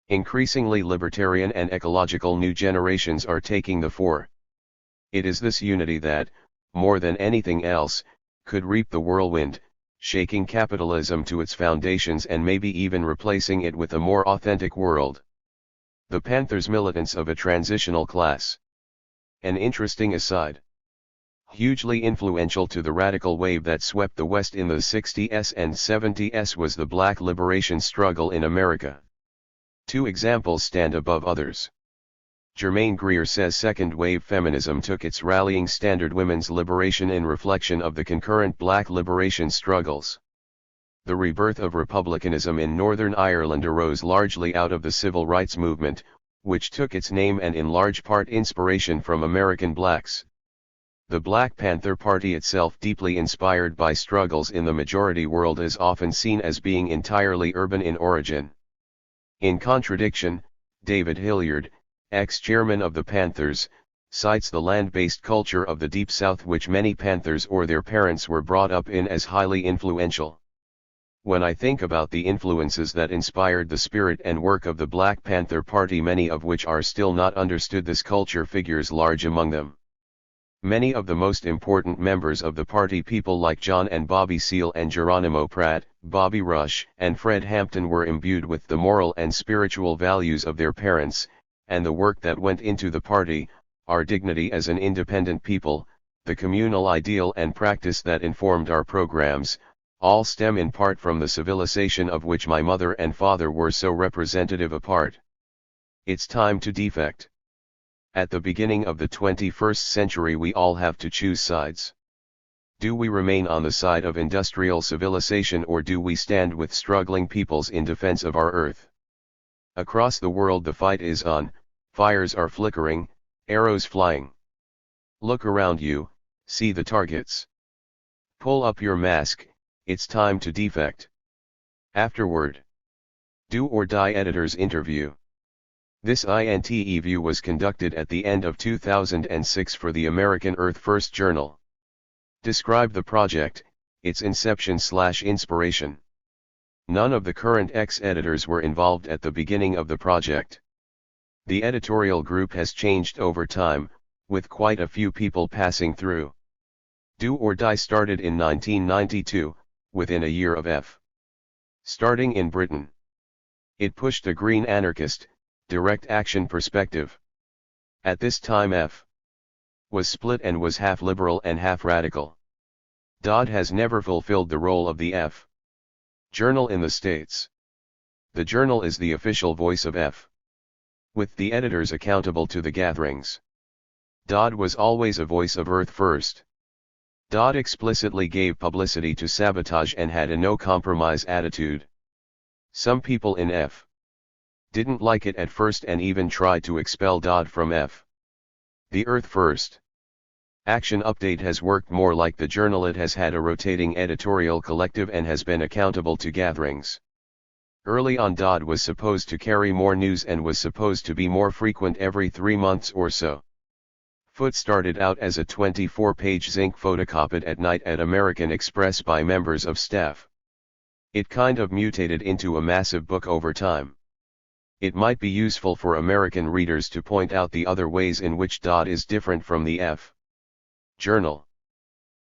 Increasingly libertarian and ecological new generations are taking the fore. It is this unity that, more than anything else, could reap the whirlwind, shaking capitalism to its foundations and maybe even replacing it with a more authentic world. The Panthers' militants of a transitional class. An interesting aside. Hugely influential to the radical wave that swept the West in the 60s and 70s was the Black liberation struggle in America. Two examples stand above others. Germaine Greer says second-wave feminism took its rallying standard women's liberation in reflection of the concurrent Black liberation struggles. The rebirth of republicanism in Northern Ireland arose largely out of the civil rights movement, which took its name and in large part inspiration from American blacks. The Black Panther Party itself, deeply inspired by struggles in the majority world, is often seen as being entirely urban in origin. In contradiction, David Hilliard, ex-chairman of the Panthers, cites the land-based culture of the Deep South, which many Panthers or their parents were brought up in, as highly influential. When I think about the influences that inspired the spirit and work of the Black Panther Party, many of which are still not understood, this culture figures large among them. Many of the most important members of the party, people like John and Bobby Seale and Geronimo Pratt, Bobby Rush and Fred Hampton, were imbued with the moral and spiritual values of their parents, and the work that went into the party, our dignity as an independent people, the communal ideal and practice that informed our programs, all stem in part from the civilization of which my mother and father were so representative a part. It's time to defect. At the beginning of the 21st century we all have to choose sides. Do we remain on the side of industrial civilization, or do we stand with struggling peoples in defense of our earth? Across the world the fight is on, fires are flickering, arrows flying. Look around you, see the targets. Pull up your mask, it's time to defect. Afterward. Do or Die Editor's Interview. This interview was conducted at the end of 2006 for the American Earth First Journal. Describe the project, its inception/inspiration. None of the current ex-editors were involved at the beginning of the project. The editorial group has changed over time, with quite a few people passing through. Do or Die started in 1992, within a year of F. starting in Britain. It pushed a green anarchist, direct action perspective. At this time F. was split and was half liberal and half radical. Dodd has never fulfilled the role of the F. journal in the States. The journal is the official voice of F. with the editors accountable to the gatherings. Dodd was always a voice of Earth First. Dodd explicitly gave publicity to sabotage and had a no-compromise attitude. Some people in F. didn't like it at first and even tried to expel Dodd from F. The Earth First Action Update has worked more like the journal. It has had a rotating editorial collective and has been accountable to gatherings. Early on Dodd was supposed to carry more news and was supposed to be more frequent every 3 months or so. Foot started out as a 24-page zinc photocopied at night at American Express by members of staff. It kind of mutated into a massive book over time. It might be useful for American readers to point out the other ways in which Dodd is different from the F. journal.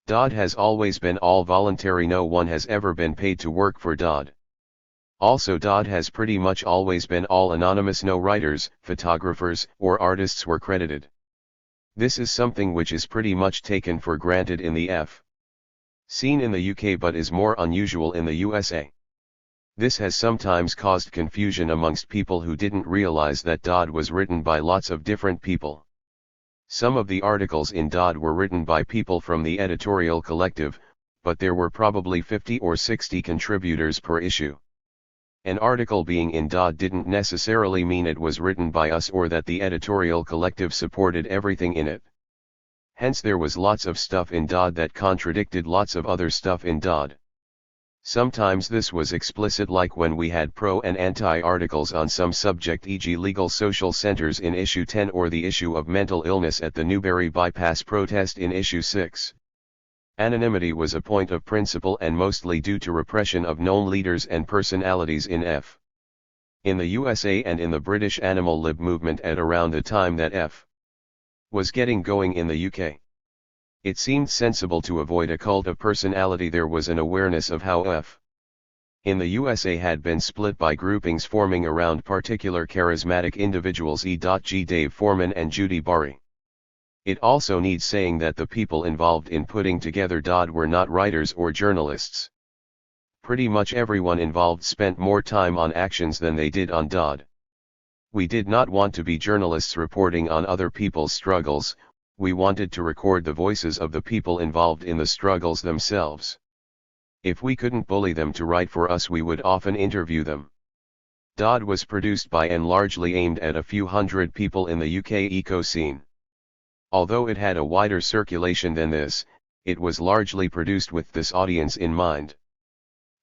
Dodd has always been all voluntary. No one has ever been paid to work for Dodd. Also, Dodd has pretty much always been all anonymous. No writers, photographers, or artists were credited. This is something which is pretty much taken for granted in the F. scene in the UK but is more unusual in the USA. This has sometimes caused confusion amongst people who didn't realize that Dodd was written by lots of different people. Some of the articles in Dodd were written by people from the editorial collective, but there were probably 50 or 60 contributors per issue. An article being in Dodd didn't necessarily mean it was written by us or that the editorial collective supported everything in it. Hence there was lots of stuff in Dodd that contradicted lots of other stuff in Dodd. Sometimes this was explicit, like when we had pro and anti articles on some subject, e.g. legal social centers in issue 10 or the issue of mental illness at the Newbury bypass protest in issue 6. Anonymity was a point of principle and mostly due to repression of known leaders and personalities in F. in the USA and in the British animal lib movement at around the time that F. was getting going in the UK. It seemed sensible to avoid a cult of personality. There was an awareness of how F. in the USA had been split by groupings forming around particular charismatic individuals, e.g. Dave Foreman and Judy Barry. It also needs saying that the people involved in putting together Dodd were not writers or journalists. Pretty much everyone involved spent more time on actions than they did on Dodd. We did not want to be journalists reporting on other people's struggles. We wanted to record the voices of the people involved in the struggles themselves. If we couldn't bully them to write for us, we would often interview them. Dodd was produced by and largely aimed at a few hundred people in the UK eco scene. Although it had a wider circulation than this, it was largely produced with this audience in mind.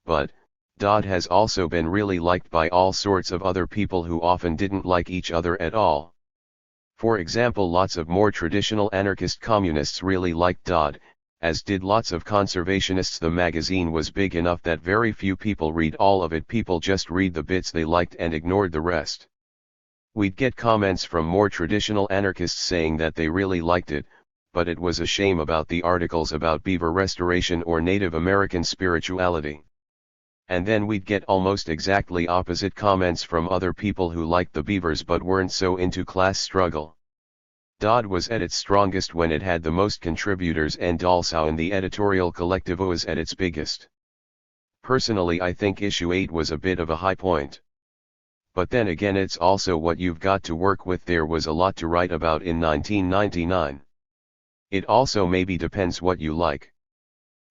But, Dodd has also been really liked by all sorts of other people who often didn't like each other at all. For example, lots of more traditional anarchist communists really liked Dodd, as did lots of conservationists. The magazine was big enough that very few people read all of it. People just read the bits they liked and ignored the rest. We'd get comments from more traditional anarchists saying that they really liked it, but it was a shame about the articles about beaver restoration or Native American spirituality. And then we'd get almost exactly opposite comments from other people who liked the beavers but weren't so into class struggle. Dodd was at its strongest when it had the most contributors, and also in the editorial collective was at its biggest. Personally, I think issue 8 was a bit of a high point. But then again, it's also what you've got to work with. There was a lot to write about in 1999. It also maybe depends what you like.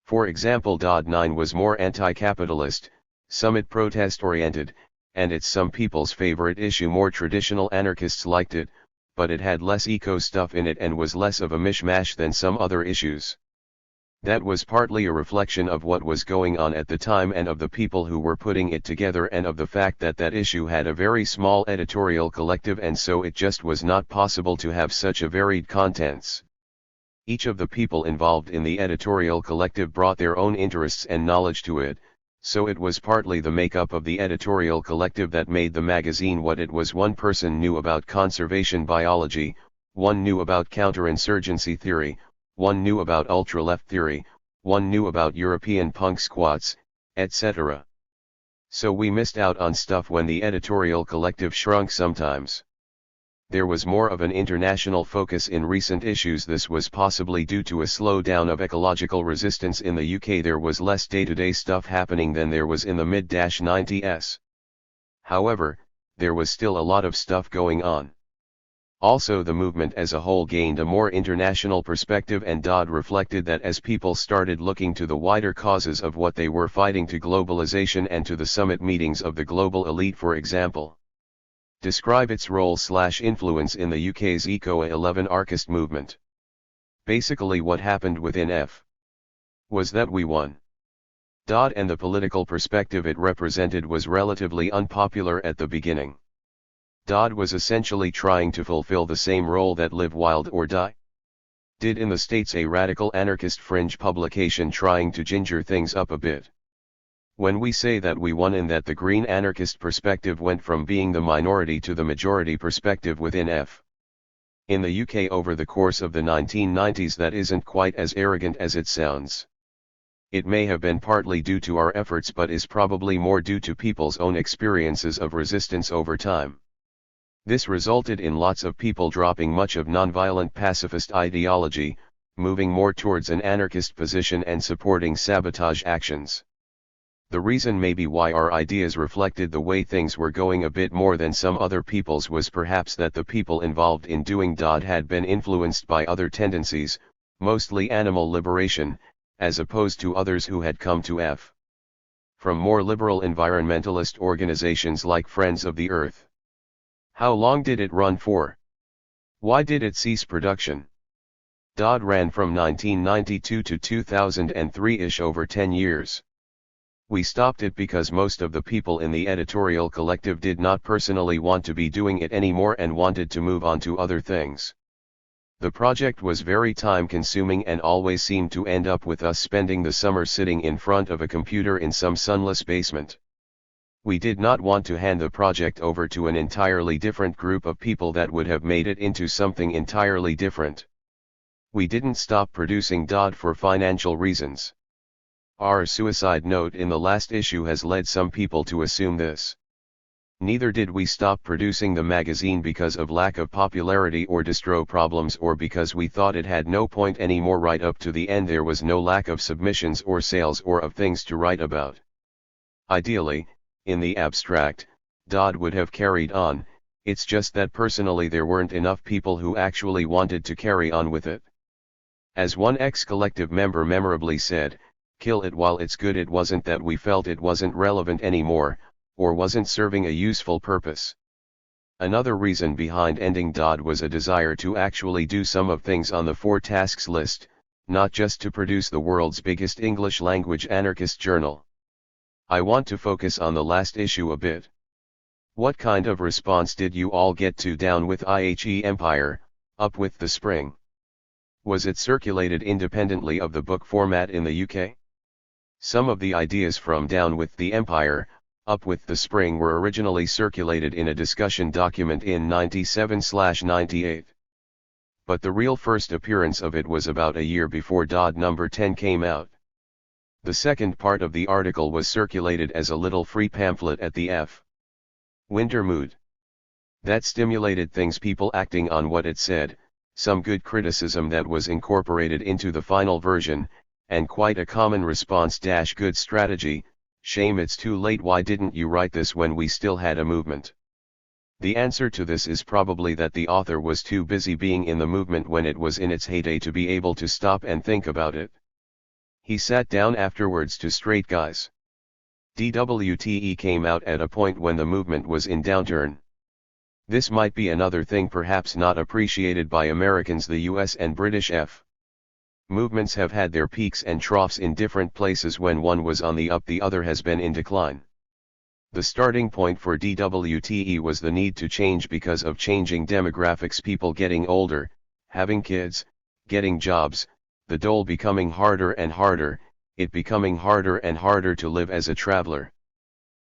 For example, Dodd 9 was more anti-capitalist, summit protest-oriented, and it's some people's favorite issue. More traditional anarchists liked it, but it had less eco stuff in it and was less of a mishmash than some other issues. That was partly a reflection of what was going on at the time and of the people who were putting it together, and of the fact that that issue had a very small editorial collective, and so it just was not possible to have such a varied contents. Each of the people involved in the editorial collective brought their own interests and knowledge to it, so it was partly the makeup of the editorial collective that made the magazine what it was. One person knew about conservation biology, one knew about counterinsurgency theory, one knew about ultra-left theory, one knew about European punk squats, etc. So we missed out on stuff when the editorial collective shrunk sometimes. There was more of an international focus in recent issues. This was possibly due to a slowdown of ecological resistance in the UK. There was less day-to-day stuff happening than there was in the mid-90s. However, there was still a lot of stuff going on. Also, the movement as a whole gained a more international perspective, and Dodd reflected that as people started looking to the wider causes of what they were fighting, to globalization and to the summit meetings of the global elite, for example. Describe its role/influence in the UK's Eco-11 anarchist movement. Basically, what happened within F was that we won. Dodd and the political perspective it represented was relatively unpopular at the beginning. Dodd was essentially trying to fulfill the same role that Live Wild or Die did in the States, a radical anarchist fringe publication trying to ginger things up a bit. When we say that we won and that the green anarchist perspective went from being the minority to the majority perspective within F in the UK over the course of the 1990s, that isn't quite as arrogant as it sounds. It may have been partly due to our efforts, but is probably more due to people's own experiences of resistance over time. This resulted in lots of people dropping much of nonviolent pacifist ideology, moving more towards an anarchist position and supporting sabotage actions. The reason maybe why our ideas reflected the way things were going a bit more than some other people's was perhaps that the people involved in doing Dodd had been influenced by other tendencies, mostly animal liberation, as opposed to others who had come to F from more liberal environmentalist organizations like Friends of the Earth. How long did it run for? Why did it cease production? Dodd ran from 1992 to 2003-ish, over 10 years. We stopped it because most of the people in the editorial collective did not personally want to be doing it anymore and wanted to move on to other things. The project was very time-consuming and always seemed to end up with us spending the summer sitting in front of a computer in some sunless basement. We did not want to hand the project over to an entirely different group of people that would have made it into something entirely different. We didn't stop producing Dodd for financial reasons. Our suicide note in the last issue has led some people to assume this. Neither did we stop producing the magazine because of lack of popularity or distro problems, or because we thought it had no point anymore. Right up to the end, there was no lack of submissions or sales or of things to write about. Ideally, in the abstract, Dodd would have carried on. It's just that personally there weren't enough people who actually wanted to carry on with it. As one ex-collective member memorably said, "Kill it while it's good." It wasn't that we felt it wasn't relevant anymore, or wasn't serving a useful purpose. Another reason behind ending Dodd was a desire to actually do some of things on the 4 tasks list, not just to produce the world's biggest English-language anarchist journal. I want to focus on the last issue a bit. What kind of response did you all get to Down with IHE Empire, Up with the Spring? Was it circulated independently of the book format in the UK? Some of the ideas from Down with the Empire, Up with the Spring were originally circulated in a discussion document in 97/98. but the real first appearance of it was about a year before number 10 came out. The second part of the article was circulated as a little free pamphlet at the F. Winter Mood. That stimulated things, people acting on what it said, some good criticism that was incorporated into the final version, and quite a common response - good strategy, shame it's too late, why didn't you write this when we still had a movement? The answer to this is probably that the author was too busy being in the movement when it was in its heyday to be able to stop and think about it. He sat down afterwards to straight guys. DWTE came out at a point when the movement was in downturn. This might be another thing perhaps not appreciated by Americans. The US and British F. movements have had their peaks and troughs in different places. When one was on the up, the other has been in decline. The starting point for DWTE was the need to change because of changing demographics, people getting older, having kids, getting jobs, the dole becoming harder and harder, it becoming harder and harder to live as a traveler.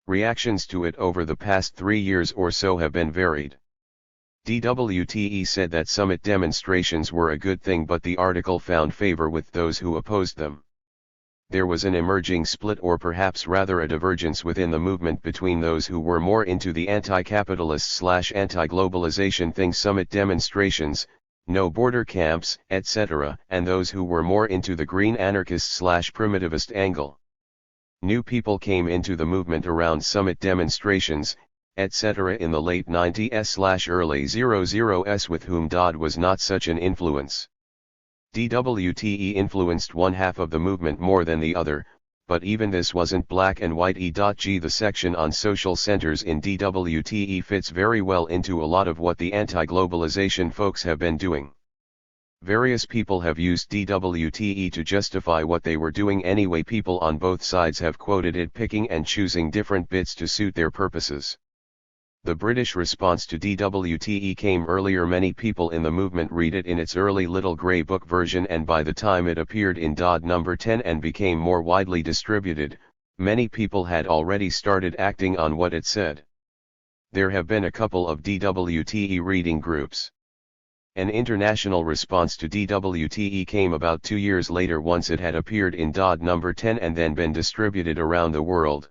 Reactions to it over the past 3 years or so have been varied. DWTE said that summit demonstrations were a good thing, but the article found favor with those who opposed them. There was an emerging split, or perhaps rather a divergence within the movement, between those who were more into the anti-capitalist / anti-globalization thing, summit demonstrations, no border camps, etc., and those who were more into the green anarchist / primitivist angle. New people came into the movement around summit demonstrations, etc. in the late 90s / early 00s, with whom Dodd was not such an influence. DWTE influenced one half of the movement more than the other, but even this wasn't black and white. The section on social centers in DWTE fits very well into a lot of what the anti-globalization folks have been doing. Various people have used DWTE to justify what they were doing anyway. People on both sides have quoted it, picking and choosing different bits to suit their purposes. The British response to DWTE came earlier. Many people in the movement read it in its early little grey book version, and by the time it appeared in number 10 and became more widely distributed, many people had already started acting on what it said. There have been a couple of DWTE reading groups. An international response to DWTE came about 2 years later, once it had appeared in number 10 and then been distributed around the world.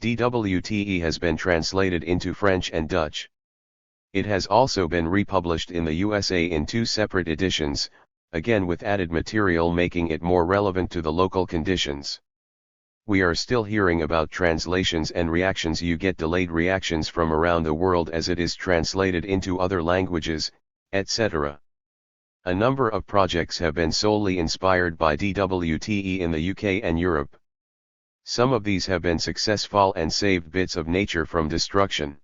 DWTE has been translated into French and Dutch. It has also been republished in the USA in 2 separate editions, again with added material making it more relevant to the local conditions. We are still hearing about translations and reactions. You get delayed reactions from around the world as it is translated into other languages, etc. A number of projects have been solely inspired by DWTE in the UK and Europe. Some of these have been successful and saved bits of nature from destruction.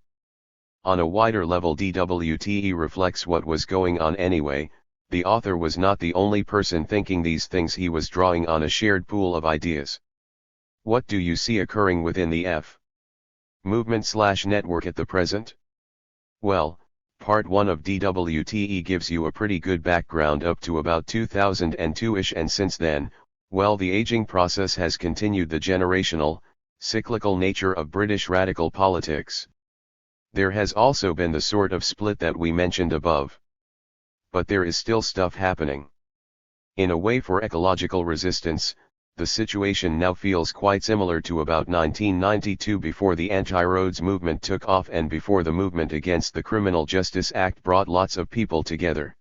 On a wider level, DWTE reflects what was going on anyway. The author was not the only person thinking these things, he was drawing on a shared pool of ideas. What do you see occurring within the F movement / network at the present? Well, Part 1 of DWTE gives you a pretty good background up to about 2002-ish, and since then, well, the aging process has continued, the generational, cyclical nature of British radical politics. There has also been the sort of split that we mentioned above. But there is still stuff happening. In a way, for ecological resistance, the situation now feels quite similar to about 1992, before the anti-roads movement took off and before the movement against the Criminal Justice Act brought lots of people together.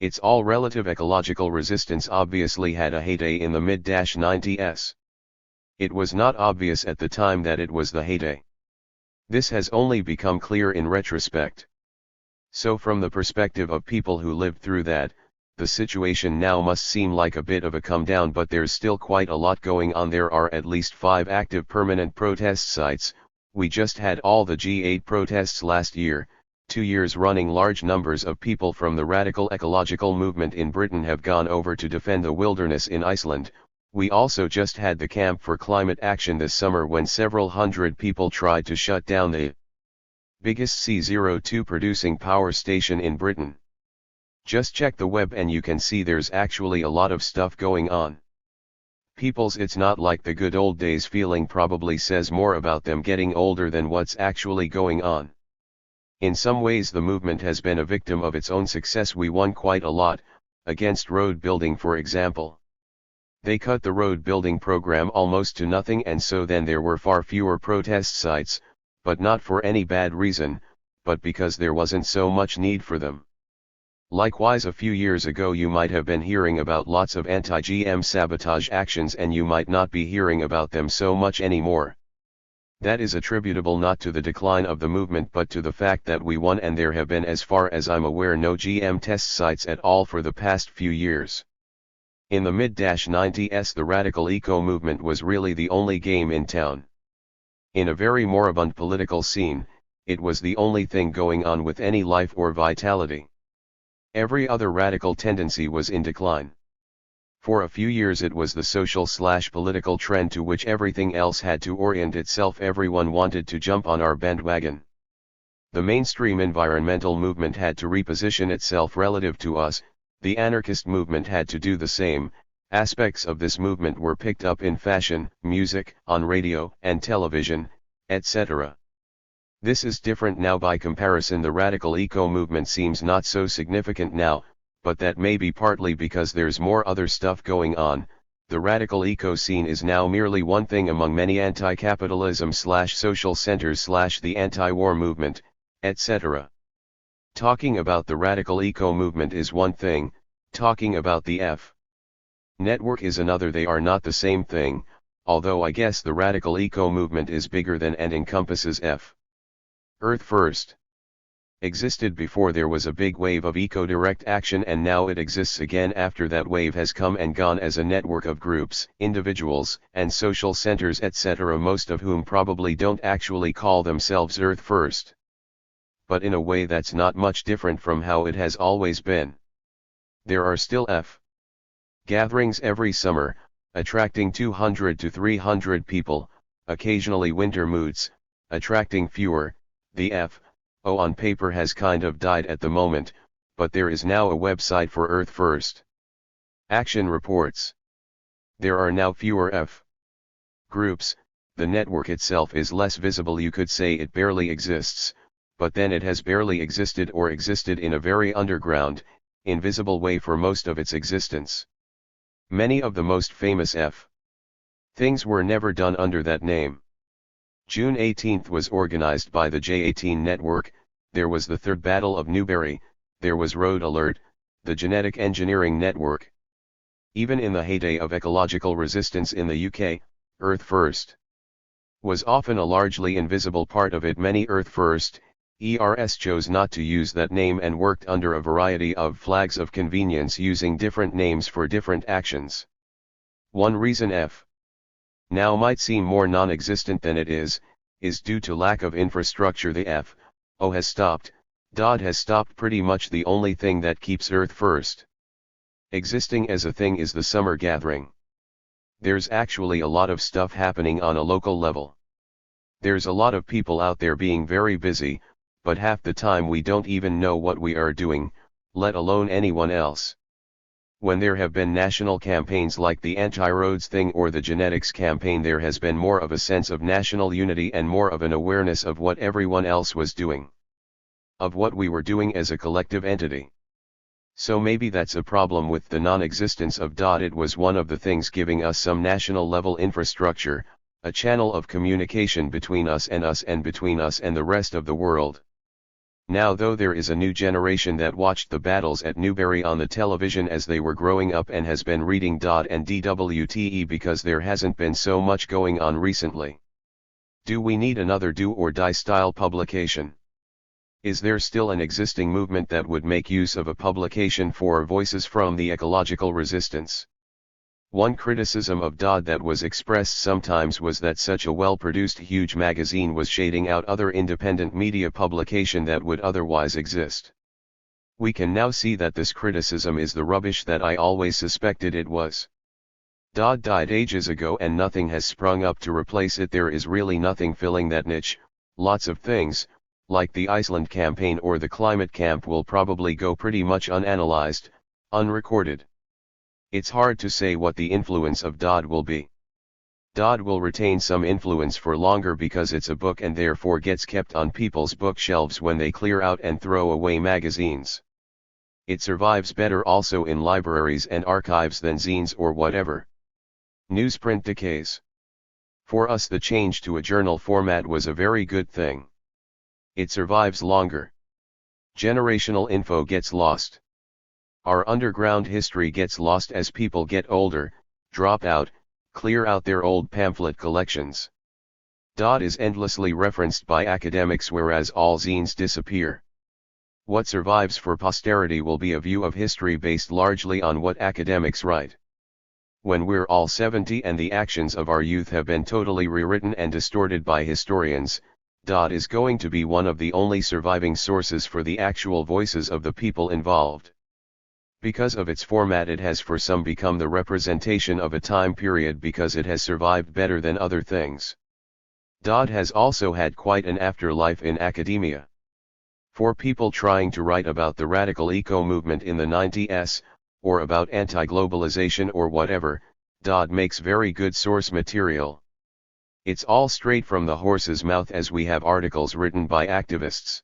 It's all relative. Ecological resistance obviously had a heyday in the mid-90s. It was not obvious at the time that it was the heyday. This has only become clear in retrospect. So from the perspective of people who lived through that, the situation now must seem like a bit of a come down, but there's still quite a lot going on. There are at least 5 active permanent protest sites. We just had all the G8 protests last year. 2 years running. Large numbers of people from the radical ecological movement in Britain have gone over to defend the wilderness in Iceland. We also just had the Camp for Climate Action this summer, when several hundred people tried to shut down the biggest C02 producing power station in Britain. Just check the web and you can see there's actually a lot of stuff going on. People's "it's not like the good old days" feeling probably says more about them getting older than what's actually going on. In some ways the movement has been a victim of its own success. We won quite a lot, against road building for example. They cut the road building program almost to nothing, and so then there were far fewer protest sites, but not for any bad reason, but because there wasn't so much need for them. Likewise, a few years ago you might have been hearing about lots of anti-GM sabotage actions, and you might not be hearing about them so much anymore. That is attributable not to the decline of the movement but to the fact that we won, and there have been, as far as I'm aware, no GM test sites at all for the past few years. In the mid-90s the radical eco movement was really the only game in town. In a very moribund political scene, it was the only thing going on with any life or vitality. Every other radical tendency was in decline. For a few years it was the social/political trend to which everything else had to orient itself. Everyone wanted to jump on our bandwagon. The mainstream environmental movement had to reposition itself relative to us, the anarchist movement had to do the same. Aspects of this movement were picked up in fashion, music, on radio and television, etc. This is different now. By comparison, the radical eco movement seems not so significant now, but that may be partly because there's more other stuff going on. The radical eco scene is now merely one thing among many anti-capitalism/social centers/the anti-war movement, etc. Talking about the radical eco movement is one thing, talking about the F network is another. They are not the same thing, although I guess the radical eco movement is bigger than and encompasses F. Earth First existed before there was a big wave of eco-direct action, and now it exists again after that wave has come and gone as a network of groups, individuals, and social centers, etc., most of whom probably don't actually call themselves Earth First. But in a way that's not much different from how it has always been. There are still F gatherings every summer, attracting 200 to 300 people, occasionally winter moods, attracting fewer. The F on paper has kind of died at the moment, but there is now a website for Earth First action reports. There are now fewer F groups. The network itself is less visible. You could say it barely exists, but then it has barely existed or existed in a very underground, invisible way for most of its existence. Many of the most famous F things were never done under that name. June 18th was organized by the J18 network. There was the Third Battle of Newbury, there was Road Alert, the Genetic Engineering Network. Even in the heyday of ecological resistance in the UK, Earth First was often a largely invisible part of it. Many Earth First ERS chose not to use that name and worked under a variety of flags of convenience, using different names for different actions. One reason F now might seem more non-existent than it is due to lack of infrastructure. The F has stopped. DOD has stopped. Pretty much the only thing that keeps Earth First existing as a thing is the summer gathering. There's actually a lot of stuff happening on a local level. There's a lot of people out there being very busy, but half the time we don't even know what we are doing, let alone anyone else. When there have been national campaigns like the anti-roads thing or the genetics campaign, there has been more of a sense of national unity and more of an awareness of what everyone else was doing, of what we were doing as a collective entity. So maybe that's a problem with the non-existence of DOT. It was one of the things giving us some national level infrastructure, a channel of communication between us and between us and the rest of the world. Now though, there is a new generation that watched the battles at Newbury on the television as they were growing up and has been reading DOT and DWTE because there hasn't been so much going on recently. Do we need another do or die style publication? Is there still an existing movement that would make use of a publication for voices from the ecological resistance? One criticism of DOD that was expressed sometimes was that such a well-produced huge magazine was shading out other independent media publication that would otherwise exist. We can now see that this criticism is the rubbish that I always suspected it was. DOD died ages ago and nothing has sprung up to replace it. There is really nothing filling that niche. Lots of things, like the Iceland campaign or the climate camp, will probably go pretty much unanalyzed, unrecorded. It's hard to say what the influence of DOD will be. Will retain some influence for longer because it's a book and therefore gets kept on people's bookshelves when they clear out and throw away magazines. It survives better also in libraries and archives than zines or whatever. Newsprint decays. For us, the change to a journal format was a very good thing. It survives longer. Generational info gets lost. Our underground history gets lost as people get older, drop out, clear out their old pamphlet collections. Is endlessly referenced by academics whereas all zines disappear. What survives for posterity will be a view of history based largely on what academics write. When we're all 70 and the actions of our youth have been totally rewritten and distorted by historians, is going to be one of the only surviving sources for the actual voices of the people involved. Because of its format, it has for some become the representation of a time period because it has survived better than other things. Has also had quite an afterlife in academia. For people trying to write about the radical eco-movement in the 90s, or about anti-globalization or whatever, makes very good source material. It's all straight from the horse's mouth as we have articles written by activists.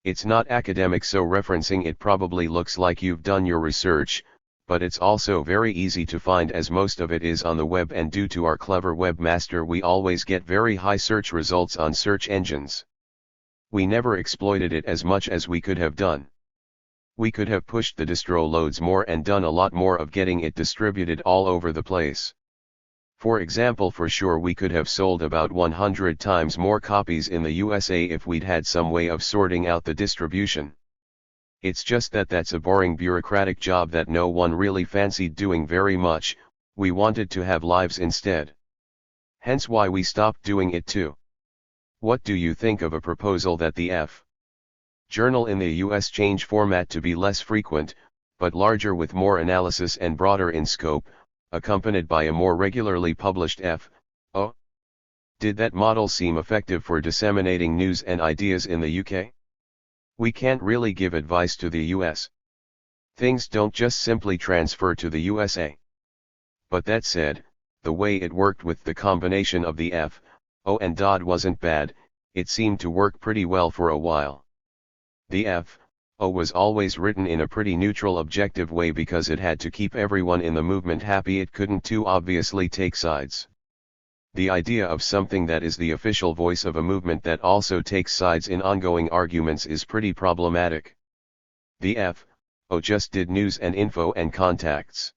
It's not academic, so referencing it probably looks like you've done your research, but it's also very easy to find as most of it is on the web, and due to our clever webmaster we always get very high search results on search engines. We never exploited it as much as we could have done. We could have pushed the distro loads more and done a lot more of getting it distributed all over the place. For example, for sure we could have sold about 100 times more copies in the USA if we'd had some way of sorting out the distribution. It's just that that's a boring bureaucratic job that no one really fancied doing very much. We wanted to have lives instead. Hence why we stopped doing it too. What do you think of a proposal that the F journal in the US change format to be less frequent, but larger with more analysis and broader in scope, accompanied by a more regularly published F.O.? Did that model seem effective for disseminating news and ideas in the UK? We can't really give advice to the US. Things don't just simply transfer to the USA. But that said, the way it worked with the combination of the F.O. and wasn't bad. It seemed to work pretty well for a while. The F.O. was always written in a pretty neutral, objective way because it had to keep everyone in the movement happy. It couldn't too obviously take sides. The idea of something that is the official voice of a movement that also takes sides in ongoing arguments is pretty problematic. The F.O. just did news and info and contacts.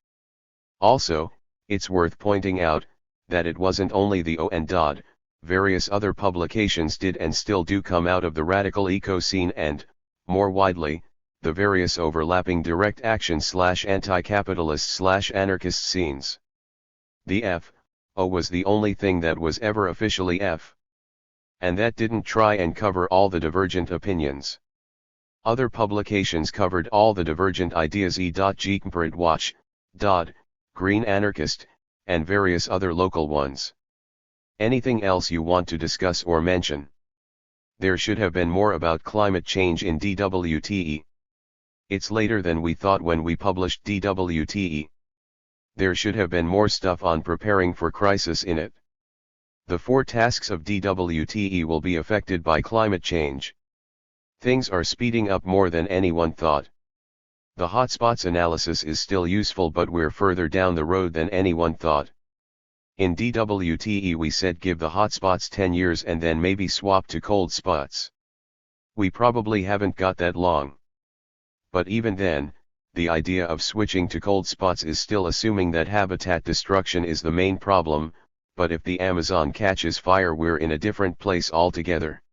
Also, it's worth pointing out that it wasn't only the O and various other publications did and still do come out of the radical eco scene and, more widely, the various overlapping direct action / anti-capitalist / anarchist scenes. The F.O. was the only thing that was ever officially F. And that didn't try and cover all the divergent opinions. Other publications covered all the divergent ideas Geekmperit Watch, Green Anarchist, and various other local ones. Anything else you want to discuss or mention? There should have been more about climate change in DWTE. It's later than we thought when we published DWTE. There should have been more stuff on preparing for crisis in it. The 4 tasks of DWTE will be affected by climate change. Things are speeding up more than anyone thought. The hotspots analysis is still useful, but we're further down the road than anyone thought. In DWTE we said give the hotspots 10 years and then maybe swap to cold spots. We probably haven't got that long. But even then, the idea of switching to cold spots is still assuming that habitat destruction is the main problem, but if the Amazon catches fire we're in a different place altogether.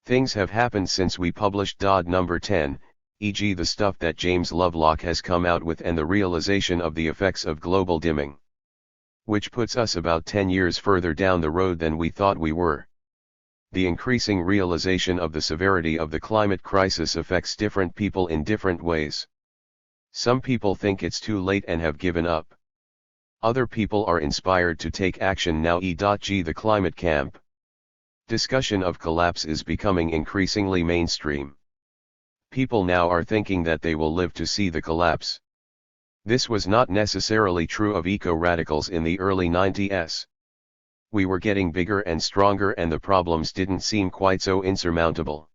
Things have happened since we published number 10, e.g. the stuff that James Lovelock has come out with and the realization of the effects of global dimming. Which puts us about 10 years further down the road than we thought we were. The increasing realization of the severity of the climate crisis affects different people in different ways. Some people think it's too late and have given up. Other people are inspired to take action now. The climate camp discussion of collapse is becoming increasingly mainstream. People now are thinking that they will live to see the collapse. This was not necessarily true of eco-radicals in the early 90s. We were getting bigger and stronger and the problems didn't seem quite so insurmountable.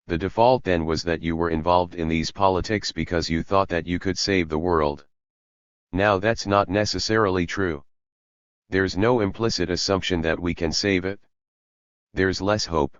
The default then was that you were involved in these politics because you thought that you could save the world. Now that's not necessarily true. There's no implicit assumption that we can save it. There's less hope,